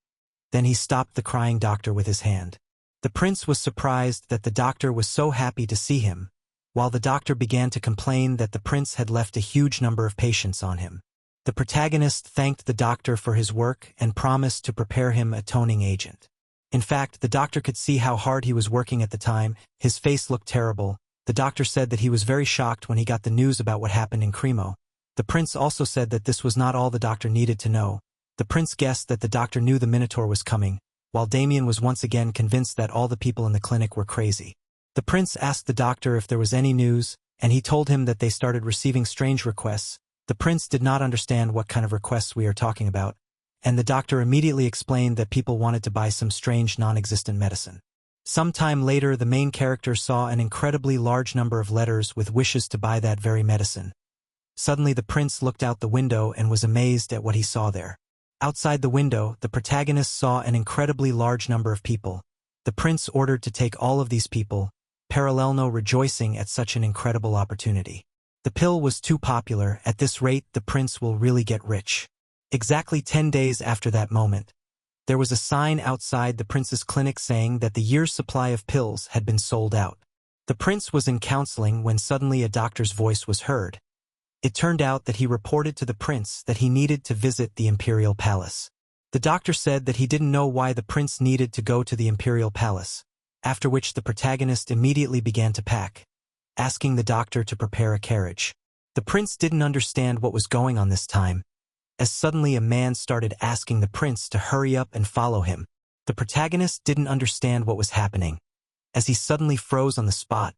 Then he stopped the crying doctor with his hand. The prince was surprised that the doctor was so happy to see him, while the doctor began to complain that the prince had left a huge number of patients on him. The protagonist thanked the doctor for his work and promised to prepare him a toning agent. In fact, the doctor could see how hard he was working at the time. His face looked terrible. The doctor said that he was very shocked when he got the news about what happened in Cremo. The prince also said that this was not all the doctor needed to know. The prince guessed that the doctor knew the Minotaur was coming, while Damien was once again convinced that all the people in the clinic were crazy. The prince asked the doctor if there was any news, and he told him that they started receiving strange requests. The prince did not understand what kind of requests we are talking about, and the doctor immediately explained that people wanted to buy some strange non-existent medicine. Sometime later, the main character saw an incredibly large number of letters with wishes to buy that very medicine. Suddenly the prince looked out the window and was amazed at what he saw there. Outside the window, the protagonist saw an incredibly large number of people. The prince ordered to take all of these people, parallelno rejoicing at such an incredible opportunity. The pill was too popular. At this rate, the prince will really get rich. Exactly 10 days after that moment, there was a sign outside the prince's clinic saying that the year's supply of pills had been sold out. The prince was in counseling when suddenly a doctor's voice was heard. It turned out that he reported to the prince that he needed to visit the Imperial Palace. The doctor said that he didn't know why the prince needed to go to the Imperial Palace, after which the protagonist immediately began to pack, asking the doctor to prepare a carriage. The prince didn't understand what was going on this time, as suddenly a man started asking the prince to hurry up and follow him. The protagonist didn't understand what was happening, as he suddenly froze on the spot.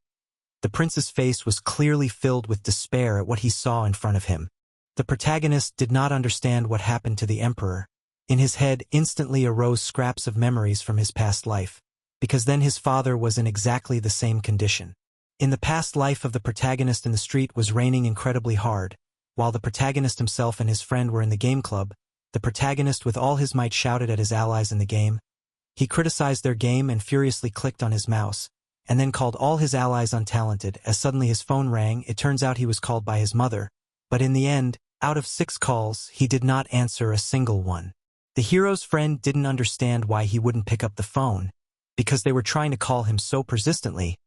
The prince's face was clearly filled with despair at what he saw in front of him. The protagonist did not understand what happened to the emperor. In his head instantly arose scraps of memories from his past life, because then his father was in exactly the same condition. In the past life of the protagonist, in the street was raining incredibly hard. While the protagonist himself and his friend were in the game club, the protagonist with all his might shouted at his allies in the game. He criticized their game and furiously clicked on his mouse, and then called all his allies untalented. As suddenly his phone rang, it turns out he was called by his mother, but in the end, out of 6 calls, he did not answer a single one. The hero's friend didn't understand why he wouldn't pick up the phone, because they were trying to call him so persistently,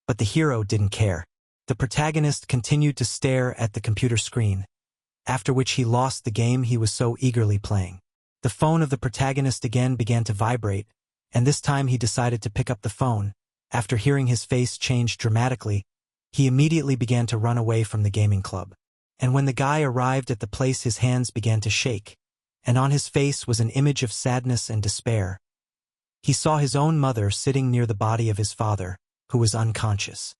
but the hero didn't care. The protagonist continued to stare at the computer screen, after which he lost the game he was so eagerly playing. The phone of the protagonist again began to vibrate, and this time he decided to pick up the phone. After hearing his face change dramatically, he immediately began to run away from the gaming club. And when the guy arrived at the place, his hands began to shake, and on his face was an image of sadness and despair. He saw his own mother sitting near the body of his father, who was unconscious.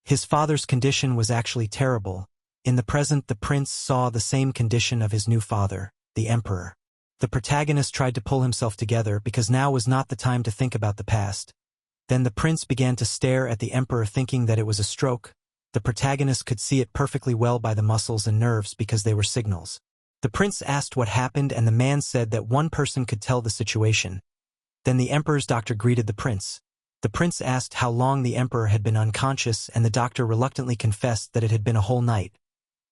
His father's condition was actually terrible. In the present, the prince saw the same condition of his new father, the emperor. The protagonist tried to pull himself together because now was not the time to think about the past. Then the prince began to stare at the emperor, thinking that it was a stroke. The protagonist could see it perfectly well by the muscles and nerves because they were signals. The prince asked what happened, and the man said that one person could tell the situation. Then the emperor's doctor greeted the prince. The prince asked how long the emperor had been unconscious, and the doctor reluctantly confessed that it had been a whole night.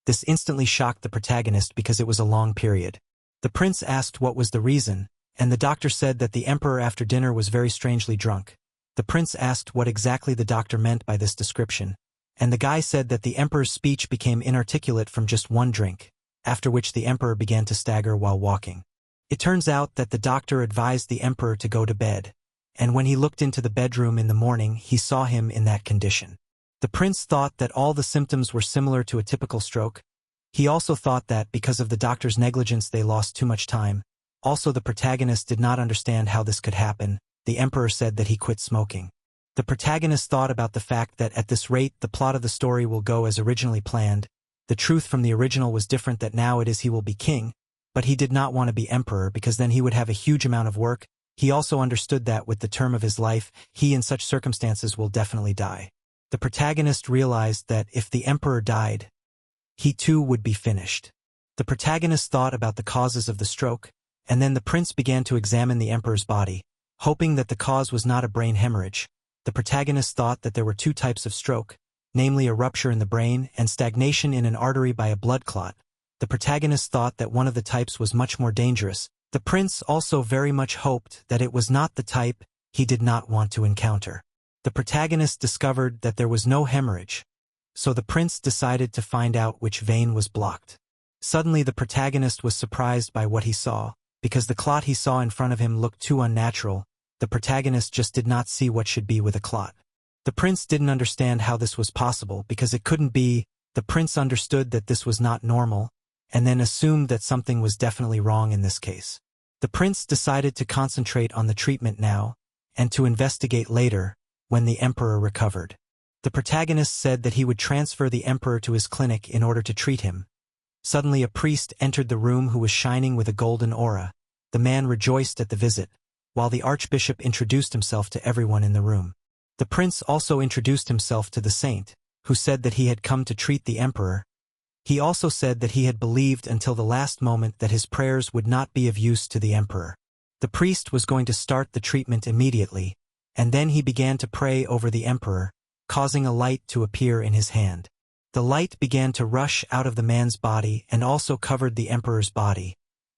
This instantly shocked the protagonist because it was a long period. The prince asked what was the reason, and the doctor said that the emperor after dinner was very strangely drunk. The prince asked what exactly the doctor meant by this description, and the guy said that the emperor's speech became inarticulate from just one drink, after which the emperor began to stagger while walking. It turns out that the doctor advised the emperor to go to bed, and when he looked into the bedroom in the morning, he saw him in that condition. The prince thought that all the symptoms were similar to a typical stroke. He also thought that because of the doctor's negligence they lost too much time. Also, the protagonist did not understand how this could happen. The emperor said that he quit smoking. The protagonist thought about the fact that at this rate the plot of the story will go as originally planned. The truth from the original was different, that now it is he will be king, but he did not want to be emperor because then he would have a huge amount of work. He also understood that with the term of his life, he in such circumstances will definitely die. The protagonist realized that if the emperor died, he too would be finished. The protagonist thought about the causes of the stroke, and then the prince began to examine the emperor's body, hoping that the cause was not a brain hemorrhage. The protagonist thought that there were 2 types of stroke, namely a rupture in the brain and stagnation in an artery by a blood clot. The protagonist thought that one of the types was much more dangerous. The prince also very much hoped that it was not the type he did not want to encounter. The protagonist discovered that there was no hemorrhage, so the prince decided to find out which vein was blocked. Suddenly the protagonist was surprised by what he saw, because the clot he saw in front of him looked too unnatural. The protagonist just did not see what should be with a clot. The prince didn't understand how this was possible because it couldn't be. The prince understood that this was not normal, and then assumed that something was definitely wrong in this case. The prince decided to concentrate on the treatment now, and to investigate later, when the emperor recovered. The protagonist said that he would transfer the emperor to his clinic in order to treat him. Suddenly a priest entered the room who was shining with a golden aura. The man rejoiced at the visit, while the archbishop introduced himself to everyone in the room. The prince also introduced himself to the saint, who said that he had come to treat the emperor. He also said that he had believed until the last moment that his prayers would not be of use to the emperor. The priest was going to start the treatment immediately, and then he began to pray over the emperor, causing a light to appear in his hand. The light began to rush out of the man's body and also covered the emperor's body,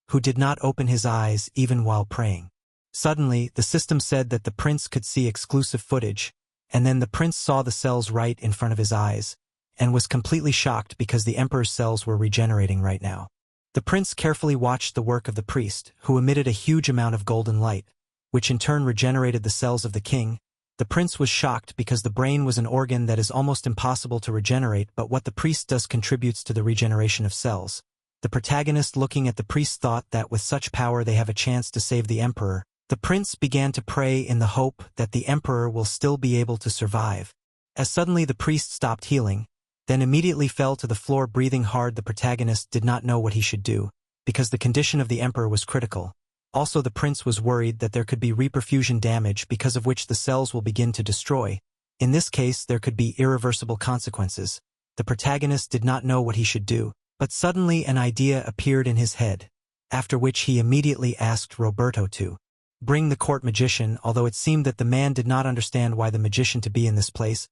who did not open his eyes even while praying. Suddenly, the system said that the prince could see exclusive footage, and then the prince saw the cells right in front of his eyes, and was completely shocked because the emperor's cells were regenerating right now. The prince carefully watched the work of the priest, who emitted a huge amount of golden light, which in turn regenerated the cells of the king. The prince was shocked because the brain was an organ that is almost impossible to regenerate, but what the priest does contributes to the regeneration of cells. The protagonist looking at the priest thought that with such power they have a chance to save the emperor. The prince began to pray in the hope that the emperor will still be able to survive. As suddenly the priest stopped healing, then immediately fell to the floor breathing hard. The protagonist did not know what he should do, because the condition of the emperor was critical. Also the prince was worried that there could be reperfusion damage because of which the cells will begin to destroy. In this case there could be irreversible consequences. The protagonist did not know what he should do, but suddenly an idea appeared in his head, after which he immediately asked Roberto to bring the court magician. Although it seemed that the man did not understand why the magician to be in this place,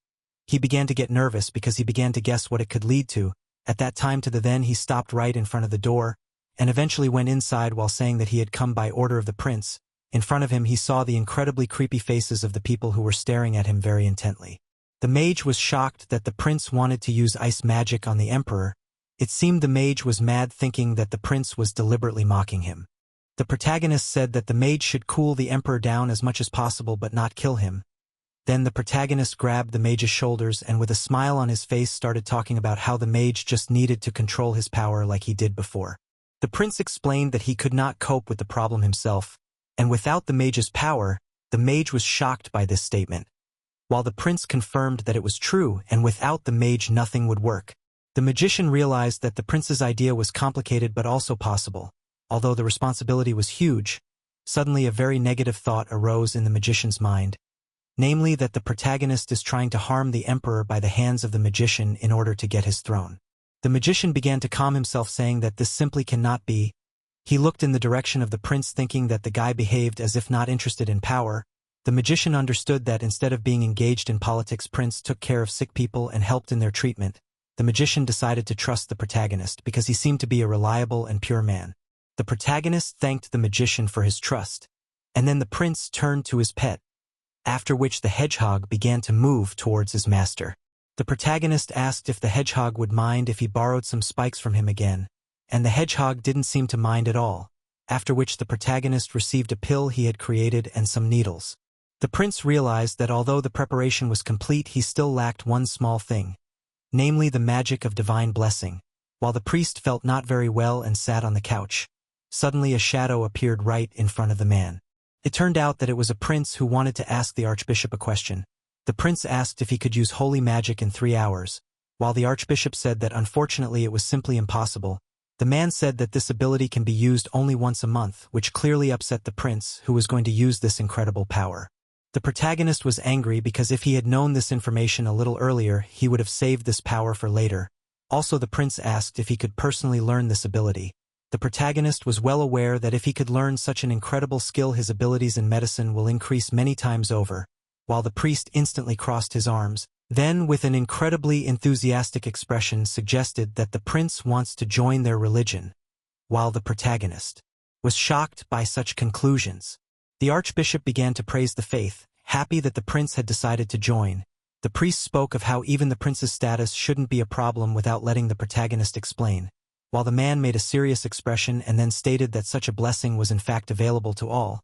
he began to get nervous because he began to guess what it could lead to. At that time then he stopped right in front of the door, and eventually went inside while saying that he had come by order of the prince. In front of him he saw the incredibly creepy faces of the people who were staring at him very intently. The mage was shocked that the prince wanted to use ice magic on the emperor. It seemed the mage was mad, thinking that the prince was deliberately mocking him. The protagonist said that the mage should cool the emperor down as much as possible but not kill him. Then the protagonist grabbed the mage's shoulders and with a smile on his face started talking about how the mage just needed to control his power like he did before. The prince explained that he could not cope with the problem himself, and without the mage's power, the mage was shocked by this statement. While the prince confirmed that it was true and without the mage nothing would work. The magician realized that the prince's idea was complicated but also possible. Although the responsibility was huge, suddenly a very negative thought arose in the magician's mind, namely that the protagonist is trying to harm the emperor by the hands of the magician in order to get his throne. The magician began to calm himself, saying that this simply cannot be. He looked in the direction of the prince, thinking that the guy behaved as if not interested in power. The magician understood that instead of being engaged in politics, prince took care of sick people and helped in their treatment. The magician decided to trust the protagonist because he seemed to be a reliable and pure man. The protagonist thanked the magician for his trust, and then the prince turned to his pet, after which the hedgehog began to move towards his master. The protagonist asked if the hedgehog would mind if he borrowed some spikes from him again, and the hedgehog didn't seem to mind at all, after which the protagonist received a pill he had created and some needles. The prince realized that although the preparation was complete, he still lacked one small thing, namely the magic of divine blessing. While the priest felt not very well and sat on the couch, suddenly a shadow appeared right in front of the man. It turned out that it was a prince who wanted to ask the archbishop a question. The prince asked if he could use holy magic in 3 hours, while the archbishop said that unfortunately it was simply impossible. The man said that this ability can be used only once a month, which clearly upset the prince, who was going to use this incredible power. The protagonist was angry because if he had known this information a little earlier, he would have saved this power for later. Also, the prince asked if he could personally learn this ability. The protagonist was well aware that if he could learn such an incredible skill, his abilities in medicine will increase many times over, while the priest instantly crossed his arms, then with an incredibly enthusiastic expression suggested that the prince wants to join their religion, while the protagonist was shocked by such conclusions. The archbishop began to praise the faith, happy that the prince had decided to join. The priest spoke of how even the prince's status shouldn't be a problem without letting the protagonist explain, while the man made a serious expression and then stated that such a blessing was in fact available to all.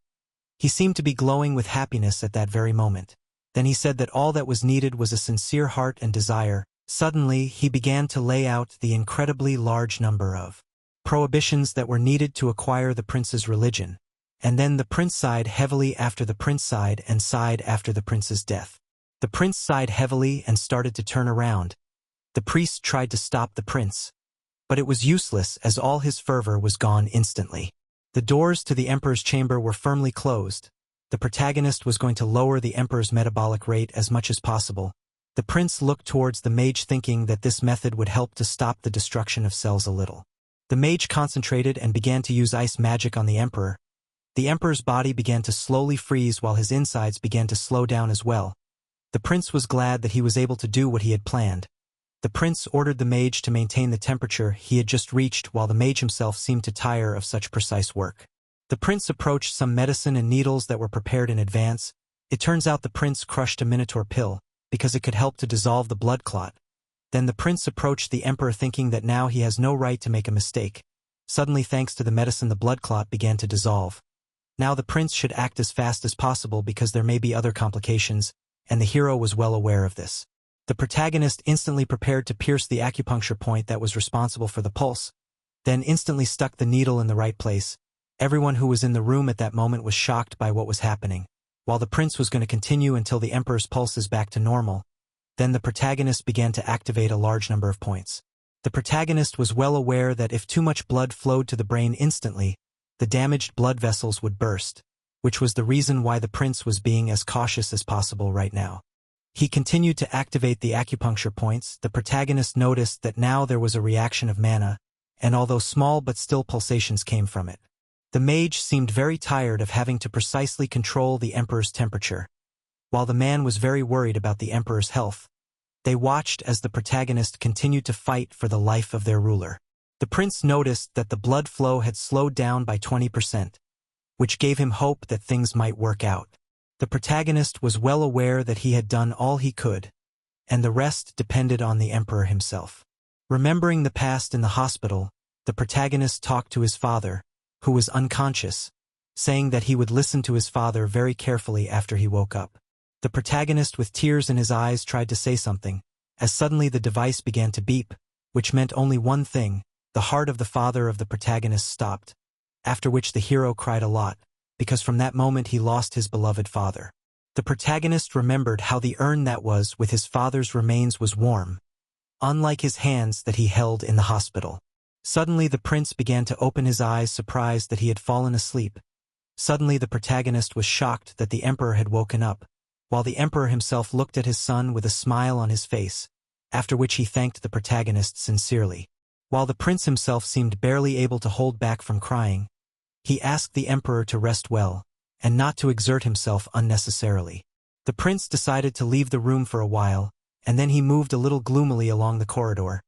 He seemed to be glowing with happiness at that very moment. Then he said that all that was needed was a sincere heart and desire. Suddenly, he began to lay out the incredibly large number of prohibitions that were needed to acquire the prince's religion. And then the prince sighed heavily after the prince sighed and sighed after the prince's death. The prince sighed heavily and started to turn around. The priest tried to stop the prince, but it was useless as all his fervor was gone instantly. The doors to the emperor's chamber were firmly closed. The protagonist was going to lower the emperor's metabolic rate as much as possible. The prince looked towards the mage thinking that this method would help to stop the destruction of cells a little. The mage concentrated and began to use ice magic on the emperor. The emperor's body began to slowly freeze while his insides began to slow down as well. The prince was glad that he was able to do what he had planned. The prince ordered the mage to maintain the temperature he had just reached while the mage himself seemed to tire of such precise work. The prince approached some medicine and needles that were prepared in advance. It turns out the prince crushed a Minotaur pill, because it could help to dissolve the blood clot. Then the prince approached the emperor thinking that now he has no right to make a mistake. Suddenly, thanks to the medicine, the blood clot began to dissolve. Now the prince should act as fast as possible because there may be other complications, and the hero was well aware of this. The protagonist instantly prepared to pierce the acupuncture point that was responsible for the pulse, then instantly stuck the needle in the right place. Everyone who was in the room at that moment was shocked by what was happening. While the prince was going to continue until the emperor's pulse is back to normal, then the protagonist began to activate a large number of points. The protagonist was well aware that if too much blood flowed to the brain instantly, the damaged blood vessels would burst, which was the reason why the prince was being as cautious as possible right now. He continued to activate the acupuncture points. The protagonist noticed that now there was a reaction of mana, and although small but still pulsations came from it. The mage seemed very tired of having to precisely control the emperor's temperature. While the man was very worried about the emperor's health, they watched as the protagonist continued to fight for the life of their ruler. The prince noticed that the blood flow had slowed down by 20%, which gave him hope that things might work out. The protagonist was well aware that he had done all he could, and the rest depended on the emperor himself. Remembering the past in the hospital, the protagonist talked to his father, who was unconscious, saying that he would listen to his father very carefully after he woke up. The protagonist with tears in his eyes tried to say something, as suddenly the device began to beep, which meant only one thing: the heart of the father of the protagonist stopped, after which the hero cried a lot, because from that moment he lost his beloved father. The protagonist remembered how the urn that was with his father's remains was warm, unlike his hands that he held in the hospital. Suddenly the prince began to open his eyes, surprised that he had fallen asleep. Suddenly the protagonist was shocked that the emperor had woken up, while the emperor himself looked at his son with a smile on his face, after which he thanked the protagonist sincerely. While the prince himself seemed barely able to hold back from crying, he asked the emperor to rest well, and not to exert himself unnecessarily. The prince decided to leave the room for a while, and then he moved a little gloomily along the corridor,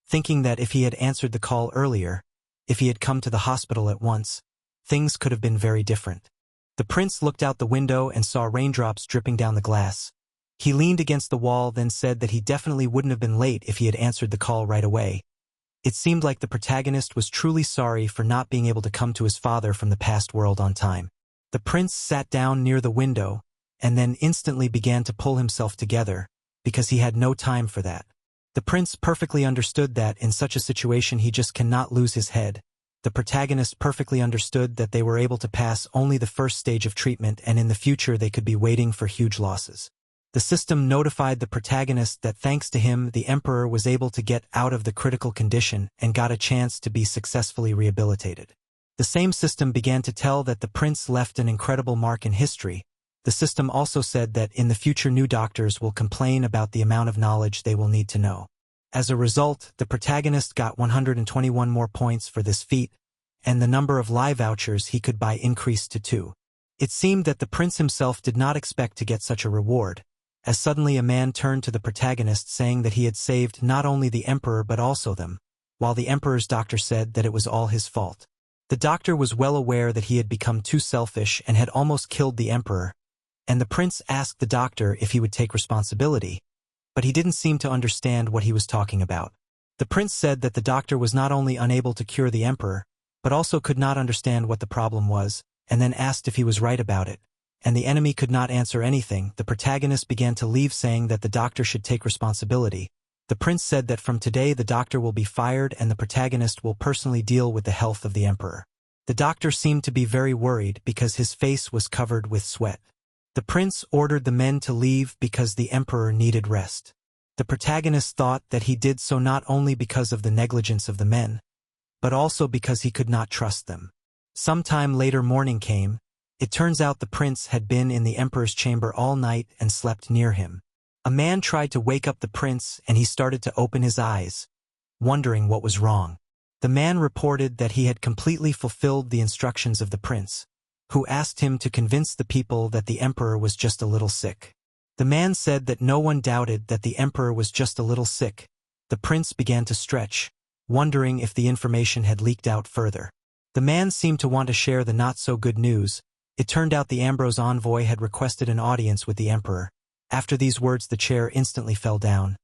thinking that if he had answered the call earlier, if he had come to the hospital at once, things could have been very different. The prince looked out the window and saw raindrops dripping down the glass. He leaned against the wall, then said that he definitely wouldn't have been late if he had answered the call right away. It seemed like the protagonist was truly sorry for not being able to come to his father from the past world on time. The prince sat down near the window, and then instantly began to pull himself together, because he had no time for that. The prince perfectly understood that in such a situation he just cannot lose his head. The protagonist perfectly understood that they were able to pass only the first stage of treatment, and in the future they could be waiting for huge losses. The system notified the protagonist that thanks to him the emperor was able to get out of the critical condition and got a chance to be successfully rehabilitated. The same system began to tell that the prince left an incredible mark in history. The system also said that in the future new doctors will complain about the amount of knowledge they will need to know. As a result, the protagonist got 121 more points for this feat, and the number of live vouchers he could buy increased to 2. It seemed that the prince himself did not expect to get such a reward, as suddenly a man turned to the protagonist saying that he had saved not only the emperor but also them, while the emperor's doctor said that it was all his fault. The doctor was well aware that he had become too selfish and had almost killed the emperor, and the prince asked the doctor if he would take responsibility, but he didn't seem to understand what he was talking about. The prince said that the doctor was not only unable to cure the emperor, but also could not understand what the problem was, and then asked if he was right about it, and the enemy could not answer anything. The protagonist began to leave, saying that the doctor should take responsibility. The prince said that from today the doctor will be fired and the protagonist will personally deal with the health of the emperor. The doctor seemed to be very worried because his face was covered with sweat. The prince ordered the men to leave because the emperor needed rest. The protagonist thought that he did so not only because of the negligence of the men, but also because he could not trust them. Sometime later morning came. It turns out the prince had been in the emperor's chamber all night and slept near him. A man tried to wake up the prince and he started to open his eyes, wondering what was wrong. The man reported that he had completely fulfilled the instructions of the prince, who asked him to convince the people that the emperor was just a little sick. The man said that no one doubted that the emperor was just a little sick. The prince began to stretch, wondering if the information had leaked out further. The man seemed to want to share the not-so-good news. It turned out the Ambrose envoy had requested an audience with the emperor. After these words the chair instantly fell down.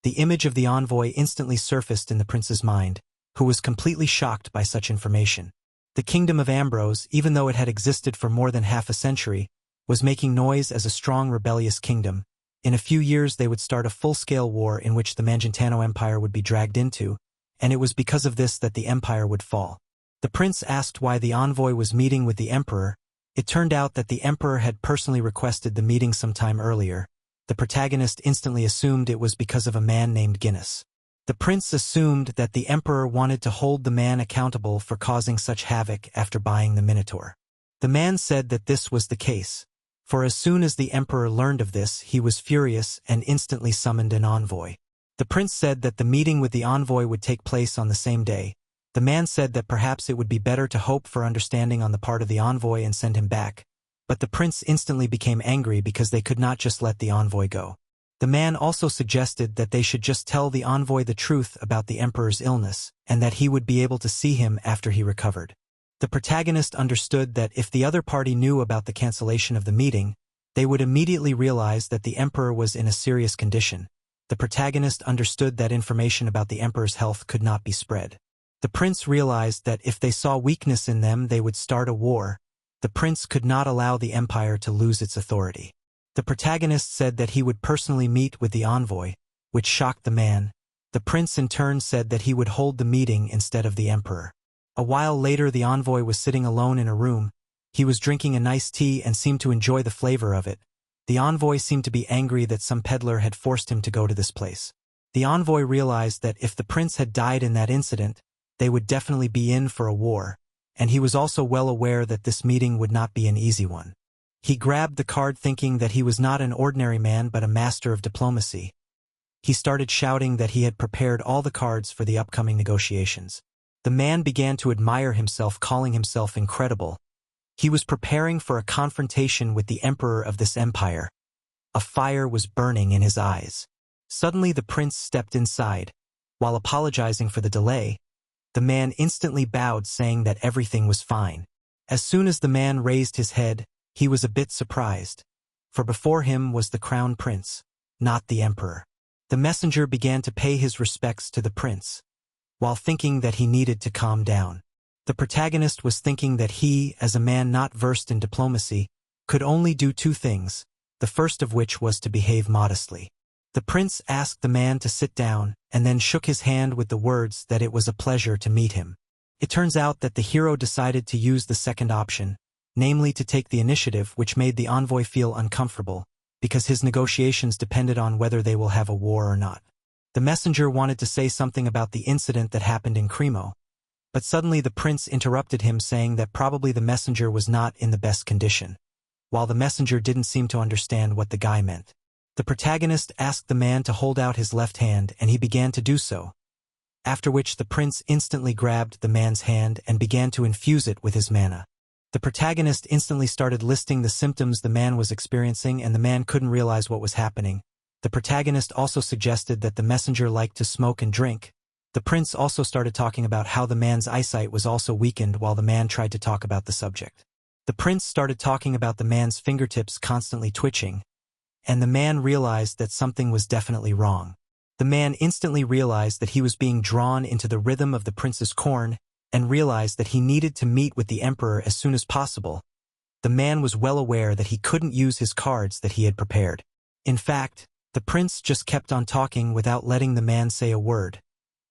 The image of the envoy instantly surfaced in the prince's mind, who was completely shocked by such information. The kingdom of Ambrose, even though it had existed for more than half a century, was making noise as a strong rebellious kingdom. In a few years they would start a full-scale war in which the Mangentano Empire would be dragged into, and it was because of this that the empire would fall. The prince asked why the envoy was meeting with the emperor. It turned out that the emperor had personally requested the meeting some time earlier. The protagonist instantly assumed it was because of a man named Guinness. The prince assumed that the emperor wanted to hold the man accountable for causing such havoc after buying the Minotaur. The man said that this was the case, for as soon as the emperor learned of this he was furious and instantly summoned an envoy. The prince said that the meeting with the envoy would take place on the same day. The man said that perhaps it would be better to hope for understanding on the part of the envoy and send him back, but the prince instantly became angry because they could not just let the envoy go. The man also suggested that they should just tell the envoy the truth about the emperor's illness, and that he would be able to see him after he recovered. The protagonist understood that if the other party knew about the cancellation of the meeting, they would immediately realize that the emperor was in a serious condition. The protagonist understood that information about the emperor's health could not be spread. The prince realized that if they saw weakness in them they would start a war. The prince could not allow the empire to lose its authority. The protagonist said that he would personally meet with the envoy, which shocked the man. The prince in turn said that he would hold the meeting instead of the emperor. A while later the envoy was sitting alone in a room. He was drinking a nice tea and seemed to enjoy the flavor of it. The envoy seemed to be angry that some peddler had forced him to go to this place. The envoy realized that if the prince had died in that incident, they would definitely be in for a war, and he was also well aware that this meeting would not be an easy one. He grabbed the card thinking that he was not an ordinary man but a master of diplomacy. He started shouting that he had prepared all the cards for the upcoming negotiations. The man began to admire himself, calling himself incredible. He was preparing for a confrontation with the emperor of this empire. A fire was burning in his eyes. Suddenly the prince stepped inside. While apologizing for the delay, the man instantly bowed, saying that everything was fine. As soon as the man raised his head, he was a bit surprised, for before him was the crown prince, not the emperor. The messenger began to pay his respects to the prince, while thinking that he needed to calm down. The protagonist was thinking that he, as a man not versed in diplomacy, could only do two things, the first of which was to behave modestly. The prince asked the man to sit down, and then shook his hand with the words that it was a pleasure to meet him. It turns out that the hero decided to use the second option, namely to take the initiative, which made the envoy feel uncomfortable, because his negotiations depended on whether they will have a war or not. The messenger wanted to say something about the incident that happened in Cremo, but suddenly the prince interrupted him, saying that probably the messenger was not in the best condition, while the messenger didn't seem to understand what the guy meant. The protagonist asked the man to hold out his left hand, and he began to do so, after which the prince instantly grabbed the man's hand and began to infuse it with his mana. The protagonist instantly started listing the symptoms the man was experiencing, and the man couldn't realize what was happening. The protagonist also suggested that the messenger liked to smoke and drink, The prince also started talking about how the man's eyesight was also weakened while the man tried to talk about the subject. The prince started talking about the man's fingertips constantly twitching, and the man realized that something was definitely wrong. The man instantly realized that he was being drawn into the rhythm of the prince's corn and realized that he needed to meet with the emperor as soon as possible. The man was well aware that he couldn't use his cards that he had prepared. In fact, the prince just kept on talking without letting the man say a word,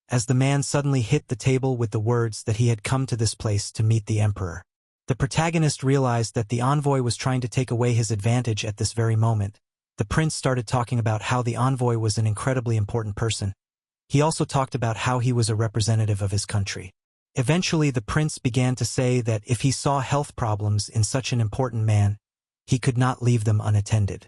as the man suddenly hit the table with the words that he had come to this place to meet the emperor. The protagonist realized that the envoy was trying to take away his advantage at this very moment. The prince started talking about how the envoy was an incredibly important person. He also talked about how he was a representative of his country. Eventually, the prince began to say that if he saw health problems in such an important man, he could not leave them unattended.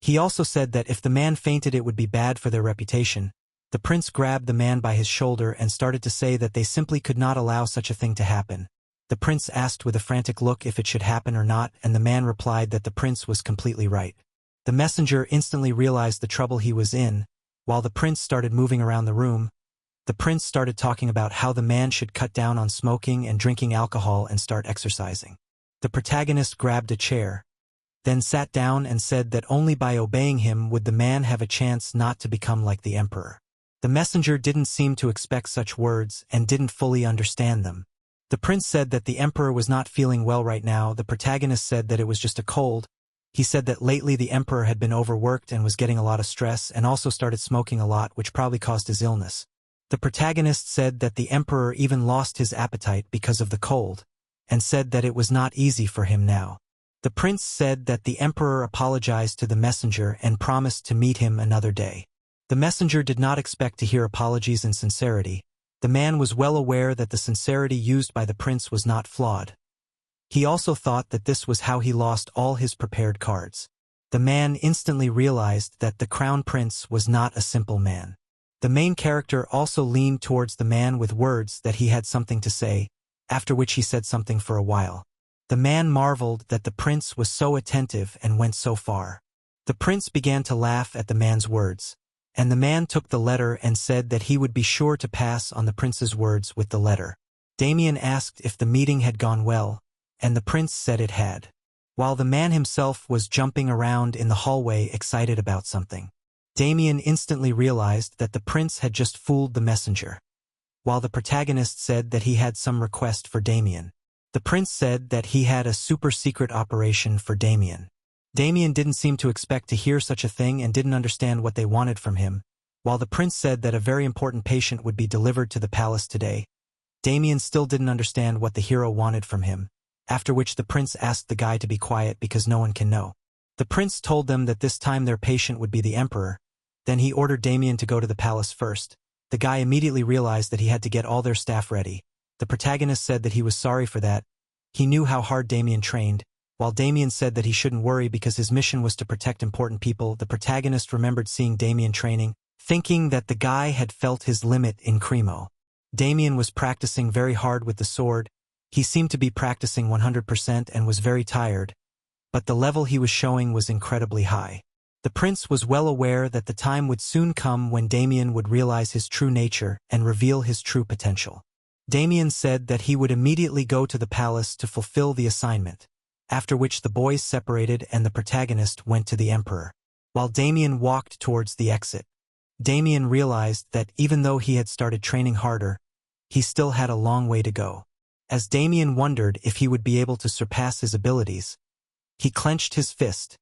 He also said that if the man fainted it would be bad for their reputation. The prince grabbed the man by his shoulder and started to say that they simply could not allow such a thing to happen. The prince asked with a frantic look if it should happen or not, and the man replied that the prince was completely right. The messenger instantly realized the trouble he was in. While the prince started moving around the room, the prince started talking about how the man should cut down on smoking and drinking alcohol and start exercising. The protagonist grabbed a chair, then sat down and said that only by obeying him would the man have a chance not to become like the emperor. The messenger didn't seem to expect such words and didn't fully understand them. The prince said that the emperor was not feeling well right now. The protagonist said that it was just a cold. He said that lately the emperor had been overworked and was getting a lot of stress and also started smoking a lot, which probably caused his illness. The protagonist said that the emperor even lost his appetite because of the cold, and said that it was not easy for him now. The prince said that the emperor apologized to the messenger and promised to meet him another day. The messenger did not expect to hear apologies and sincerity. The man was well aware that the sincerity used by the prince was not flawed. He also thought that this was how he lost all his prepared cards. The man instantly realized that the crown prince was not a simple man. The main character also leaned towards the man with words that he had something to say, after which he said something for a while. The man marveled that the prince was so attentive and went so far. The prince began to laugh at the man's words, and the man took the letter and said that he would be sure to pass on the prince's words with the letter. Damien asked if the meeting had gone well, and the prince said it had, while the man himself was jumping around in the hallway excited about something. Damien instantly realized that the prince had just fooled the messenger, while the protagonist said that he had some request for Damien. The prince said that he had a super-secret operation for Damien. Damien didn't seem to expect to hear such a thing and didn't understand what they wanted from him, while the prince said that a very important patient would be delivered to the palace today. Damien still didn't understand what the hero wanted from him, after which the prince asked the guy to be quiet because no one can know. The prince told them that this time their patient would be the emperor. Then he ordered Damien to go to the palace first. The guy immediately realized that he had to get all their staff ready. The protagonist said that he was sorry for that. He knew how hard Damien trained, while Damien said that he shouldn't worry because his mission was to protect important people. The protagonist remembered seeing Damien training, thinking that the guy had felt his limit in Cremo. Damien was practicing very hard with the sword. He seemed to be practicing 100% and was very tired, but the level he was showing was incredibly high. The prince was well aware that the time would soon come when Damien would realize his true nature and reveal his true potential. Damien said that he would immediately go to the palace to fulfill the assignment, after which the boys separated and the protagonist went to the emperor. While Damien walked towards the exit, Damien realized that even though he had started training harder, he still had a long way to go. As Damien wondered if he would be able to surpass his abilities, he clenched his fist,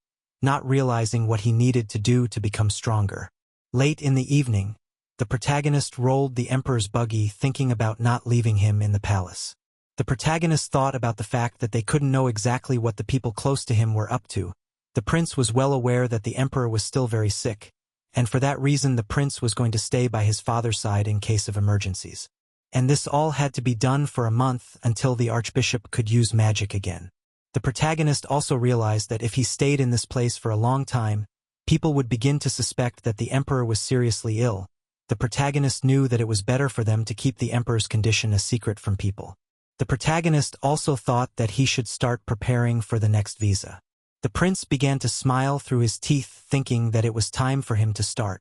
not realizing what he needed to do to become stronger. Late in the evening, the protagonist rolled the emperor's buggy thinking about not leaving him in the palace. The protagonist thought about the fact that they couldn't know exactly what the people close to him were up to. The prince was well aware that the emperor was still very sick, and for that reason the prince was going to stay by his father's side in case of emergencies. And this all had to be done for a month until the archbishop could use magic again. The protagonist also realized that if he stayed in this place for a long time, people would begin to suspect that the emperor was seriously ill. The protagonist knew that it was better for them to keep the emperor's condition a secret from people. The protagonist also thought that he should start preparing for the next visa. The prince began to smile through his teeth, thinking that it was time for him to start.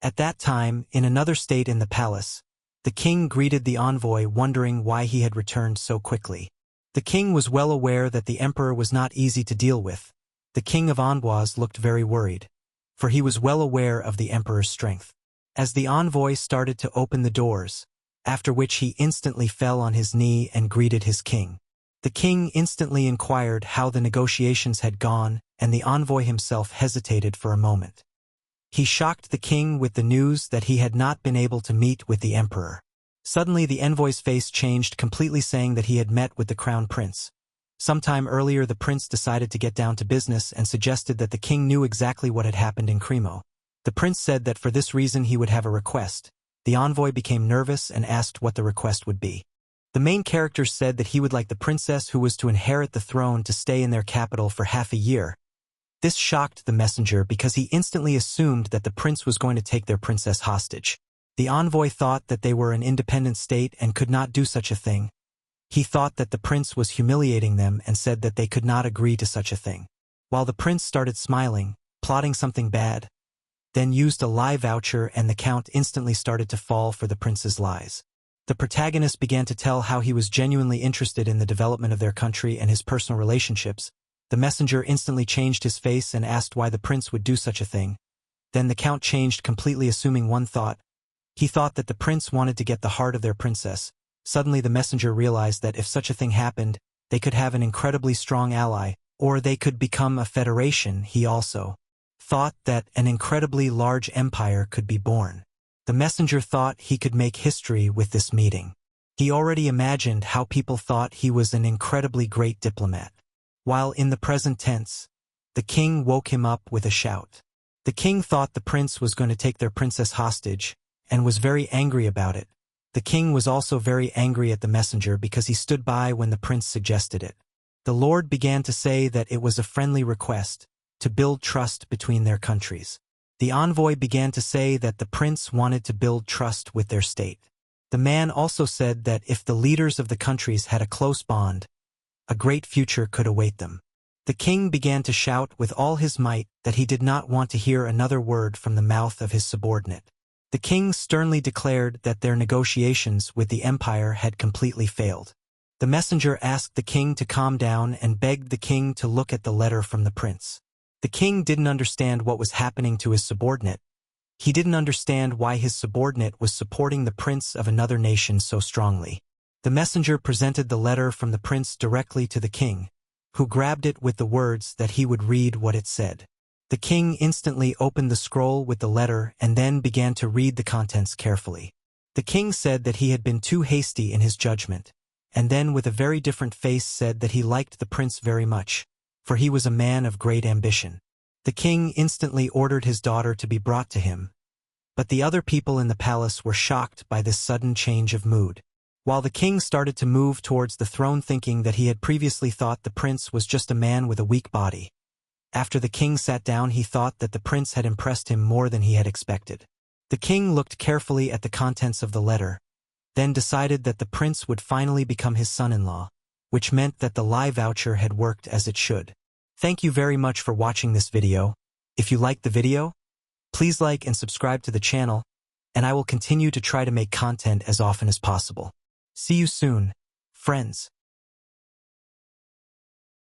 At that time, in another state in the palace, The king greeted the envoy, wondering why he had returned so quickly. The king was well aware that the emperor was not easy to deal with. The king of envoys looked very worried, for he was well aware of the emperor's strength. As the envoy started to open the doors, after which he instantly fell on his knee and greeted his king. The king instantly inquired how the negotiations had gone, and the envoy himself hesitated for a moment. He shocked the king with the news that he had not been able to meet with the emperor. Suddenly the envoy's face changed completely, saying that he had met with the crown prince. Sometime earlier the prince decided to get down to business and suggested that the king knew exactly what had happened in Cremo. The prince said that for this reason he would have a request. The envoy became nervous and asked what the request would be. The main character said that he would like the princess who was to inherit the throne to stay in their capital for half a year. This shocked the messenger because he instantly assumed that the prince was going to take their princess hostage. The envoy thought that they were an independent state and could not do such a thing. He thought that the prince was humiliating them and said that they could not agree to such a thing. While the prince started smiling, plotting something bad, then used a lie voucher, and the count instantly started to fall for the prince's lies. The protagonist began to tell how he was genuinely interested in the development of their country and his personal relationships. The messenger instantly changed his face and asked why the prince would do such a thing. Then the count changed completely, assuming one thought. He thought that the prince wanted to get the heart of their princess. Suddenly the messenger realized that if such a thing happened, they could have an incredibly strong ally, or they could become a federation. He also thought that an incredibly large empire could be born. The messenger thought he could make history with this meeting. He already imagined how people thought he was an incredibly great diplomat. While in the present tense, the king woke him up with a shout. The king thought the prince was going to take their princess hostage, and was very angry about it. The king was also very angry at the messenger because he stood by when the prince suggested it. The lord began to say that it was a friendly request, to build trust between their countries. The envoy began to say that the prince wanted to build trust with their state. The man also said that if the leaders of the countries had a close bond, a great future could await them. The king began to shout with all his might that he did not want to hear another word from the mouth of his subordinate. The king sternly declared that their negotiations with the empire had completely failed. The messenger asked the king to calm down and begged the king to look at the letter from the prince. The king didn't understand what was happening to his subordinate. He didn't understand why his subordinate was supporting the prince of another nation so strongly. The messenger presented the letter from the prince directly to the king, who grabbed it with the words that he would read what it said. The king instantly opened the scroll with the letter and then began to read the contents carefully. The king said that he had been too hasty in his judgment, and then with a very different face said that he liked the prince very much, for he was a man of great ambition. The king instantly ordered his daughter to be brought to him, but the other people in the palace were shocked by this sudden change of mood. While the king started to move towards the throne, thinking that he had previously thought the prince was just a man with a weak body. After the king sat down, he thought that the prince had impressed him more than he had expected. The king looked carefully at the contents of the letter, then decided that the prince would finally become his son-in-law, which meant that the lie voucher had worked as it should. Thank you very much for watching this video. If you liked the video, please like and subscribe to the channel, and I will continue to try to make content as often as possible. See you soon, friends.